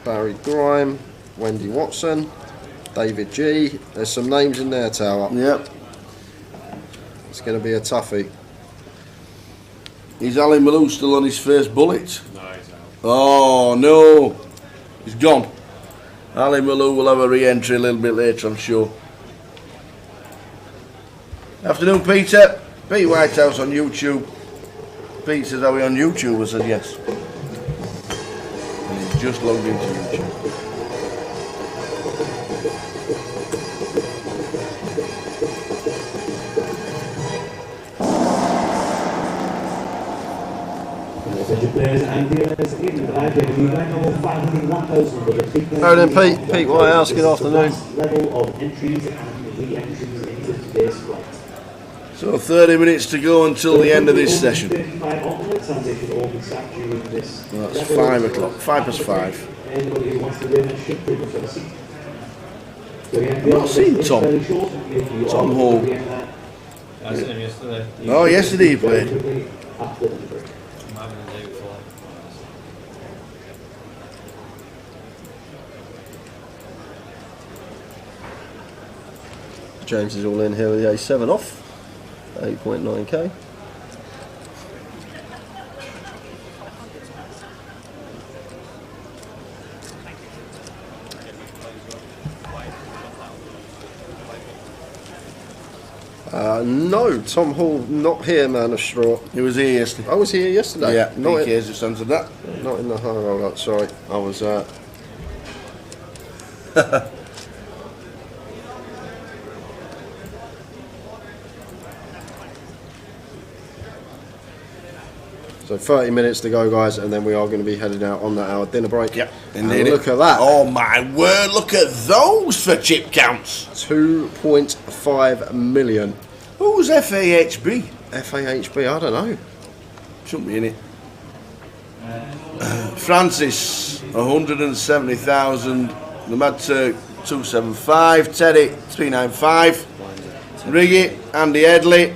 Speaker 5: Barry Grime, Wendy Watson, David G. There's some names in there, Tower.
Speaker 6: Yep.
Speaker 5: It's going to be a toughie.
Speaker 6: Is Ali Malou still on his first bullet? No, he's out. Oh, no. He's gone. Ali Malou will have a re-entry a little bit later, I'm sure. Afternoon, Peter. Pete Whitehouse on YouTube. Pete says, are we on YouTube? I said, yes. And he's just logged into YouTube.
Speaker 5: Hello then, Pete Whitehouse, good afternoon.
Speaker 10: Level of entries and re-entries into today's flight.
Speaker 6: So 30 minutes to go until the end of this session.
Speaker 10: That's
Speaker 6: 5 o'clock, 5 past 5.
Speaker 10: Anybody who wants to win should pretty much have a seat.
Speaker 6: I've not seen Tom Hall.
Speaker 13: I seen him yesterday.
Speaker 6: Oh, yesterday he played.
Speaker 13: I'm having a day before.
Speaker 5: James is all in here with the A7 off. 8.9k. No, Tom Hall not here, man of straw.
Speaker 6: He was here yesterday.
Speaker 5: I was here yesterday.
Speaker 6: Yeah,
Speaker 5: not
Speaker 6: PK's just answered that.
Speaker 5: Not in the high roll up, sorry. I was So 30 minutes to go, guys, and then we are going to be heading out on that hour dinner break.
Speaker 6: Yep,
Speaker 5: indeed. Look at that.
Speaker 6: Oh my word, look at those for chip counts.
Speaker 5: 2.5 million.
Speaker 6: Who's FAHB?
Speaker 5: FAHB, I don't know.
Speaker 6: Shouldn't be in it. Francis, 170,000. The Mad Turk, 275. Teddy, 395. Riggy, Andy Headley.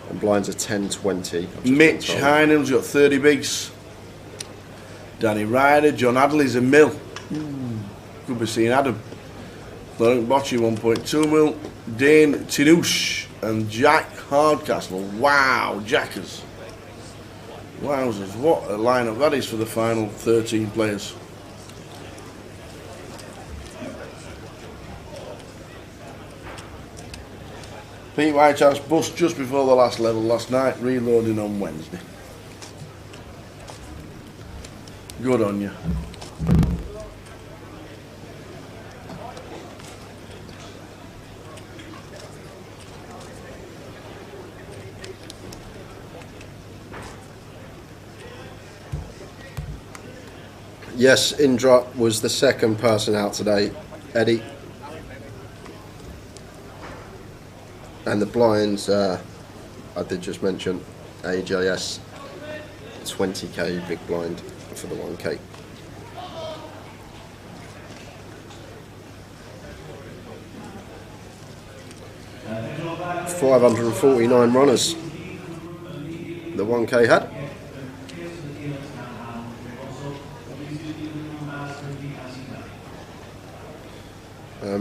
Speaker 5: And blinds are 10.20.
Speaker 6: Mitch Hynam's got 30 bigs. Danny Ryder, John Adley's a mil. Could be seeing Adam. Laurent Bocci, 1.2 mil. Dane Tinouche and Jack Hardcastle. Wow, Jackers. Wowzers, what a lineup that is for the final 13 players. Pete Whitehouse bust just before the last level last night, reloading on Wednesday. Good on you.
Speaker 5: Yes, Indra was the second person out today. Eddie. And the blinds, I did just mention, AJS, 20k big blind for the 1k. $549 runners the 1k had.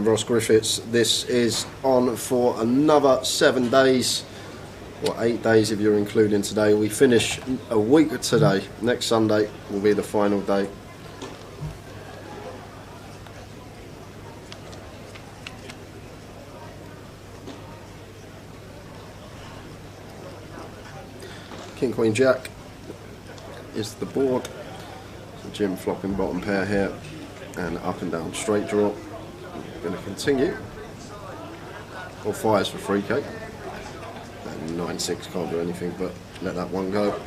Speaker 5: Ross Griffiths, this is on for another 7 days, or 8 days if you're including today. We finish a week today. Next Sunday will be the final day. King Queen Jack is the board. So Jim flopping bottom pair here, and up and down straight draw. Going to continue. All fires for 3k. And 9-6 can't do anything but let that one go.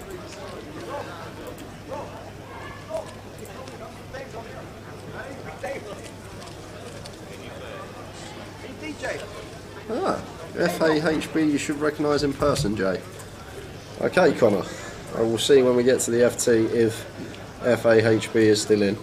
Speaker 5: Ah, FAHB you should recognise in person, Jay. Okay, Connor. I will see when we get to the FT if FAHB is still in.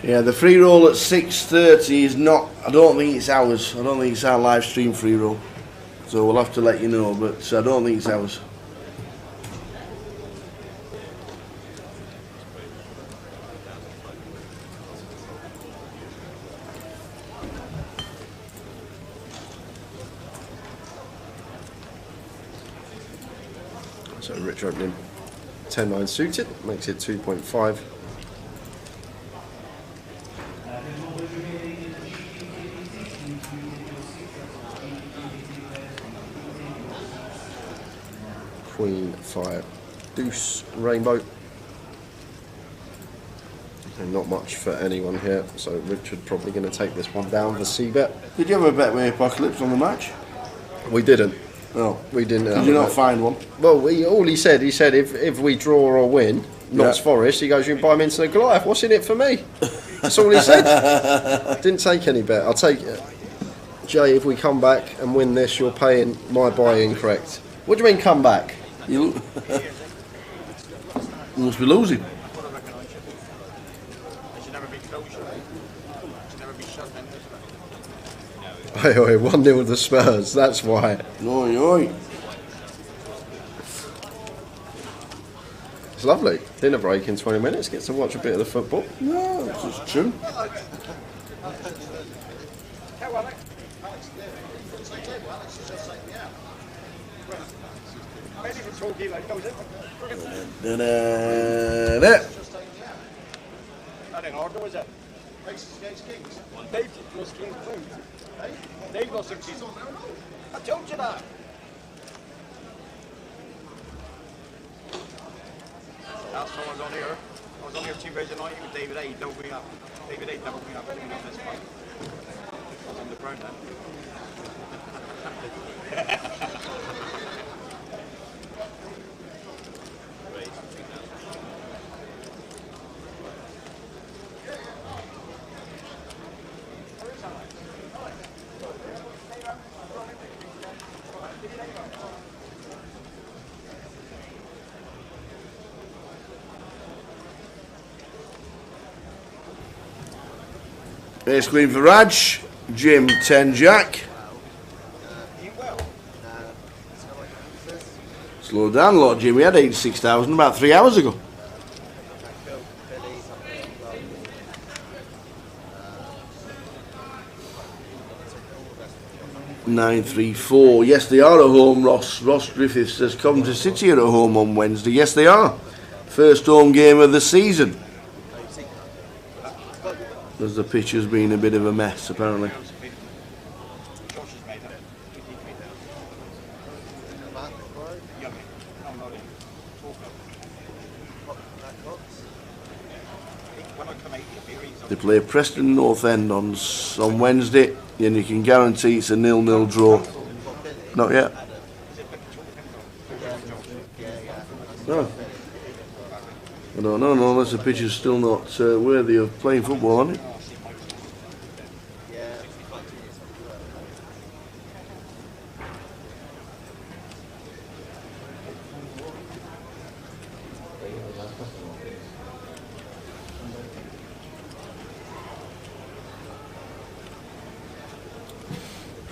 Speaker 6: Yeah, the free roll at 6:30 is not, I don't think it's ours. I don't think it's our live stream free roll. So we'll have to let you know, but I don't think it's ours.
Speaker 5: So Rich opening 10-9 suited, makes it 2.5. Queen, 5, deuce, rainbow. And not much for anyone here, so Richard probably going to take this one down for C-bet.
Speaker 6: Did you have a bet with Apocalypse on the match?
Speaker 5: We didn't.
Speaker 6: No.
Speaker 5: We didn't.
Speaker 6: Did you not find one?
Speaker 5: Well, all he said if we draw or win, Notts Forest, he goes, you can buy him into the Goliath. What's in it for me? That's all he said. Didn't take any bet. I'll take it. Jay, if we come back and win this, you're paying my buy-in correct. What do you mean come back?
Speaker 6: You must be losing.
Speaker 5: Oi, 1-0 the Spurs, that's why.
Speaker 6: Oi, oi.
Speaker 5: It's lovely. Dinner break in 20 minutes, get to watch a bit of the football.
Speaker 6: No, that's true.
Speaker 3: That in order, was it? Faces against Kings. Faces plus Kings Blues. Hey? They've lost 6 seasons. I told you that. That's what I was on here. I was on here 2019 with David A. Don't bring up. David A. Never bring up this fight. I was on the ground then.
Speaker 6: Ace Queen for Raj, Jim 10 Jack. Slow down a lot, Jim. We had 86,000 about 3 hours ago. $934. Yes, they are at home, Ross. Ross Griffiths says Coventry City are at home on Wednesday. Yes, they are. First home game of the season. As the pitch has been a bit of a mess, apparently. They play Preston North End on Wednesday, and you can guarantee it's a 0-0 draw. Not yet. No. I don't know, unless the pitch is still not worthy of playing football on it.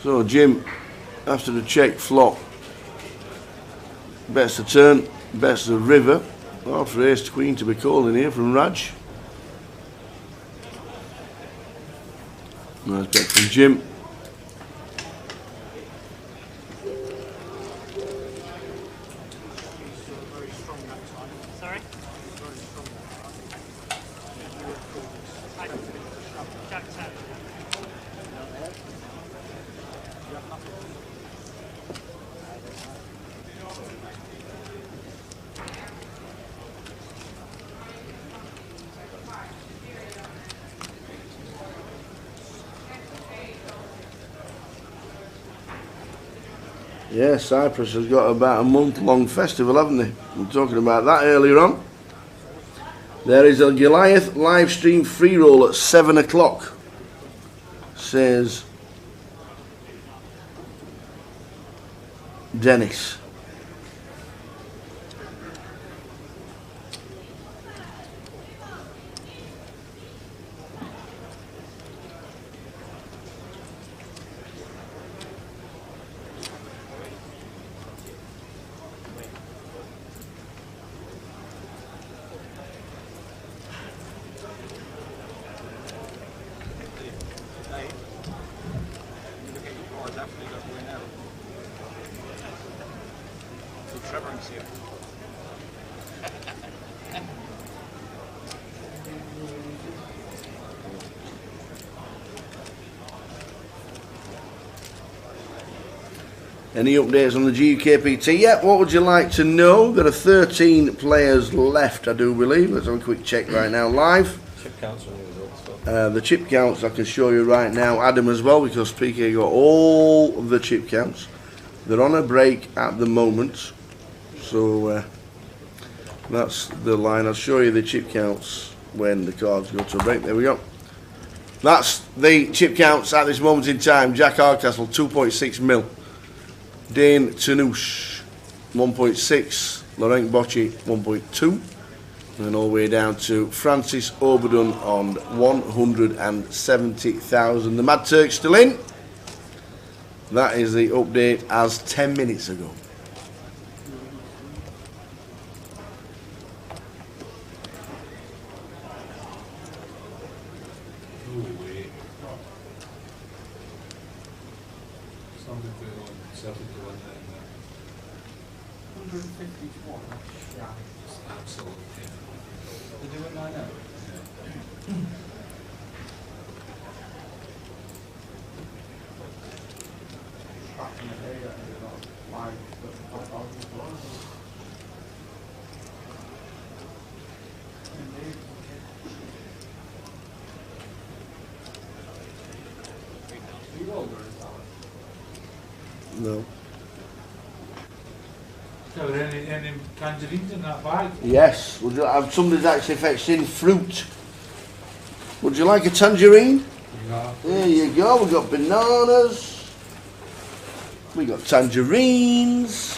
Speaker 6: So Jim, after the check flop, bets the turn, bets the river. After Ace Queen to be called in here from Raj. Nice bet from Jim.
Speaker 12: Sorry? Jack 10.
Speaker 6: Yeah, Cyprus has got about a month-long festival, haven't they? We were talking about that earlier on. There is a Goliath live stream free roll at 7 o'clock, says Dennis. Any updates on the GUKPT yet? What would you like to know? There are 13 players left, I do believe. Let's have a quick check right now live.
Speaker 13: Chip counts on the results.
Speaker 6: The chip counts I can show you right now. Adam as well, because PK got all of the chip counts. They're on a break at the moment. So that's the line. I'll show you the chip counts when the cards go to a break. There we go. That's the chip counts at this moment in time. Jack Hardcastle 2.6 mil. Dane Tanouche 1.6. Laurent Bocci 1.2. And all the way down to Francis Oberdon on 170,000. The Mad Turk still in. That is the update as 10 minutes ago. No.
Speaker 7: Are there any tangerines in that bag?
Speaker 6: Yes. Would you have somebody's actually fetched in fruit? Would you like a tangerine?
Speaker 7: No.
Speaker 6: There you go. We've got bananas. We got tangerines.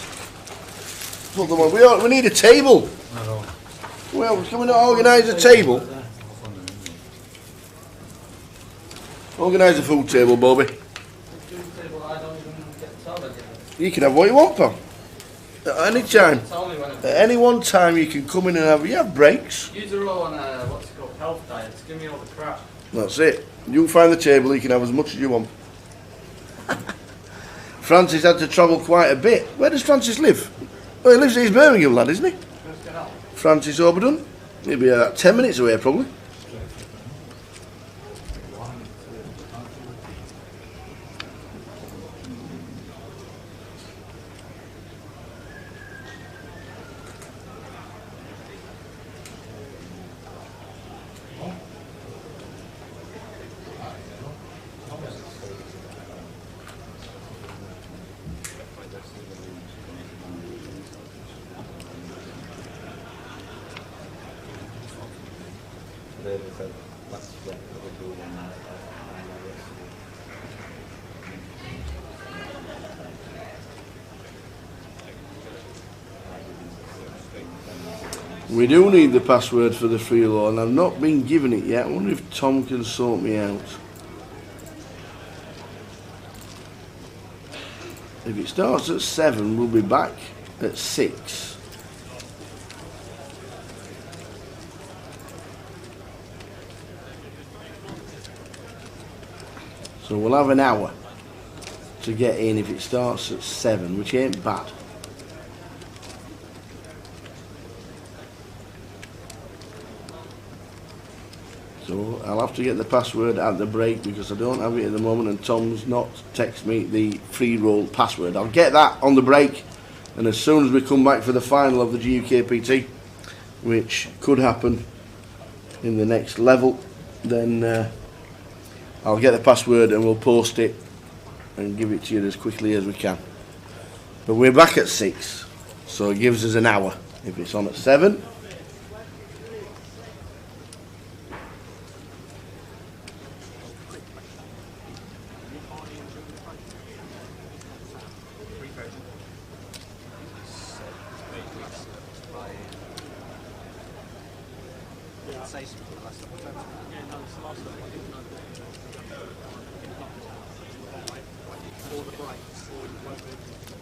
Speaker 6: Put them on. We need a table.
Speaker 7: I know.
Speaker 6: Well, can we not organise a table? Organise a food table, Bobby. You can have what you want, pal. At any time. At any one time you can come in and have breaks.
Speaker 20: Use are all on what's it called, health diets. Give me all the crap.
Speaker 6: That's it. You find the table, you can have as much as you want. Francis had to travel quite a bit. Where does Francis live? Oh, he lives in Birmingham, lad, isn't he? Francis Oberdon. He'll be 10 minutes away, probably. We do need the password for the freeload, and I've not been given it yet. I wonder if Tom can sort me out. If it starts at 7, we'll be back at 6. So we'll have an hour to get in if it starts at 7, which ain't bad. So I'll have to get the password at the break because I don't have it at the moment and Tom's not texted me the free roll password. I'll get that on the break, and as soon as we come back for the final of the GUKPT, which could happen in the next level, then I'll get the password and we'll post it and give it to you as quickly as we can. But we're back at 6, so it gives us an hour. If it's on at 7,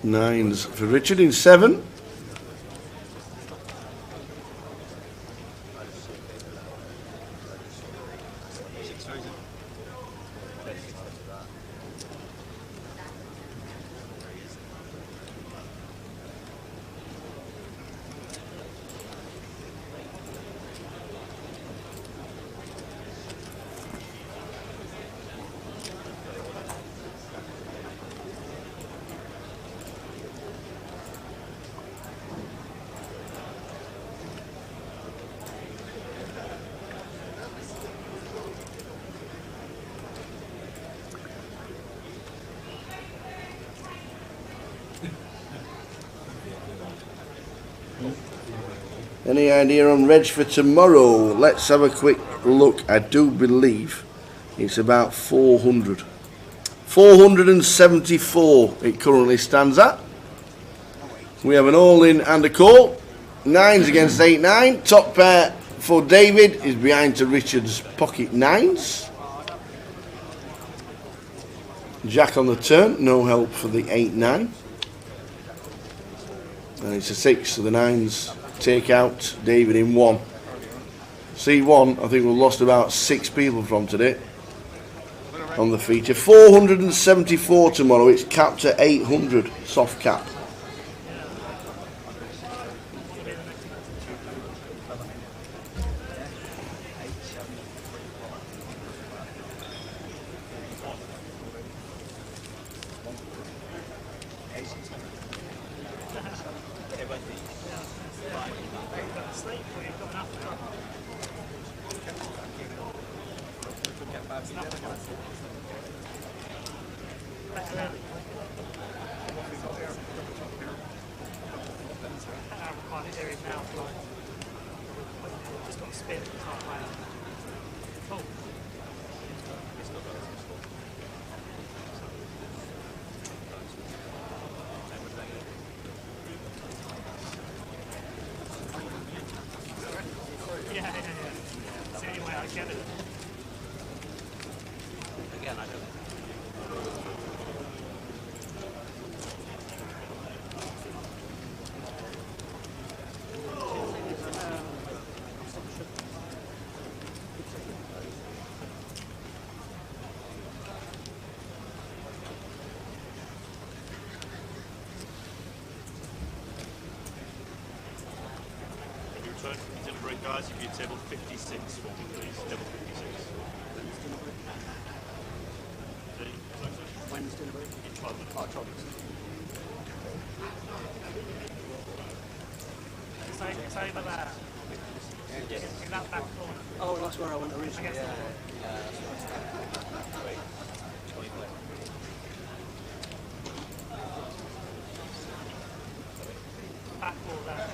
Speaker 6: nines for Richard in 7. Any idea on reg for tomorrow? Let's have a quick look. I do believe it's about 400. 474 it currently stands at. We have an all-in and a call. 9s against 8-9. Top pair for David is behind to Richard's pocket 9s. Jack on the turn, no help for the 8-9. And it's a 6, so the 9s take out David in 1. C1, I think we've lost about 6 people from today on the feature. 474 tomorrow, it's capped at 800, soft cap.
Speaker 15: Delivery guys, if you table 56 for me please, table 56.
Speaker 21: When's delivery?
Speaker 15: In 12 minutes.
Speaker 21: Oh, 12 minutes.
Speaker 12: It's over there. In that back corner.
Speaker 21: Oh, that's where I went originally. Yeah.
Speaker 12: Back wall there.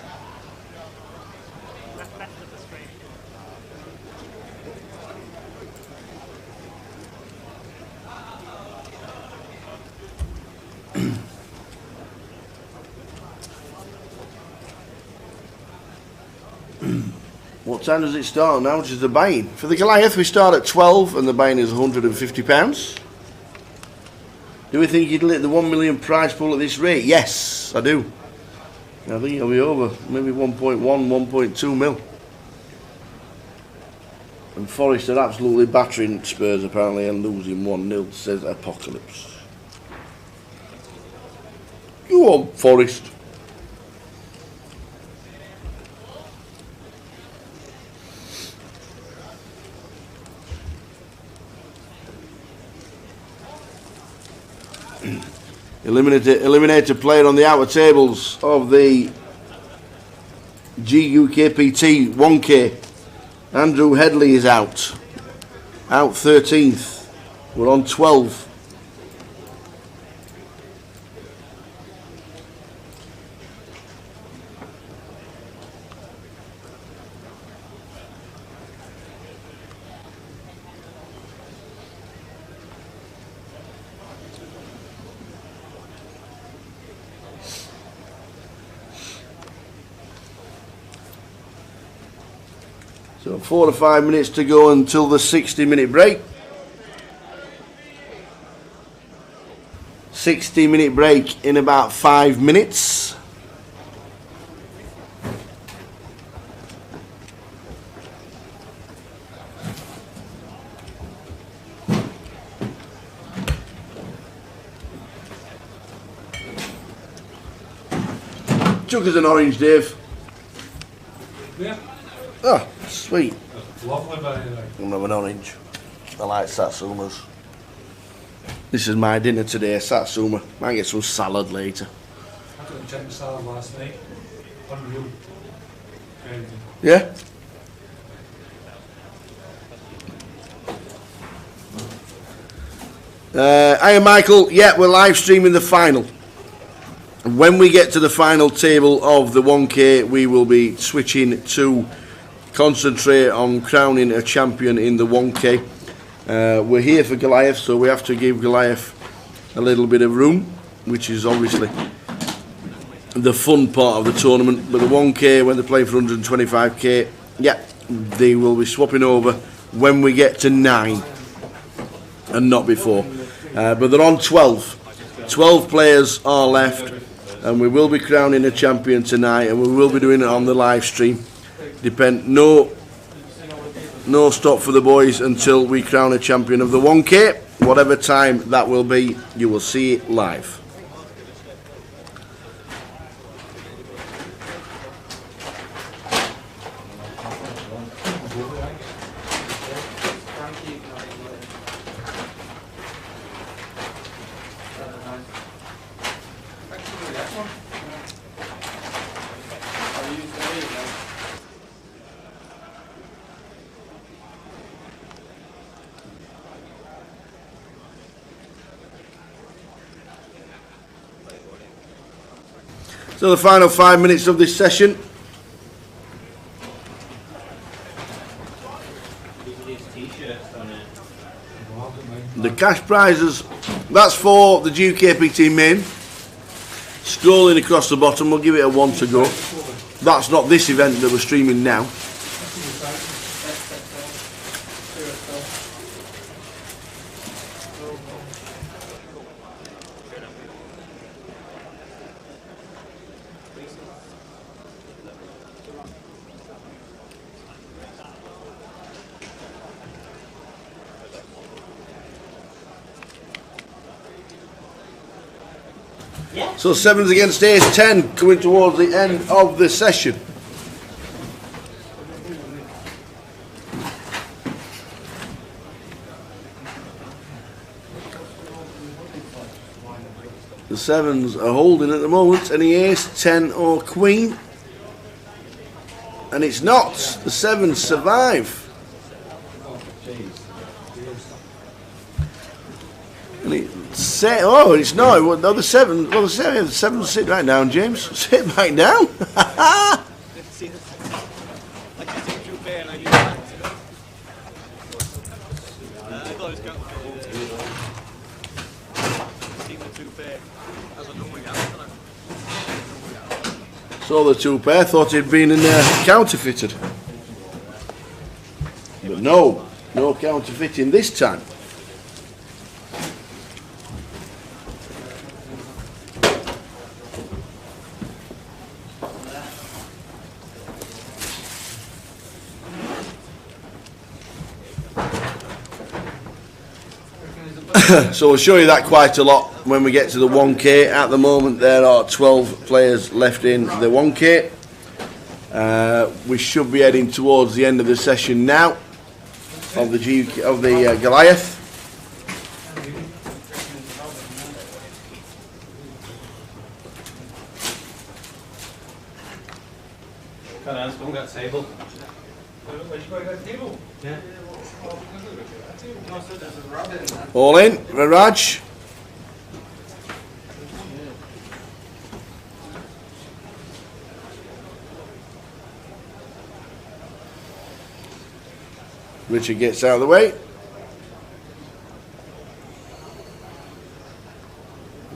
Speaker 12: Left of the screen.
Speaker 6: What time does it start now? Which is the buying? For the Goliath we start at 12 and the buying is £150. Do we think you'd lit the 1 million prize pool at this rate? Yes, I do. I think it'll be over. Maybe 1.1, 1.2 mil. And Forest are absolutely battering Spurs apparently and losing 1-0, says Apocalypse. Go on, Forest. Eliminator player on the outer tables of the GUKPT 1K. Andrew Headley is out. Out 13th. We're on 12. So 4 to 5 minutes to go until the 60-minute break. 60-minute break in about 5 minutes. Chuck us an orange, Dave.
Speaker 7: Yeah.
Speaker 6: Oh, sweet.
Speaker 7: Lovely, by the way.
Speaker 6: I'm gonna have an orange. I like satsumas. This is my dinner today, satsuma. Might get some salad later.
Speaker 7: I took a chicken salad last night. Unreal. Crazy.
Speaker 6: Yeah? Hiya Michael, yeah, we're live streaming the final. When we get to the final table of the 1K, we will be switching to concentrate on crowning a champion in the 1K. We're here for Goliath, so we have to give Goliath a little bit of room, which is obviously the fun part of the tournament. But the 1K, when they're playing for 125k, yeah, they will be swapping over when we get to 9 and not before. But they're on 12. 12 players are left, and we will be crowning a champion tonight, and we will be doing it on the live stream. No stop for the boys until we crown a champion of the 1K. Whatever time that will be, you will see it live. So the final 5 minutes of this session. The cash prizes, that's for the GKPT main. Scrolling across the bottom, we'll give it a 1 to go. That's not this event that we're streaming now. So 7s against ace 10 coming towards the end of the session. The 7s are holding at the moment. Any ace, 10 or queen. And it's not. The 7s survive. And it's not. No, the 7. Well, the 7 sit right down, James. Sit right down. So the 2 pair thought he'd been in counterfeited. But no counterfeiting this time. So we'll show you that quite a lot when we get to the 1K. At the moment there are 12 players left in the 1K. We should be heading towards the end of the session now of the Goliath.
Speaker 13: Can I go and get a table?
Speaker 7: Where'd you go to that table?
Speaker 13: Yeah.
Speaker 6: All in, Raj. Richard gets out of the way.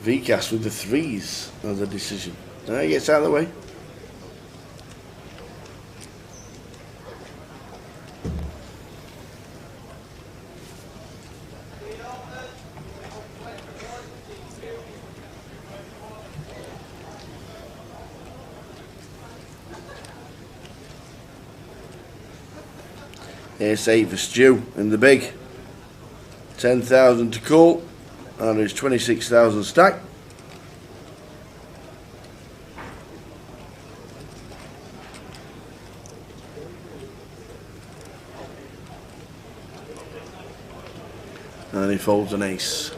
Speaker 6: VCast with the 3s as a decision. He gets out of the way. Ace 8 for Stu in the big. 10,000 to call. And there's 26,000 stack. And he folds an ace.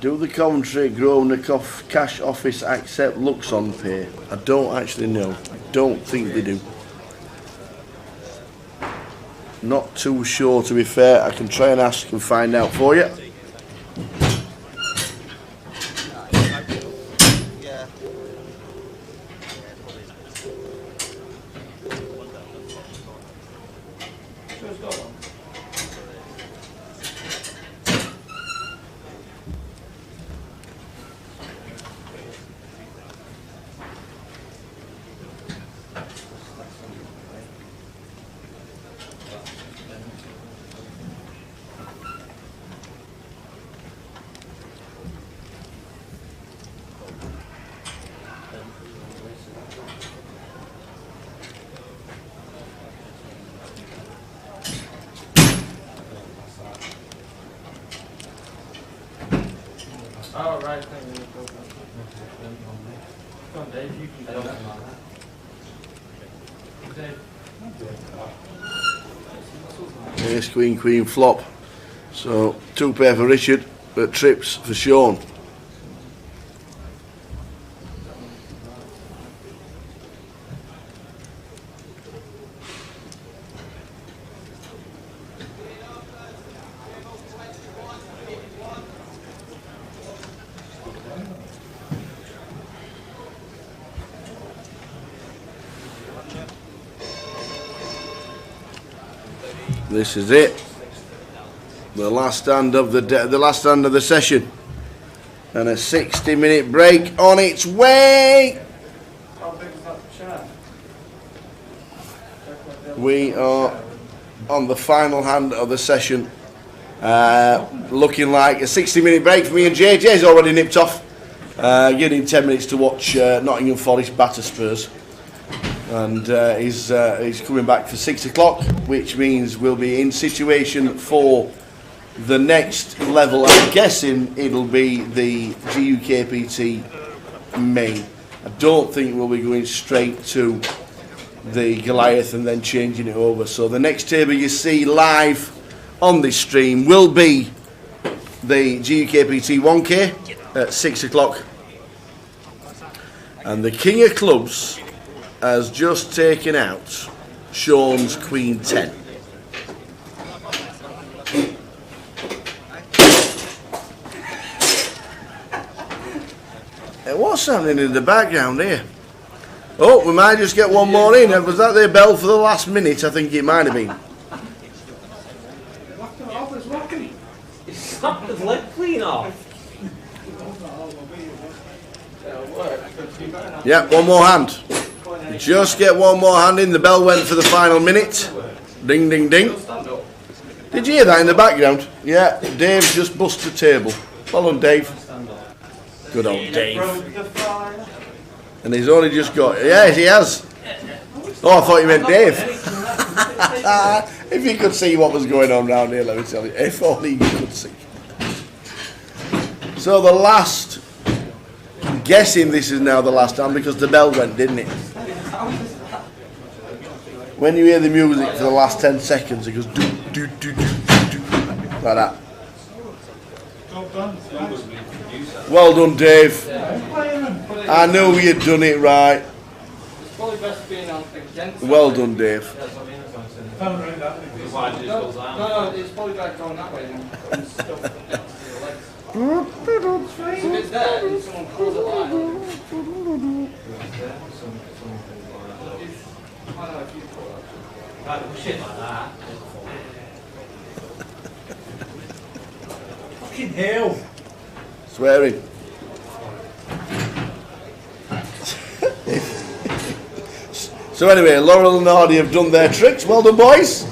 Speaker 6: Do the commentary Grosvenor Cash Office accept Luxon Pay? I don't actually know. I don't think they do. Not too sure, to be fair. I can try and ask and find out for you.
Speaker 20: Oh, right, thank you. Come on, Dave, you can do that. Dave.
Speaker 6: Ace, Queen, Queen, flop. So 2 pair for Richard, but trips for Sean. This is it. The last stand of the last stand of the session, and a 60-minute break on its way.
Speaker 20: How big is that chair?
Speaker 6: We are on the final hand of the session. Looking like a 60-minute break for me, and JJ's already nipped off. Getting 10 minutes to watch Nottingham Forest batter Spurs. And he's coming back for 6 o'clock, which means we'll be in situation for the next level. I'm guessing it'll be the GUKPT main. I don't think we'll be going straight to the Goliath and then changing it over. So the next table you see live on this stream will be the GUKPT 1K at 6 o'clock. And the King of Clubs has just taken out Sean's Queen 10. What's happening in the background here? Oh, we might just get one more in. Was that their bell for the last minute? I think it might have been.
Speaker 13: He snapped his leg clean off.
Speaker 6: Yeah, one more hand. Just get one more hand in. The bell went for the final minute. Ding, ding, ding. Did you hear that in the background? Yeah, Dave just busted the table. Well done, Dave. Good old Dave. And he's only just got... Yes, he has. Oh, I thought you meant Dave. If you could see what was going on around here, let me tell you. If only you could see. So the last... I'm guessing this is now the last time because the bell went, didn't it? When you hear the music for the last 10 seconds, it goes do do do do do like that. Well done, Dave. I knew you'd done it right. Well done, Dave.
Speaker 20: No, it's probably better going that way than stuff next to your legs. If it's there and someone pulls it like I don't know if you pull that. Like shit like that. Fucking hell.
Speaker 6: Swearing. So anyway, Laurel and Hardy have done their tricks. Well done, boys.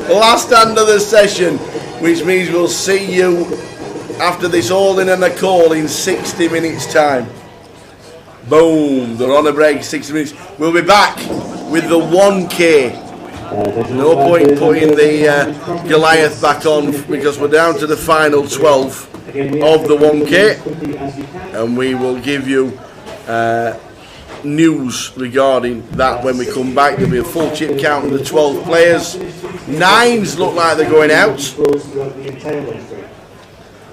Speaker 6: Last stand of the session, which means we'll see you after this all-in and a call in 60 minutes time. Boom, they're on a break, 60 minutes. We'll be back with the 1K. No point putting the Goliath back on because we're down to the final 12 of the 1K, and we will give you news regarding that when we come back. There'll be a full chip count of the 12 players. 9s look like they're going out.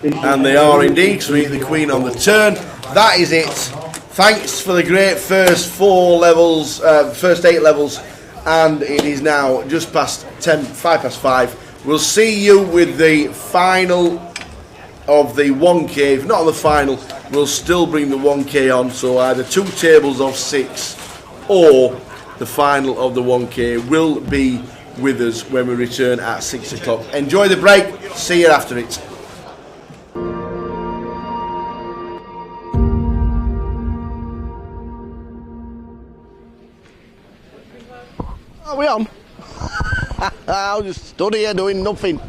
Speaker 6: And they are indeed to meet the Queen on the turn. That is it. Thanks for the great first 4 levels, first 8 levels, and it is now just past 5 past 5. We'll see you with the final of the 1K. If not the final, we'll still bring the 1K on, so either 2 tables of 6 or the final of the 1K will be with us when we return at 6 o'clock. Enjoy the break, see you after it. Are we on? I'll just stood here doing nothing.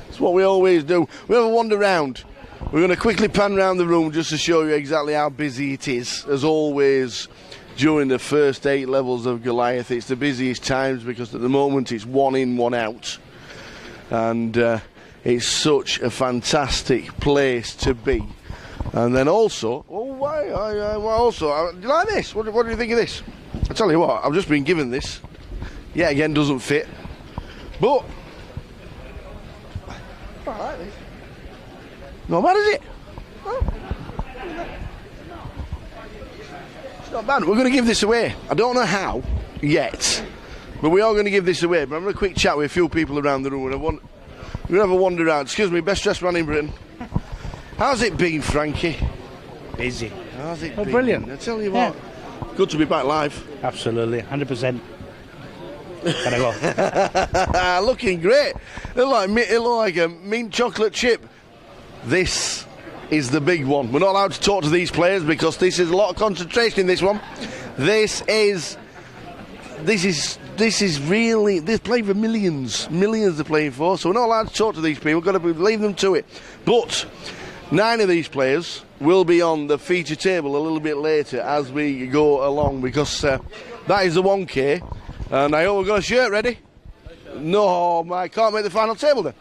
Speaker 6: It's what we always do. We have a wander round. We're going to quickly pan around the room just to show you exactly how busy it is. As always, during the first 8 levels of Goliath, it's the busiest times because at the moment it's 1 in, 1 out. And it's such a fantastic place to be. And then also, do you like this? What do you think of this? I tell you what, I've just been given this. Yet again, doesn't fit. But I like this. Not bad, is it? Oh. It's not bad. We're going to give this away. I don't know how yet, but we are going to give this away. But I'm going to quick chat with a few people around the room. We're going to have a wander around. Excuse me, best dressed man in Britain. How's it been, Frankie?
Speaker 11: Busy.
Speaker 6: How's it
Speaker 11: Oh,
Speaker 6: been?
Speaker 11: brilliant.
Speaker 6: I tell you what, good to be back live.
Speaker 11: Absolutely, 100%. Can I go?
Speaker 6: Looking great. It look like a mint chocolate chip. This is the big one. We're not allowed to talk to these players because this is a lot of concentration in this one. This is really, they're playing for millions they're playing for, so we're not allowed to talk to these people. We've got to leave them to it. But 9 of these players will be on the feature table a little bit later as we go along because that is the 1K. And I hope we've got a shirt ready. No, I can't make the final table then.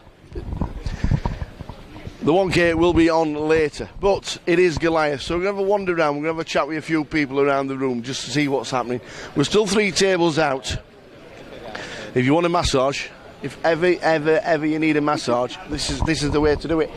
Speaker 6: The 1K will be on later, but it is Goliath, so we're going to have a wander around. We're going to have a chat with a few people around the room just to see what's happening. We're still 3 tables out. If you want a massage, if ever you need a massage, this is the way to do it.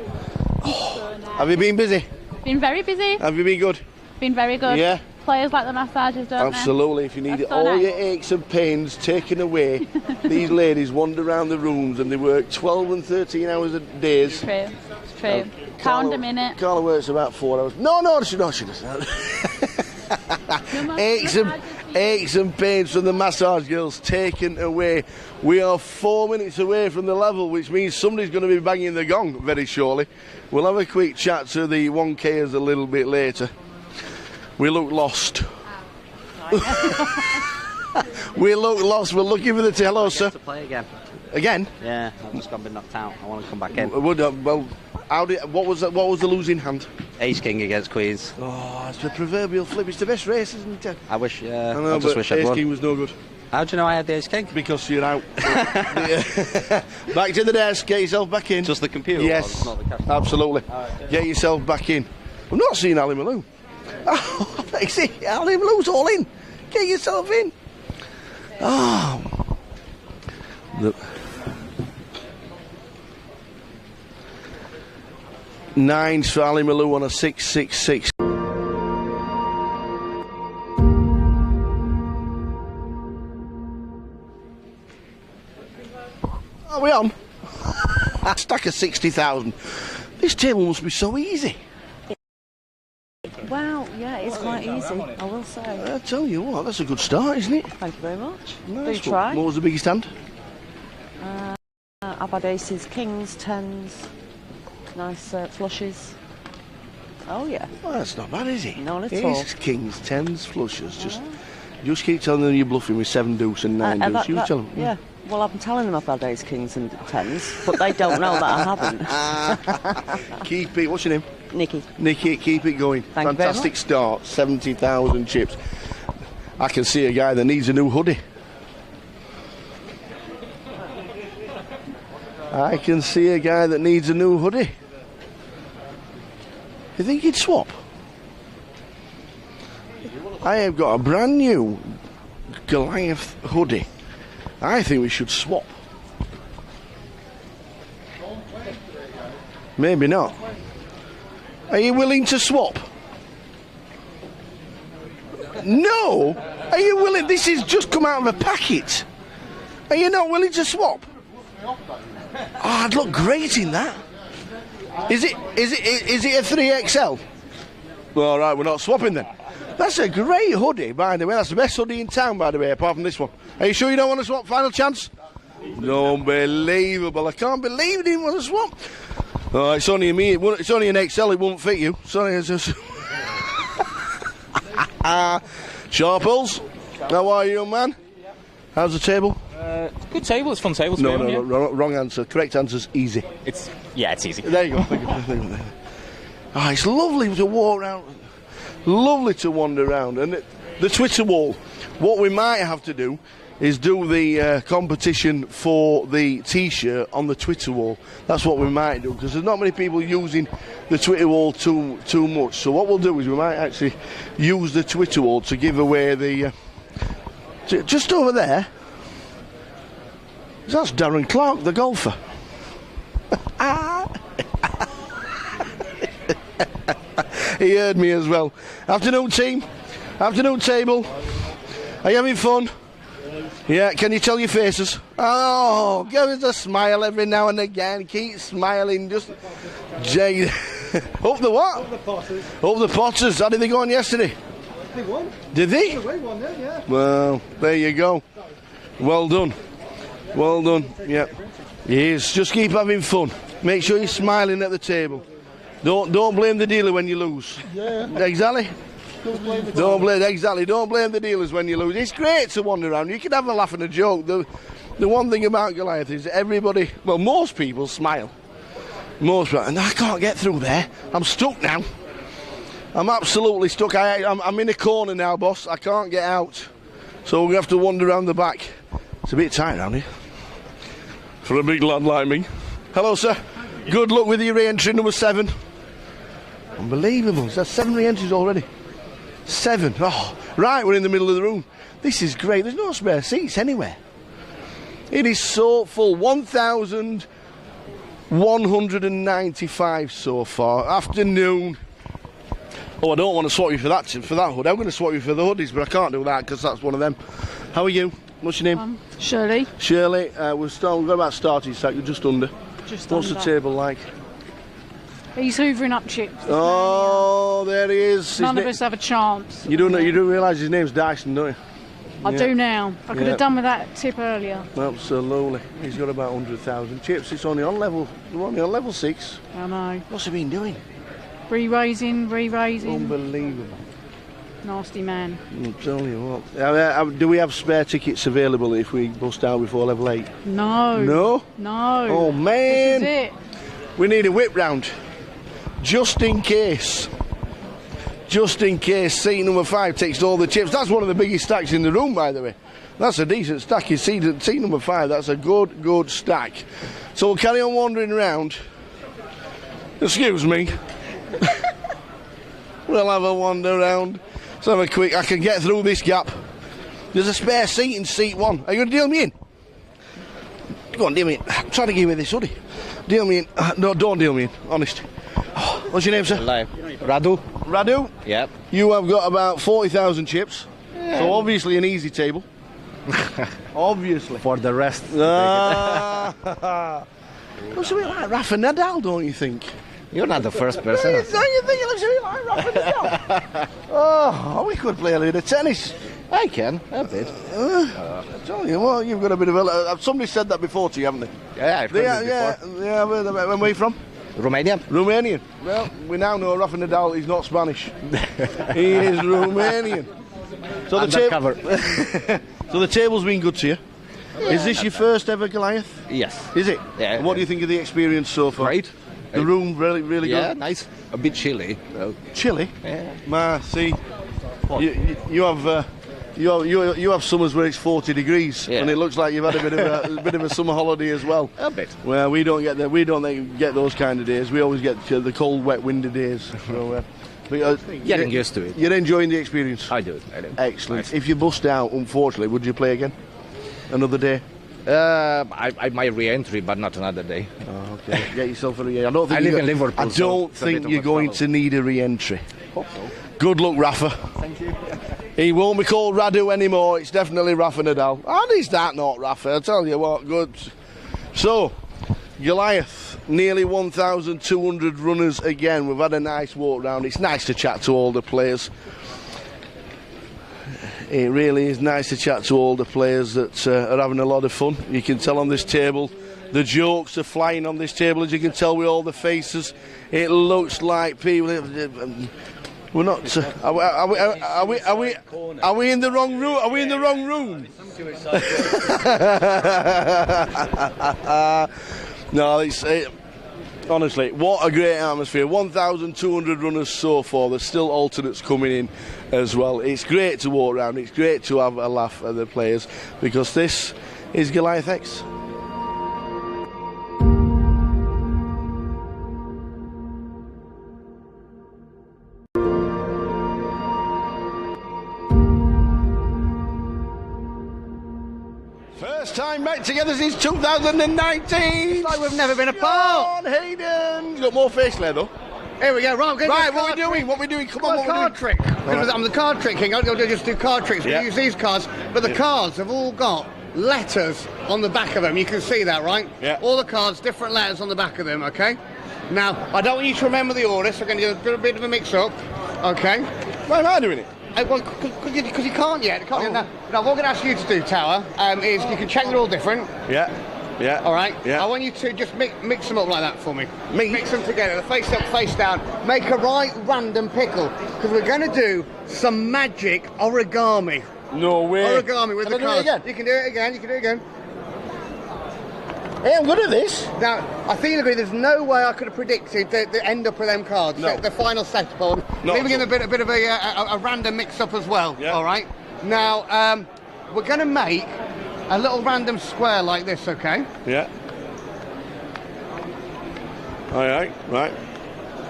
Speaker 6: Oh, have you been busy?
Speaker 22: Been very busy.
Speaker 6: Have you been good?
Speaker 22: Been very good.
Speaker 6: Yeah.
Speaker 22: Players like the massages, don't
Speaker 6: Absolutely. If you need
Speaker 22: That's so
Speaker 6: all
Speaker 22: nice.
Speaker 6: your aches and pains taken away, these ladies wander around the rooms and they work 12 and 13 hours a day.
Speaker 22: True. It's true. Pound a minute.
Speaker 6: Carla works about 4 hours. No, she doesn't. aches and pains from the massage girls taken away. We are 4 minutes away from the level, which means somebody's going to be banging the gong very shortly. We'll have a quick chat to the 1Kers a little bit later. We look lost. We look lost. We're looking for the hello, sir.
Speaker 23: To play again.
Speaker 6: Again?
Speaker 23: Yeah, I've just been knocked out. I want to come back in.
Speaker 6: Well, what was the losing hand?
Speaker 23: Ace King against Queens.
Speaker 6: Oh, it's the proverbial flip. It's the best race, isn't it?
Speaker 23: I wish. Yeah.
Speaker 6: I know,
Speaker 23: I just
Speaker 6: but
Speaker 23: wish I'd
Speaker 6: Ace
Speaker 23: won.
Speaker 6: King was no good.
Speaker 23: How do you know I had the Ace King?
Speaker 6: Because you're out. Back to the desk. Get yourself back in.
Speaker 23: Just the computer.
Speaker 6: Yes,
Speaker 23: not the cash.
Speaker 6: absolutely.
Speaker 23: Right.
Speaker 6: Get yourself back in. I'm not seeing Ali Malou. Oh, you see, Ali Malou's all in. Get yourself in. Oh. The 9's for Ali Malou on a 666. Are we on? A stack of 60,000. This table must be so easy.
Speaker 24: Well, yeah, it's quite easy, I will say.
Speaker 6: I tell you what, that's a good start, isn't it?
Speaker 24: Thank you very much.
Speaker 6: Nice.
Speaker 24: Do try.
Speaker 6: What was the biggest hand?
Speaker 24: I've had aces, kings, tens, nice flushes. Oh, yeah.
Speaker 6: Well, that's not bad, is it?
Speaker 24: Not at all.
Speaker 6: Aces, kings, tens, flushes. Just keep telling them you're bluffing with 7 deuce and 9 deuce. You tell them.
Speaker 24: Yeah. Well, I'm telling them I've had ace, kings and tens, but they don't know that I haven't.
Speaker 6: Keep it. What's your name?
Speaker 24: Nikki.
Speaker 6: Nikki, keep it going.
Speaker 24: Thank you very
Speaker 6: Fantastic
Speaker 24: much.
Speaker 6: start. 70,000 chips. I can see a guy that needs a new hoodie. I can see a guy that needs a new hoodie. You think he'd swap? I have got a brand new Goliath hoodie. I think we should swap. Maybe not. Are you willing to swap? No? Are you willing? This has just come out of a packet. Are you not willing to swap? Oh, I'd look great in that. Is it a 3XL? All right, we're not swapping then. That's a great hoodie, by the way. That's the best hoodie in town, by the way, apart from this one. Are you sure you don't want to swap? Final chance? Unbelievable. I can't believe you didn't want to swap. Oh, it's only a me. It's only an XL. It won't fit you. Sorry, it's just... Sharples, how are you, young man? How's the table?
Speaker 9: Good table. It's fun table.
Speaker 6: No, wrong answer. Correct answer's easy.
Speaker 9: It's easy.
Speaker 6: There you go. Oh, it's lovely to walk around. Lovely to wander around. And the Twitter wall. What we might have to do is do the competition for the T-shirt on the Twitter wall. That's what we might do, because there's not many people using the Twitter wall too much. So what we'll do is we might actually use the Twitter wall to give away the... just over there. That's Darren Clark, the golfer. He heard me as well. Afternoon, team. Afternoon, table. Are you having fun? Yeah, can you tell your faces? Oh, give us a smile every now and again. Keep smiling. Just Jade. Up the what?
Speaker 16: Up the Potters.
Speaker 6: Up the Potters. How did they go on yesterday?
Speaker 16: They won.
Speaker 6: Did they?
Speaker 16: They won, yeah.
Speaker 6: Well, there you go. Well done. Well done. Yeah. Yes, just keep having fun. Make sure you're smiling at the table. Don't blame the dealer when you lose.
Speaker 16: Yeah.
Speaker 6: Exactly.
Speaker 16: Don't blame
Speaker 6: Don't blame the dealers when you lose. It's great to wander around. You can have a laugh and a joke. The one thing about Goliath is everybody, well, most people smile. And I can't get through there. I'm stuck now. I'm absolutely stuck. I'm in a corner now, boss. I can't get out. So we have to wander around the back. It's a bit tight around here for a big lad like me. Hello, sir. Good luck with your re-entry number 7. Unbelievable. That's 7 re-entries already. 7. Oh, right, we're in the middle of the room. This is great. There's no spare seats anywhere. It is so full. 1,195 so far. Afternoon. Oh, I don't want to swap you for that hood. I'm going to swap you for the hoodies, but I can't do that because that's one of them. How are you? What's your name?
Speaker 22: Shirley.
Speaker 6: Shirley. We've got about starting sack. You're just under. What's the table like?
Speaker 22: He's hoovering up chips.
Speaker 6: Oh, there he is.
Speaker 22: None of us have a chance.
Speaker 6: You do realise his name's Dyson, don't you?
Speaker 22: I do now. I could have done with that tip earlier.
Speaker 6: Absolutely. He's got about 100,000 chips. It's only on level. We're only on level 6.
Speaker 22: I know.
Speaker 6: What's he been doing?
Speaker 22: Re-raising.
Speaker 6: Unbelievable.
Speaker 22: Nasty man.
Speaker 6: I'll tell you what. Do we have spare tickets available if we bust out before level 8?
Speaker 22: No.
Speaker 6: No?
Speaker 22: No.
Speaker 6: Oh, man.
Speaker 22: This is it.
Speaker 6: We need a whip round. Just in case. Just in case seat number 5 takes all the chips. That's one of the biggest stacks in the room, by the way. That's a decent stack. You see, seat number 5, that's a good stack. So we'll carry on wandering around. Excuse me. We'll have a wander around. Let's have a quick. I can get through this gap. There's a spare seat in seat 1. Are you going to deal me in? Go on, deal me in. Try to give me this hoodie. Deal me in. No, don't deal me in. Honest. What's your name, sir?
Speaker 23: Hello. Radu.
Speaker 6: Yep. You have got about 40,000 chips. Yeah. So obviously an easy table. Obviously.
Speaker 23: For the rest.
Speaker 6: Looks a bit like Rafa Nadal, don't you think?
Speaker 23: You're not the first person.
Speaker 6: Don't you think it looks a bit like Rafa Nadal? Oh, we could play a little tennis.
Speaker 23: I can, a bit.
Speaker 6: I tell you what, you've got a bit of a... somebody said that before to you, haven't they?
Speaker 23: Yeah, I've heard it before.
Speaker 6: Yeah, where are you from?
Speaker 23: Romanian.
Speaker 6: Well, we now know Rafa Nadal is not Spanish. He is Romanian. So so the table's been good to you.
Speaker 23: Yeah.
Speaker 6: Is this your first ever Goliath?
Speaker 23: Yes.
Speaker 6: Is it?
Speaker 23: Yeah.
Speaker 6: And what do you think of the experience so far?
Speaker 23: Great.
Speaker 6: The room really good?
Speaker 23: Yeah, nice. A bit chilly.
Speaker 6: Chilly?
Speaker 23: Yeah.
Speaker 6: See, you have summers where it's 40 degrees, and it looks like you've had a bit of a summer holiday as well.
Speaker 23: A bit.
Speaker 6: Well, we don't get those kind of days. We always get the cold, wet, windy days. So,
Speaker 23: getting used to it.
Speaker 6: You're enjoying the experience.
Speaker 23: I do.
Speaker 6: Excellent.
Speaker 23: Nice.
Speaker 6: If you bust out, unfortunately, would you play again? Another day?
Speaker 23: I might re-entry, but not another day.
Speaker 6: Oh, okay. Get yourself a re-entry. I don't think
Speaker 23: I live in Liverpool.
Speaker 6: I don't think you're going to need a re-entry.
Speaker 23: Hope so.
Speaker 6: Good luck, Rafa.
Speaker 23: Thank you.
Speaker 6: He won't be called Radu anymore. It's definitely Rafa Nadal. And is that not Rafa? I'll tell you what, good. So, Goliath, nearly 1,200 runners again. We've had a nice walk round. It's nice to chat to all the players. It really is nice to chat to all the players that are having a lot of fun. You can tell on this table, the jokes are flying on this table, as you can tell with all the faces. It looks like people... We're not. Are we in the wrong room? Are we in the wrong room? No, it's honestly, what a great atmosphere. 1,200 runners so far. There's still alternates coming in as well. It's great to walk around. It's great to have a laugh at the players because this is Goliath X. First time back together since 2019.
Speaker 17: It's like we've never been apart.
Speaker 6: Come on, Hayden. You got more face layer though.
Speaker 17: Here we go. Right,
Speaker 6: what are we doing? What are we doing? Come on, what
Speaker 17: card trick. I'm the card trick king. I'll just do card tricks. We use these cards, but the cards have all got letters on the back of them. You can see that, right?
Speaker 6: Yeah.
Speaker 17: All the cards, different letters on the back of them. Okay. Now, I don't want you to remember the order, so we're going to do a bit of a mix-up. Okay.
Speaker 6: Why am I doing it?
Speaker 17: Well, because you can't yet. Now, what I'm going to ask you to do, Tower, is you can check they're all different.
Speaker 6: Yeah. Yeah.
Speaker 17: All right.
Speaker 6: Yeah.
Speaker 17: I want you to just mix them up like that for me. Mix them together, face up, face down. Make a right random pickle, because we're going to do some magic origami.
Speaker 6: No way.
Speaker 17: Origami with the cards. You can do it again. You can do it again.
Speaker 6: Hey, I'm good at this.
Speaker 17: Now, I think you agree. There's no way I could have predicted the end up of them cards.
Speaker 6: No.
Speaker 17: The final set on. Leaving in a bit of a random mix-up as well.
Speaker 6: Yeah.
Speaker 17: All right. Now, we're going to make a little random square like this, okay?
Speaker 6: Yeah. All right. Right.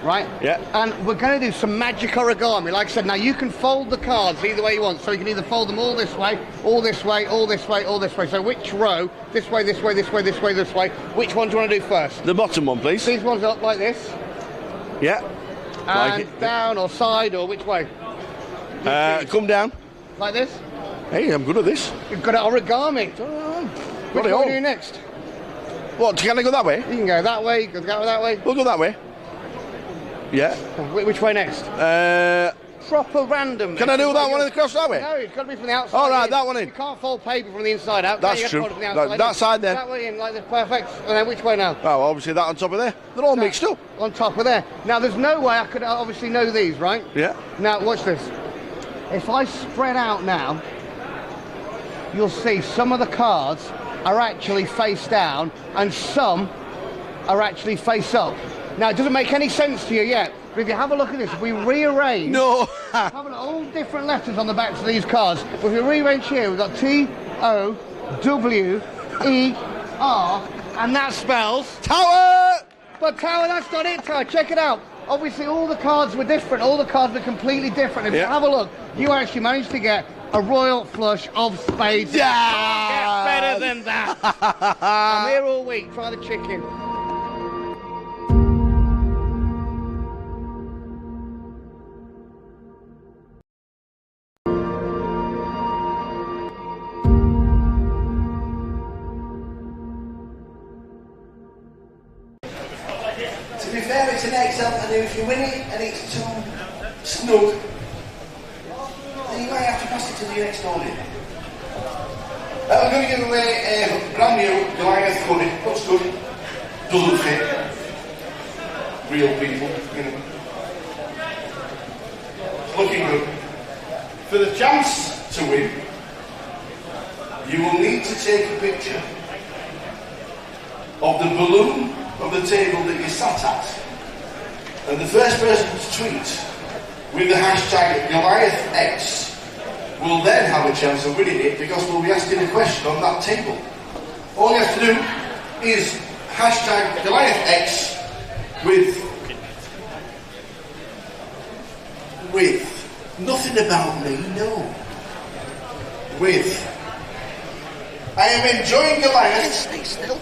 Speaker 17: Right?
Speaker 6: Yeah.
Speaker 17: And we're going to do some magic origami. Like I said, now you can fold the cards either way you want. So you can either fold them all this way, all this way, all this way, all this way. So which row? This way, this way, this way, this way, this way. Which one do you want to do first?
Speaker 6: The bottom one, please.
Speaker 17: These ones up like this.
Speaker 6: Yeah.
Speaker 17: And like down or side or which way?
Speaker 6: Come down.
Speaker 17: Like this?
Speaker 6: Hey, I'm good at this.
Speaker 17: You've got it origami. Which one are we doing next?
Speaker 6: What, can I go that way?
Speaker 17: You can go that way, you can go that way.
Speaker 6: We'll go that way. Yeah.
Speaker 17: Which way next? Proper random.
Speaker 6: Can I do that one across that way?
Speaker 17: No, it's got to be from the outside.
Speaker 6: All right, that one in.
Speaker 17: You can't fold paper from the inside out.
Speaker 6: That's true. That side then.
Speaker 17: That way in, like this, perfect. And then which way now?
Speaker 6: Oh, obviously that on top of there. They're all mixed up.
Speaker 17: On top of there. Now, there's no way I could obviously know these, right?
Speaker 6: Yeah.
Speaker 17: Now, watch this. If I spread out now, you'll see some of the cards are actually face down and some are actually face up. Now, it doesn't make any sense to you yet, but if you have a look at this, if we rearrange...
Speaker 6: No!
Speaker 17: have all different letters on the backs of these cards. If we rearrange here, we've got T-O-W-E-R, and that spells...
Speaker 6: Tower!
Speaker 17: But Tower, that's not it, Tower. Check it out. Obviously, all the cards were different. All the cards were completely different. If you have a look, you actually managed to get a royal flush of spades.
Speaker 6: Yeah!
Speaker 17: Get better than that. I'm here all week. Try the chicken.
Speaker 1: To be fair, it's an X and if you win it and it's too snug, then you might have to pass it to the next audience. I'm going to give away a brand new Goliath hoodie. Looks good. Doesn't fit. Real people, you know. Looking good. For the chance to win, you will need to take a picture of the balloon of the table that you sat at, and the first person to tweet with the hashtag GoliathX will then have a chance of winning it, because we'll be asking a question on that table. All you have to do is hashtag GoliathX with nothing about me, no. With I am enjoying Goliath. Stay still.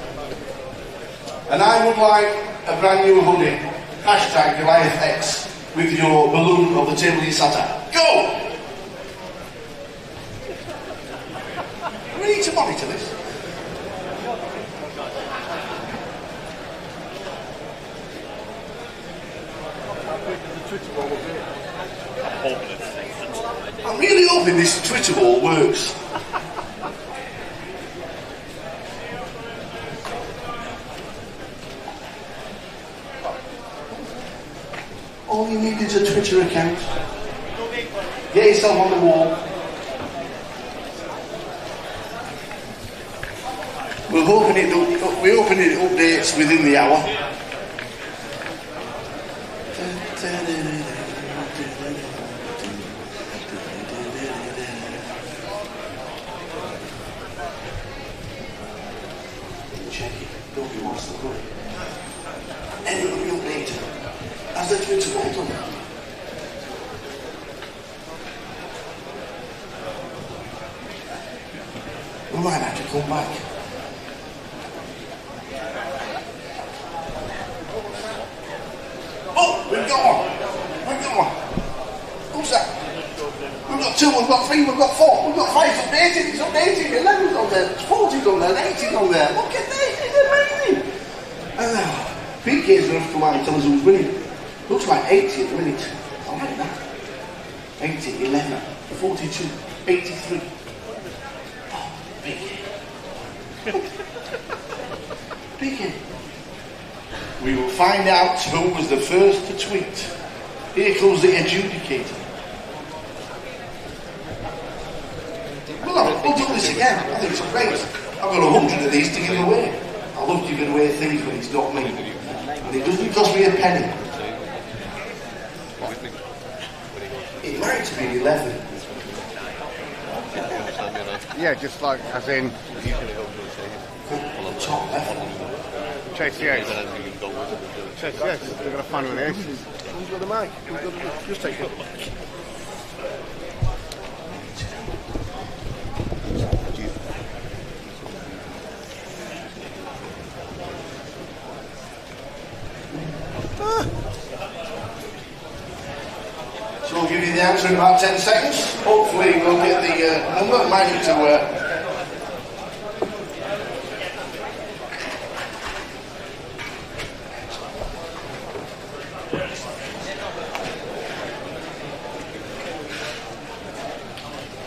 Speaker 1: And I would like a brand new hoodie. Hashtag Goliath X with your balloon of the table you sat at. Go! We need to monitor this. I'm really hoping this Twitter ball works. All you need is a Twitter account. Get yourself on the wall. We're hoping it updates within the hour. Check it. Don't be lost the way. Anybody updated? Has the Twitter all done that? We might have to come back. Oh, we've got one. We've got one. Who's that? We've got 2, we've got 3, we've got 4, we've got 5. It's updated, it's updated. 11's on there, 40's on there, 80's on there. Look at this, it's amazing. PK's going to have to come out and tell us who's winning. Looks like 80 at the minute. I like that. 80, 11, 42, 83. Oh, PK. PK. We will find out who was the first to tweet. Here comes the adjudicator. We'll do this again. I think it's great. I've got 100 of these to give away. I love giving away things when it's not me. And it doesn't cost me a penny. It might have been 11.
Speaker 17: Yeah, just like, as in...
Speaker 1: Top left.
Speaker 17: Chase the ace. Chase the ace. We've got to find one of the aces.
Speaker 6: Who's got the mic? Just take it.
Speaker 1: So we'll give you the answer in about 10 seconds. Hopefully we'll get the number. Might need to...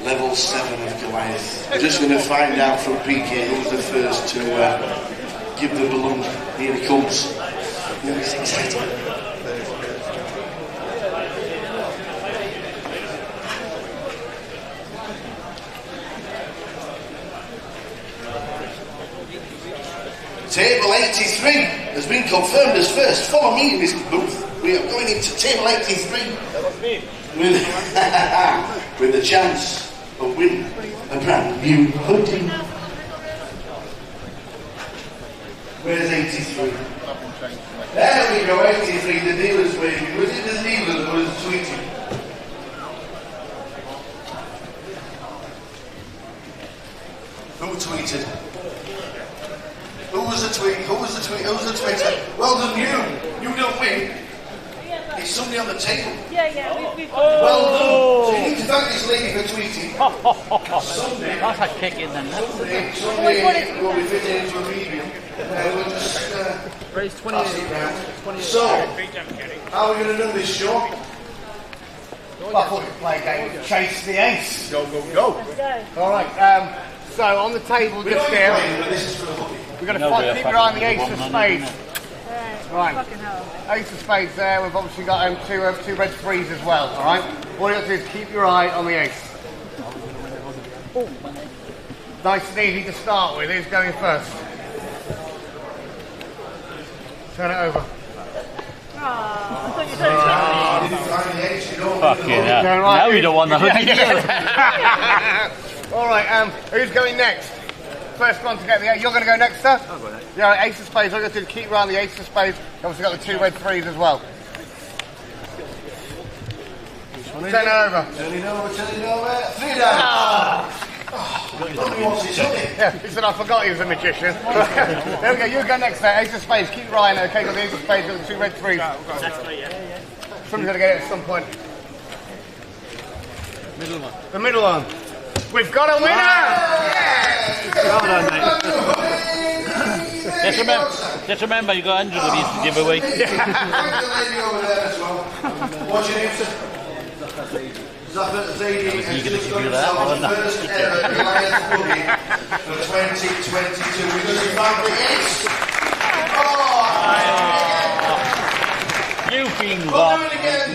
Speaker 1: Level 7 of Goliath. We're just going to find out from PK who's the first to give the balloon. Here he comes. It's exciting. Table 83 has been confirmed as first. Follow me in this booth. We are going into table 83 with the chance of winning a brand new hoodie. Where's 83? There we go, 83. The dealer's waiting. Was it the dealer that was tweeting? Who tweeted? Who was the tweet? Who was the tweet? Who's the tweeter? Well done, you. You don't win. It's somebody on the table.
Speaker 12: Yeah, we've got
Speaker 1: well done. So you need to thank this lady for tweeting. Sunday.
Speaker 4: That's a kick in then.
Speaker 1: Sunday will be fitting into a medium. We'll just
Speaker 4: raise 20.
Speaker 1: So, how are we going to do this, Sean?
Speaker 17: Well, I thought we could play a game of Chase the Ace.
Speaker 6: Go, go, go.
Speaker 12: Let's go.
Speaker 17: Alright, so on the table just here, we're going to keep your eye on the Ace of Spades. Right.
Speaker 12: Fucking hell.
Speaker 17: Ace of Spades there, we've obviously got two red threes as well, alright? What you have to do is keep your eye on the ace. Nice and easy to start with. Who's going first? Turn it over.
Speaker 12: I thought you said
Speaker 4: Fucking hell. Now we don't want the hoodie.
Speaker 17: Alright, who's going next? First one to get the ace. You're going to go next, sir? I'll go next. Yeah, Ace of Spades. All you have to do is keep around the Ace of Spades. You've obviously got the two red threes as well. Turn it over.
Speaker 1: Turn it over, turn it over. 3 down.
Speaker 17: Yeah, he said I forgot he was a magician. There we go, you go next there, ace of spades, keep Ryan, okay, got the ace of spades, got the 2 red 3s. Somebody's got to get it at some point.
Speaker 11: Middle one.
Speaker 17: The middle one. We've got a winner!
Speaker 11: Well done, mate.
Speaker 4: Just remember, you got 100 of these to give away.
Speaker 1: What's your name, sir? Zafar Zaidi has just got himself his first ever Goliath buggy for 2022 because he found the ace.
Speaker 4: You fiend,
Speaker 1: We'll do it again.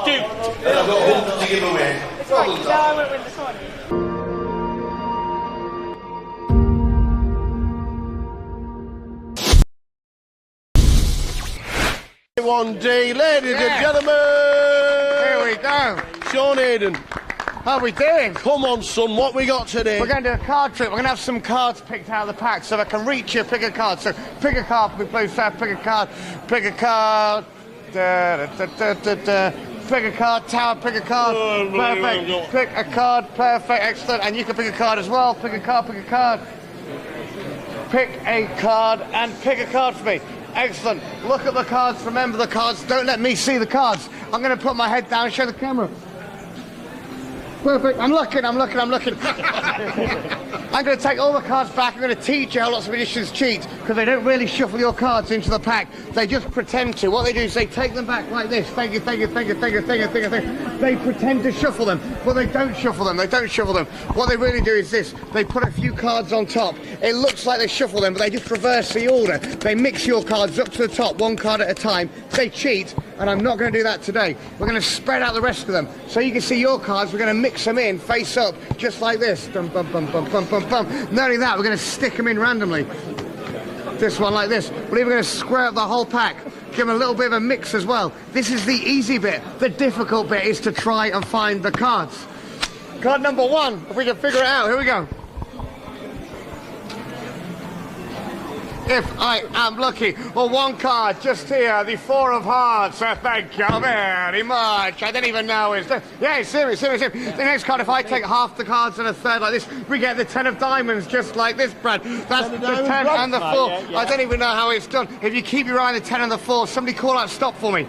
Speaker 1: I've got 100 to give away.
Speaker 22: It's like, no, I won't win this one.
Speaker 6: One day, ladies and gentlemen.
Speaker 17: Here we go.
Speaker 6: Sean Hayden.
Speaker 17: How are we doing?
Speaker 6: Come on, son, what we got today?
Speaker 17: We're going to do a card trick. We're going to have some cards picked out of the pack so I can reach you, pick a card. So pick a card, please, pick a card. Pick a card. Pick a card, Tower, pick a card. Perfect. Pick a card, perfect, excellent. And you can pick a card as well. Pick a card, pick a card. Pick a card and pick a card for me. Excellent. Look at the cards, remember the cards. Don't let me see the cards. I'm going to put my head down and show the camera. Perfect. I'm looking. I'm going to take all the cards back. I'm going to teach you how lots of magicians cheat because they don't really shuffle your cards into the pack. They just pretend to. What they do is they take them back like this. Thank you. They pretend to shuffle them, but they don't shuffle them. What they really do is this. They put a few cards on top. It looks like they shuffle them, but they just reverse the order. They mix your cards up to the top, one card at a time. They cheat, and I'm not going to do that today. We're going to spread out the rest of them. So you can see your cards. We're going to mix them in face up, just like this. Dum, bum, bum, bum, bum, bum, bum. Not only that, we're going to stick them in randomly. This one like this. We're even going to square up the whole pack. Give them a little bit of a mix as well. This is the easy bit. The difficult bit is to try and find the cards. Card number 1, if we can figure it out. Here we go. If I am lucky. Well, one card just here, the 4 of hearts. Thank you very much. I don't even know it's yeah, serious. The next card, if I take half the cards and a third like this, we get the 10 of diamonds, just like this, Brad. That's the 10 and the 4. Yeah. I don't even know how it's done. If you keep your eye on the 10 and the 4, somebody call out stop for me.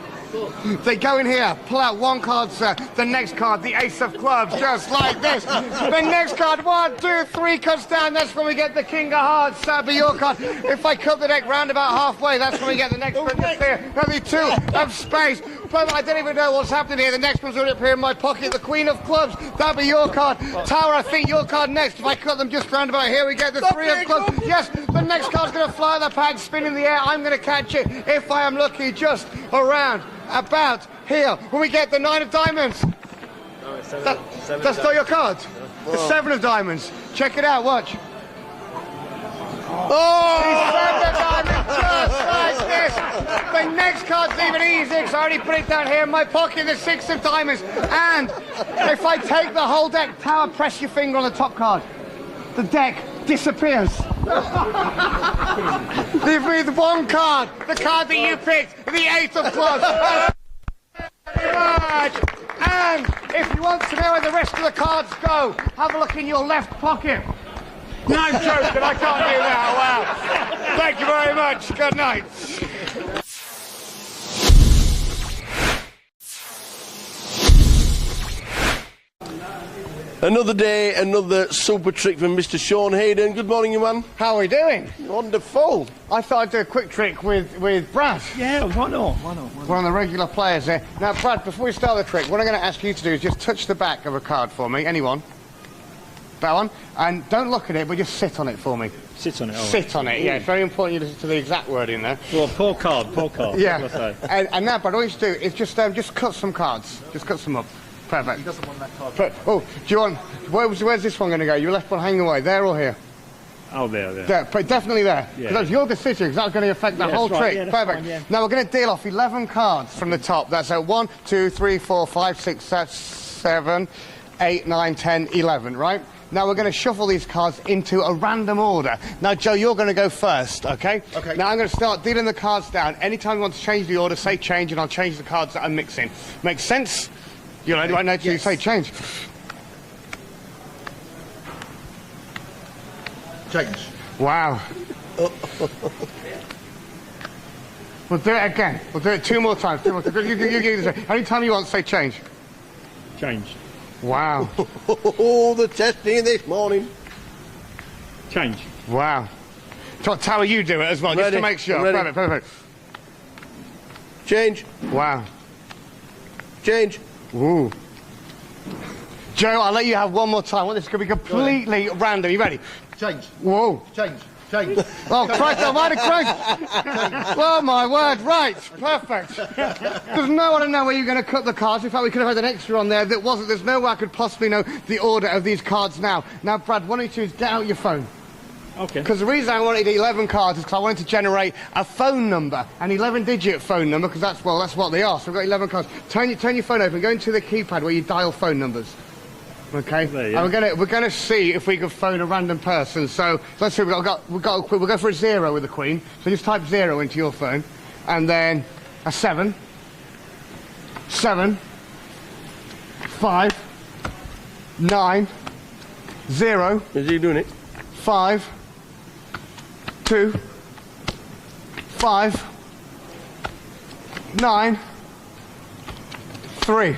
Speaker 17: They go in here, pull out one card, sir. The next card, the ace of clubs, just like this. The next card, 1, 2, 3 cuts down. That's when we get the king of hearts. That'll be your card. If I cut the deck round about halfway, that's when we get the next one. That'll be 2 of spades. But I don't even know what's happening here. The next one's already appear in my pocket. The queen of clubs. That'll be your card. Tower, I think your card next. If I cut them just round about here, we get the 3 of clubs. Yes, the next card's going to fly out the pack, spin in the air. I'm going to catch it if I am lucky, just around about here when we get the 9 of diamonds.
Speaker 11: No, it's
Speaker 17: that's not your card. The 7 of diamonds. Check it out, watch. Oh! The 7 of diamonds, just like this. The next card's even easier because I already put it down here in my pocket, the 6 of diamonds. And if I take the whole deck, Tower, press your finger on the top card. The deck disappears. With one card, the card that you picked, the 8 of clubs. And if you want to know where the rest of the cards go, have a look in your left pocket. No, I'm joking, I can't do that. Wow. Thank you very much. Good night.
Speaker 6: Another day, another super trick from Mr. Sean Hayden. Good morning, you man.
Speaker 17: How are we doing?
Speaker 6: Wonderful.
Speaker 17: I thought I'd do a quick trick with Brad.
Speaker 11: Yeah, why not?
Speaker 17: One of the regular players there. Now, Brad, before we start the trick, what I'm going to ask you to do is just touch the back of a card for me. Anyone? That one. And don't look at it, but just sit on it for me.
Speaker 11: Sit on it.
Speaker 17: Sit on it, yeah. It's very important you listen to the exact word in there.
Speaker 11: Well, poor card.
Speaker 17: Yeah. And now, Brad, all you should do is just cut some cards. Just cut some up. Perfect.
Speaker 11: He doesn't want that card.
Speaker 17: Oh, do you want... Where's this one going to go? You left one hanging away. There or here?
Speaker 11: Oh, there.
Speaker 17: There, definitely there. Because that's your decision, because that's going to affect the whole trick.
Speaker 11: Yeah,
Speaker 17: perfect.
Speaker 11: Fine, yeah.
Speaker 17: Now we're going to deal off 11 cards from the top. That's 1, 2, 3, 4, 5, 6, 7, 8, 9, 10, 11, right? Now we're going to shuffle these cards into a random order. Now, Joe, you're going to go first, okay? Okay. Now I'm going to start dealing the cards down. Anytime you want to change the order, say change, and I'll change the cards that I'm mixing. Makes sense? You know, right now, you say change.
Speaker 6: Change.
Speaker 17: Wow. We'll do it again. We'll do it 2 more times. 2 more times. Any time you want, say change.
Speaker 11: Change.
Speaker 17: Wow.
Speaker 6: Oh, the testing this morning.
Speaker 11: Change.
Speaker 17: Wow. So, Tower, you do it as well, just
Speaker 6: Ready.
Speaker 17: to make sure.
Speaker 6: Ready.
Speaker 17: Perfect, perfect.
Speaker 6: Change.
Speaker 17: Wow.
Speaker 6: Change.
Speaker 17: Ooh. Joe, I'll let you have 1 more time. Well, this is going to be completely random. You ready?
Speaker 6: Change.
Speaker 17: Whoa.
Speaker 6: Change. Change.
Speaker 17: Oh, Christ almighty Christ! Oh, my word, right, perfect. There's no way to know where you're going to cut the cards. In fact, we could have had an extra on there that wasn't. There's no way I could possibly know the order of these cards now. Now, Brad, what I need you to do is get out your phone.
Speaker 11: Okay.
Speaker 17: Because the reason I wanted 11 cards is because I wanted to generate a phone number, an 11-digit phone number, because that's what they are. So we've got 11 cards. Turn your phone open, go into the keypad where you dial phone numbers. Okay, and we're gonna see if we can phone a random person. So let's see. We'll go for a 0 with the Queen. So just type 0 into your phone, and then a 7, 7, 5, 9, 0.
Speaker 6: Is he doing it?
Speaker 17: 5, 2, 5, 9, 3.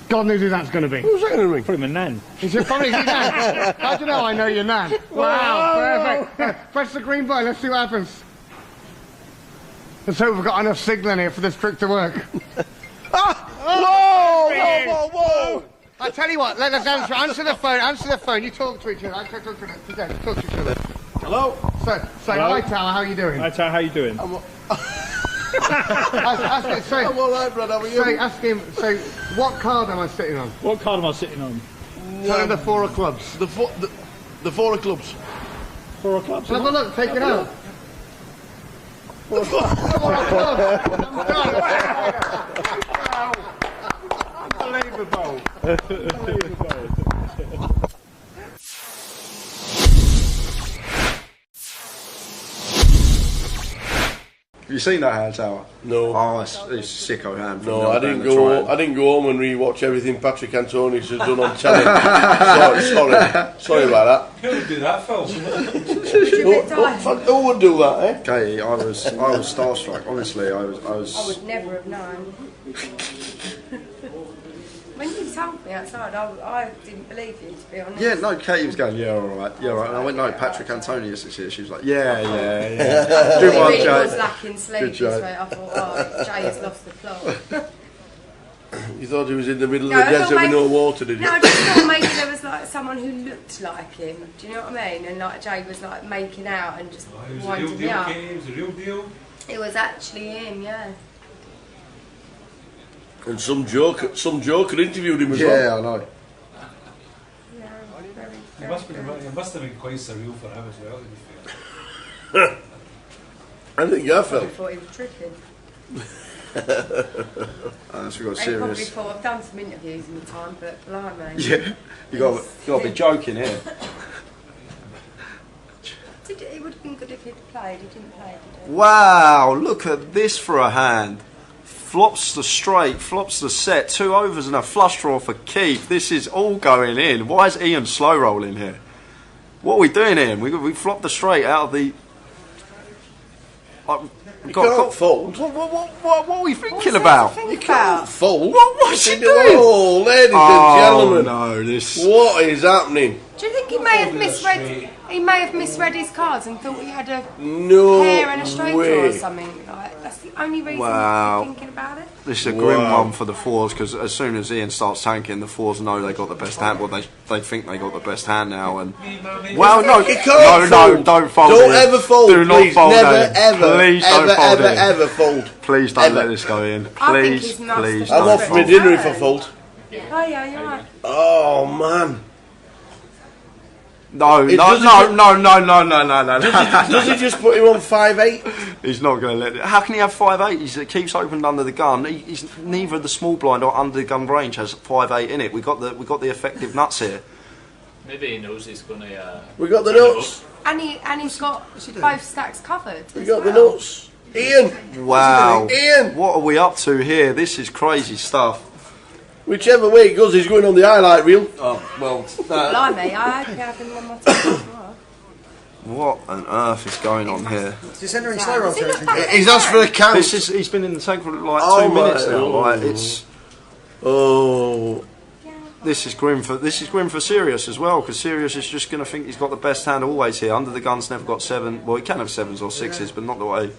Speaker 17: God knows who that's going to be.
Speaker 6: Who's that going to ring?
Speaker 11: Probably my nan.
Speaker 17: Is it probably your nan? How do you know I know your nan? Wow, perfect. Press the green button, let's see what happens. Let's hope we've got enough signal in here for this trick to work.
Speaker 6: Whoa!
Speaker 17: I tell you what, let's answer the phone, you talk to each other. Talk to each other.
Speaker 6: Hello?
Speaker 17: Say hi, Tower, how are you doing?
Speaker 11: Hi, Tower, how you doing?
Speaker 6: I'm all right, Brad, how are you?
Speaker 17: Ask him, what card am I sitting on?
Speaker 11: What card am I sitting on?
Speaker 17: Tell him the 4 of clubs.
Speaker 6: The 4 of clubs.
Speaker 11: 4 of clubs?
Speaker 17: Have a look, take it out. 4 of
Speaker 11: Unbelievable.
Speaker 3: Have you seen that hand, Tower?
Speaker 6: No.
Speaker 3: Oh, it's sicko hand.
Speaker 6: No, I didn't go home and rewatch everything Patrick Antonius has done on telly. Sorry about that.
Speaker 7: Who would do that, Phil?
Speaker 6: Who would do that, eh?
Speaker 3: Katie, I was starstruck. Honestly, I was.
Speaker 2: I would never have known. When you told me outside, I didn't believe you, to be honest.
Speaker 3: Yeah, no, Katie was going, yeah, all right. And I went, no, Patrick Antonius is here. She was like, yeah.
Speaker 2: I
Speaker 3: Good one,
Speaker 2: really
Speaker 3: Jay.
Speaker 2: was lacking sleep this way. I thought, oh, Jay has lost the plot.
Speaker 6: You thought he was in the middle of the desert with no water, did you?
Speaker 2: No, I just thought maybe there was like someone who looked like him. Do you know what I mean? And like Jay was like making out and just winding me up.
Speaker 7: It was a real deal.
Speaker 2: It was actually him, yeah.
Speaker 6: And some joker interviewed him as well.
Speaker 3: Yeah, I know.
Speaker 7: It must have been quite surreal for him as well, to be fair.
Speaker 6: I think I felt.
Speaker 2: I thought he was tripping.
Speaker 3: So we got
Speaker 2: I
Speaker 3: serious.
Speaker 2: probably thought I've done some interviews in my time, but blimey.
Speaker 3: Yeah, you got to be joking here.
Speaker 2: It would have been good if he'd played. He didn't play, did he?
Speaker 3: Wow, look at this for a hand. Flops the straight, flops the set, 2 overs and a flush draw for Keith. This is all going in. Why is Ian slow rolling here? What are we doing here? We flopped the straight out of the...
Speaker 6: You can't fold.
Speaker 3: What are we thinking about?
Speaker 6: You can't fold.
Speaker 3: What's she doing?
Speaker 6: Oh, ladies and gentlemen.
Speaker 3: No, this...
Speaker 6: What is happening?
Speaker 2: Do you think he may have misread? He may have misread his cards and thought he had a
Speaker 6: No
Speaker 2: pair and a straight draw or
Speaker 6: way.
Speaker 2: something. Like, that's the only reason
Speaker 3: Wow.
Speaker 2: I'm thinking about it.
Speaker 3: This is a grim one for the 4s, because as soon as Ian starts tanking, the 4s know they got the best hand. Well, they think they got the best hand now. And well, no,
Speaker 6: You can't
Speaker 3: no, don't fold.
Speaker 6: Don't
Speaker 3: Ian.
Speaker 6: ever fold.
Speaker 3: Do not
Speaker 6: Please,
Speaker 3: fold.
Speaker 6: never,
Speaker 3: Ian.
Speaker 6: ever,
Speaker 3: Please don't
Speaker 6: ever,
Speaker 3: fold. Ian.
Speaker 6: ever fold.
Speaker 3: Please don't
Speaker 6: Ever.
Speaker 3: let this go in.
Speaker 2: I think
Speaker 3: Please,
Speaker 2: he's nasty.
Speaker 3: please
Speaker 6: I'm
Speaker 3: don't
Speaker 6: off my
Speaker 3: fold.
Speaker 6: dinner if I fold.
Speaker 2: Oh yeah, you're right.
Speaker 6: Oh man.
Speaker 3: No.
Speaker 6: Does he just put him on 5-8?
Speaker 3: He's not going to let it. How can he have 5-8? He keeps opened under the gun. He's neither the small blind or under the gun range has 5-8 in it. We got the effective nuts here.
Speaker 4: Maybe he knows he's going to...
Speaker 6: We got the nuts.
Speaker 2: And he's got both stacks covered.
Speaker 6: We got the nuts. Ian.
Speaker 3: Wow.
Speaker 6: Ian.
Speaker 3: What are we up to here? This is crazy stuff.
Speaker 6: Whichever way it goes, he's going on the highlight reel. Oh, well.
Speaker 2: Blimey, I hope you have him on my team tomorrow.
Speaker 3: What on earth is going on here?
Speaker 16: He's entering slow roll territory.
Speaker 6: He's asked for a count.
Speaker 3: He's been in the tank for like 2 minutes now. Like it's.
Speaker 6: Oh.
Speaker 3: This is grim for Sirius as well, because Sirius is just going to think he's got the best hand always here. Under the gun's never got 7. Well, he can have 7s or 6s, but not the way.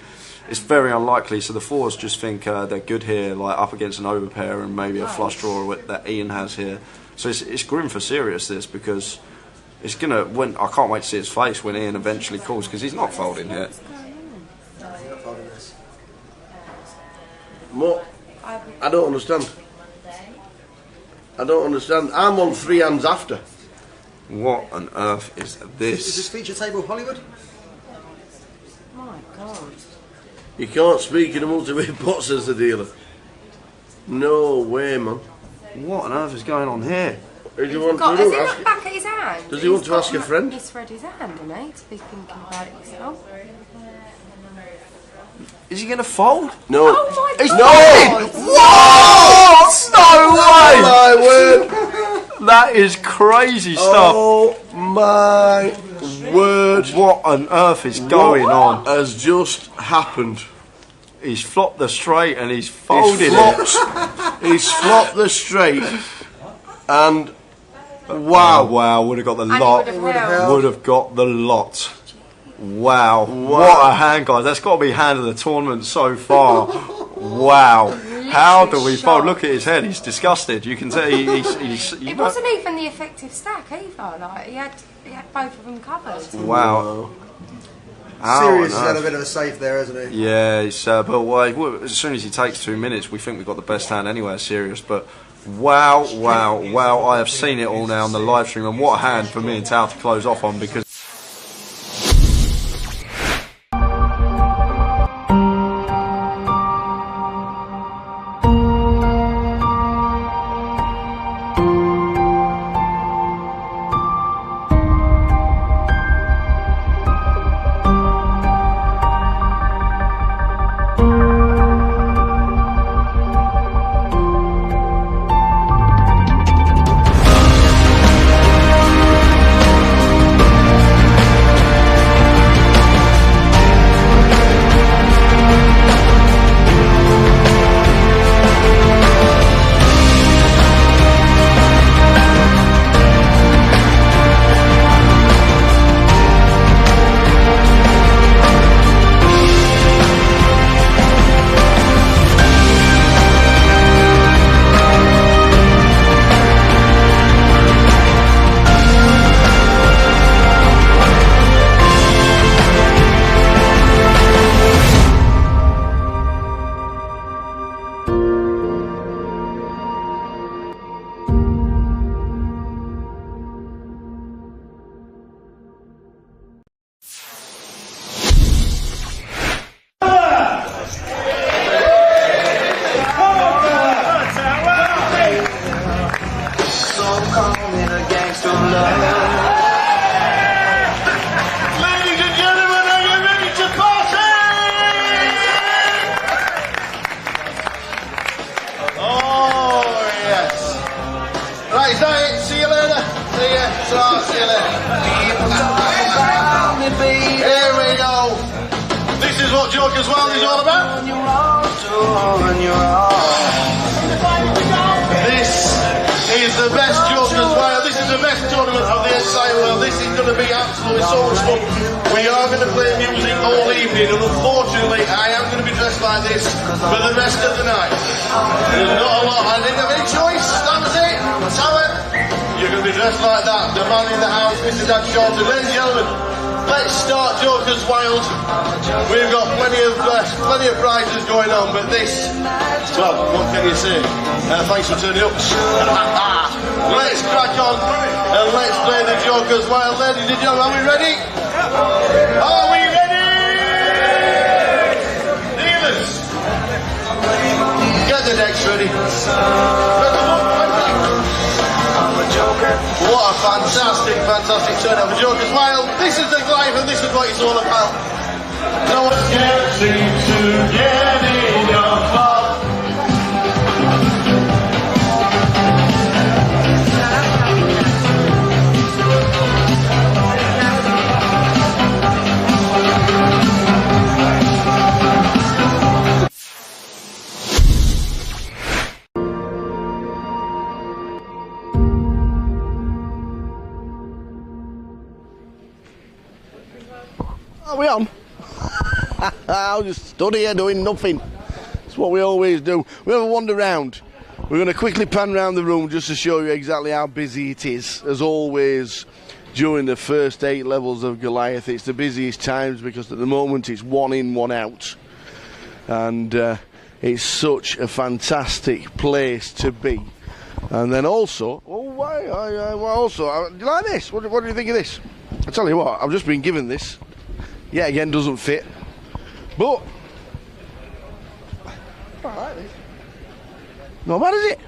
Speaker 3: It's very unlikely. So the 4s just think they're good here, like up against an overpair and maybe a flush draw that Ian has here. So it's grim for Sirius this, because it's gonna. When I can't wait to see his face when Ian eventually calls, because he's not folding here.
Speaker 6: What? I don't understand. I don't understand. I'm on 3 hands after.
Speaker 3: What on earth is this?
Speaker 16: Is this feature table Hollywood?
Speaker 2: My God.
Speaker 6: You can't speak in a multi-way pot, says the dealer. No way, man.
Speaker 3: What on earth is going on here?
Speaker 6: Does he want
Speaker 2: Has he looked back at his hand?
Speaker 6: Does he want to ask a friend?
Speaker 2: Misread his hand, hasn't he? To be thinking about it yourself.
Speaker 3: Is he going to fold?
Speaker 6: No.
Speaker 2: Oh my
Speaker 3: He's
Speaker 2: God!
Speaker 3: What? No way!
Speaker 6: My word!
Speaker 3: That is crazy stuff.
Speaker 6: Oh my word!
Speaker 3: What on earth is going on?
Speaker 6: Has just happened.
Speaker 3: He's flopped the straight and he's folded
Speaker 6: He's flopped the straight, and
Speaker 3: wow, would have got the lot. Would have got the lot. Wow, what a hand, guys. That's got to be hand of the tournament so far. Wow. How do we fold? Look at his head. He's disgusted. You can tell he's
Speaker 2: It wasn't even the effective stack either. Like he had both of them covered.
Speaker 3: Wow.
Speaker 16: Sirius has had a bit of a save there, hasn't he?
Speaker 3: Yeah, he's, but as soon as he takes 2 minutes, we think we've got the best hand anywhere, Sirius. But wow, I have seen it all now on the live stream, and what a hand for me and Tao to close off on, because
Speaker 1: Joker's World is all about. This is the best Joker's World. This is the best tournament of the entire world. This is going to be absolutely so much fun. We are going to play music all evening, and unfortunately, I am going to be dressed like this for the rest of the night. There's not a lot. I didn't have any choice. That was it. Tower, you're going to be dressed like that. The man in the house, Mr. Dan Shorten. Ladies and gentlemen, let's start Joker's Wild. We've got plenty of prizes going on, but this, well, what can you say? Thanks for turning up. Let's crack on and let's play the Joker's Wild. Ladies and gentlemen, are we ready? Are we ready? Dealers, get the decks ready. What a fantastic turnout for Joker's Wild. This is the life and this is what it's all about. No one can't seem to get in your club.
Speaker 6: Are we on? I'll just stood here doing nothing. That's what we always do. We have a wander round. We're going to quickly pan around the room just to show you exactly how busy it is. As always, during the first 8 levels of Goliath, it's the busiest times because at the moment it's 1 in, 1 out. And it's such a fantastic place to be. And then also, do you like this? What do you think of this? I tell you what, I've just been given this. Yet again, doesn't fit. But I like this. Not bad, is it?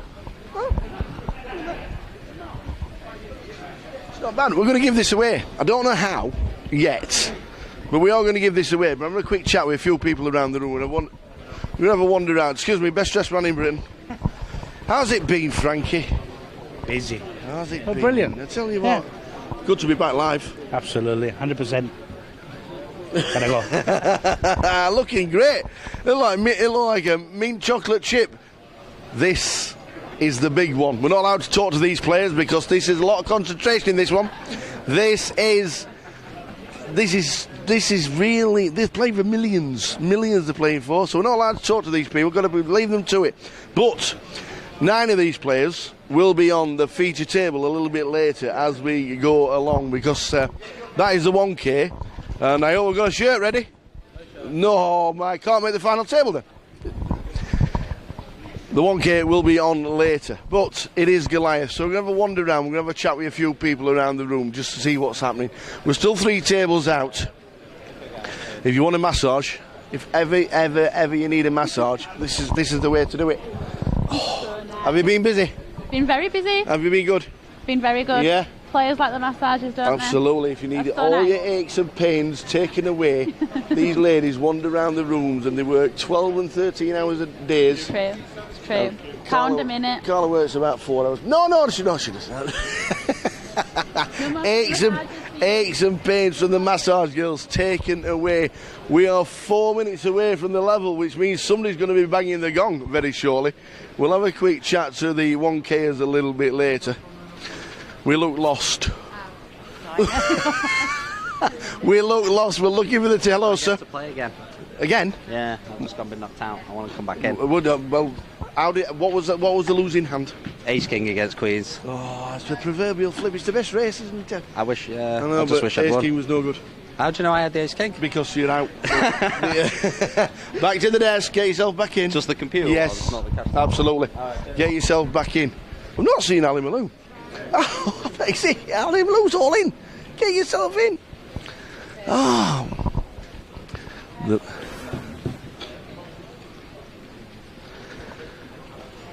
Speaker 6: It's not bad. We're going to give this away. I don't know how yet, but we are going to give this away. But I'm going to quick chat with a few people around the room. We're going to have a wander around. Excuse me, best dressed man in Britain. How's it been, Frankie?
Speaker 11: Busy.
Speaker 6: How's it
Speaker 11: Oh,
Speaker 6: been?
Speaker 11: brilliant.
Speaker 6: I tell you what, good to be back live.
Speaker 11: Absolutely, 100%. Can I go?
Speaker 6: Looking great. It look like a mint chocolate chip. This is the big one. We're not allowed to talk to these players because this is a lot of concentration in this one. This is really, they're playing for millions they're playing for, so we're not allowed to talk to these people. We've got to leave them to it. But 9 of these players will be on the feature table a little bit later as we go along because that is the 1K. And I hope we've got a shirt ready. No, I can't make the final table then. The 1K will be on later, but it is Goliath, so we're going to have a wander around, we're going to have a chat with a few people around the room just to see what's happening. We're still 3 tables out. If you want a massage, if ever you need a massage, this is the way to do it. Oh, have you been busy?
Speaker 8: Been very busy.
Speaker 6: Have you been good?
Speaker 8: Been very good.
Speaker 6: Yeah.
Speaker 8: Players like the massages, don't
Speaker 6: Absolutely. If you need
Speaker 8: That's so
Speaker 6: all
Speaker 8: nice.
Speaker 6: your aches and pains taken away, these ladies wander around the rooms and they work 12 and 13 hours a day.
Speaker 8: It's true. It's true. Pound a minute.
Speaker 6: Carla works about 4 hours. No, she doesn't. aches and pains from the massage girls taken away. We are 4 minutes away from the level, which means somebody's going to be banging the gong very shortly. We'll have a quick chat to the 1Kers a little bit later. We look lost. We look lost. We're looking for the hello, sir.
Speaker 14: To play again.
Speaker 6: Again?
Speaker 14: Yeah, I've just been knocked out. I want to come back in.
Speaker 6: Well, what was the losing hand?
Speaker 14: Ace King against Queens.
Speaker 6: Oh, it's the proverbial flip. It's the best race, isn't it?
Speaker 14: I wish.
Speaker 6: I know,
Speaker 14: I just
Speaker 6: but
Speaker 14: wish I'd
Speaker 6: Ace
Speaker 14: won.
Speaker 6: King was no good.
Speaker 14: How do you know I had the Ace King?
Speaker 6: Because you're out. Back to the desk. Get yourself back in.
Speaker 14: Just the computer?
Speaker 6: Yes,
Speaker 14: Not the cash?
Speaker 6: absolutely. Get yourself back in. I've not seen Ali Malou. Oh, you see, Ali Malou's all in. Get yourself in. Oh. The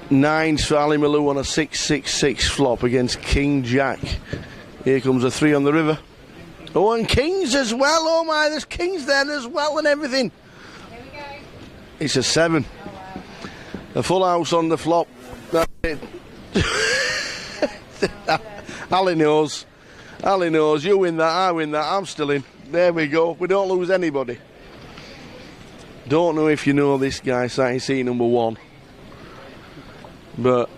Speaker 6: 9's for Ali Malou on a 6-6-6 flop against King Jack. Here comes a 3 on the river. Oh, and Kings as well. Oh my, there's Kings there as well and everything. Here we go. It's a 7. A full house on the flop. That's it. Ali knows. Ali knows. You win that, I win that, I'm still in. There we go. We don't lose anybody. Don't know if you know this guy, starting seat number 1. But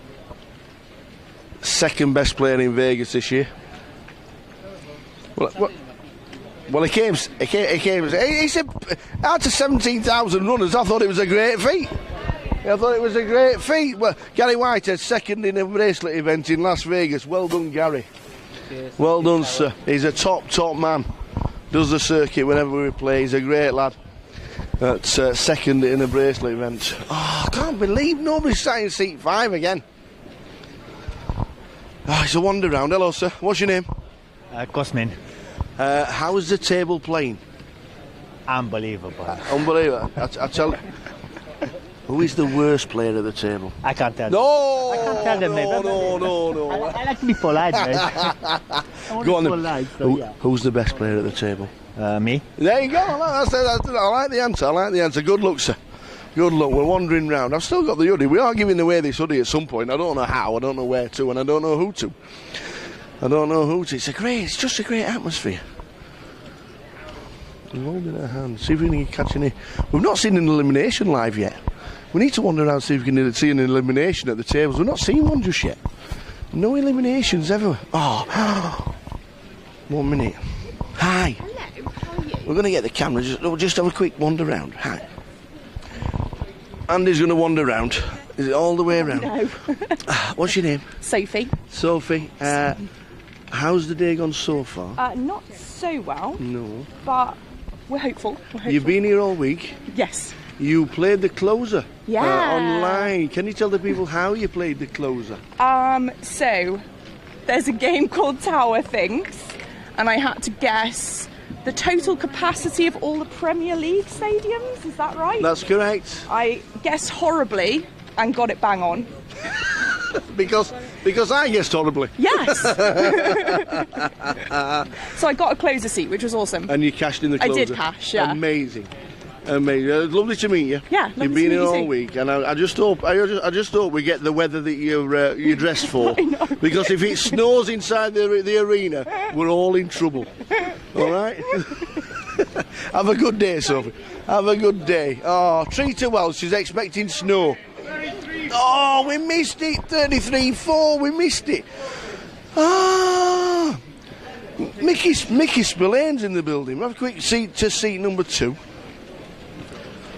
Speaker 6: second best player in Vegas this year. Well, he came. He said, out of 17,000 runners, I thought it was a great feat. Well, Gary Whitehead, second in a bracelet event in Las Vegas. Well done, Gary.
Speaker 14: Cheers.
Speaker 6: Well done, sir. He's a top man. Does the circuit whenever we play. He's a great lad. That's second in a bracelet event. Oh, I can't believe nobody's sat in seat 5 again. Oh, it's a wander round. Hello, sir. What's your name?
Speaker 11: Cosmin.
Speaker 6: How is the table playing?
Speaker 11: Unbelievable.
Speaker 6: Unbelievable. I tell you. Who is the worst player at the table?
Speaker 11: I can't tell.
Speaker 6: No!
Speaker 11: I can't tell them, mate.
Speaker 6: No.
Speaker 11: I like to be polite, mate.
Speaker 6: Go on then.
Speaker 11: Polite, so yeah.
Speaker 6: Who's the best player at the table?
Speaker 11: Me.
Speaker 6: There you go. I like the answer. Good luck, sir. Good luck. We're wandering round. I've still got the hoodie. We are giving away this hoodie at some point. I don't know how. I don't know where to, and I don't know who to. It's just a great atmosphere. We're holding our hands. See if we can catch any. We've not seen an elimination live yet. We need to wander around and see if we can see an elimination at the tables. We've not seen one just yet. No eliminations ever. Oh, 1 minute. Hi.
Speaker 18: Hello, how are you?
Speaker 6: We're going to get the camera, just have a quick wander round. Hi. Andy's going to wander round. Is it all the way around?
Speaker 24: No.
Speaker 6: What's your name?
Speaker 24: Sophie.
Speaker 6: Sophie. How's the day gone so far?
Speaker 24: Not so well,
Speaker 6: No.
Speaker 24: but we're hopeful.
Speaker 6: You've been here all week.
Speaker 24: Yes.
Speaker 6: You played the closer.
Speaker 24: Yeah.
Speaker 6: Online. Can you tell the people how you played the closer?
Speaker 24: So there's a game called Tower Things, and I had to guess the total capacity of all the Premier League stadiums. Is that right?
Speaker 6: That's correct.
Speaker 24: I guessed horribly and got it bang on.
Speaker 6: because I guessed horribly.
Speaker 24: Yes. So I got a closer seat, which was awesome.
Speaker 6: And you cashed in the
Speaker 24: I
Speaker 6: closer.
Speaker 24: did cash, yeah.
Speaker 6: Amazing. Lovely to meet you.
Speaker 24: Yeah, lovely
Speaker 6: You've
Speaker 24: to
Speaker 6: been
Speaker 24: meet
Speaker 6: here
Speaker 24: you
Speaker 6: all
Speaker 24: too.
Speaker 6: week, and I just hope we get the weather that you're dressed for.
Speaker 24: I know.
Speaker 6: Because if it snows inside the arena, we're all in trouble. All right. Have a good day, Sophie. Have a good day. Oh, treat her well. She's expecting snow. Oh, we missed it. 33-4. We missed it. Ah. Mickey Spillane's in the building. Have a quick seat to seat number 2.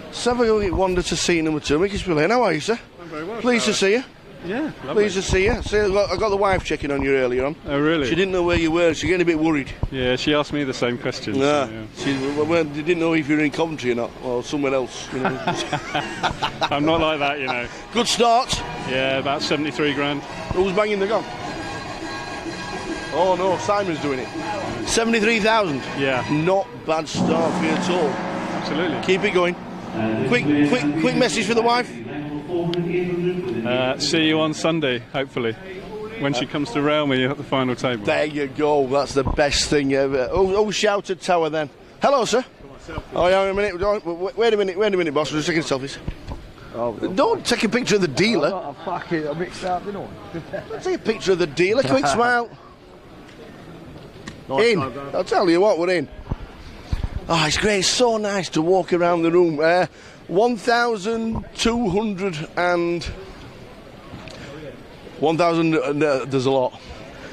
Speaker 6: Let's have a wander to seat number 2. Mickey Spillane, how are you, sir?
Speaker 5: I'm very well.
Speaker 6: Pleased to see you.
Speaker 5: Yeah, lovely.
Speaker 6: Pleased to see you. See, I got the wife checking on you earlier on.
Speaker 5: Oh, really?
Speaker 6: She didn't know where you were. She's getting a bit worried.
Speaker 5: Yeah, she asked me the same question.
Speaker 6: Yeah.
Speaker 5: So, yeah.
Speaker 6: She didn't know if you were in Coventry or not, or somewhere else. You know.
Speaker 5: I'm not like that, you know.
Speaker 6: Good start.
Speaker 5: Yeah, about 73 grand.
Speaker 6: Who's banging the gong? Oh no, Simon's doing it. 73,000.
Speaker 5: Yeah.
Speaker 6: Not bad start for you at all.
Speaker 5: Absolutely.
Speaker 6: Keep it going. Quick message for the wife.
Speaker 5: See you on Sunday, hopefully, when she comes to rail me at the final table.
Speaker 6: There you go. That's the best thing ever. Oh, shouted Tower then. Hello, sir. Oh, yeah, a minute. Wait a minute, boss. We're just taking selfies. Oh, don't take a picture of the dealer.
Speaker 11: I'm mixed up, you know.
Speaker 6: Take a picture of the dealer. Quick smile.
Speaker 11: Nice
Speaker 6: In.
Speaker 11: time, bro.
Speaker 6: I'll tell you what, we're in. Oh, it's great. It's so nice to walk around the room. 1,200 and 1,000. There's a lot.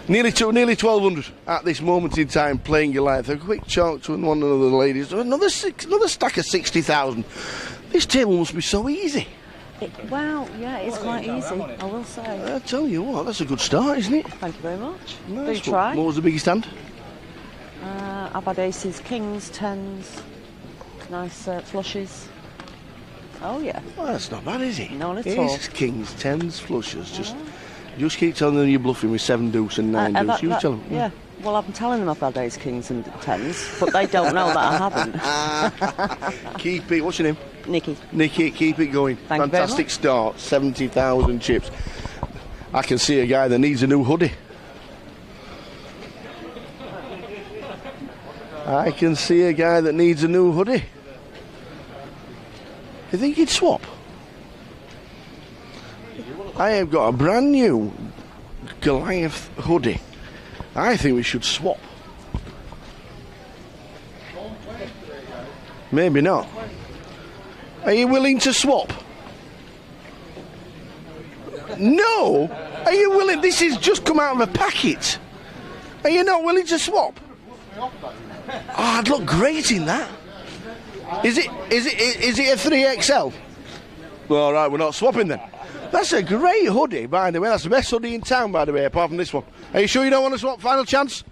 Speaker 6: Nearly 1,200 at this moment in time playing Goliath. A quick chat to one of the ladies. Another stack of 60,000. This table must be so easy.
Speaker 24: Well, yeah, it's quite easy, I will say.
Speaker 6: I tell you what, that's a good start, isn't it?
Speaker 24: Thank you very much.
Speaker 6: Nice.
Speaker 24: Do try.
Speaker 6: What was the biggest hand?
Speaker 24: I've had aces, kings, tens, nice flushes. Oh yeah.
Speaker 6: Well, that's not bad, is it?
Speaker 24: Not at all.
Speaker 6: Aces, kings, tens, flushes. Just keep telling them you're bluffing with 7 deuce and 9 deuce. You tell them.
Speaker 24: Yeah. Well, I'm telling them I've had ace, kings and tens, but they don't know that I haven't.
Speaker 6: Keep it. What's your name?
Speaker 24: Nikki.
Speaker 6: Nikki, keep it going.
Speaker 24: Thank you very
Speaker 6: Fantastic
Speaker 24: much.
Speaker 6: start. 70,000 chips. I can see a guy that needs a new hoodie. I can see a guy that needs a new hoodie. You think he'd swap? I have got a brand new Goliath hoodie. I think we should swap. Maybe not. Are you willing to swap? No! Are you willing? This has just come out of a packet. Are you not willing to swap? Oh, I'd look great in that. Is it a 3XL? All right, we're not swapping then. That's a great hoodie, by the way. That's the best hoodie in town, by the way, apart from this one. Are you sure you don't want to swap? Final chance?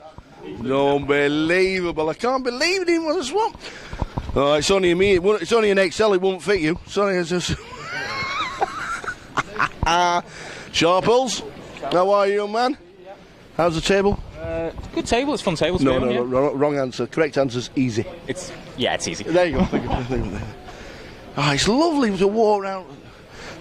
Speaker 6: Unbelievable. I can't believe you didn't want to swap. Oh, it's only me. It's only an XL. It won't fit you. Sorry, it's just... Sharples, how are you, young man? How's the table?
Speaker 9: Good table. It's fun table. To
Speaker 6: No,
Speaker 9: be on,
Speaker 6: no,
Speaker 9: yeah.
Speaker 6: wrong answer. Correct answer's easy.
Speaker 9: It's easy.
Speaker 6: There you go. Thank you. Oh, it's lovely to walk around.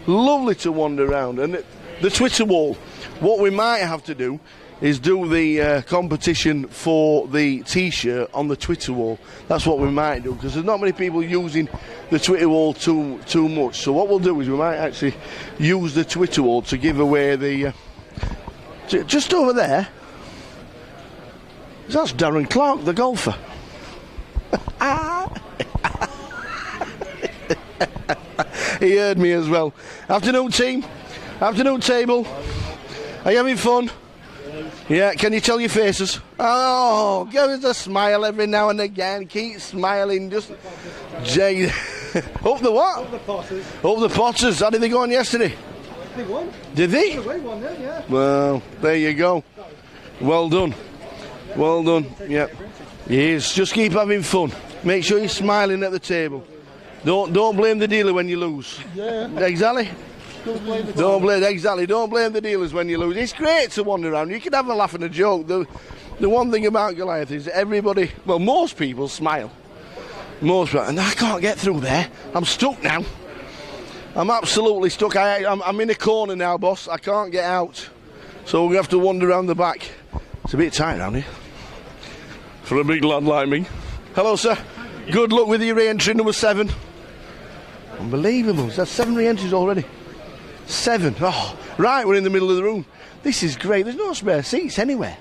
Speaker 6: Lovely to wander around. And the Twitter wall. What we might have to do is do the competition for the T-shirt on the Twitter wall. That's what we might do, because there's not many people using the Twitter wall too much. So what we'll do is we might actually use the Twitter wall to give away the... just over there. That's Darren Clark, the golfer. He heard me as well. Afternoon, team. Afternoon, table. Are you having fun? Yeah, can you tell your faces? Oh, give us a smile every now and again. Keep smiling. Just Jay. Up the what?
Speaker 11: Up the Potters.
Speaker 6: Up the Potters. How did they go on yesterday?
Speaker 11: They won.
Speaker 6: Did they?
Speaker 11: They won, yeah.
Speaker 6: Well, there you go. Well done. Well done. Yep. Yes, just keep having fun. Make sure you're smiling at the table. Don't blame the dealer when you lose.
Speaker 11: Yeah.
Speaker 6: Exactly.
Speaker 11: Don't blame the
Speaker 6: Don't blame the dealers when you lose. It's great to wander around. You can have a laugh and a joke. The one thing about Goliath is everybody, well, most people smile. Most people, and I can't get through there. I'm stuck now. I'm absolutely stuck. I'm in a corner now, boss. I can't get out. So we're going to have to wander around the back. It's a bit tight around here. For a big lad like me. Hello, sir. Good luck with your re-entry number 7. Unbelievable. That's 7 re-entries already. 7. Oh, right, we're in the middle of the room. This is great. There's no spare seats anywhere.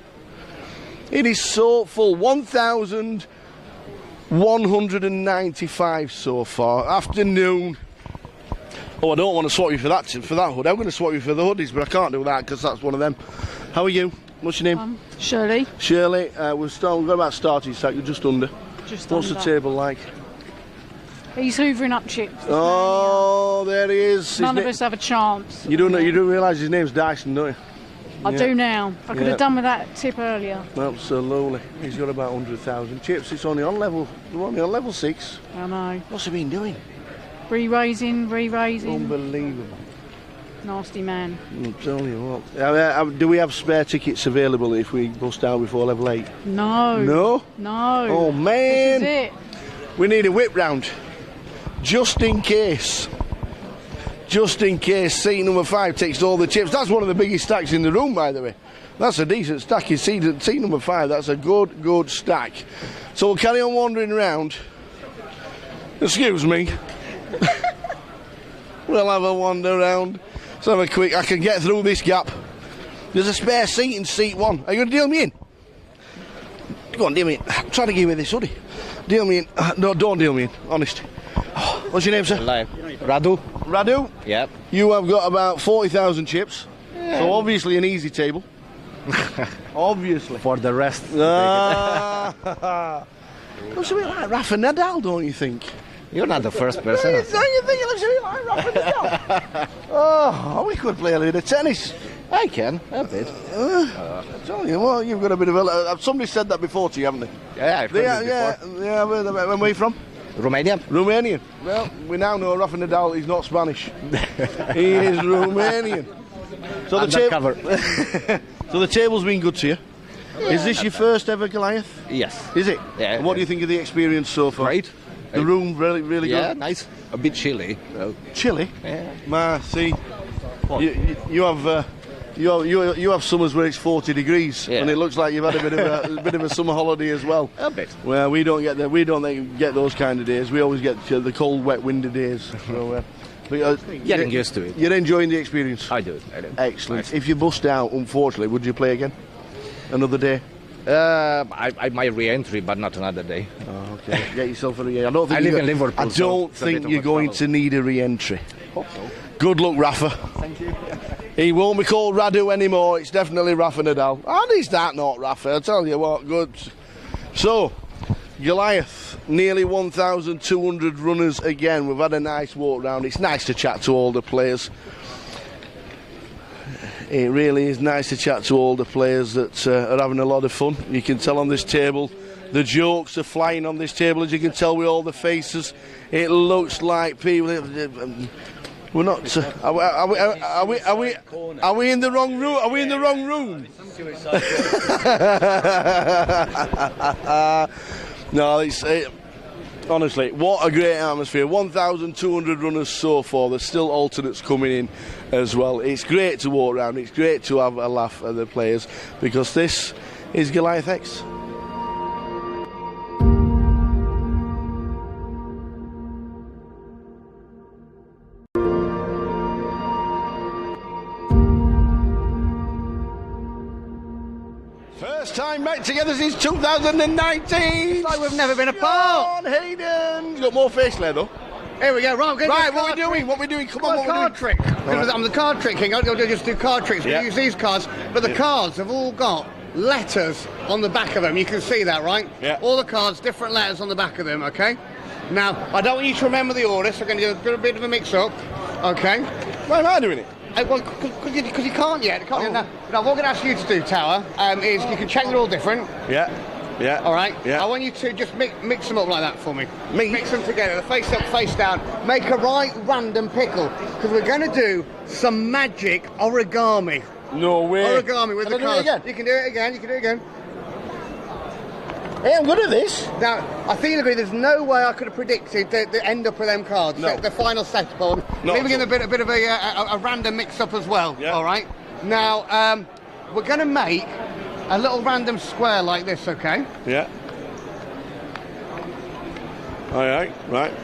Speaker 6: It is so full. 1,195 so far. Afternoon. Oh, I don't want to swap you for that hood. I'm going to swap you for the hoodies, but I can't do that because that's one of them. How are you? What's your name?
Speaker 22: Shirley.
Speaker 6: Shirley. We've got about starting stack. You're just under.
Speaker 22: Just
Speaker 6: What's
Speaker 22: under.
Speaker 6: the table like?
Speaker 22: He's hoovering up chips.
Speaker 6: Oh, there he is.
Speaker 22: None of us have a chance.
Speaker 6: You do realise his name's Dyson, don't you?
Speaker 22: I do now. I could have done with that tip earlier.
Speaker 6: Absolutely. He's got about 100,000 chips. It's only on level. We're only on level 6.
Speaker 22: I know.
Speaker 6: What's he been doing?
Speaker 22: Re-raising.
Speaker 6: Unbelievable.
Speaker 22: Nasty man.
Speaker 6: I'll tell you what. Do we have spare tickets available if we bust out before level 8?
Speaker 22: No.
Speaker 6: No?
Speaker 22: No.
Speaker 6: Oh, man.
Speaker 22: This is it.
Speaker 6: We need a whip round. Just in case. Just in case seat number 5 takes all the chips. That's one of the biggest stacks in the room, by the way. That's a decent stack. Is seat number 5. That's a good stack. So we'll carry on wandering around. Excuse me. We'll have a wander around. Let's have a quick. I can get through this gap. There's a spare seat in seat 1. Are you going to deal me in? Go on, deal me in. Try to give me this hoodie. Deal me in. No, don't deal me in. Honest. Oh, what's your name, sir?
Speaker 23: Radu.
Speaker 6: Radu?
Speaker 23: Yep.
Speaker 6: You have got about 40,000 chips.
Speaker 23: Yeah.
Speaker 6: So obviously an easy table. Obviously.
Speaker 23: For the rest.
Speaker 6: Looks a bit like Rafa Nadal, don't you think?
Speaker 23: You're not the first person.
Speaker 6: Don't you think it looks a bit like Rafa Nadal? Oh, we could play a little tennis.
Speaker 23: I can, a bit.
Speaker 6: I tell you what, you've got a bit of a... somebody said that before to you, haven't they?
Speaker 23: Yeah, I've heard it before.
Speaker 6: Yeah, where are you from?
Speaker 23: Romania.
Speaker 6: Romanian. Well, we now know Rafa Nadal is not Spanish. He is Romanian. So so the table's been good to you.
Speaker 23: Yeah,
Speaker 6: is this your first ever Goliath?
Speaker 23: Yes.
Speaker 6: Is it?
Speaker 23: Yeah.
Speaker 6: And what do you think of the experience so far?
Speaker 23: Great.
Speaker 6: The room really good?
Speaker 23: Yeah, nice. A bit chilly.
Speaker 6: Chilly?
Speaker 23: Yeah.
Speaker 6: See, you have summers where it's 40 degrees, and it looks like you've had a bit of a summer holiday as well.
Speaker 23: A bit.
Speaker 6: Well, we don't get those kind of days. We always get the cold, wet, windy days. So,
Speaker 23: getting used to it.
Speaker 6: You're enjoying the experience.
Speaker 23: I do.
Speaker 6: Excellent.
Speaker 23: Nice.
Speaker 6: If you bust out, unfortunately, would you play again? Another day?
Speaker 23: I might re-entry, but not another day.
Speaker 6: Oh, okay. Get yourself a re-entry. I
Speaker 23: live in Liverpool.
Speaker 6: I don't think you're going to need a re-entry.
Speaker 23: Hope so.
Speaker 6: Good luck, Rafa.
Speaker 23: Thank you.
Speaker 6: He won't be called Radu anymore. It's definitely Rafa Nadal. And is that not Rafa? I'll tell you what. Good. So, Goliath, nearly 1,200 runners again. We've had a nice walk round. It's nice to chat to all the players. It really is nice to chat to all the players that are having a lot of fun. You can tell on this table, the jokes are flying on this table, as you can tell with all the faces. It looks like people. We're not. Are we in the wrong room? Are we in the wrong room? No, it's. Honestly, what a great atmosphere. 1,200 runners so far. There's still alternates coming in as well. It's great to walk around. It's great to have a laugh at the players because this is Goliath X. First time back together since 2019.
Speaker 17: It's like we've never been apart.
Speaker 6: Come on, Hayden. You got more face layer though.
Speaker 17: Here we go. Right,
Speaker 6: what we doing? What we doing? Come on, what
Speaker 17: card trick.
Speaker 6: Right.
Speaker 17: I'm the card trick king. I'll just do card tricks. We use these cards, but the cards have all got letters on the back of them. You can see that, right?
Speaker 6: Yeah.
Speaker 17: All the cards, different letters on the back of them, okay? Now, I don't want you to remember the order, so I'm going to do a bit of a mix-up, okay?
Speaker 6: Why am I doing it?
Speaker 17: Well, because you can't yet. Now, what I'm going to ask you to do, Tower, is you can check they're all different.
Speaker 6: Yeah. Yeah.
Speaker 17: All right.
Speaker 6: Yeah.
Speaker 17: I want you to just mix them up like that for me. Mix them together, face up, face down. Make a right random pickle, because we're going to do some magic origami.
Speaker 6: No way.
Speaker 17: Origami with
Speaker 6: Can
Speaker 17: the
Speaker 6: I do it
Speaker 17: cards.
Speaker 6: again?
Speaker 17: You can do it again. You can do it again.
Speaker 6: Hey, I'm good at this.
Speaker 17: Now, I think you'll agree. There's no way I could have predicted the end up of them cards.
Speaker 6: No.
Speaker 17: The final setup.
Speaker 6: No,
Speaker 17: Maybe getting a bit of a random mix-up as well.
Speaker 6: Yeah.
Speaker 17: All right. Now, we're going to make a little random square like this. Okay.
Speaker 6: Yeah. All right. Right.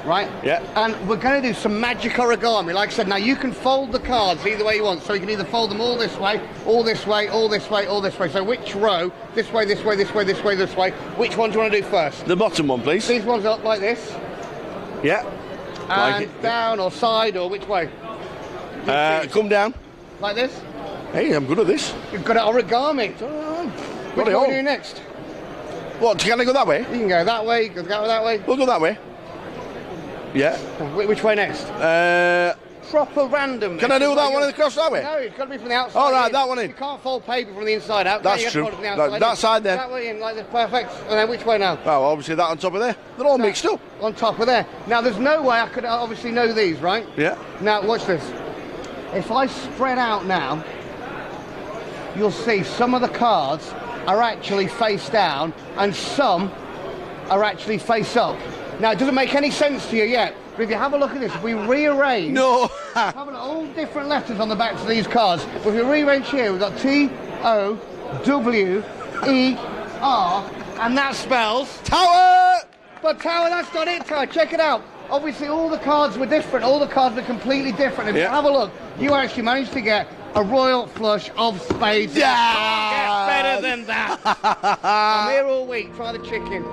Speaker 17: Right?
Speaker 6: Yeah.
Speaker 17: And we're going to do some magic origami. Like I said, now you can fold the cards either way you want. So you can either fold them all this way, all this way, all this way, all this way. So which row? This way, this way, this way, this way, this way. Which one do you want to do first?
Speaker 6: The bottom one, please.
Speaker 17: These ones up like this.
Speaker 6: Yeah.
Speaker 17: And
Speaker 6: Like
Speaker 17: down or side or which way?
Speaker 6: Come down.
Speaker 17: Like this?
Speaker 6: Hey, I'm good at this.
Speaker 17: You've got it origami. Which one are you doing next?
Speaker 6: What, can I go that way?
Speaker 17: You can go that way, you can go that way.
Speaker 6: We'll go that way. Yeah.
Speaker 17: Which way next? Proper random.
Speaker 6: Can I do that one across that way?
Speaker 17: No, it's got to be from the outside.
Speaker 6: All right,
Speaker 17: in.
Speaker 6: that one in.
Speaker 17: You can't fold paper from the inside out.
Speaker 6: That's
Speaker 17: You
Speaker 6: true.
Speaker 17: have to fold it from the outside
Speaker 6: That
Speaker 17: in.
Speaker 6: side then.
Speaker 17: That way in, like this, perfect. And then which way now?
Speaker 6: Oh, obviously that on top of there. They're all mixed up.
Speaker 17: On top of there. Now, there's no way I could obviously know these, right?
Speaker 6: Yeah.
Speaker 17: Now, watch this. If I spread out now, you'll see some of the cards are actually face down and some are actually face up. Now, it doesn't make any sense to you yet, but if you have a look at this, if we rearrange...
Speaker 6: No!
Speaker 17: have a look, all different letters on the backs of these cards. But if we rearrange here, we've got T-O-W-E-R, and that spells...
Speaker 6: Tower!
Speaker 17: But Tower, that's not it, Tower. Check it out. Obviously, all the cards were different. All the cards were completely different. If you have a look, you actually managed to get a royal flush of spades.
Speaker 6: Yeah!
Speaker 17: Get better than that. I'm here all week. Try the chicken.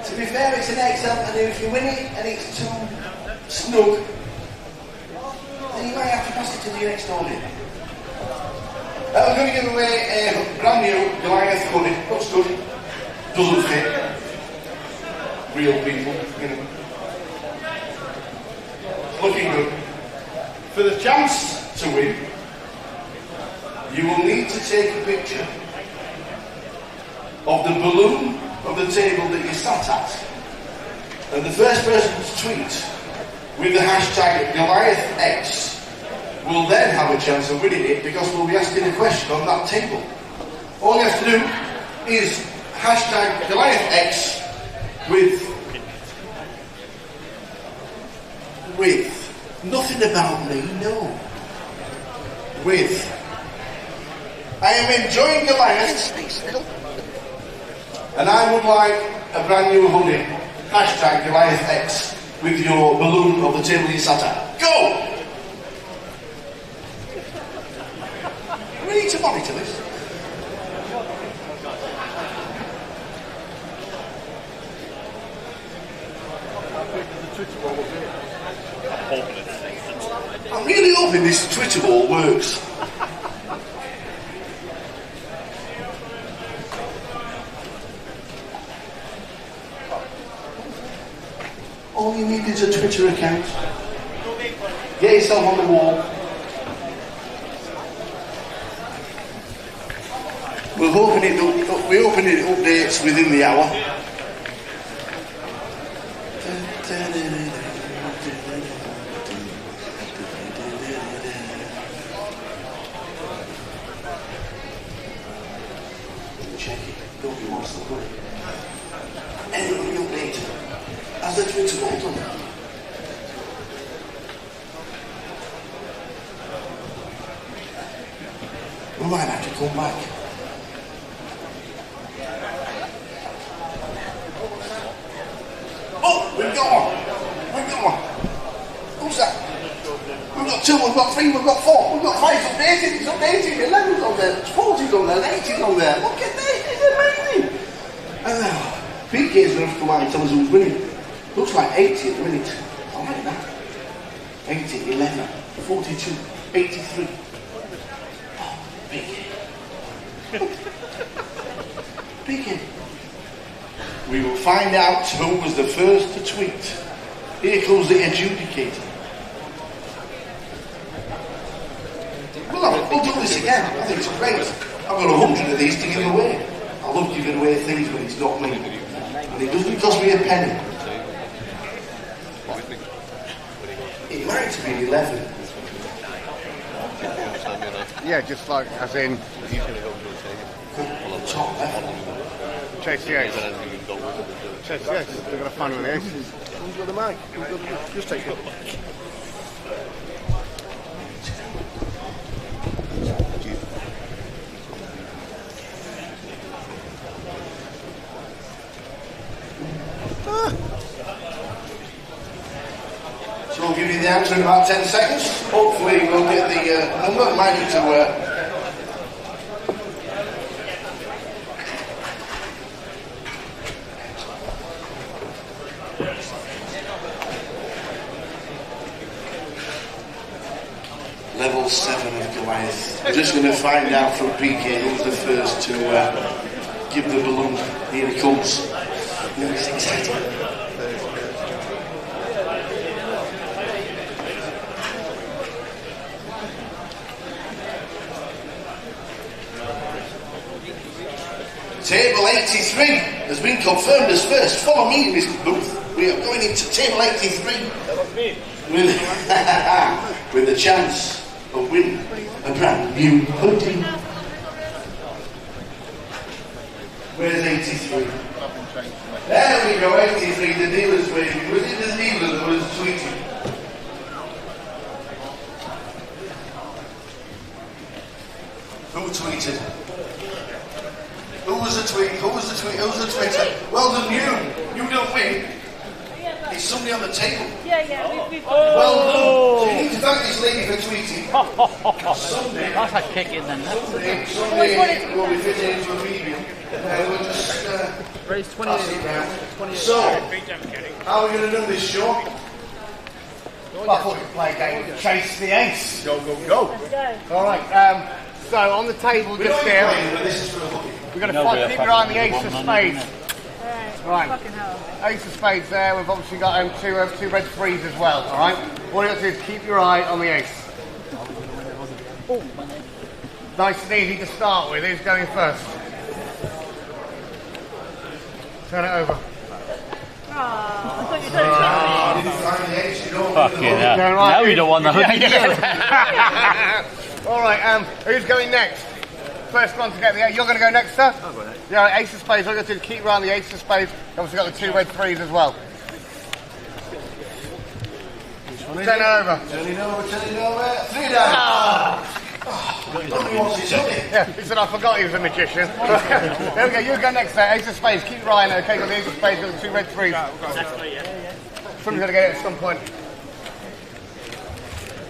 Speaker 1: To be fair, it's an excellent, and if you win it and it's too snug, then you might have to pass it to the next door neighbour. I'm going to give away a brand new GOLIATH hoodie. Looks good. Doesn't fit. Real people, you know. Looking good. For the chance to win, you will need to take a picture of the balloon of the table that you sat at. And the first person to tweet with the hashtag GOLIATH X will then have a chance of winning it, because we'll be asking a question on that table. All you have to do is hashtag GOLIATH X with nothing about me, no. With I am enjoying Goliath. Stay still. And I would like a brand new hoodie. Hashtag GOLIATH X with your balloon of the table you sat at. Go! We need to monitor this. I'm really hoping this Twitter ball works. All you need is a Twitter account. Get yourself on the wall. We're hoping it updates within the hour. Check it. Don't be lost the way. Anyway, we updated. Has the Twitter ball done that? We might have to come back. Oh, we've got one. We've got one. Who's that? We've got got 2, we've got 3, we've got 4, we've got 5, it's updating, 11's on there, 40's on there, 80's on there. Look at this, it's amazing. And now, PK's going to have to come out and tell us who's winning. Looks like 80 at the minute. I like that. 80, 11, 42, 83. Oh, PK. PK. We will find out who was the first to tweet. Here comes the adjudicator. We'll do this again. I think it's great. I've got 100 of these to give away. I love giving away things when it's not me. And it doesn't cost me a penny. It might have been 11.
Speaker 17: Yeah, just like, as in...
Speaker 1: Top left.
Speaker 17: Chase the ace. Chase the ace. They're going to find one of the aces.
Speaker 6: Who's got the mic? Just take it.
Speaker 1: So we'll give you the answer in about 10 seconds. Hopefully we'll get the number. Might need to... Level 7 of Goliath. We're just going to find out from PK who's the first to give the balloon. Here he comes. It's exciting. Table 83 has been confirmed as first. Follow me in this booth. We are going into table 83 with a chance of winning a brand new hoodie. Where's 83? There we go, 83. The dealer's waiting. Was it the dealer that was tweeting? Who tweeted? Who was the tweet? Who was the tweet? Who's the tweeter? Well done, you. You don't win. It's somebody on the table.
Speaker 12: Yeah, we've
Speaker 1: Well done. So you need to thank this lady for tweeting. Sunday.
Speaker 14: That's a kick in the nuts.
Speaker 1: Sunday will be fitting into a medium. We'll just
Speaker 14: raise 20.
Speaker 1: So, how are we going to do this, Sean?
Speaker 17: I thought we could play a game of Chase the Ace.
Speaker 6: Go, go, go.
Speaker 12: Let's go.
Speaker 17: All right, so on the table just here, we're going to keep your eye on the Ace of Spades. Right,
Speaker 12: Fucking hell.
Speaker 17: Ace of Spades there, we've obviously got two red threes as well, all right? All you got to do is keep your eye on the Ace. Nice and easy to start with. Who's going first? Turn it over.
Speaker 12: I thought you said
Speaker 4: Fucking hell. Now you don't want the hoodie.
Speaker 17: All right, who's going next? First one to get the... You're going to go next, sir?
Speaker 6: I'll go next.
Speaker 17: Yeah, Ace of Spades. All you got to do is keep around the Ace of Spades. You've obviously got the two red threes as well. Turn it over.
Speaker 1: Turn it over. 3 down.
Speaker 17: Yeah, he said I forgot he was a magician. There we go, you go next there. Ace of Spades. Keep your eye on it, okay? Got the Ace of Spades, got the two red threes. Somebody's going to get it at some point.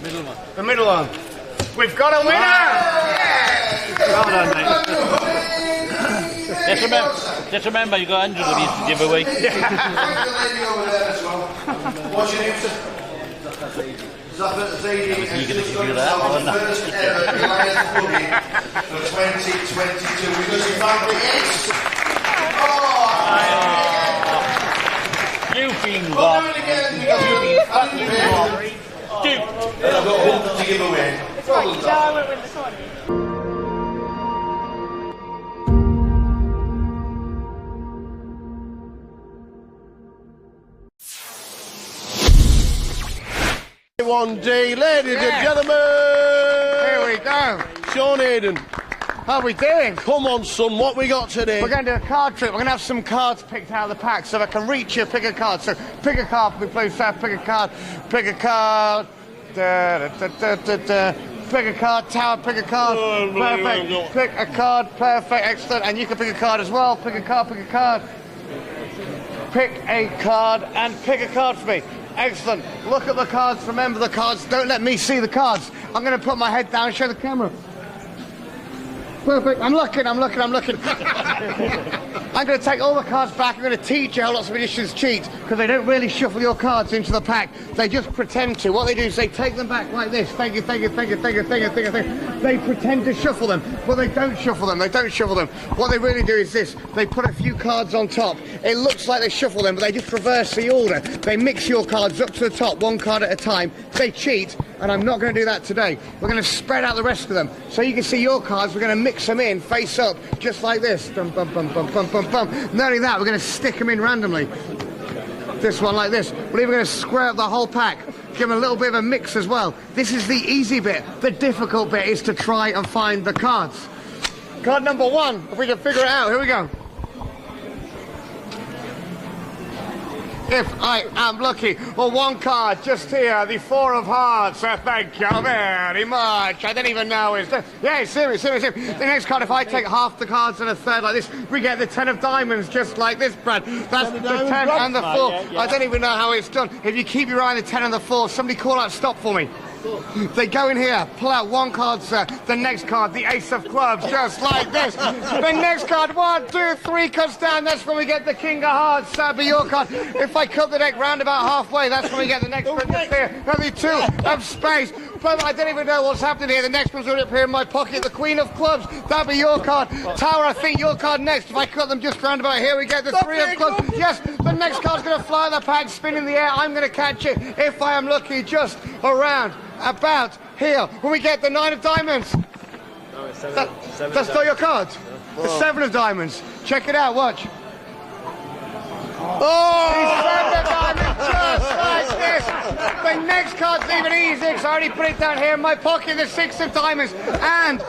Speaker 14: Middle one.
Speaker 17: The middle one. We've got a winner!
Speaker 14: Well done, mate. Just remember, you got 100 of these to give away.
Speaker 1: What's your name, sir? Zafar Zaidi has just got himself the first ever Goliath hoodie for 2022 because he found the ace.
Speaker 14: You've been
Speaker 1: We'll do it again because I didn't pay for it. And I've got 100 to give away.
Speaker 12: It's like Jar went with the sun.
Speaker 6: One day, ladies and gentlemen.
Speaker 17: Here we go.
Speaker 6: Sean Hayden.
Speaker 17: How are we doing?
Speaker 6: Come on, son. What we got today?
Speaker 17: We're going to do a card trick. We're going to have some cards picked out of the pack. So if I can reach you, pick a card. So pick a card for me, please, Seth. Pick a card. Pick a card. Da, da, da, da, da, da. Pick a card, Tower, pick a card. Perfect. Pick a card, perfect, excellent. And you can pick a card as well. Pick a card, pick a card. Pick a card and pick a card for me. Excellent. Look at the cards. Remember the cards. Don't let me see the cards. I'm going to put my head down and show the camera. Perfect. I'm looking. I'm going to take all the cards back. I'm going to teach you how lots of magicians cheat, because they don't really shuffle your cards into the pack. They just pretend to. What they do is they take them back like this. Thank you. They pretend to shuffle them, but they don't shuffle them. What they really do is this. They put a few cards on top. It looks like they shuffle them, but they just reverse the order. They mix your cards up to the top, one card at a time. They cheat, and I'm not going to do that today. We're going to spread out the rest of them. So you can see your cards. We're going to mix them in face up, just like this. Bum, bum, bum, bum, bum, bum, bum. Not only that, we're going to stick them in randomly. This one like this. We're even going to square up the whole pack. Give them a little bit of a mix as well. This is the easy bit. The difficult bit is to try and find the cards. Card number 1, if we can figure it out. Here we go. If I am lucky. Well, one card just here, the 4 of hearts. Thank you very much. I don't even know it's there. Yeah, serious. The next card, if I take half the cards and a third like this, we get the 10 of diamonds, just like this, Brad. That's the 10 and the 4. Yeah. I don't even know how it's done. If you keep your eye on the 10 and the 4, somebody call out stop for me. They go in here, pull out one card, sir. The next card, the ace of clubs, just like this. The next card, 1, 2, 3 cuts down. That's when we get the king of hearts. That'll be your card. If I cut the deck round about halfway, that's when we get the next one just here. That'll be 2 of spades. But I don't even know what's happening here. The next one's already up here in my pocket. The queen of clubs. That'll be your card. Tower, I think your card next. If I cut them just round about here, we get the 3 of clubs. Yes, the next card's going to fly in the pack, spin in the air. I'm going to catch it, if I am lucky, just around about here. When we get the 9 of diamonds. No, it's that's not your card. The 7 of diamonds. Check it out, watch. Oh! The 7 of diamonds, just like this. The next card's even easier, because I already put it down here in my pocket, the 6 of diamonds. And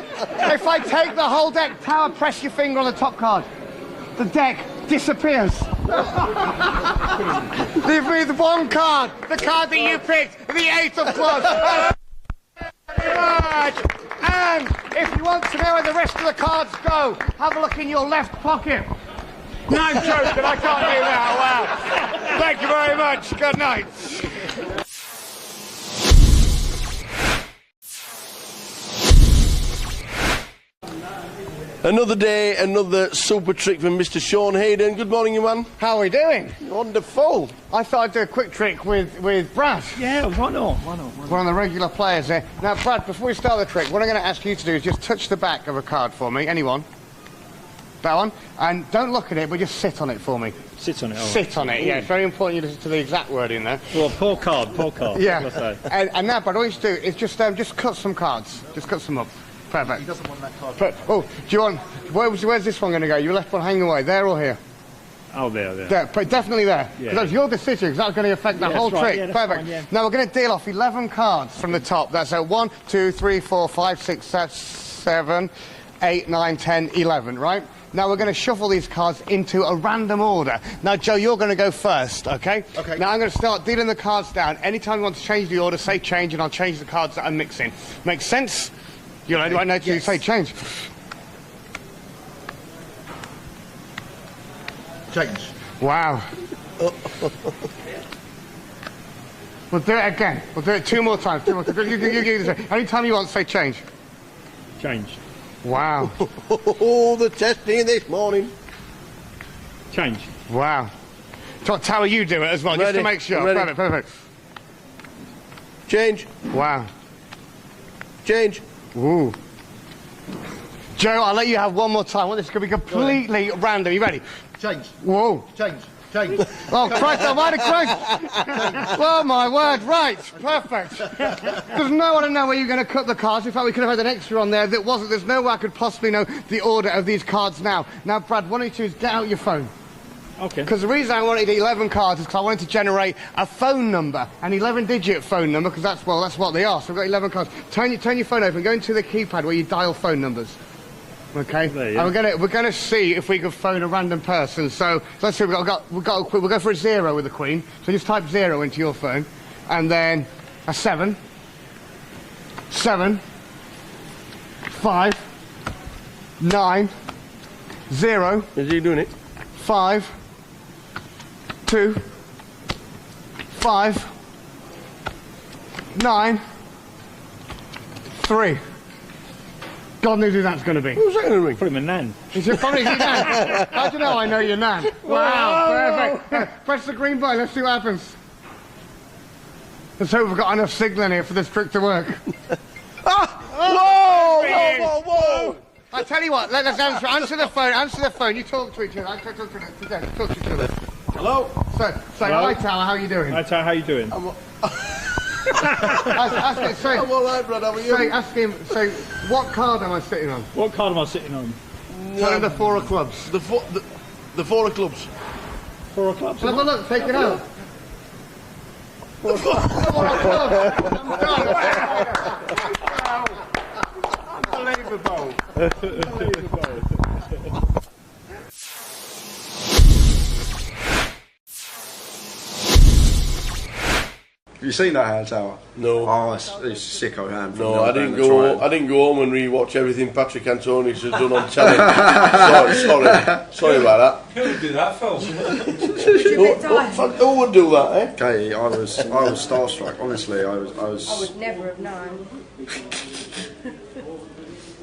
Speaker 17: if I take the whole deck, Tower, press your finger on the top card. The deck disappears. With one card, the card that you picked, the 8 of clubs. Very much. And if you want to know where the rest of the cards go, have a look in your left pocket. No, I'm joking, I can't do that. Wow. Thank you very much. Good night.
Speaker 6: Another day, another super trick from Mr. Sean Hayden. Good morning, you man.
Speaker 17: How are we doing?
Speaker 6: Wonderful.
Speaker 17: I thought I'd do a quick trick with Brad.
Speaker 14: Yeah, why not?
Speaker 17: One of the regular players there. Now, Brad, before we start the trick, what I'm going to ask you to do is just touch the back of a card for me. Anyone? That one. And don't look at it, but just sit on it for me.
Speaker 14: Sit on it.
Speaker 17: Sit on it, yeah. It's very important you listen to the exact word in there.
Speaker 14: Well, poor card.
Speaker 17: Yeah. And now, Brad, all you should do is just cut some cards. Just cut some up. Perfect.
Speaker 16: He doesn't want that card.
Speaker 17: Oh, do you want... Where's this one going to go? Your left one hanging away. There or here?
Speaker 14: Oh, there.
Speaker 17: There, but definitely there. Because that's your decision, because that's going to affect the whole trick.
Speaker 14: Yeah,
Speaker 17: perfect.
Speaker 14: Fine, yeah.
Speaker 17: Now we're going to deal off 11 cards from the top. That's 1, 2, 3, 4, 5, 6, 7, 8, 9, 10, 11, right? Now we're going to shuffle these cards into a random order. Now, Joe, you're going to go first, okay? Okay. Now I'm going to start dealing the cards down. Anytime you want to change the order, say change, and I'll change the cards that I'm mixing. Makes sense? You'll only right now till you say change.
Speaker 16: Change.
Speaker 17: Wow. We'll do it again. We'll do it 2 more times. You anytime you want, say change.
Speaker 14: Change.
Speaker 17: Wow.
Speaker 6: Oh, the testing this morning.
Speaker 14: Change.
Speaker 17: Wow. Tower, you do it as well, just to make sure. Perfect.
Speaker 6: Change.
Speaker 17: Wow.
Speaker 6: Change.
Speaker 17: Ooh. Joe, I'll let you have one more time. Well, this is going to be completely random. You ready?
Speaker 16: Change.
Speaker 17: Whoa.
Speaker 16: Change.
Speaker 17: Oh, Christ almighty Christ. Oh, my word. Right. Perfect. There's no one to know where you're going to cut the cards. In fact, we could have had an extra on there that wasn't. There's no way I could possibly know the order of these cards now. Now, Brad, what I need to do is get out your phone.
Speaker 14: Okay.
Speaker 17: Because the reason I wanted 11 cards is because I wanted to generate a phone number, an 11-digit phone number, because that's what they are. So we've got 11 cards. Turn your phone open, go into the keypad where you dial phone numbers. Okay. And we're gonna see if we can phone a random person. So let's see. We'll go for a 0 with the Queen. So just type 0 into your phone, and then a 7, 7, 5, 9, 0.
Speaker 6: Is he doing it?
Speaker 17: 5, 2, 5, 9, 3. God knows who that's going to be.
Speaker 6: Who's that going to ring?
Speaker 14: Probably my nan.
Speaker 17: Is it probably your nan? How do you know I know your nan? Wow, perfect. Press the green button, let's see what happens. Let's hope we've got enough signal in here for this trick to work.
Speaker 6: Whoa!
Speaker 17: I tell you what, let's answer the phone, you talk to each other. Talk to each other.
Speaker 6: Hello?
Speaker 17: So, say hi Tower, how are you doing?
Speaker 14: Hi Tower, how you doing?
Speaker 6: I'm alright, Brad, how are you?
Speaker 17: Ask him, what card am I sitting on?
Speaker 14: What card am I sitting on?
Speaker 17: Tell him the 4 of clubs.
Speaker 6: The 4 of clubs.
Speaker 14: 4 of clubs?
Speaker 17: Have a look, take it out. 4 of clubs.
Speaker 14: Unbelievable.
Speaker 3: Have you seen that hand tower?
Speaker 6: No.
Speaker 3: Oh, it's a sicko hand.
Speaker 6: No, I didn't go home and rewatch everything Patrick Antonius has done on telly. Sorry about
Speaker 7: Who would do that, Phil?
Speaker 6: that. Who would do that, eh?
Speaker 3: Katie, I was starstruck. Honestly, I was.
Speaker 2: I would never have known.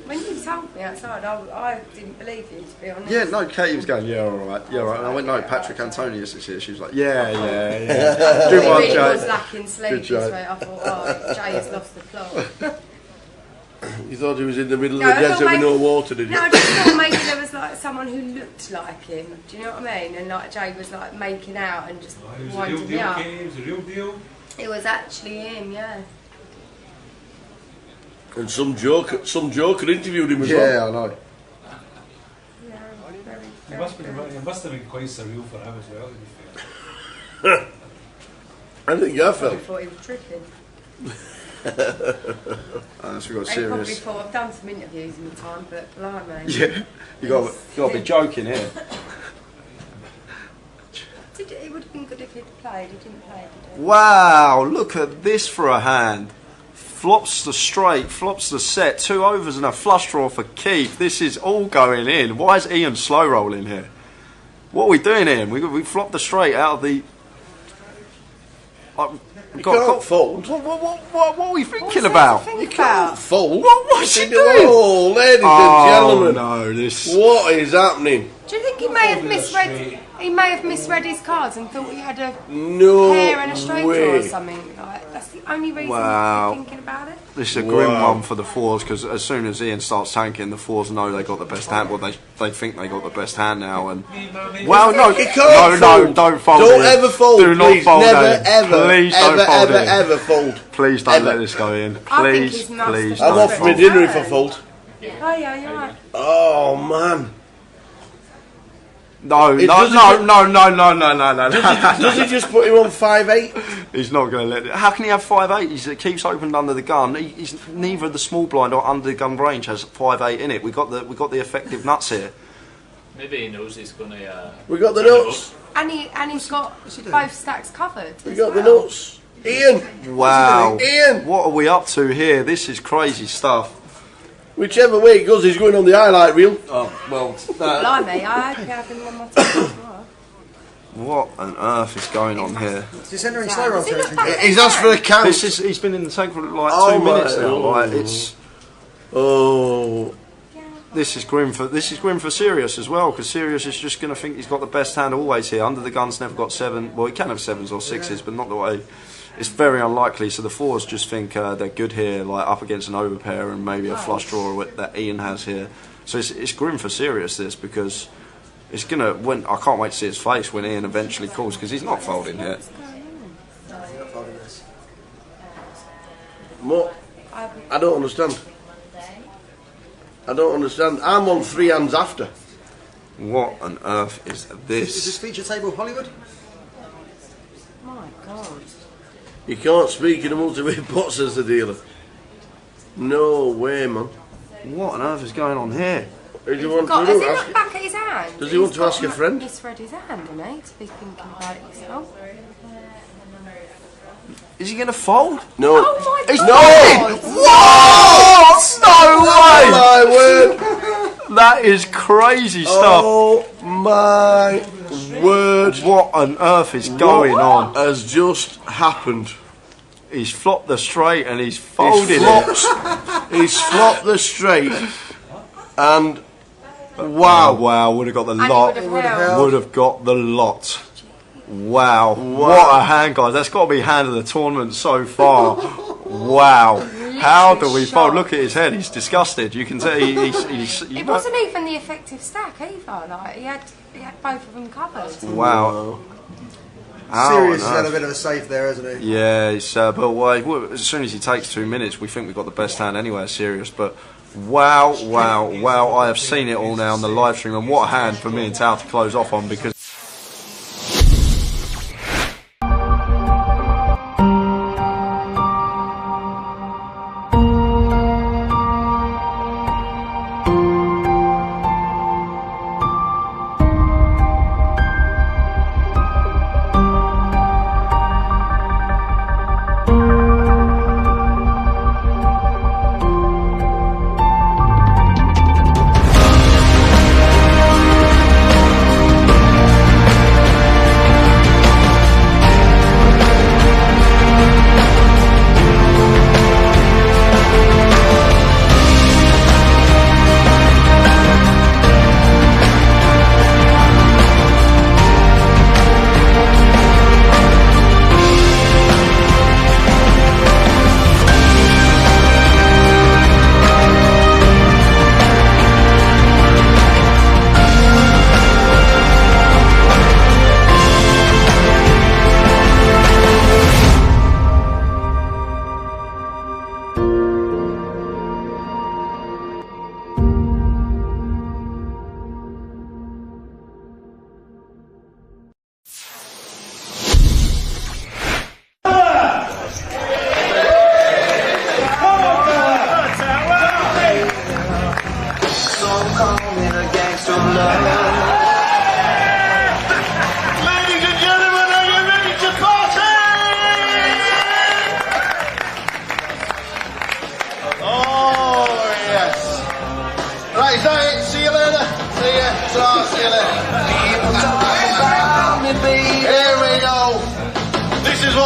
Speaker 2: When you told me outside, I didn't believe you, to be honest.
Speaker 3: Yeah, no, Katie was going, yeah, alright, yeah, right. And I went, no, Patrick Antonius is here. She was like, yeah.
Speaker 2: Good one, Jay. I was lacking sleep this way. I thought, oh, Jay has lost the plot.
Speaker 6: You thought he was in the middle of the desert with no water, did you?
Speaker 2: No, I just thought maybe there was like someone who looked like him. Do you know what I mean? And like Jay was like making out and just winding me up.
Speaker 7: It was a real deal.
Speaker 2: It was actually him, yeah.
Speaker 6: And some joker interviewed him as well.
Speaker 3: Yeah, I know.
Speaker 7: It must have been quite surreal for him as well, to be fair.
Speaker 6: I think you have, Phil.
Speaker 2: I thought he was tripping.
Speaker 3: So we got
Speaker 2: I
Speaker 3: serious.
Speaker 2: probably thought I've done some interviews in the time, but blimey.
Speaker 3: Yeah, you got to be joking here.
Speaker 2: It would have been good if he'd played. He didn't play, did he?
Speaker 3: Wow, look at this for a hand. Flops the straight, flops the set, 2 overs and a flush draw for Keith. This is all going in. Why is Ian slow rolling here? What are we doing, Ian? We flopped the straight out of the...
Speaker 6: You can't fold.
Speaker 3: What are we thinking about?
Speaker 6: You can't fold.
Speaker 3: What's she doing?
Speaker 6: Oh, ladies and gentlemen.
Speaker 3: No, this...
Speaker 6: What is happening?
Speaker 2: Do you think he may have misread? He may have misread his cards and thought he had a
Speaker 6: No
Speaker 2: pair and a straight draw or
Speaker 6: way.
Speaker 2: something. Like, that's the only reason
Speaker 3: Wow.
Speaker 2: you're thinking about it.
Speaker 3: This is a grim one for the 4s because as soon as Ian starts tanking, the 4s know they got the best hand. Well, they think they got the best hand now. And well, no,
Speaker 6: You can't
Speaker 3: no,
Speaker 6: fold.
Speaker 3: don't fold.
Speaker 6: Don't
Speaker 3: Ian.
Speaker 6: ever fold.
Speaker 3: Do not
Speaker 6: Please.
Speaker 3: fold.
Speaker 6: Never,
Speaker 3: Ian.
Speaker 6: ever,
Speaker 3: Please
Speaker 6: ever,
Speaker 3: don't fold.
Speaker 6: ever,
Speaker 3: Ian.
Speaker 6: ever fold.
Speaker 3: Please don't
Speaker 6: Ever.
Speaker 3: let this go in.
Speaker 2: I think
Speaker 3: Please,
Speaker 2: he's master
Speaker 3: please.
Speaker 6: I'm
Speaker 3: don't
Speaker 6: off for my
Speaker 3: fold.
Speaker 6: dinner if I fold.
Speaker 2: Oh yeah, you're right.
Speaker 6: Oh man.
Speaker 3: No.
Speaker 6: Does he just put him on 5-8?
Speaker 3: He's not going to let it. How can he have 5-8? He keeps opened under the gun. He's neither the small blind or under the gun range has 5-8 in it. We got the effective nuts here.
Speaker 4: Maybe he knows he's going to...
Speaker 6: We got the nuts.
Speaker 2: And he's got both stacks covered.
Speaker 6: We got the nuts. Ian.
Speaker 3: Wow.
Speaker 6: Ian.
Speaker 3: What are we up to here? This is crazy stuff.
Speaker 6: Whichever way it goes, he's going on the highlight reel.
Speaker 3: Oh, well.
Speaker 2: Blimey, I hope you have him on my team as well.
Speaker 3: What on earth is going on here?
Speaker 16: Is this entering slow roll territory?
Speaker 6: He's asked for a count.
Speaker 3: He's been in the tank for like 2 minutes now. Like it's.
Speaker 6: Oh.
Speaker 3: This is grim for Sirius as well, because Sirius is just going to think he's got the best hand always here. Under the gun's never got 7. Well, he can have 7s or 6s, but not the way. It's very unlikely. So the 4s just think they're good here, like up against an overpair and maybe a flush draw that Ian has here. So it's grim for Sirius this, because it's gonna. I can't wait to see his face when Ian eventually calls, because he's not folding here.
Speaker 6: What? I don't understand. I'm on 3 hands after.
Speaker 3: What on earth is this?
Speaker 16: Is this feature table Hollywood?
Speaker 2: My God.
Speaker 6: You can't speak in a multi-way pot, says the dealer. No way, man.
Speaker 3: What on earth is going on here?
Speaker 6: Does he want
Speaker 2: Has
Speaker 6: to
Speaker 2: he looked back at his hand?
Speaker 6: Does he want to ask a friend?
Speaker 2: He's misread his hand, hasn't he? To be thinking about it yourself.
Speaker 3: Is he going to fold?
Speaker 6: No.
Speaker 2: Oh my
Speaker 3: He's
Speaker 2: God!
Speaker 3: What? No way!
Speaker 6: My word!
Speaker 3: That is crazy stuff.
Speaker 6: Oh my word!
Speaker 3: What on earth is going on?
Speaker 6: Has just happened?
Speaker 3: He's flopped the straight and he's folded it.
Speaker 6: He's flopped the straight and wow.
Speaker 3: Wow, would have got the
Speaker 2: And
Speaker 3: lot.
Speaker 2: he would have held.
Speaker 3: Would have got the lot. Wow. What a hand, guys. That's got to be hand of the tournament so far. Wow. How do we fold? Look at his head. He's disgusted. You can see
Speaker 2: It wasn't even the effective stack either. Like he had both of them covered.
Speaker 3: Wow.
Speaker 16: Sirius has had a bit of a safe there, hasn't he?
Speaker 3: Yeah, it's, but well, as soon as he takes 2 minutes, we think we've got the best hand anyway, Sirius. But wow, wow, wow, I have seen it all now on the live stream, and what a hand for me and Tao to close off on, because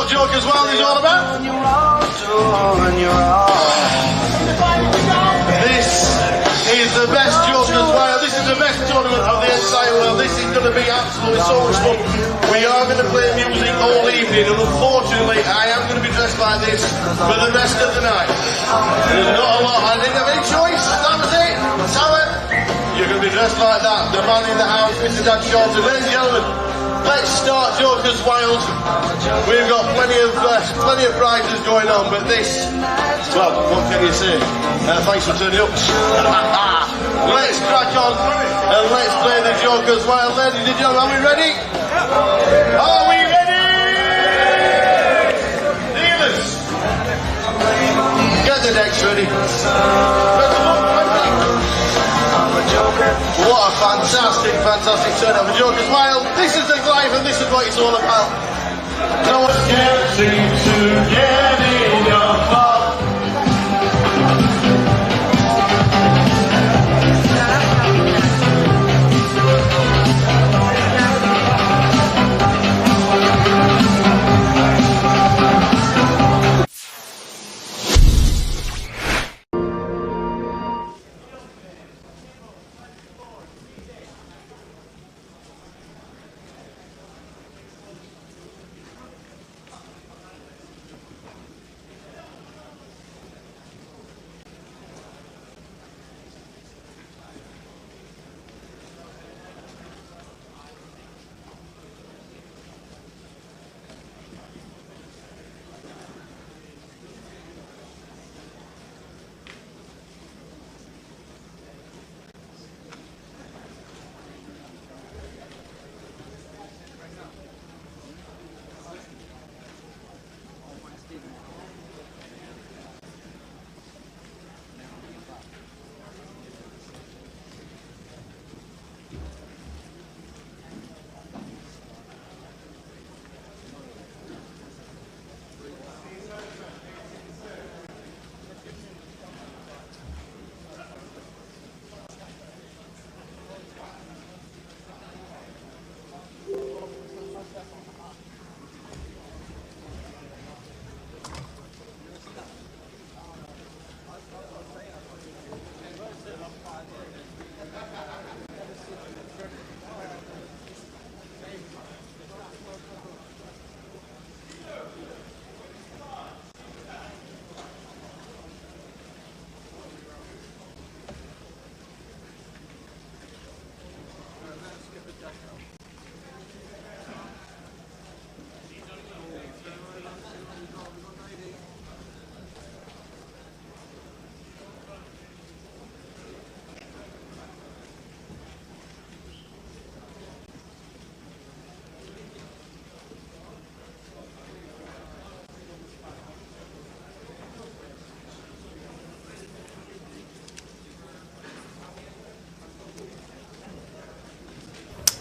Speaker 1: Joker's Wild is all about. This is the best Joker's Wild. This is the best tournament of the entire world. This is going to be absolutely so much fun. We are going to play music all evening, and unfortunately, I am going to be dressed like this for the rest of the night. There's not a lot. I didn't have any choice. That was it. Tower, you're going to be dressed like that. The man in the house, Mr. Dan Shorten. Ladies and gentlemen, let's start Joker's Wild. We've got plenty of prizes going on, but this, well, what can you say? Thanks for turning up. Let's crack on and let's play the Joker's Wild. Ladies and gentlemen, are we ready? Are we ready? Dealers, get the decks ready. What a fantastic, fantastic turnout for Joker's Wild. This is the life and this is what it's all about. No one can't seem to get in your heart.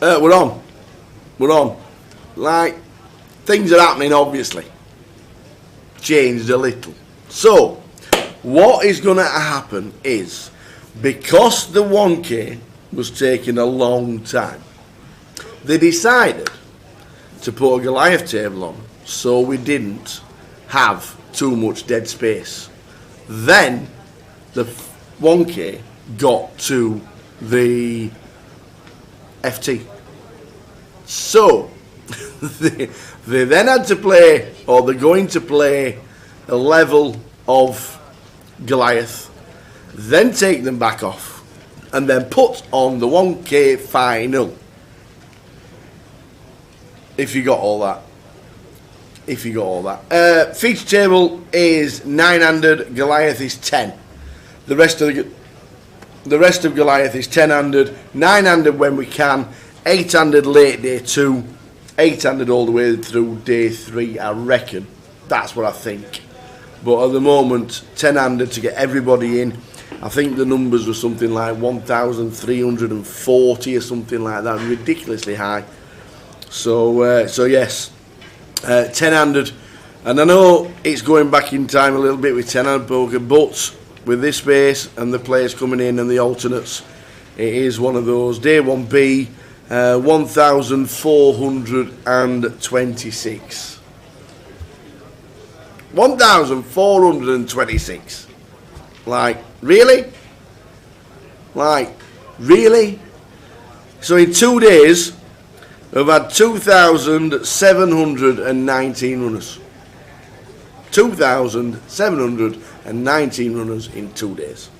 Speaker 6: We're on. We're on. Like, things are happening, obviously. Changed a little. So, what is going to happen is, because the 1K was taking a long time, they decided to put a Goliath table on so we didn't have too much dead space. Then the 1K got to the FT. So they then had to play, or they're going to play, a level of Goliath, then take them back off, and then put on the 1K final. If you got all that. If you got all that. Feature table is 9-handed, Goliath is 10. The rest of Goliath is 10-handed, 9-handed when we can, 8-handed late day 2, 8-handed all the way through day 3, I reckon. That's what I think. But at the moment, 10-handed to get everybody in. I think the numbers were something like 1,340 or something like that, ridiculously high. So yes, 10-handed, and I know it's going back in time a little bit with 10-handed poker, but with this space and the players coming in and the alternates, it is one of those. Day 1B, 1,426. 1,426. Like, really? Like, really? So in 2 days, we've had 2,719 runners. 2,719 runners in 2 days.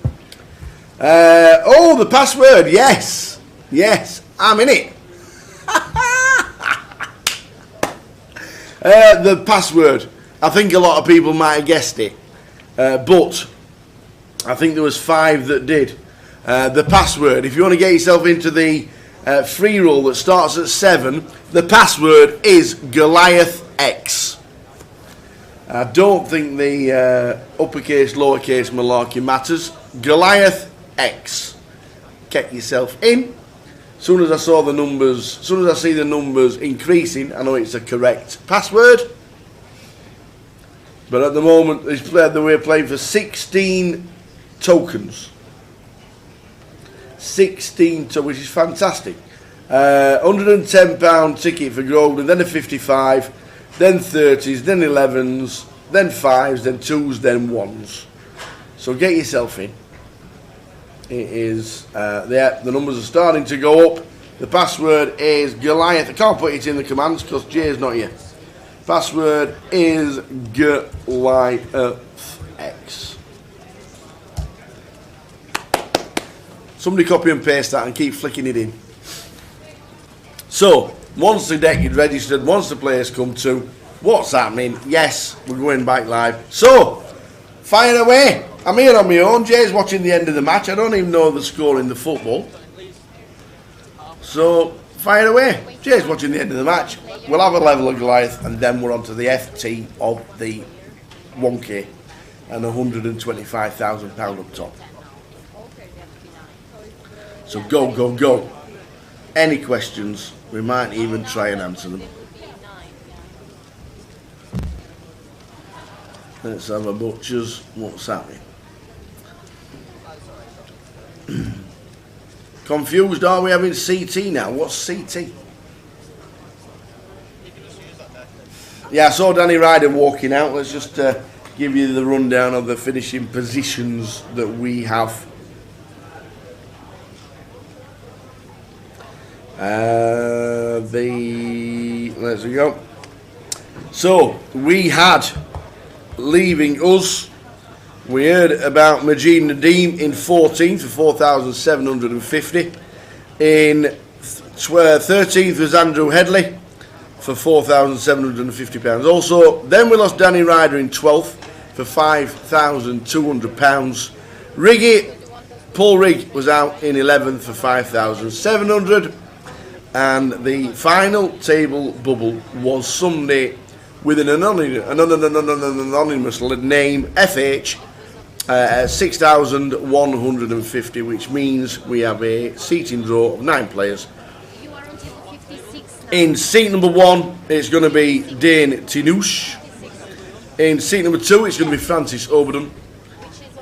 Speaker 6: Oh, the password, yes. Yes, I'm in it. The password. I think a lot of people might have guessed it. But I think there was 5 that did. The password, if you want to get yourself into the free roll that starts at 7, the password is Goliath X. I don't think the uppercase, lowercase malarkey matters. Goliath X. Get yourself in. As soon as I saw the numbers, as soon as I see the numbers increasing, I know it's a correct password. But at the moment, we're playing for 16 tokens. 16, which is fantastic. £110 ticket for gold, and then a 55, then 30s, then 11s, then 5s, then 2s, then 1s. So get yourself in. It is there. The numbers are starting to go up. The password is Goliath. I can't put it in the commands because Jay's not here. Password is Goliath X. Somebody copy and paste that and keep flicking it in. So, once the deck is registered, once the players come to, what's happening? Yes, we're going back live. So, fire away. I'm here on my own. Jay's watching the end of the match. I don't even know the score in the football. So, fire away. Jay's watching the end of the match. We'll have a level of Goliath, and then we're on to the FT of the 1K and £125,000 up top. So go, go, go. Any questions, we might even try and answer them. Let's have a butcher's. What's happening? Confused, are we having CT now? What's CT? Yeah, I saw Danny Ryder walking out. Let's just give you the rundown of the finishing positions that we have. Let's go. So we had, leaving us, we heard about Majid Nadeem in 14th for 4,750. In 13th was Andrew Headley for £4,750. Also, then we lost Danny Ryder in 12th for £5,200. Riggy, Paul Rigg was out in 11th for 5,700. And the final table bubble was Sunday with an anonymous name, FH, 6,150, which means we have a seating draw of 9 players. In seat number 1, it's going to be Dane Tinouche. In seat number 2, it's going to be Francis Oberdon.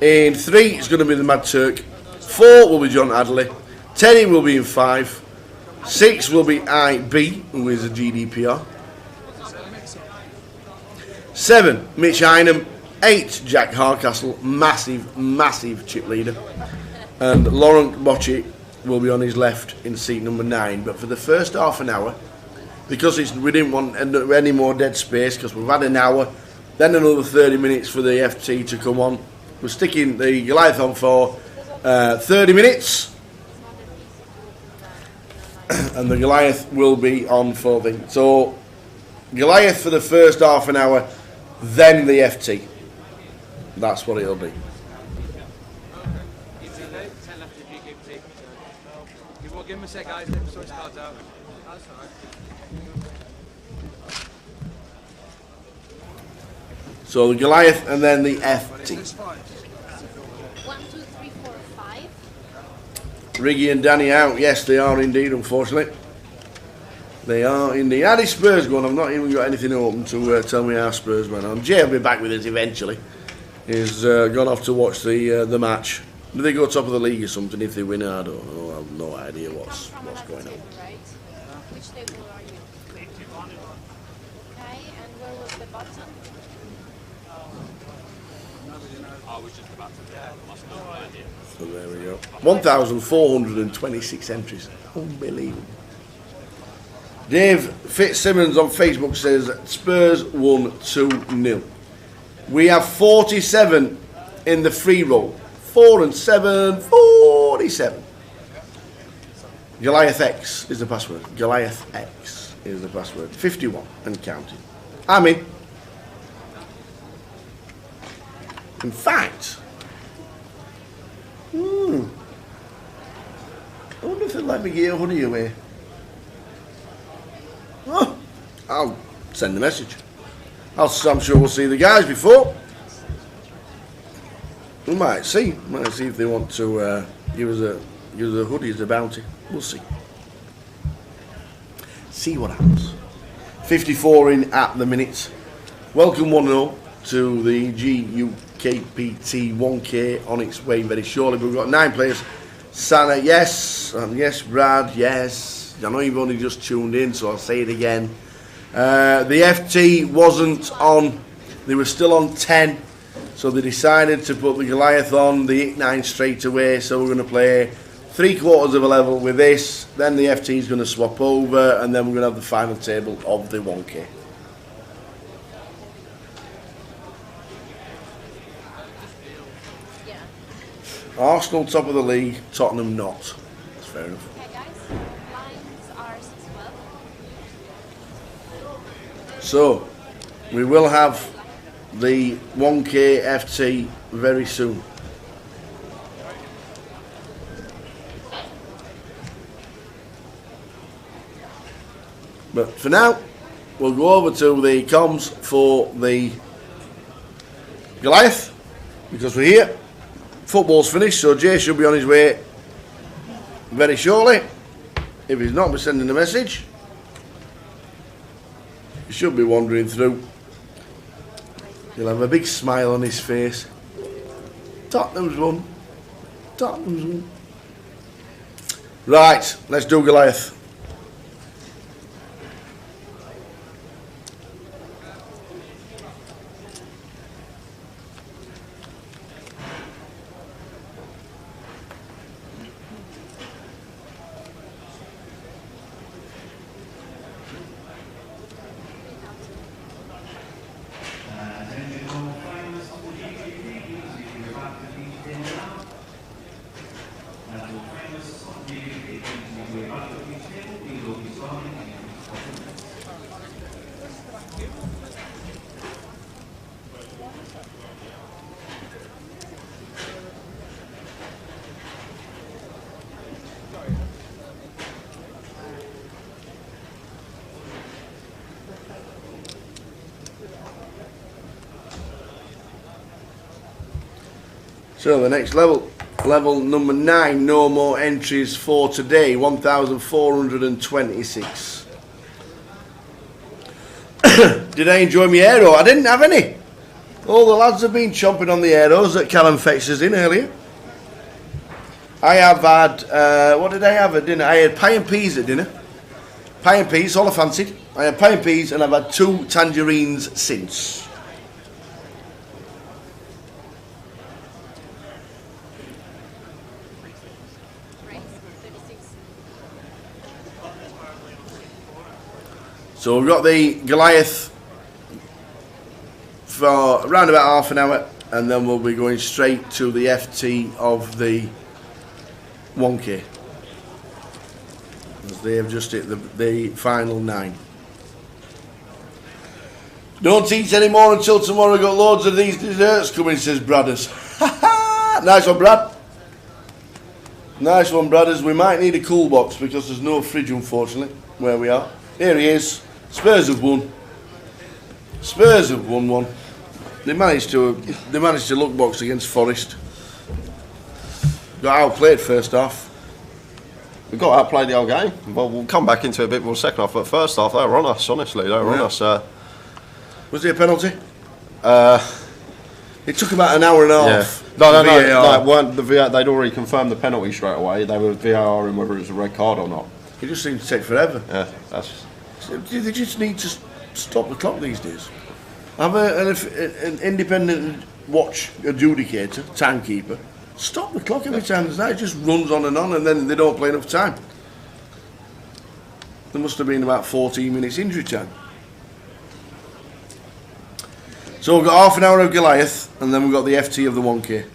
Speaker 6: In 3, it's going to be the Mad Turk. 4 will be John Adderley. Teddy will be in 5. 6 will be IB, who is a GDPR. 7, Mitch Hynham. 8, Jack Hardcastle, massive chip leader. And Laurent Bocci will be on his left in seat number 9. But for the first half an hour, because we didn't want any more dead space, because we've had an hour, then another 30 minutes for the FT to come on. We're sticking the Goliath on for 30 minutes. And the Goliath will be on for the... So, Goliath for the first half an hour, then the FT. That's what it'll be.
Speaker 10: Give him a sec, guys. Sort his cards out. That's all right.
Speaker 6: So the Goliath and then the FT.
Speaker 15: 1, 2, 3, 4, 5.
Speaker 6: Riggy and Danny out. Yes, they are indeed, unfortunately. They are indeed. How did Spurs go on? I've not even got anything open to tell me how Spurs went on. Jay will be back with us eventually. He's gone off to watch the match. Do they go top of the league or something if they win? I don't know. I have no idea what's going on.
Speaker 15: Right? Which table are you? Okay, and where was the button?
Speaker 4: I was just about to must know my idea.
Speaker 6: So there we go. 1,426 entries. Unbelievable. Dave Fitzsimmons on Facebook says Spurs won 2-0. We have 47 in the free roll. 4 and 7, 47. Goliath X is the password. Goliath X is the password. 51 and counting. I'm in. In fact, I wonder if they'd let me get a hoodie away. Oh, I'll send a message. I'm sure we'll see the guys before. We might see if they want to give us a hoodie as a bounty. We'll see. See what happens. 54 in at the minute. Welcome 1-0 to the GUKPT 1K on its way very shortly. We've got 9 players. Santa, yes. Yes, Brad, yes. I know you've only just tuned in, so I'll say it again. The FT wasn't on. They were still on 10. So they decided to put the Goliath on the 9 straight away. So we're going to play 3/4 of a level with this. Then the FT is going to swap over, and then we're going to have the final table of the 1K.
Speaker 15: Yeah.
Speaker 6: Arsenal top of the league, Tottenham not. That's fair enough.
Speaker 15: Okay, guys. Lines are 6-12.
Speaker 6: So we will have the 1K FT very soon. But for now, we'll go over to the comms for the Goliath because we're here. Football's finished, so Jay should be on his way very shortly. If he's not, we're sending a message. He should be wandering through. He'll have a big smile on his face. Tottenham's won. Tottenham's won. Right, let's do Goliath. So the next level, level number 9, no more entries for today, 1,426. Did I enjoy my aero? I didn't have any. All the lads have been chomping on the aeros that Callum fetched us in earlier. I have had, what did I have at dinner? I had pie and peas at dinner. Pie and peas, all I fancied. I had pie and peas and I've had 2 tangerines since. So we've got the Goliath for around about half an hour, and then we'll be going straight to the FT of the 1K, as they have just hit the final 9. Don't eat any more until tomorrow. Got loads of these desserts coming, says Bradders. Nice one, Brad. Nice one, Bradders. We might need a cool box because there's no fridge, unfortunately, where we are. Here he is. Spurs have won. Spurs have won one. They managed to look box against Forest. Got outplayed first half.
Speaker 3: We got outplayed the whole game. Well, we'll come back into it a bit more second half, but first half they were on us. Honestly, they were on us.
Speaker 6: Was it a penalty? It took about an hour and a half.
Speaker 3: No, it weren't the VAR. They'd already confirmed the penalty straight away. They were VARing whether it was a red card or not.
Speaker 6: It just seems to take forever.
Speaker 3: Yeah, that's.
Speaker 6: They just need to stop the clock these days. Have an independent watch adjudicator, timekeeper. Stop the clock every time there's that. It just runs on, and then they don't play enough time. There must have been about 14 minutes injury time. So we've got half an hour of Goliath, and then we've got the FT of the 1K.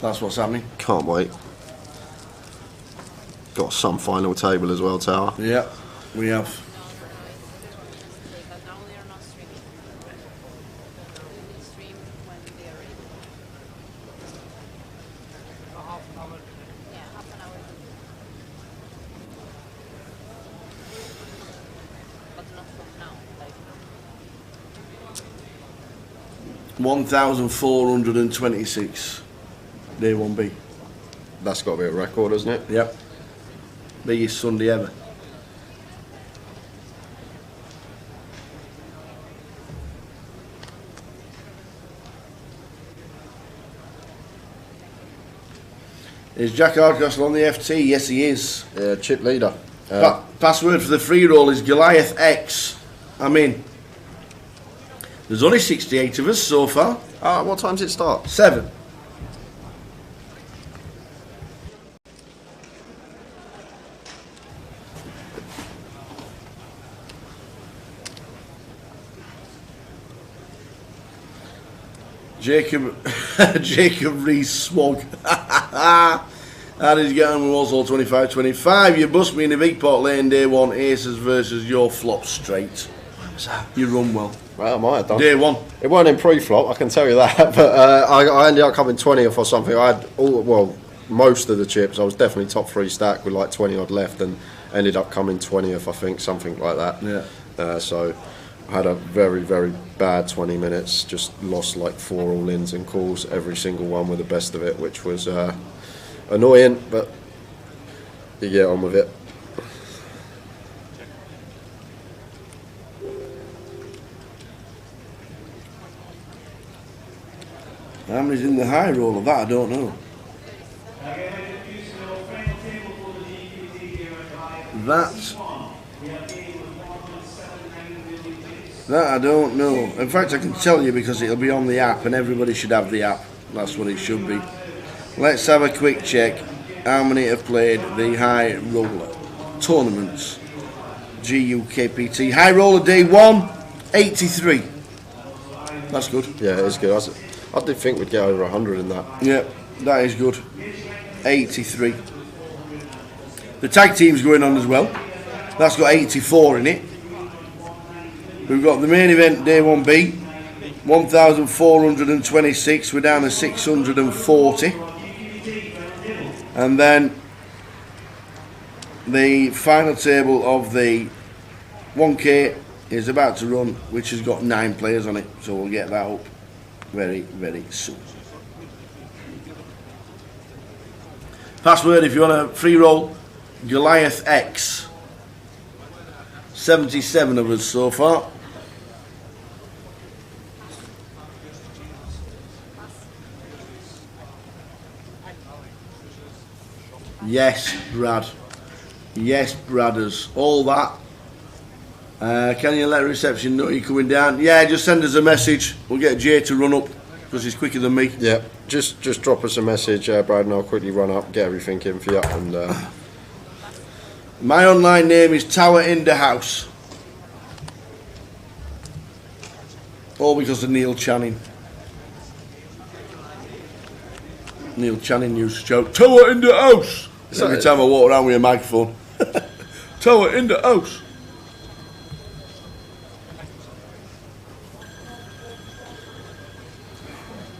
Speaker 6: That's what's happening.
Speaker 3: Can't wait. Got some final table as well, Tower.
Speaker 6: Yeah, we have. $1,426 day 1B.
Speaker 3: That's got to be a record, isn't it?
Speaker 6: Yep. Biggest Sunday ever. Is Jack Hardcastle on the FT? Yes, he is.
Speaker 3: Chip leader.
Speaker 6: Password for the free roll is Goliath X. I'm in. There's only 68 of us so far.
Speaker 3: What time does it start?
Speaker 6: 7. Jacob Rees-Swog. That is getting with Walsall 25-25. You bust me in the big pot lane day 1 aces versus your flop straight. You run well.
Speaker 3: Well, I might have done.
Speaker 6: Day 1.
Speaker 3: It weren't in pre-flop, I can tell you that. But I ended up coming 20th or something. I had most of the chips. I was definitely top 3 stack with like 20 odd left, and ended up coming 20th, I think, something like that.
Speaker 6: Yeah.
Speaker 3: So I had a very, very bad 20 minutes. Just lost like 4 all-ins and calls, every single one with the best of it, which was annoying, but you get on with it.
Speaker 6: How many's in the high roll of that? I don't know. That I don't know. In fact, I can tell you because it'll be on the app, and everybody should have the app. That's what it should be. Let's have a quick check. How many have played the high roller tournaments? GUKPT high roller day 1, 83. That's good.
Speaker 3: Yeah, it is good. I did think we'd get over 100 in that.
Speaker 6: Yeah, that is good. 83. The tag team's going on as well. That's got 84 in it. We've got the main event day 1B, 1,426. We're down to 640. And then the final table of the 1K is about to run, which has got 9 players on it. So we'll get that up very, very soon. Password if you want a free roll, Goliath X. 77 of us so far. Yes, Brad. Yes, Bradders. All that. Can you let reception know you're coming down? Yeah, just send us a message. We'll get Jay to run up because he's quicker than me.
Speaker 13: Yeah, just drop us a message, Brad, and I'll quickly run up, get everything in for you. And
Speaker 6: my online name is Tower in the House. All because of Neil Channing. Neil Channing used to shout, Tower in the House! Every time I walk around with a microphone. Tower in the House!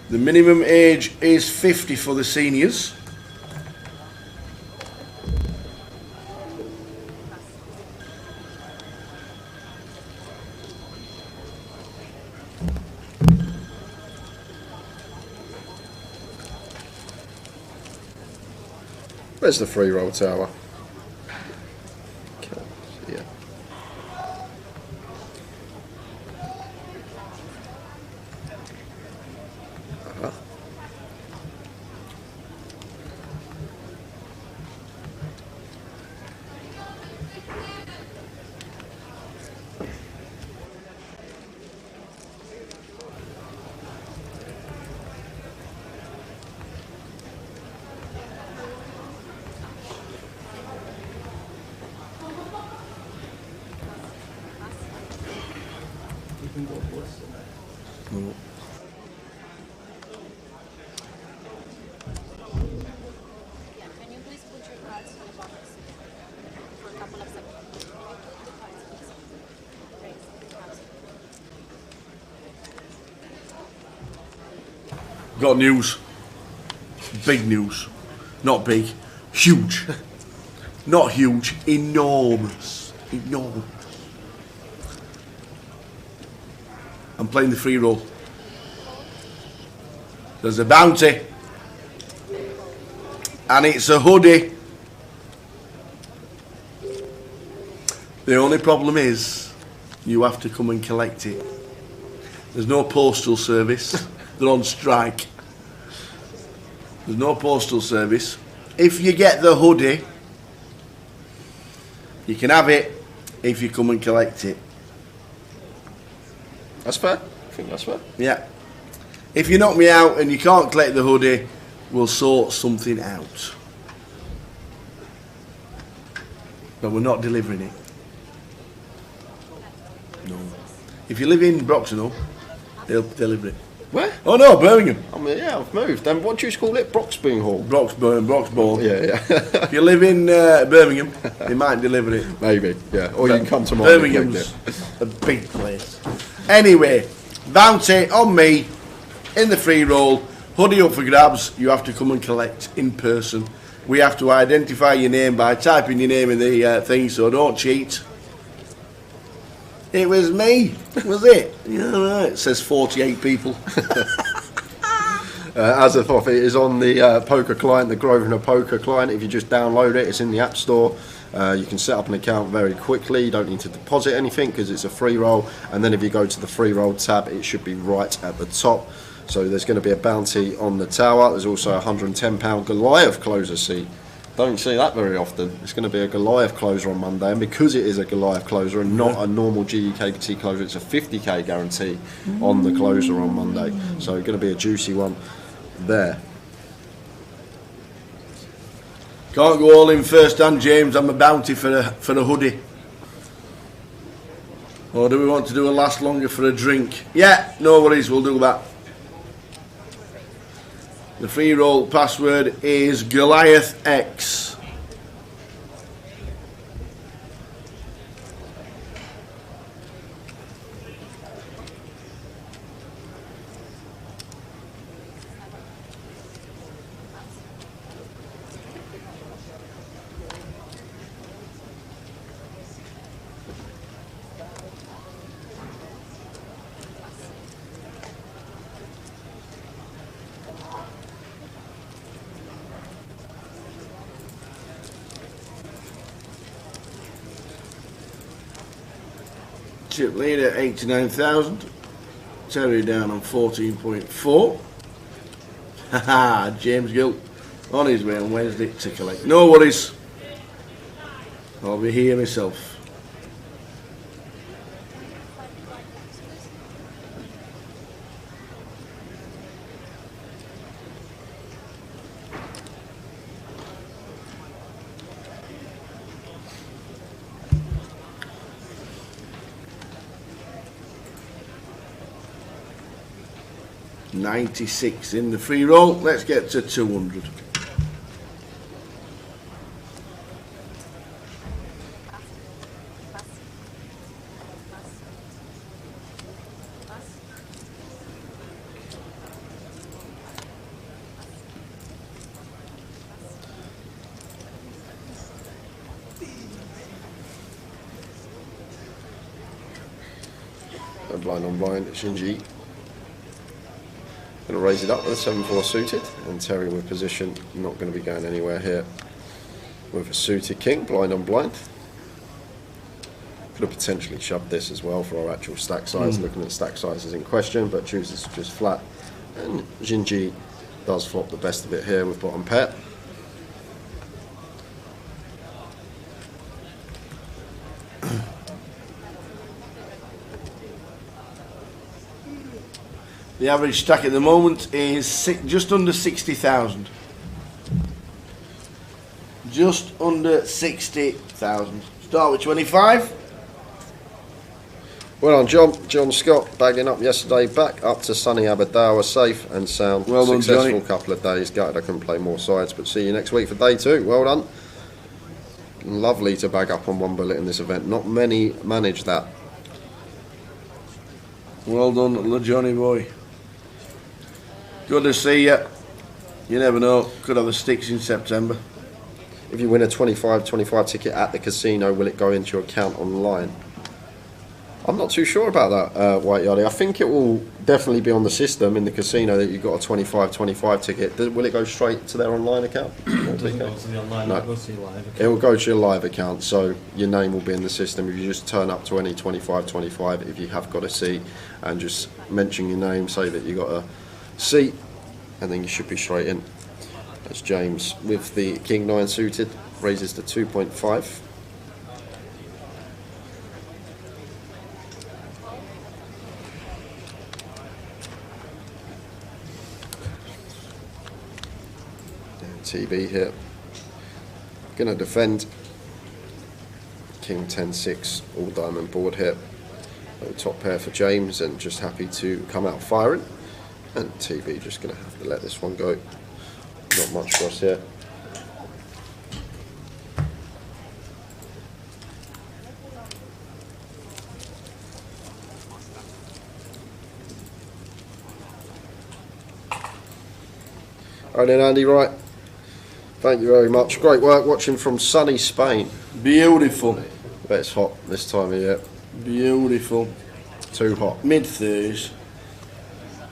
Speaker 6: The minimum age is 50 for the seniors.
Speaker 13: Where's the free roll tower? Okay, yeah.
Speaker 15: Can you please put your cards in the box for a couple of seconds?
Speaker 6: Got news. Big news. Not big. Huge. Not huge. Enormous. Enormous. I'm playing the free roll. There's a bounty. And it's a hoodie. The only problem is you have to come and collect it. There's no postal service. They're on strike. There's no postal service. If you get the hoodie, you can have it if you come and collect it.
Speaker 13: That's fair. I think that's fair.
Speaker 6: Yeah. If you knock me out and you can't collect the hoodie, we'll sort something out. But we're not delivering it. No. If you live in Broxton, they'll deliver it.
Speaker 13: Where?
Speaker 6: Oh no, Birmingham.
Speaker 13: I mean, yeah, I've moved. Then what do you call it? Broxbourne Hall.
Speaker 6: Broxbourne.
Speaker 13: Yeah.
Speaker 6: If you live in Birmingham, they might deliver it.
Speaker 13: Maybe, yeah. Or you can come to mine.
Speaker 6: Birmingham's a big place. Anyway, bounty on me in the free roll. Hoodie up for grabs. You have to come and collect in person. We have to identify your name by typing your name in the thing, so don't cheat. It was me, was it? Yeah, right. It says 48 people.
Speaker 13: As of it is on the poker client, the Grosvenor poker client. If you just download it, it's in the App Store. You can set up an account very quickly. You don't need to deposit anything because it's a free roll. And then if you go to the free roll tab, it should be right at the top. So there's going to be a bounty on the tower. There's also a £110 Goliath closer seat. Don't see that very often. It's going to be a Goliath closer on Monday, and because it is a Goliath closer and not a normal GEKT closer, it's a 50k guarantee on the closer on Monday. So it's going to be a juicy one there.
Speaker 6: Can't go all in first hand, James. I'm a bounty for a hoodie. Or do we want to do a last longer for a drink? Yeah, no worries, we'll do that. The free roll password is Goliath X. Chip lead at 89,000. Terry down on 14.4. Haha, James Gill. On his way on Wednesday to collect. No worries. I'll be here myself. $96 in the free roll. Let's get to 200.
Speaker 13: Blind on blind, Shinji. Going to raise it up with a 7-4 suited, and Terry with position, not going to be going anywhere here with a suited king, blind on blind. Could have potentially shoved this as well for our actual stack size, looking at stack sizes in question, but chooses to just flat. And Shinji does flop the best of it here with bottom pair.
Speaker 6: The average stack at the moment is just under 60,000. Just under 60,000. Start with 25.
Speaker 13: Well done, John. John Scott bagging up yesterday, back up to sunny Aberdour, safe and sound.
Speaker 6: Well done,
Speaker 13: successful
Speaker 6: Johnny.
Speaker 13: Couple of days. Gutted I couldn't play more sides, but see you next week for day 2. Well done. Lovely to bag up on 1 bullet in this event. Not many manage that.
Speaker 6: Well done, little Johnny boy. Good to see you. You never know, could have the sticks in September.
Speaker 13: If you win a 25 ticket at the casino, will it go into your account online? I'm not too sure about that, White Yardie. I think it will definitely be on the system in the casino that you've got a 25 ticket. Will it go straight to their online account?
Speaker 7: It doesn't go to the online,
Speaker 13: No.
Speaker 7: it goes to your live account.
Speaker 13: It will go to your live account, so your name will be in the system. If you just turn up to any 25, if you have got a seat, and just mention your name, say that you got a seat, and then you should be straight in. That's James with the King 9 suited, raises to 2.5. TB here. Gonna defend. King 10-6, all diamond board here. Top pair for James, and just happy to come out firing. And TB just gonna have to let this one go. Not much for us here. Right then, Andy, right. Thank you very much. Great work watching from sunny Spain.
Speaker 6: Beautiful.
Speaker 13: I bet it's hot this time of year.
Speaker 6: Beautiful.
Speaker 13: Too hot.
Speaker 6: Mid-30s.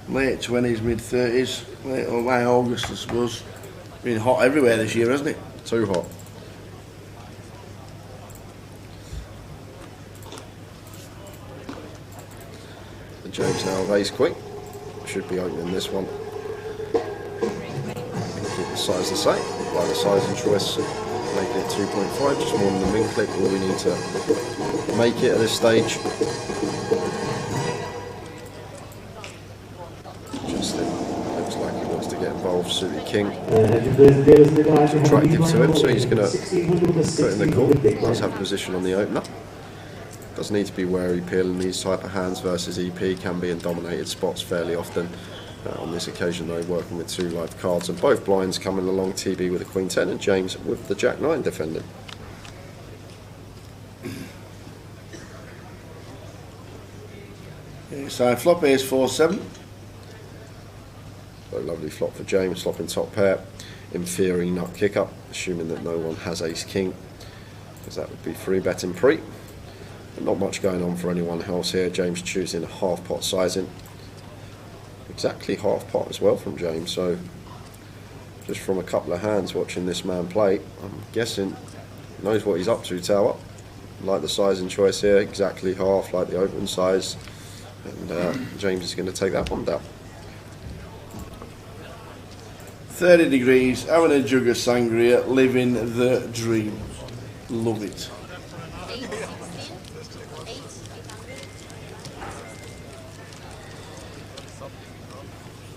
Speaker 6: Late 20s, mid-30s. Late August, I suppose. Been hot everywhere this year, hasn't it?
Speaker 13: Too hot. The James now of ace queen. Should be opening this one. Keep the size the same. Like the size and choice, making it 2.5, just more than the min click. All we need to make it at this stage. Justin looks like he wants to get involved. Suited king. It's attractive to him, so he's going to put in the call. Does have position on the opener. Does need to be wary peeling these type of hands versus EP, can be in dominated spots fairly often. On this occasion though, working with 2 live cards, and both blinds coming along, TB with the Queen 10 and James with the Jack 9 defending.
Speaker 6: So flop is 4-7.
Speaker 13: So lovely flop for James, flopping top pair, in theory nut kick up, assuming that no one has ace king, because that would be free betting pre. But not much going on for anyone else here. James choosing a half pot sizing. Exactly half pot as well from James, so just from a couple of hands watching this man play, I'm guessing knows what he's up to. Tower, like the size and choice here, exactly half, like the open size, and James is going to take that one down.
Speaker 6: 30 degrees, having a jug of sangria, living the dream. Love it.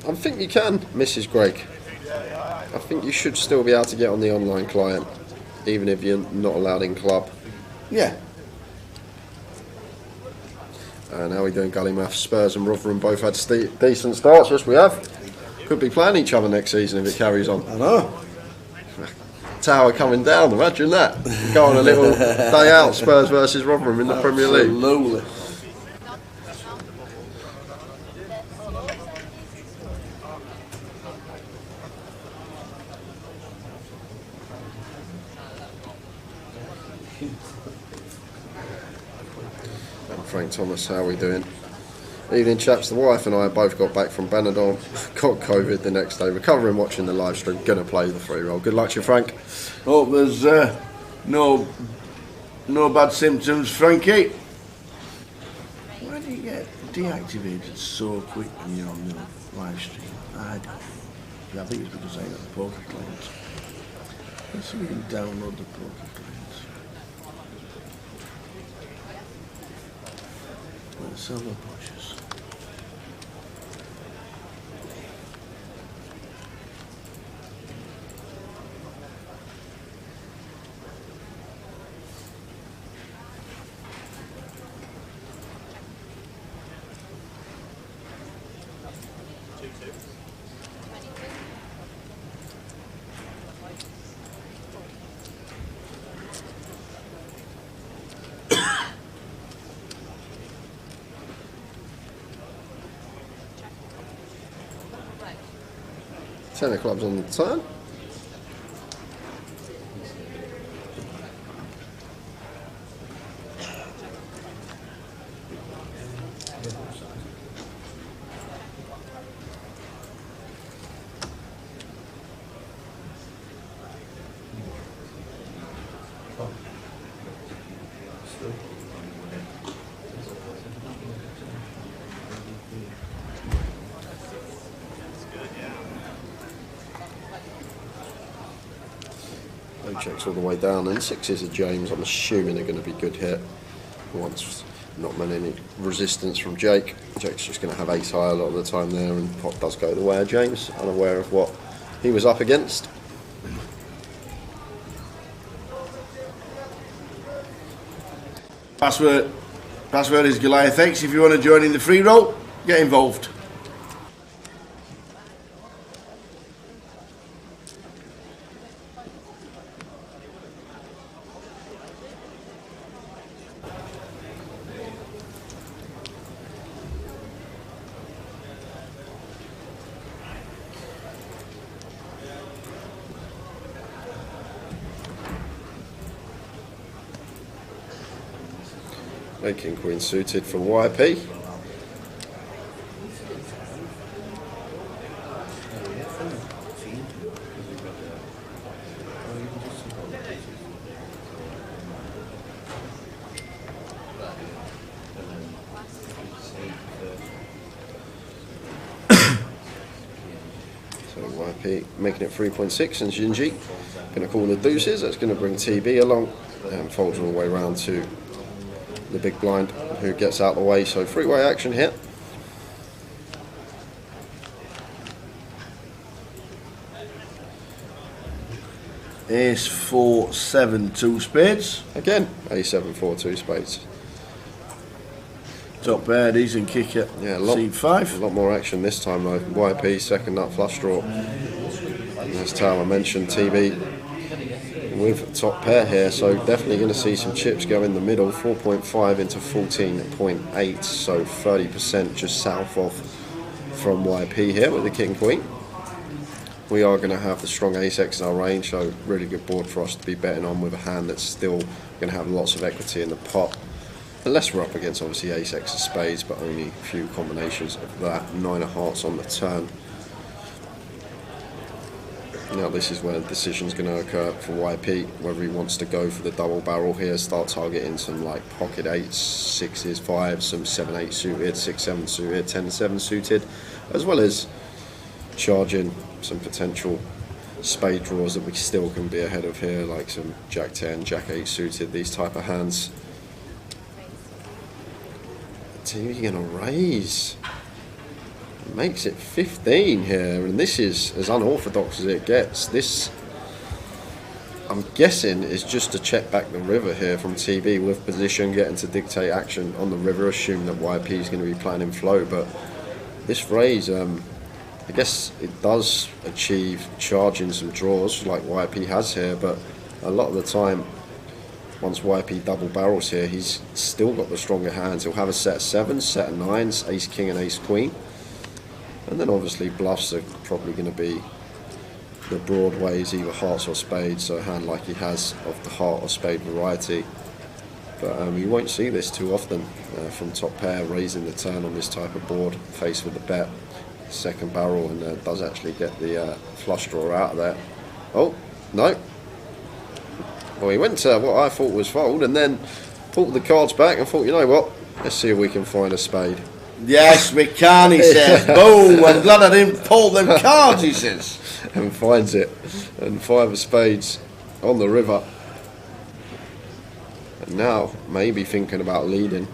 Speaker 13: I think you can, Mrs. Greg. I think you should still be able to get on the online client, even if you're not allowed in club.
Speaker 6: Yeah.
Speaker 13: And how are we doing, Gullimath? Spurs and Rotherham both had decent starts. Yes, we have. Could be playing each other next season if it carries on.
Speaker 6: I know.
Speaker 13: Tower coming down, imagine that. Go on a little day out, Spurs versus Rotherham in the Premier League.
Speaker 6: Absolutely.
Speaker 13: Frank Thomas, how are we doing? Evening chaps, the wife and I both got back from Benidorm, got COVID the next day, recovering watching the live stream, gonna play the free roll. Good luck to you, Frank.
Speaker 6: Hope there's no bad symptoms, Frankie. Why do you get deactivated so quick when you're on the live stream? I don't know. I think it's because I got the poker clients. Let's see if we can download the poker clients. Let's have a pushes.
Speaker 13: Tenner clubs on the turn. Checks all the way down, and sixes of James, I'm assuming are going to be good hit. Once not many resistance from Jake. Jake's just going to have ace high a lot of the time there, and pot does go the way of James, unaware of what he was up against.
Speaker 6: Password is Goliath X. If you want to join in the free roll, get involved.
Speaker 13: King Queen suited for YP. So YP making it 3.6, and Jinji going to call the deuces. That's going to bring TB along and folds all the way around to the big blind, who gets out of the way. So three-way action here.
Speaker 6: Ace 4 7 2 spades.
Speaker 13: Again, A7 4 2 spades.
Speaker 6: Top pair, decent kicker.
Speaker 13: Yeah,
Speaker 6: C5.
Speaker 13: A lot more action this time though. YP second nut flush draw. And as Tower mentioned, TB with top pair here, so definitely going to see some chips go in the middle. 4.5 into 14.8, so 30% just south of from YP here with the king queen. We are going to have the strong ace X in our range, so really good board for us to be betting on with a hand that's still going to have lots of equity in the pot. Unless we're up against obviously ace X of spades, but only a few combinations of that. 9 of hearts on the turn. Now this is where the decision's going to occur for YP, whether he wants to go for the double barrel here, start targeting some like pocket 8s, 6s, 5s, some 7-8 suited, 6-7 suited, 10-7 suited, as well as charging some potential spade draws that we still can be ahead of here, like some Jack 10, Jack 8 suited, these type of hands. TV going to raise. Makes it 15 here, and this is as unorthodox as it gets. This, I'm guessing, is just to check back the river here from TB with position, getting to dictate action on the river, assume that YP is going to be playing in flow. But this raise, I guess it does achieve charging some draws like YP has here, but a lot of the time, once YP double barrels here, he's still got the stronger hands. He'll have a set of 7s, set of 9s, ace king and ace queen. And then obviously bluffs are probably going to be the broadways, either hearts or spades, so a hand like he has of the heart or spade variety. But you won't see this too often from top pair raising the turn on this type of board, faced with the bet, second barrel, and does actually get the flush draw out of there. Oh, no. Well, he went to what I thought was fold and then pulled the cards back and thought, you know what, let's see if we can find a spade.
Speaker 6: Yes, we can, he says. Boom, I'm glad I didn't pull them cards, he says.
Speaker 13: And finds it. And 5 of spades on the river. And now, maybe thinking about leading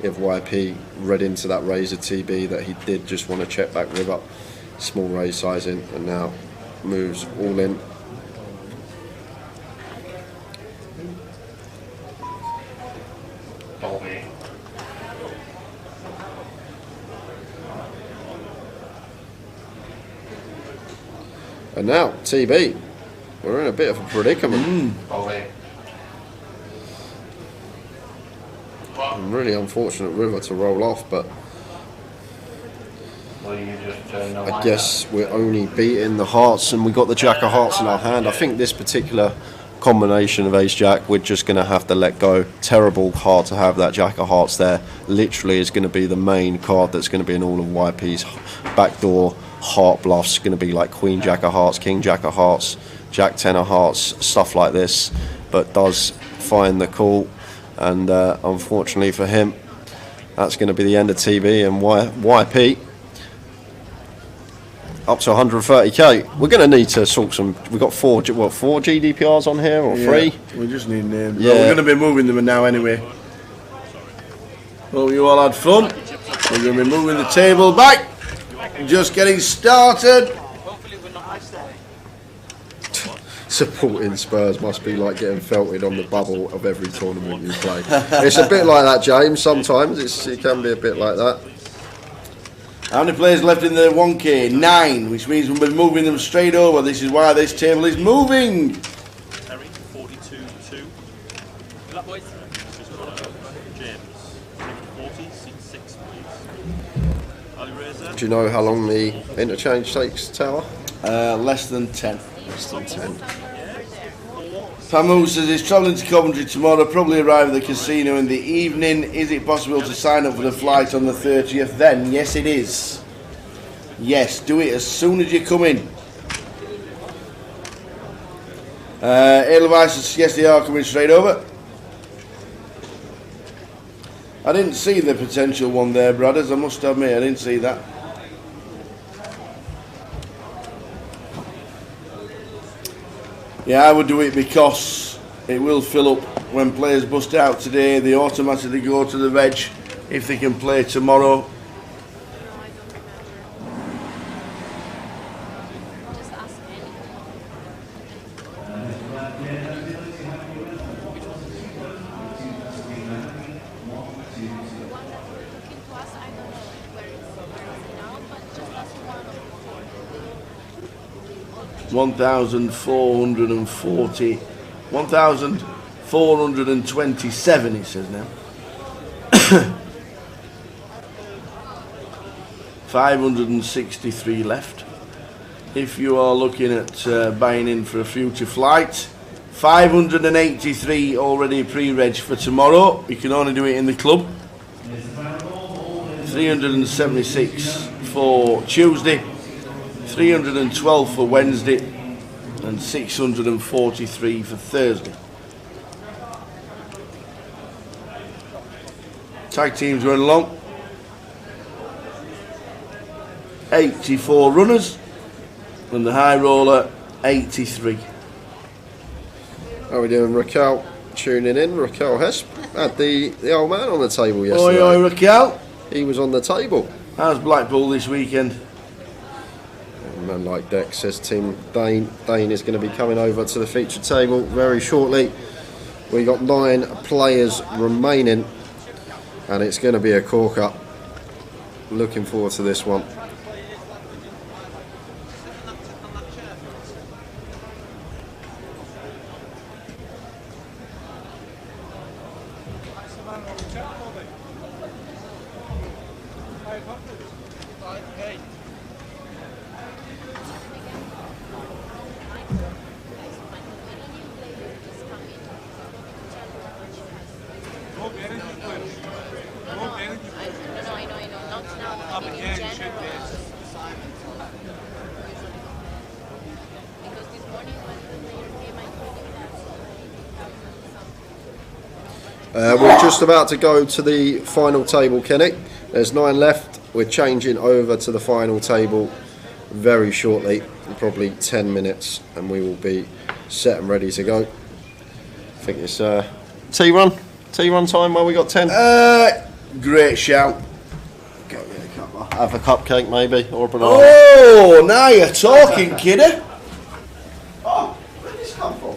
Speaker 13: if YP read into that raise of TB that he did just want to check back river. Small raise sizing, and now moves all in. And now, TB, we're in a bit of a predicament. A really unfortunate river to roll off, but I guess we're only beating the hearts, and we got the Jack of Hearts in our hand. I think this particular combination of Ace Jack, we're just going to have to let go. Terrible hard to have that Jack of Hearts there. Literally is going to be the main card that's going to be in all of YP's backdoor heart bluffs. Going to be like Queen Jack of Hearts, King Jack of Hearts, Jack 10 of Hearts, stuff like this, but does find the call, and unfortunately for him, that's going to be the end of TB and YP up to 130k. We're going to need to sort some. We've got four GDPRs on here, or 3?
Speaker 6: We just need names.
Speaker 13: Yeah.
Speaker 6: Well, we're going to be moving them now anyway. Hope you all had fun. We're going to be moving the table back. Just getting started.
Speaker 13: Supporting Spurs must be like getting felted on the bubble of every tournament you play. It's a bit like that, James. Sometimes it can be a bit like that.
Speaker 6: How many players left in the 1K? 9, which means we'll be moving them straight over. This is why this table is moving.
Speaker 4: 42-2. That boys. James. 40-6, please.
Speaker 13: Do you know how long the interchange takes, Tower?
Speaker 6: Less than 10.
Speaker 13: Less than 10.
Speaker 6: Pamu says he's travelling to Coventry tomorrow, probably arrive at the casino in the evening. Is it possible to sign up for the flight on the 30th then? Yes, it is. Yes, do it as soon as you come in. Levi says yes, they are coming straight over. I didn't see the potential one there, brothers, I must admit, I didn't see that. Yeah, I would do it because it will fill up when players bust out today. They automatically go to the veg if they can play tomorrow. $1,440, 1,427 it says now. 563 left. If you are looking at buying in for a future flight, 583 already pre-reg for tomorrow. You can only do it in the club. 376 for Tuesday, 312 for Wednesday, and 643 for Thursday. Tag teams going along. 84 runners, And the high roller, 83.
Speaker 13: How are we doing, Raquel? Tuning in, Raquel Hesp had the old man on the table yesterday.
Speaker 6: Oi, oi, Raquel.
Speaker 13: He was on the table.
Speaker 6: How's Blackpool this weekend?
Speaker 13: Man like Dex says Team Dane. Dane is going to be coming over to the feature table very shortly. We got 9 players remaining, and it's going to be a corker. Looking forward to this one. We're just about to go to the final table, Kenny. There's 9 left. We're changing over to the final table very shortly, in probably 10 minutes, and we will be set and ready to go. I think it's T-run time while we got 10.
Speaker 6: Great shout.
Speaker 13: Have a cupcake maybe, or a banana.
Speaker 6: Oh, now you're talking, kidder.
Speaker 13: Oh, where did this come from?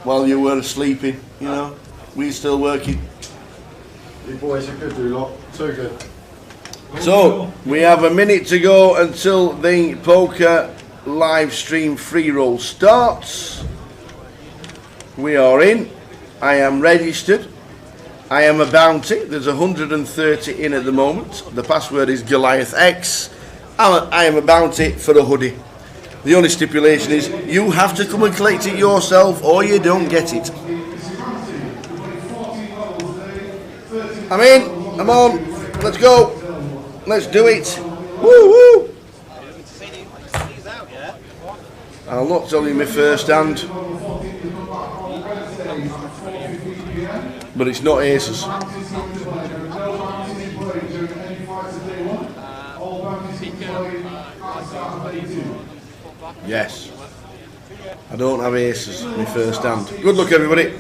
Speaker 6: While you were sleeping, you know, we're still working.
Speaker 13: You boys are good, do lot. Too good.
Speaker 6: So, we have a minute to go until the poker live stream free roll starts. We are in. I am registered. I am a bounty. There's 130 in at the moment. The password is Goliath X. I am a bounty for a hoodie. The only stipulation is you have to come and collect it yourself or you don't get it. I'm in. I'm on. Let's go. Let's do it. Woo woo. I'll not tell you my first hand. But it's not aces. Yes. I don't have aces, my first hand. Good luck, everybody.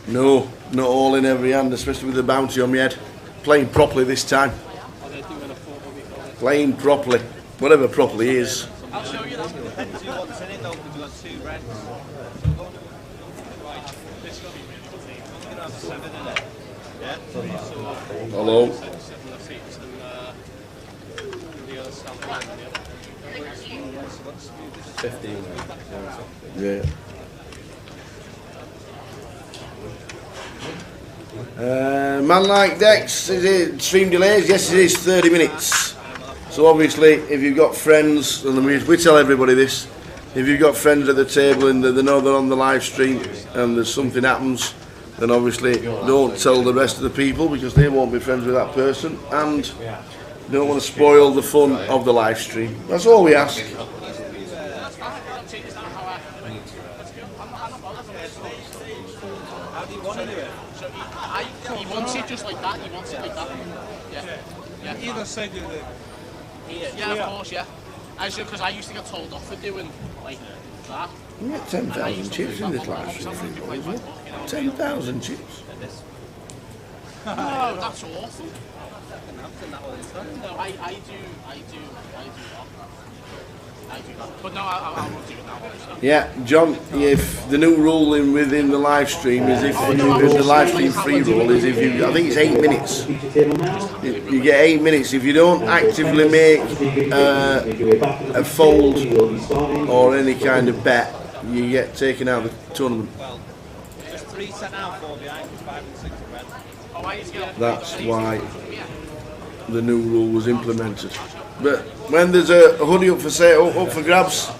Speaker 6: No, not all in every hand, especially with the bounty on my head. Playing properly this time. Playing properly. Whatever properly is.
Speaker 10: I'll show you that. Depends who wants in it though, because we've got 2 reds. Right, this is going to be really good. We're going to have 7 in it. Yeah?
Speaker 6: Hello.
Speaker 10: The other stuff.
Speaker 13: 15.
Speaker 6: Yeah. Man like Dex, is it stream delays? Yes, it is 30 minutes. So obviously, if you've got friends, and we tell everybody this, if you've got friends at the table and they know they're on the live stream and there's something happens, then obviously don't tell the rest of the people because they won't be friends with that person and don't want to spoil the fun of the live stream. That's all we ask.
Speaker 18: He wants it just like that. He wants it like that. Yeah.
Speaker 7: Either side of the...
Speaker 18: Yeah, of course, yeah. Because I used to get told off for doing like that.
Speaker 6: We get 10,000 chips in this live stream. 10,000 chips.
Speaker 18: No, that's awful. No, I do that. But no, I won't do it now.
Speaker 6: Yeah, John, if the new rule within the live stream is if the live stream free roll is if you, I think it's 8 minutes. You get 8 minutes. If you don't actively make a fold or any kind of bet, you get taken out of the tournament.
Speaker 10: There's 3 sent out, 4 behind, 5 and 6 red.
Speaker 6: That's why the new rule was implemented. But when there's a hoodie up for sale, up for grabs,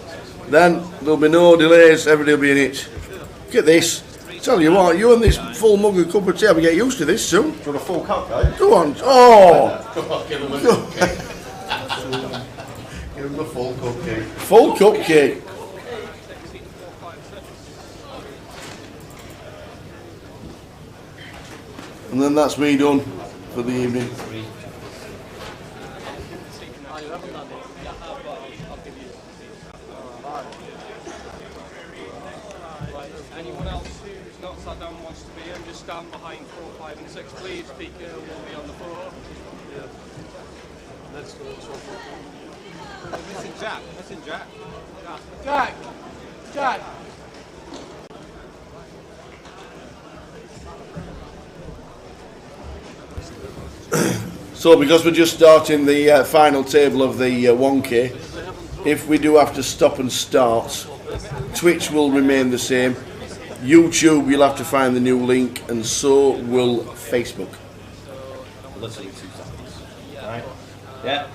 Speaker 6: then there'll be no delays, everybody will be in it. Look at this. Tell you what, you and this full mug of cup of tea, I'll get used to this soon.
Speaker 13: Do you want a full cupcake?
Speaker 6: Go on. Oh!
Speaker 13: Give him a cupcake. Give him a full cupcake.
Speaker 6: Full cupcake. And then that's me done for the evening.
Speaker 8: Anyone else who's not sat down and wants to be in, just stand behind 4, 5 and 6 please. Speaker will be on the floor.
Speaker 7: Let's go.
Speaker 10: Missing Jack. Missing Jack.
Speaker 8: Jack! Jack!
Speaker 6: So because we're just starting the final table of the 1K, if we do have to stop and start, Twitch will remain the same, YouTube you'll have to find the new link, and so will Facebook.
Speaker 19: Literally 2 seconds. Right? Yeah.